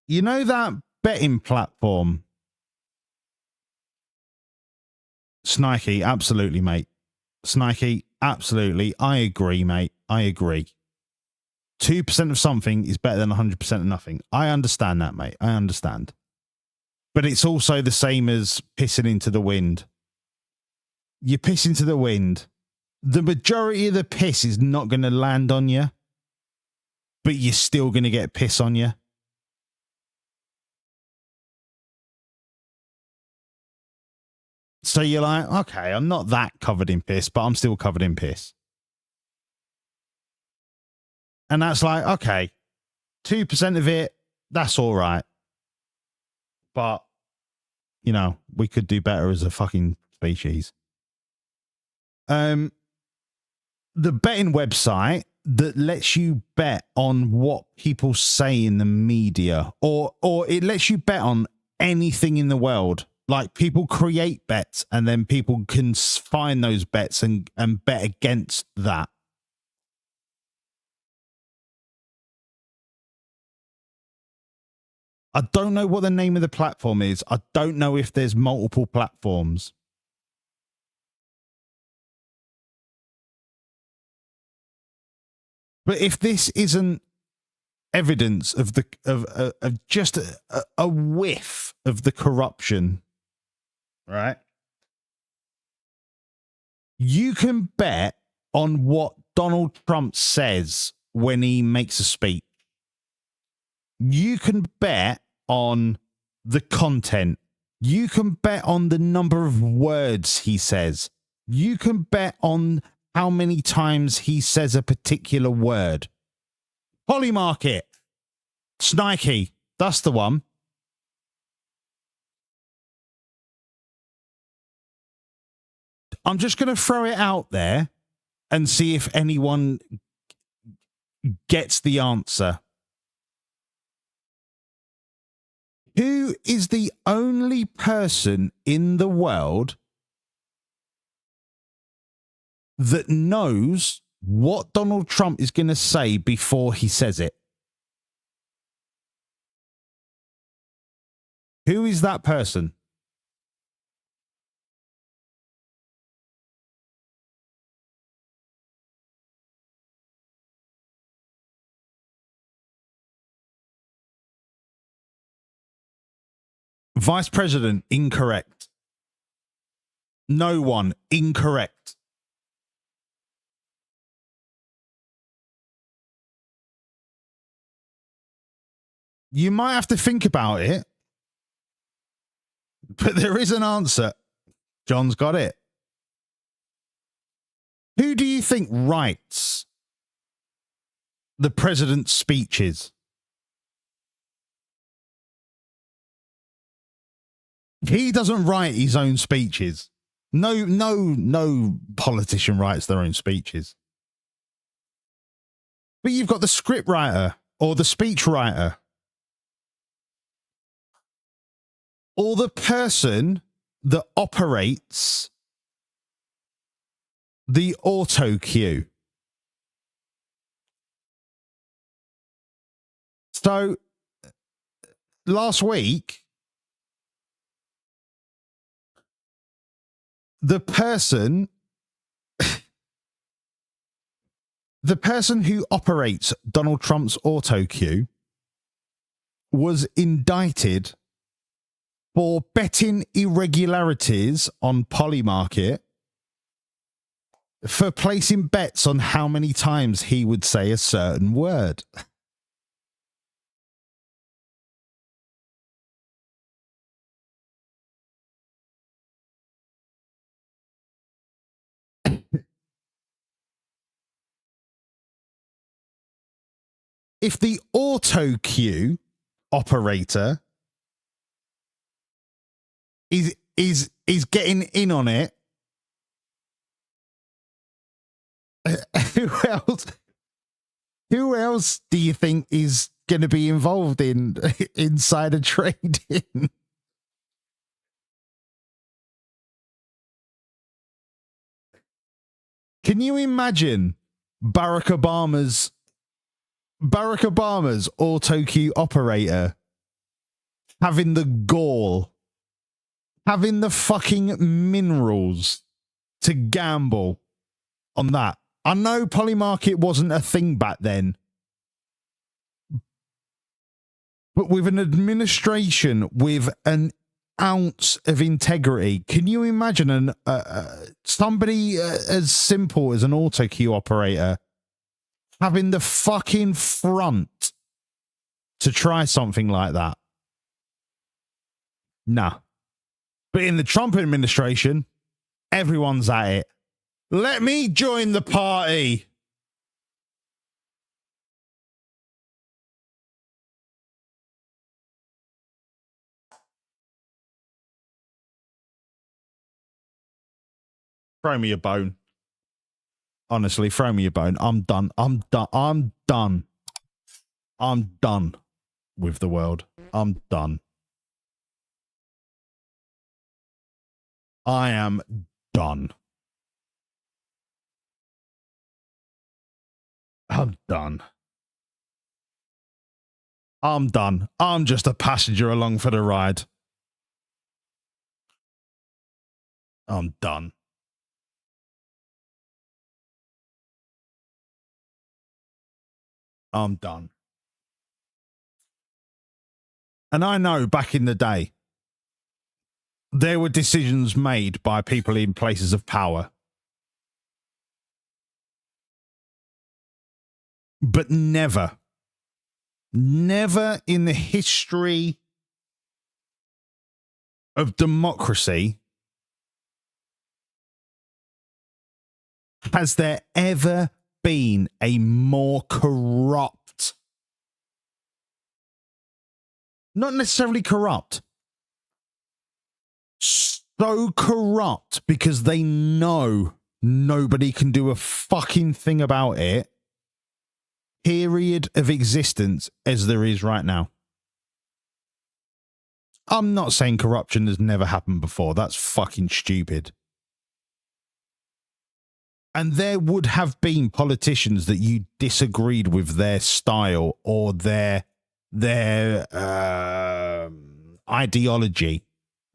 You know that betting platform? Snikey, absolutely, mate. Snikey, absolutely. I agree, mate. I agree. 2% of something is better than 100% of nothing. I understand that, mate. I understand. But it's also the same as pissing into the wind. You piss into the wind. The majority of the piss is not going to land on you. but you're still going to get piss on you. So you're like, okay, I'm not that covered in piss, but I'm still covered in piss. And that's like, okay, 2% of it, that's all right. But, you know, we could do better as a fucking species. The betting website that lets you bet on what people say in the media, or it lets you bet on anything in the world. Like, people create bets and then people can find those bets and bet against that. I don't know what the name of the platform is. I don't know if there's multiple platforms. But if this isn't evidence of the of just a whiff of the corruption, right? You can bet on what Donald Trump says when he makes a speech. You can bet on the content. You can bet on the number of words he says. You can bet on how many times he says a particular word. Polymarket. Snikey. That's the one. I'm just going to throw it out there and see if anyone gets the answer. Who is the only person in the world that knows what Donald Trump is going to say before he says it? Who is that person? Vice President, incorrect. No one, incorrect. You might have to think about it, but there is an answer. John's got it. Who do you think writes the president's speeches? He doesn't write his own speeches. No politician writes their own speeches. But you've got the script writer or the speech writer or the person that operates the auto cue. So last week, the person who operates Donald Trump's auto cue was indicted for betting irregularities on Polymarket for placing bets on how many times he would say a certain word. If the auto cue operator is getting in on it, who else do you think is going to be involved in insider trading? Can you imagine Barack Obama's auto cue operator having the gall, having the fucking minerals to gamble on that? I know Polymarket wasn't a thing back then, but with an administration with an ounce of integrity, can you imagine somebody as simple as an auto cue operator having the fucking front to try something like that. Nah. But in the Trump administration, everyone's at it. Let me join the party. Throw me a bone. Honestly, throw me a bone. I'm done. I'm done. I'm done. I'm done with the world. I'm done. I am done. I'm done. I'm done. I'm just a passenger along for the ride. I'm done. I'm done. And I know back in the day, there were decisions made by people in places of power. But never, never in the history of democracy has there ever been a more corrupt, not necessarily corrupt, so corrupt because they know nobody can do a fucking thing about it, period of existence as there is right now. I'm not saying corruption has never happened before. That's fucking stupid. And there would have been politicians that you disagreed with their style or their ideology,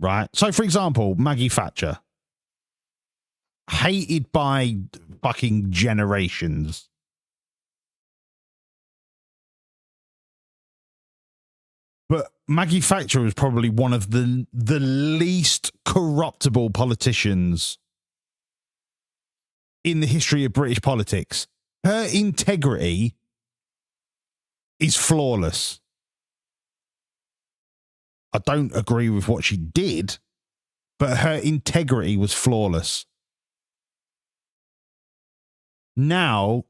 right? So, for example, Maggie Thatcher, hated by fucking generations. But Maggie Thatcher was probably one of the least corruptible politicians in the history of British politics. Her integrity is flawless. I don't agree with what she did, but her integrity was flawless. Now,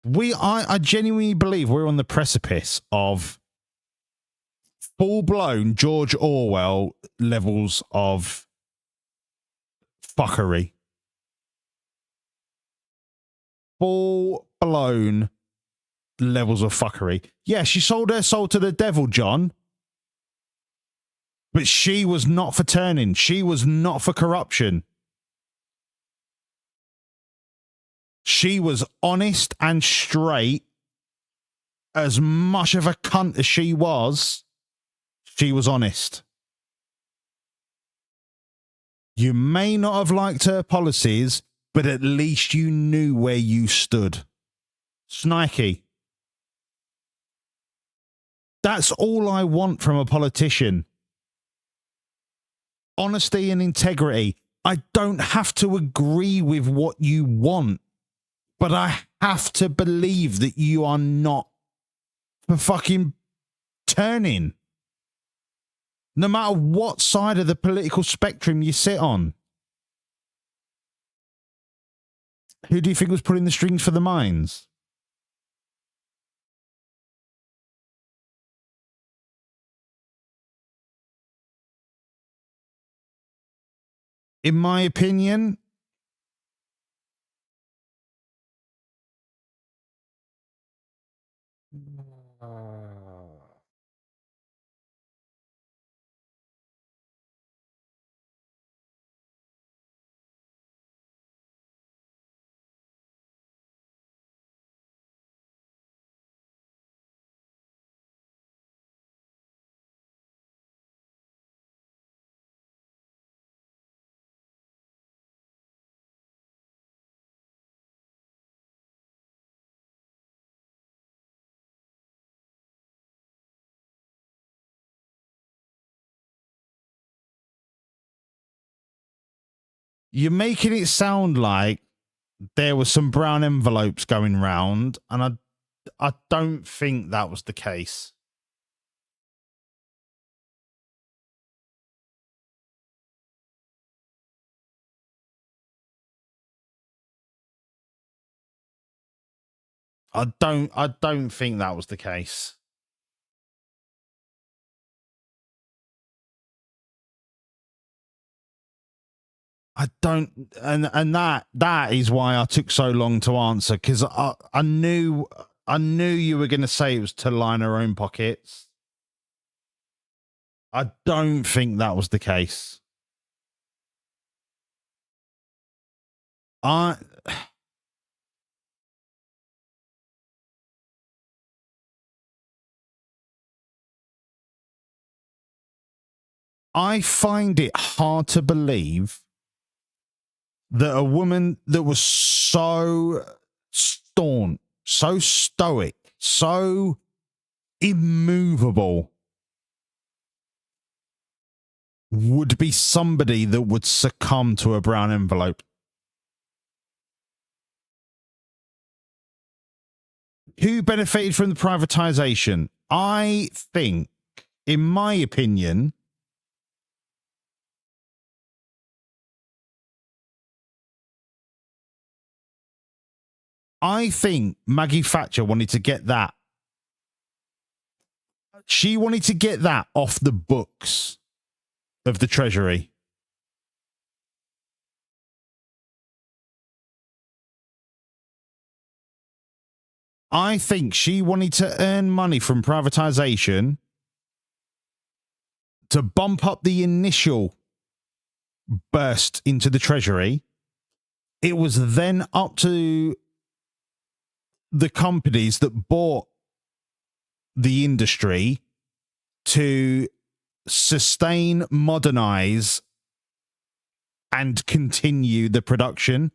I genuinely believe we're on the precipice of full-blown George Orwell levels of fuckery. Full-blown levels of fuckery. Yeah, she sold her soul to the devil, John. But she was not for turning. She was not for corruption. She was honest and straight. As much of a cunt as she was honest. You may not have liked her policies, but at least you knew where you stood. Snikey. That's all I want from a politician. Honesty and integrity. I don't have to agree with what you want, but I have to believe that you are not for fucking turning. No matter what side of the political spectrum you sit on. Who do you think was pulling the strings for the mines? In my opinion, You're making it sound like there were some brown envelopes going round, and I don't think that was the case. I don't think that was the case. I don't, and that is why I took so long to answer, because I knew you were going to say it was to line her own pockets. I don't think that was the case. I find it hard to believe that a woman that was so staunch, so stoic, so immovable would be somebody that would succumb to a brown envelope. Who benefited from the privatization? I think, in my opinion, I think Maggie Thatcher wanted to get that. She wanted to get that off the books of the Treasury. I think she wanted to earn money from privatization to bump up the initial burst into the Treasury. It was then up to the companies that bought the industry to sustain, modernize, and continue the production.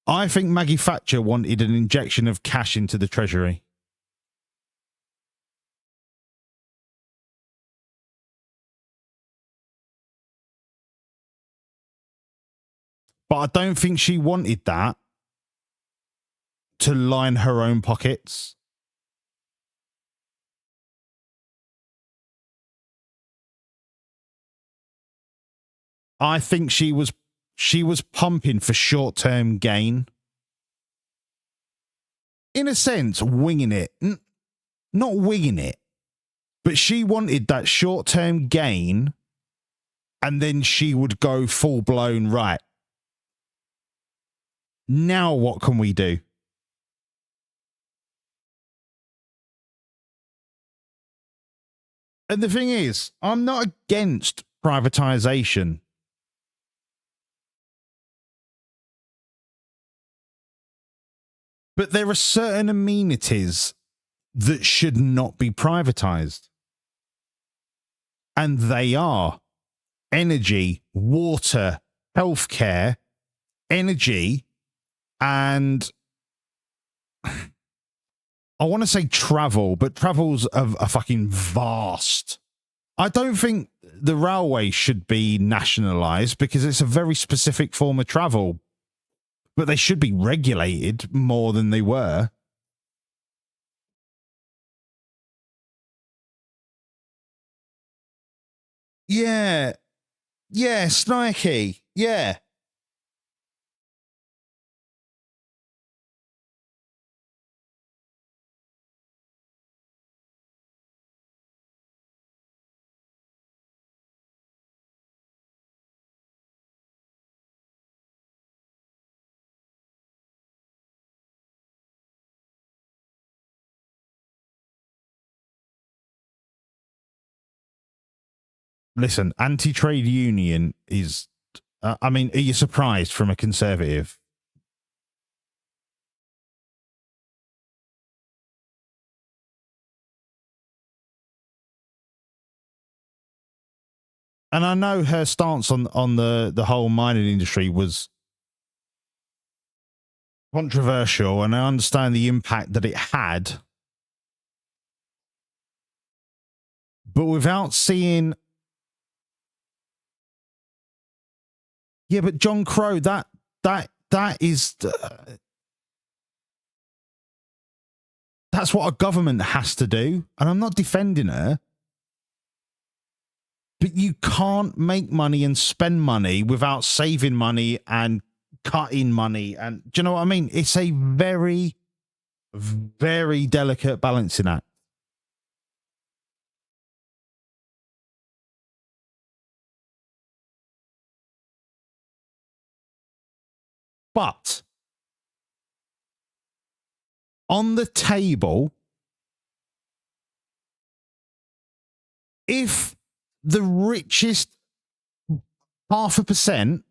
I think Maggie Thatcher wanted an injection of cash into the Treasury. But I don't think she wanted that to line her own pockets. I think she was pumping for short-term gain. In a sense, winging it. Not winging it, but she wanted that short-term gain, and then she would go full-blown, right. Now what can we do? And the thing is, I'm not against privatization. But there are certain amenities that should not be privatized. And they are energy, water, healthcare, energy, and I want to say travel, but travel's a fucking vast. I don't think the railway should be nationalized because it's a very specific form of travel, but they should be regulated more than they were. Yeah. Yeah, Snikey. Yeah. Listen, anti-trade union is, I mean, are you surprised from a conservative? And I know her stance on the whole mining industry was controversial, and I understand the impact that it had. But without seeing Yeah, but John Crow, that is that's what a government has to do, and I'm not defending her. But you can't make money and spend money without saving money and cutting money. And do you know what I mean? It's a very, very delicate balancing act. But on the table, if the richest 0.5%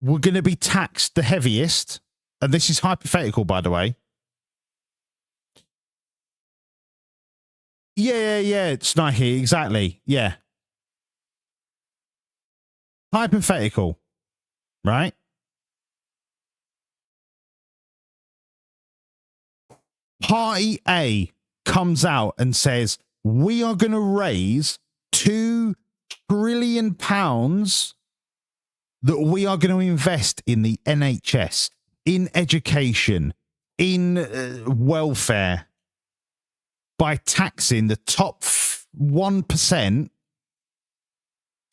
were going to be taxed the heaviest, and this is hypothetical, by the way. Yeah, it's not here, exactly. Yeah. Hypothetical, right? Party A comes out and says, we are going to raise £2 trillion that we are going to invest in the NHS, in education, in welfare, by taxing the top 1%,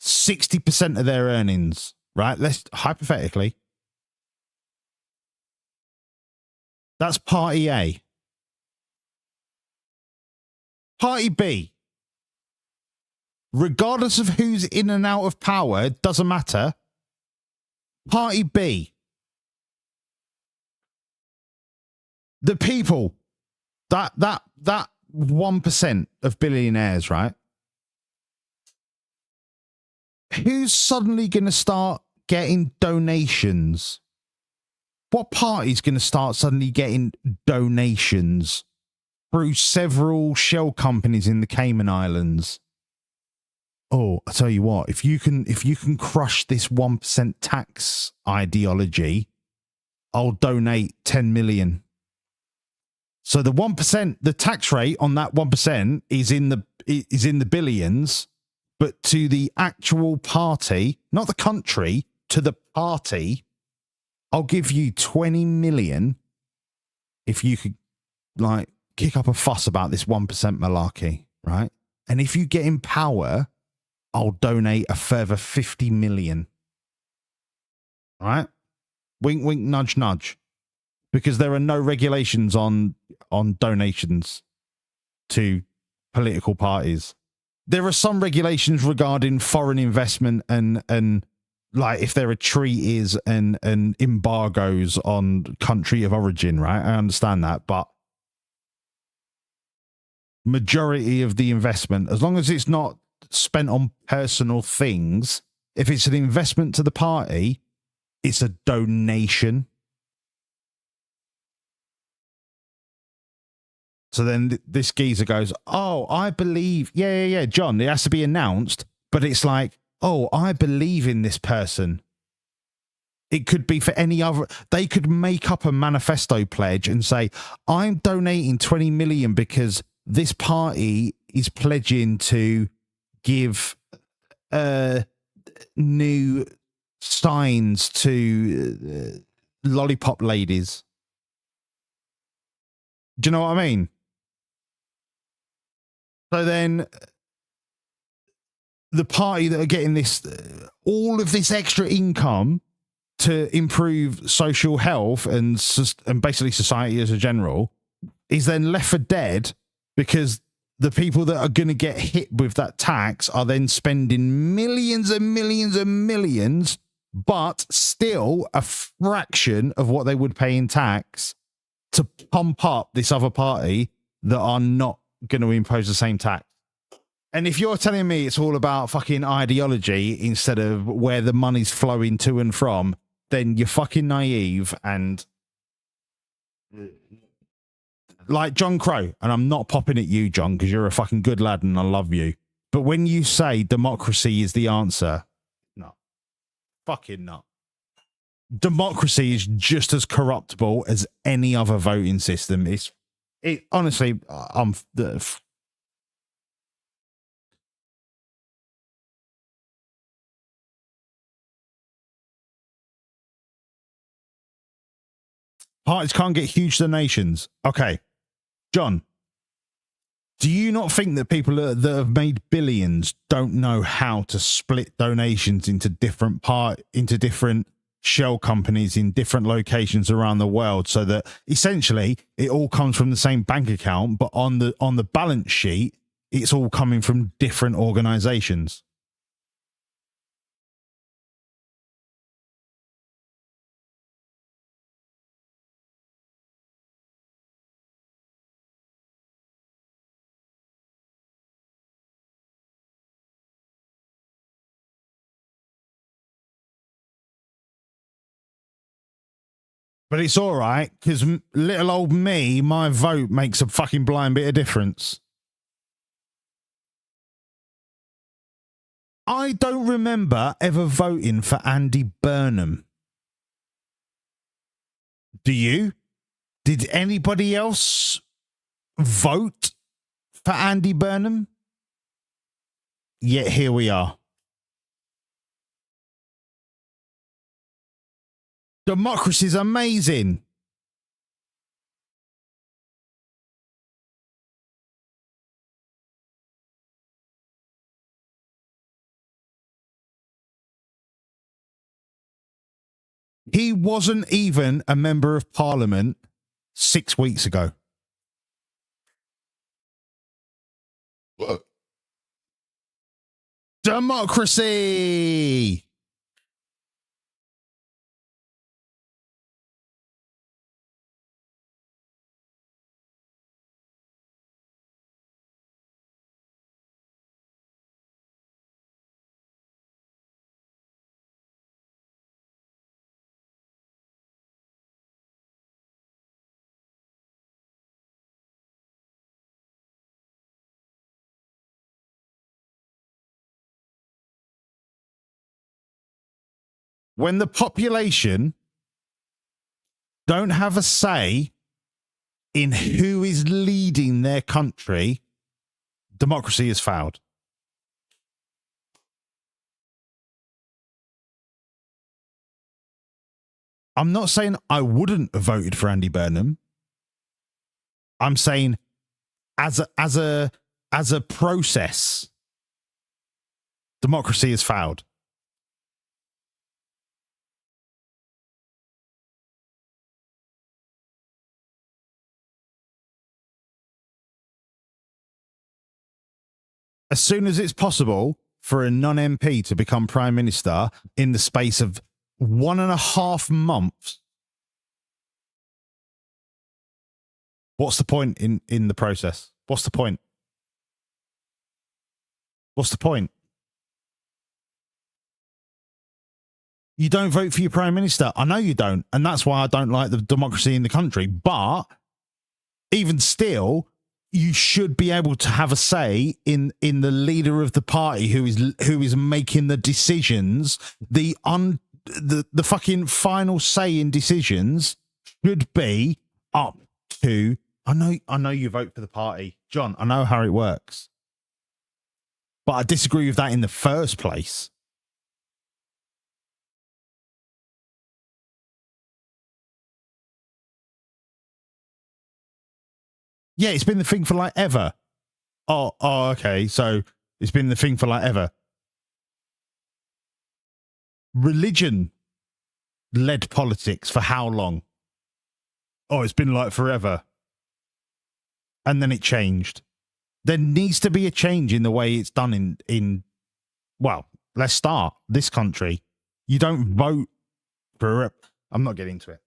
60% of their earnings, right? Let's hypothetically. That's party A. Party B, regardless of who's in and out of power, it doesn't matter. Party B, the people, that 1% of billionaires, right? Who's suddenly going to start getting donations? What party's going to start suddenly getting donations through several shell companies in the Cayman Islands? Oh, I tell you what, if you can crush this 1% tax ideology, I'll donate 10 million. So the 1%, the tax rate on that 1% is in the billions, but to the actual party, not the country, to the party, I'll give you 20 million if you could, like, kick up a fuss about this 1% malarkey, right? And if you get in power, I'll donate a further 50 million. All right? Wink, wink, nudge, nudge. Because there are no regulations on donations to political parties. There are some regulations regarding foreign investment and like if there are treaties and embargoes on country of origin, right? I understand that, but majority of the investment, as long as it's not spent on personal things, if it's an investment to the party, it's a donation. So then this geezer goes, oh, I believe, yeah, John, it has to be announced, but it's like, oh, I believe in this person. It could be for any other, they could make up a manifesto pledge and say, I'm donating 20 million because this party is pledging to give new signs to lollipop ladies. Do you know what I mean? So then the party that are getting this, all of this extra income to improve social health and basically society as a general is then left for dead because the people that are going to get hit with that tax are then spending millions and millions and millions, but still a fraction of what they would pay in tax to pump up this other party that are not going to impose the same tax. And if you're telling me it's all about fucking ideology instead of where the money's flowing to and from, then you're fucking naive and like John Crow. And I'm not popping at you, John, because you're a fucking good lad and I love you. But when you say democracy is the answer, no, fucking not. Democracy is just as corruptible as any other voting system. Honestly, Parties can't get huge donations. Okay. John, do you not think that people that have made billions don't know how to split donations into different shell companies in different locations around the world, so that essentially it all comes from the same bank account, but on the balance sheet, it's all coming from different organizations? But it's all right, because little old me, my vote makes a fucking blind bit of difference. I don't remember ever voting for Andy Burnham. Do you? Did anybody else vote for Andy Burnham? Yet here we are. Democracy's amazing. He wasn't even a member of parliament 6 weeks ago. What? Democracy! When the population don't have a say in who is leading their country, democracy has failed. I'm not saying I wouldn't have voted for Andy Burnham. I'm saying as a process, democracy has failed. As soon as it's possible for a non-MP to become Prime Minister in the space of 1.5 months, what's the point in the process? What's the point? What's the point? You don't vote for your Prime Minister. I know you don't. And that's why I don't like the democracy in the country. But even still, you should be able to have a say in the leader of the party who is making the decisions. The fucking final say in decisions should be up to. I know you vote for the party, John. I know how it works, but I disagree with that in the first place. Yeah, it's been the thing for like ever. Oh, okay. So it's been the thing for like ever. Religion led politics for how long? Oh, it's been like forever. And then it changed. There needs to be a change in the way it's done in well, let's start this country. You don't vote for I'm not getting into it.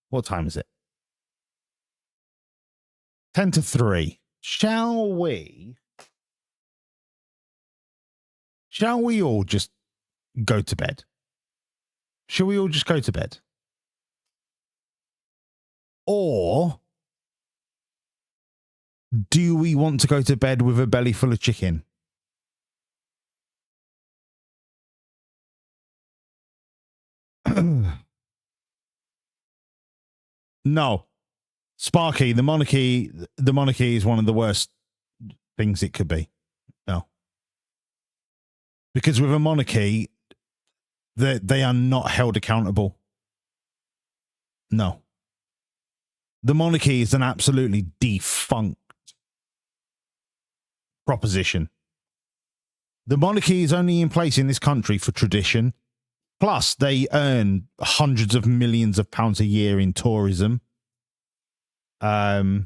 What time is it? 10 to 3. Shall we all just go to bed? Shall we all just go to bed? Or do we want to go to bed with a belly full of chicken? No. Sparky, the monarchy is one of the worst things it could be. No. Because with a monarchy, they are not held accountable. No. The monarchy is an absolutely defunct proposition. The monarchy is only in place in this country for tradition. Plus, they earn hundreds of millions of pounds a year in tourism. But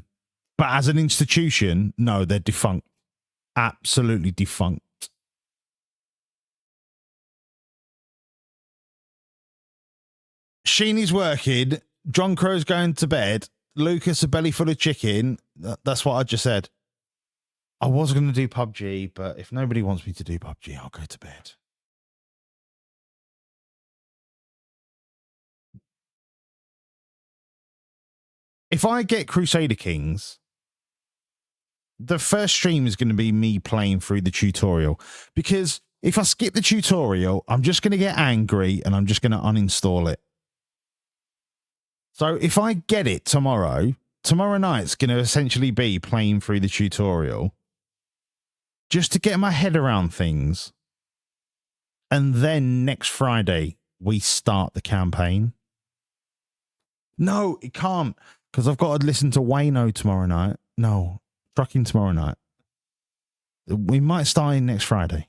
as an institution, no, they're defunct. Absolutely defunct. Sheeny's working. John Crow's going to bed. Lucas a belly full of chicken. That's what I just said. I was going to do PUBG, but if nobody wants me to do PUBG, I'll go to bed. If I get Crusader Kings, the first stream is going to be me playing through the tutorial. Because if I skip the tutorial, I'm just going to get angry and I'm just going to uninstall it. So if I get it tomorrow night's going to essentially be playing through the tutorial just to get my head around things. And then next Friday, we start the campaign. No, it can't, because I've got to listen to Wayno tomorrow night. No, Trucking tomorrow night. We might start in next Friday.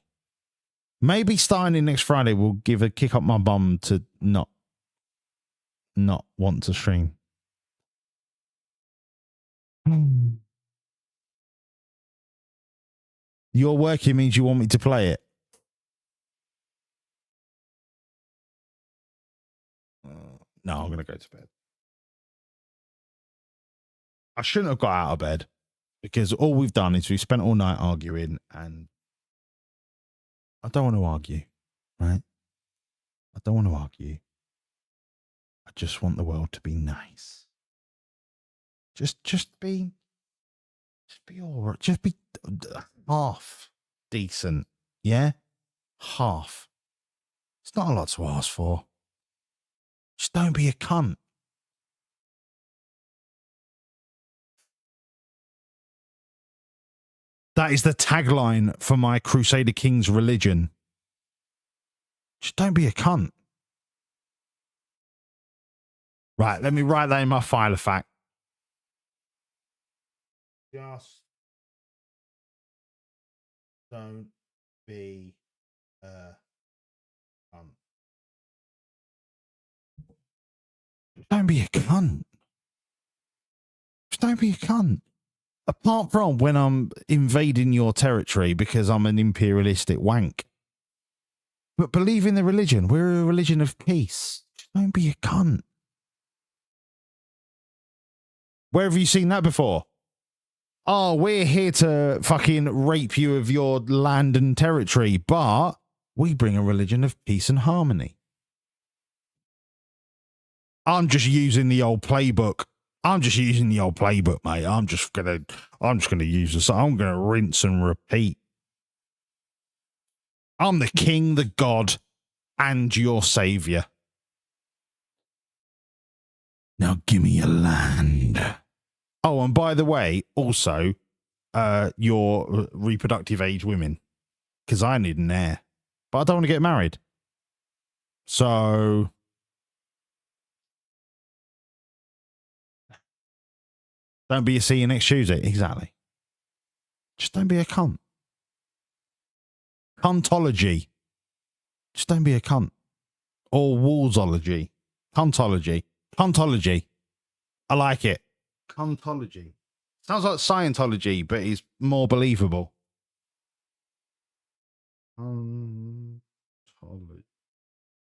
Maybe starting in next Friday will give a kick up my bum to not want to stream. Your working means you want me to play it. No, I'm going to go to bed. I shouldn't have got out of bed because all we've done is we've spent all night arguing and I don't want to argue, right? I don't want to argue. I just want the world to be nice. Just be all right. Just be half decent. Yeah? Half. It's not a lot to ask for. Just don't be a cunt. That is the tagline for my Crusader Kings religion. Just don't be a cunt. Right, let me write that in my file of fact. Just don't be a cunt. Just don't be a cunt. Just don't be a cunt. Apart from when I'm invading your territory because I'm an imperialistic wank. But believe in the religion. We're a religion of peace. Just don't be a cunt. Where have you seen that before? Oh, we're here to fucking rape you of your land and territory, but we bring a religion of peace and harmony. I'm just using the old playbook. Mate. I'm just gonna use this. I'm gonna rinse and repeat. I'm the king, the god, and your savior. Now give me your land. Oh, and by the way, also, your reproductive age women, because I need an heir, but I don't want to get married. So don't be a see you next Tuesday. Exactly. Just don't be a cunt. Cuntology. Just don't be a cunt. Or woolsology. Cuntology. Cuntology. I like it. Cuntology. Sounds like Scientology, but it's more believable.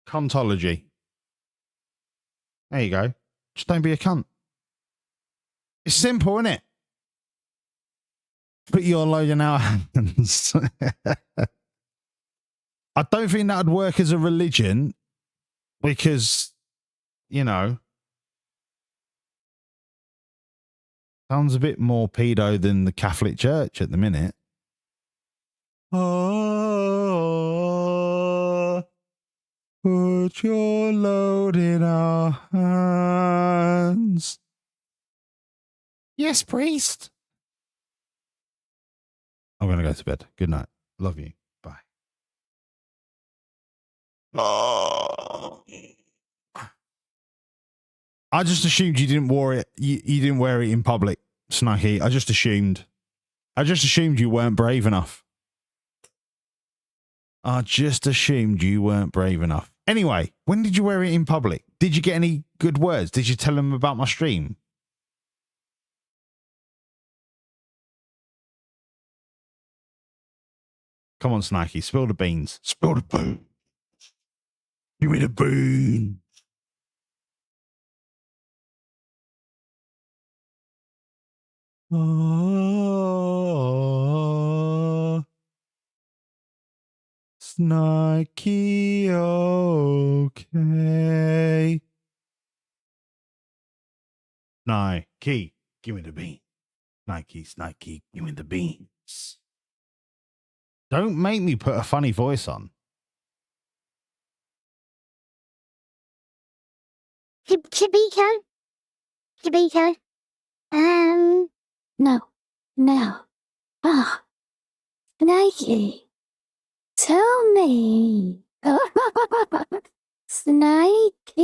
Cuntology. There you go. Just don't be a cunt. It's simple, isn't it? Put your load in our hands. I don't think that would work as a religion because, you know, sounds a bit more pedo than the Catholic Church at the minute. Oh, put your load in our hands. Yes, priest. I'm going to go to bed. Good night. Love you. Bye. Oh. I just assumed you didn't wear it. You didn't wear it in public, Snacky. I just assumed you weren't brave enough. I just assumed you weren't brave enough. Anyway, when did you wear it in public? Did you get any good words? Did you tell them about my stream? Come on, Snacky. Spill the beans. Spill the beans. Give me the beans. Oh, Snacky, okay. Nike, give me the bean. Nike, give me the beans. Don't make me put a funny voice on. Chabiko? Chabiko? No. No. Ah. Snakey. Tell me. Snakey.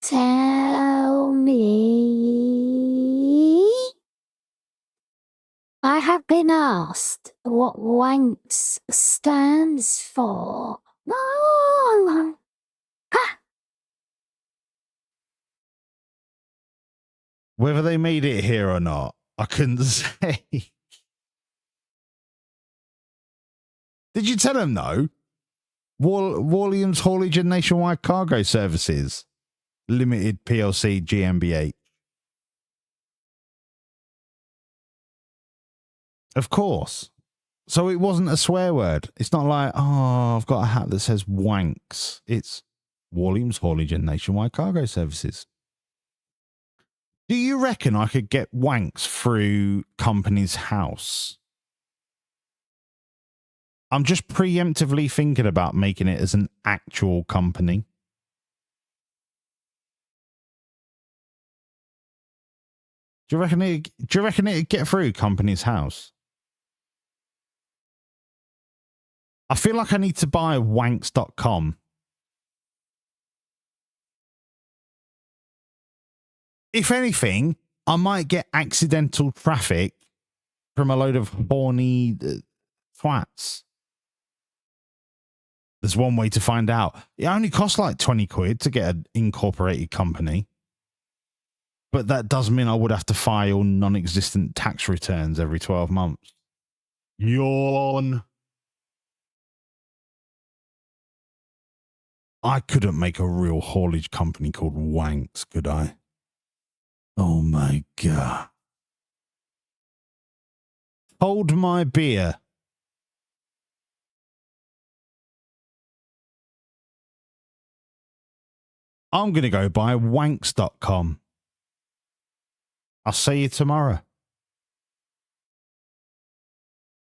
Tell me. I have been asked what Whanc stands for. Oh. Ha! Whether they made it here or not, I couldn't say. Did you tell them, though? Williams Haulage and Nationwide Cargo Services Limited PLC GmbH. Of course. So it wasn't a swear word. It's not like, oh, I've got a hat that says wanks. It's Williams Haulage and Nationwide Cargo Services. Do you reckon I could get wanks through Company's House? I'm just preemptively thinking about making it as an actual company. Do you reckon it'd get through Company's House? I feel like I need to buy wanks.com. If anything, I might get accidental traffic from a load of horny twats. There's one way to find out. It only costs like 20 quid to get an incorporated company. But that does mean I would have to file non-existent tax returns every 12 months. Yawn. I couldn't make a real haulage company called Wanks, could I? Oh my God. Hold my beer. I'm going to go buy wanks.com. I'll see you tomorrow.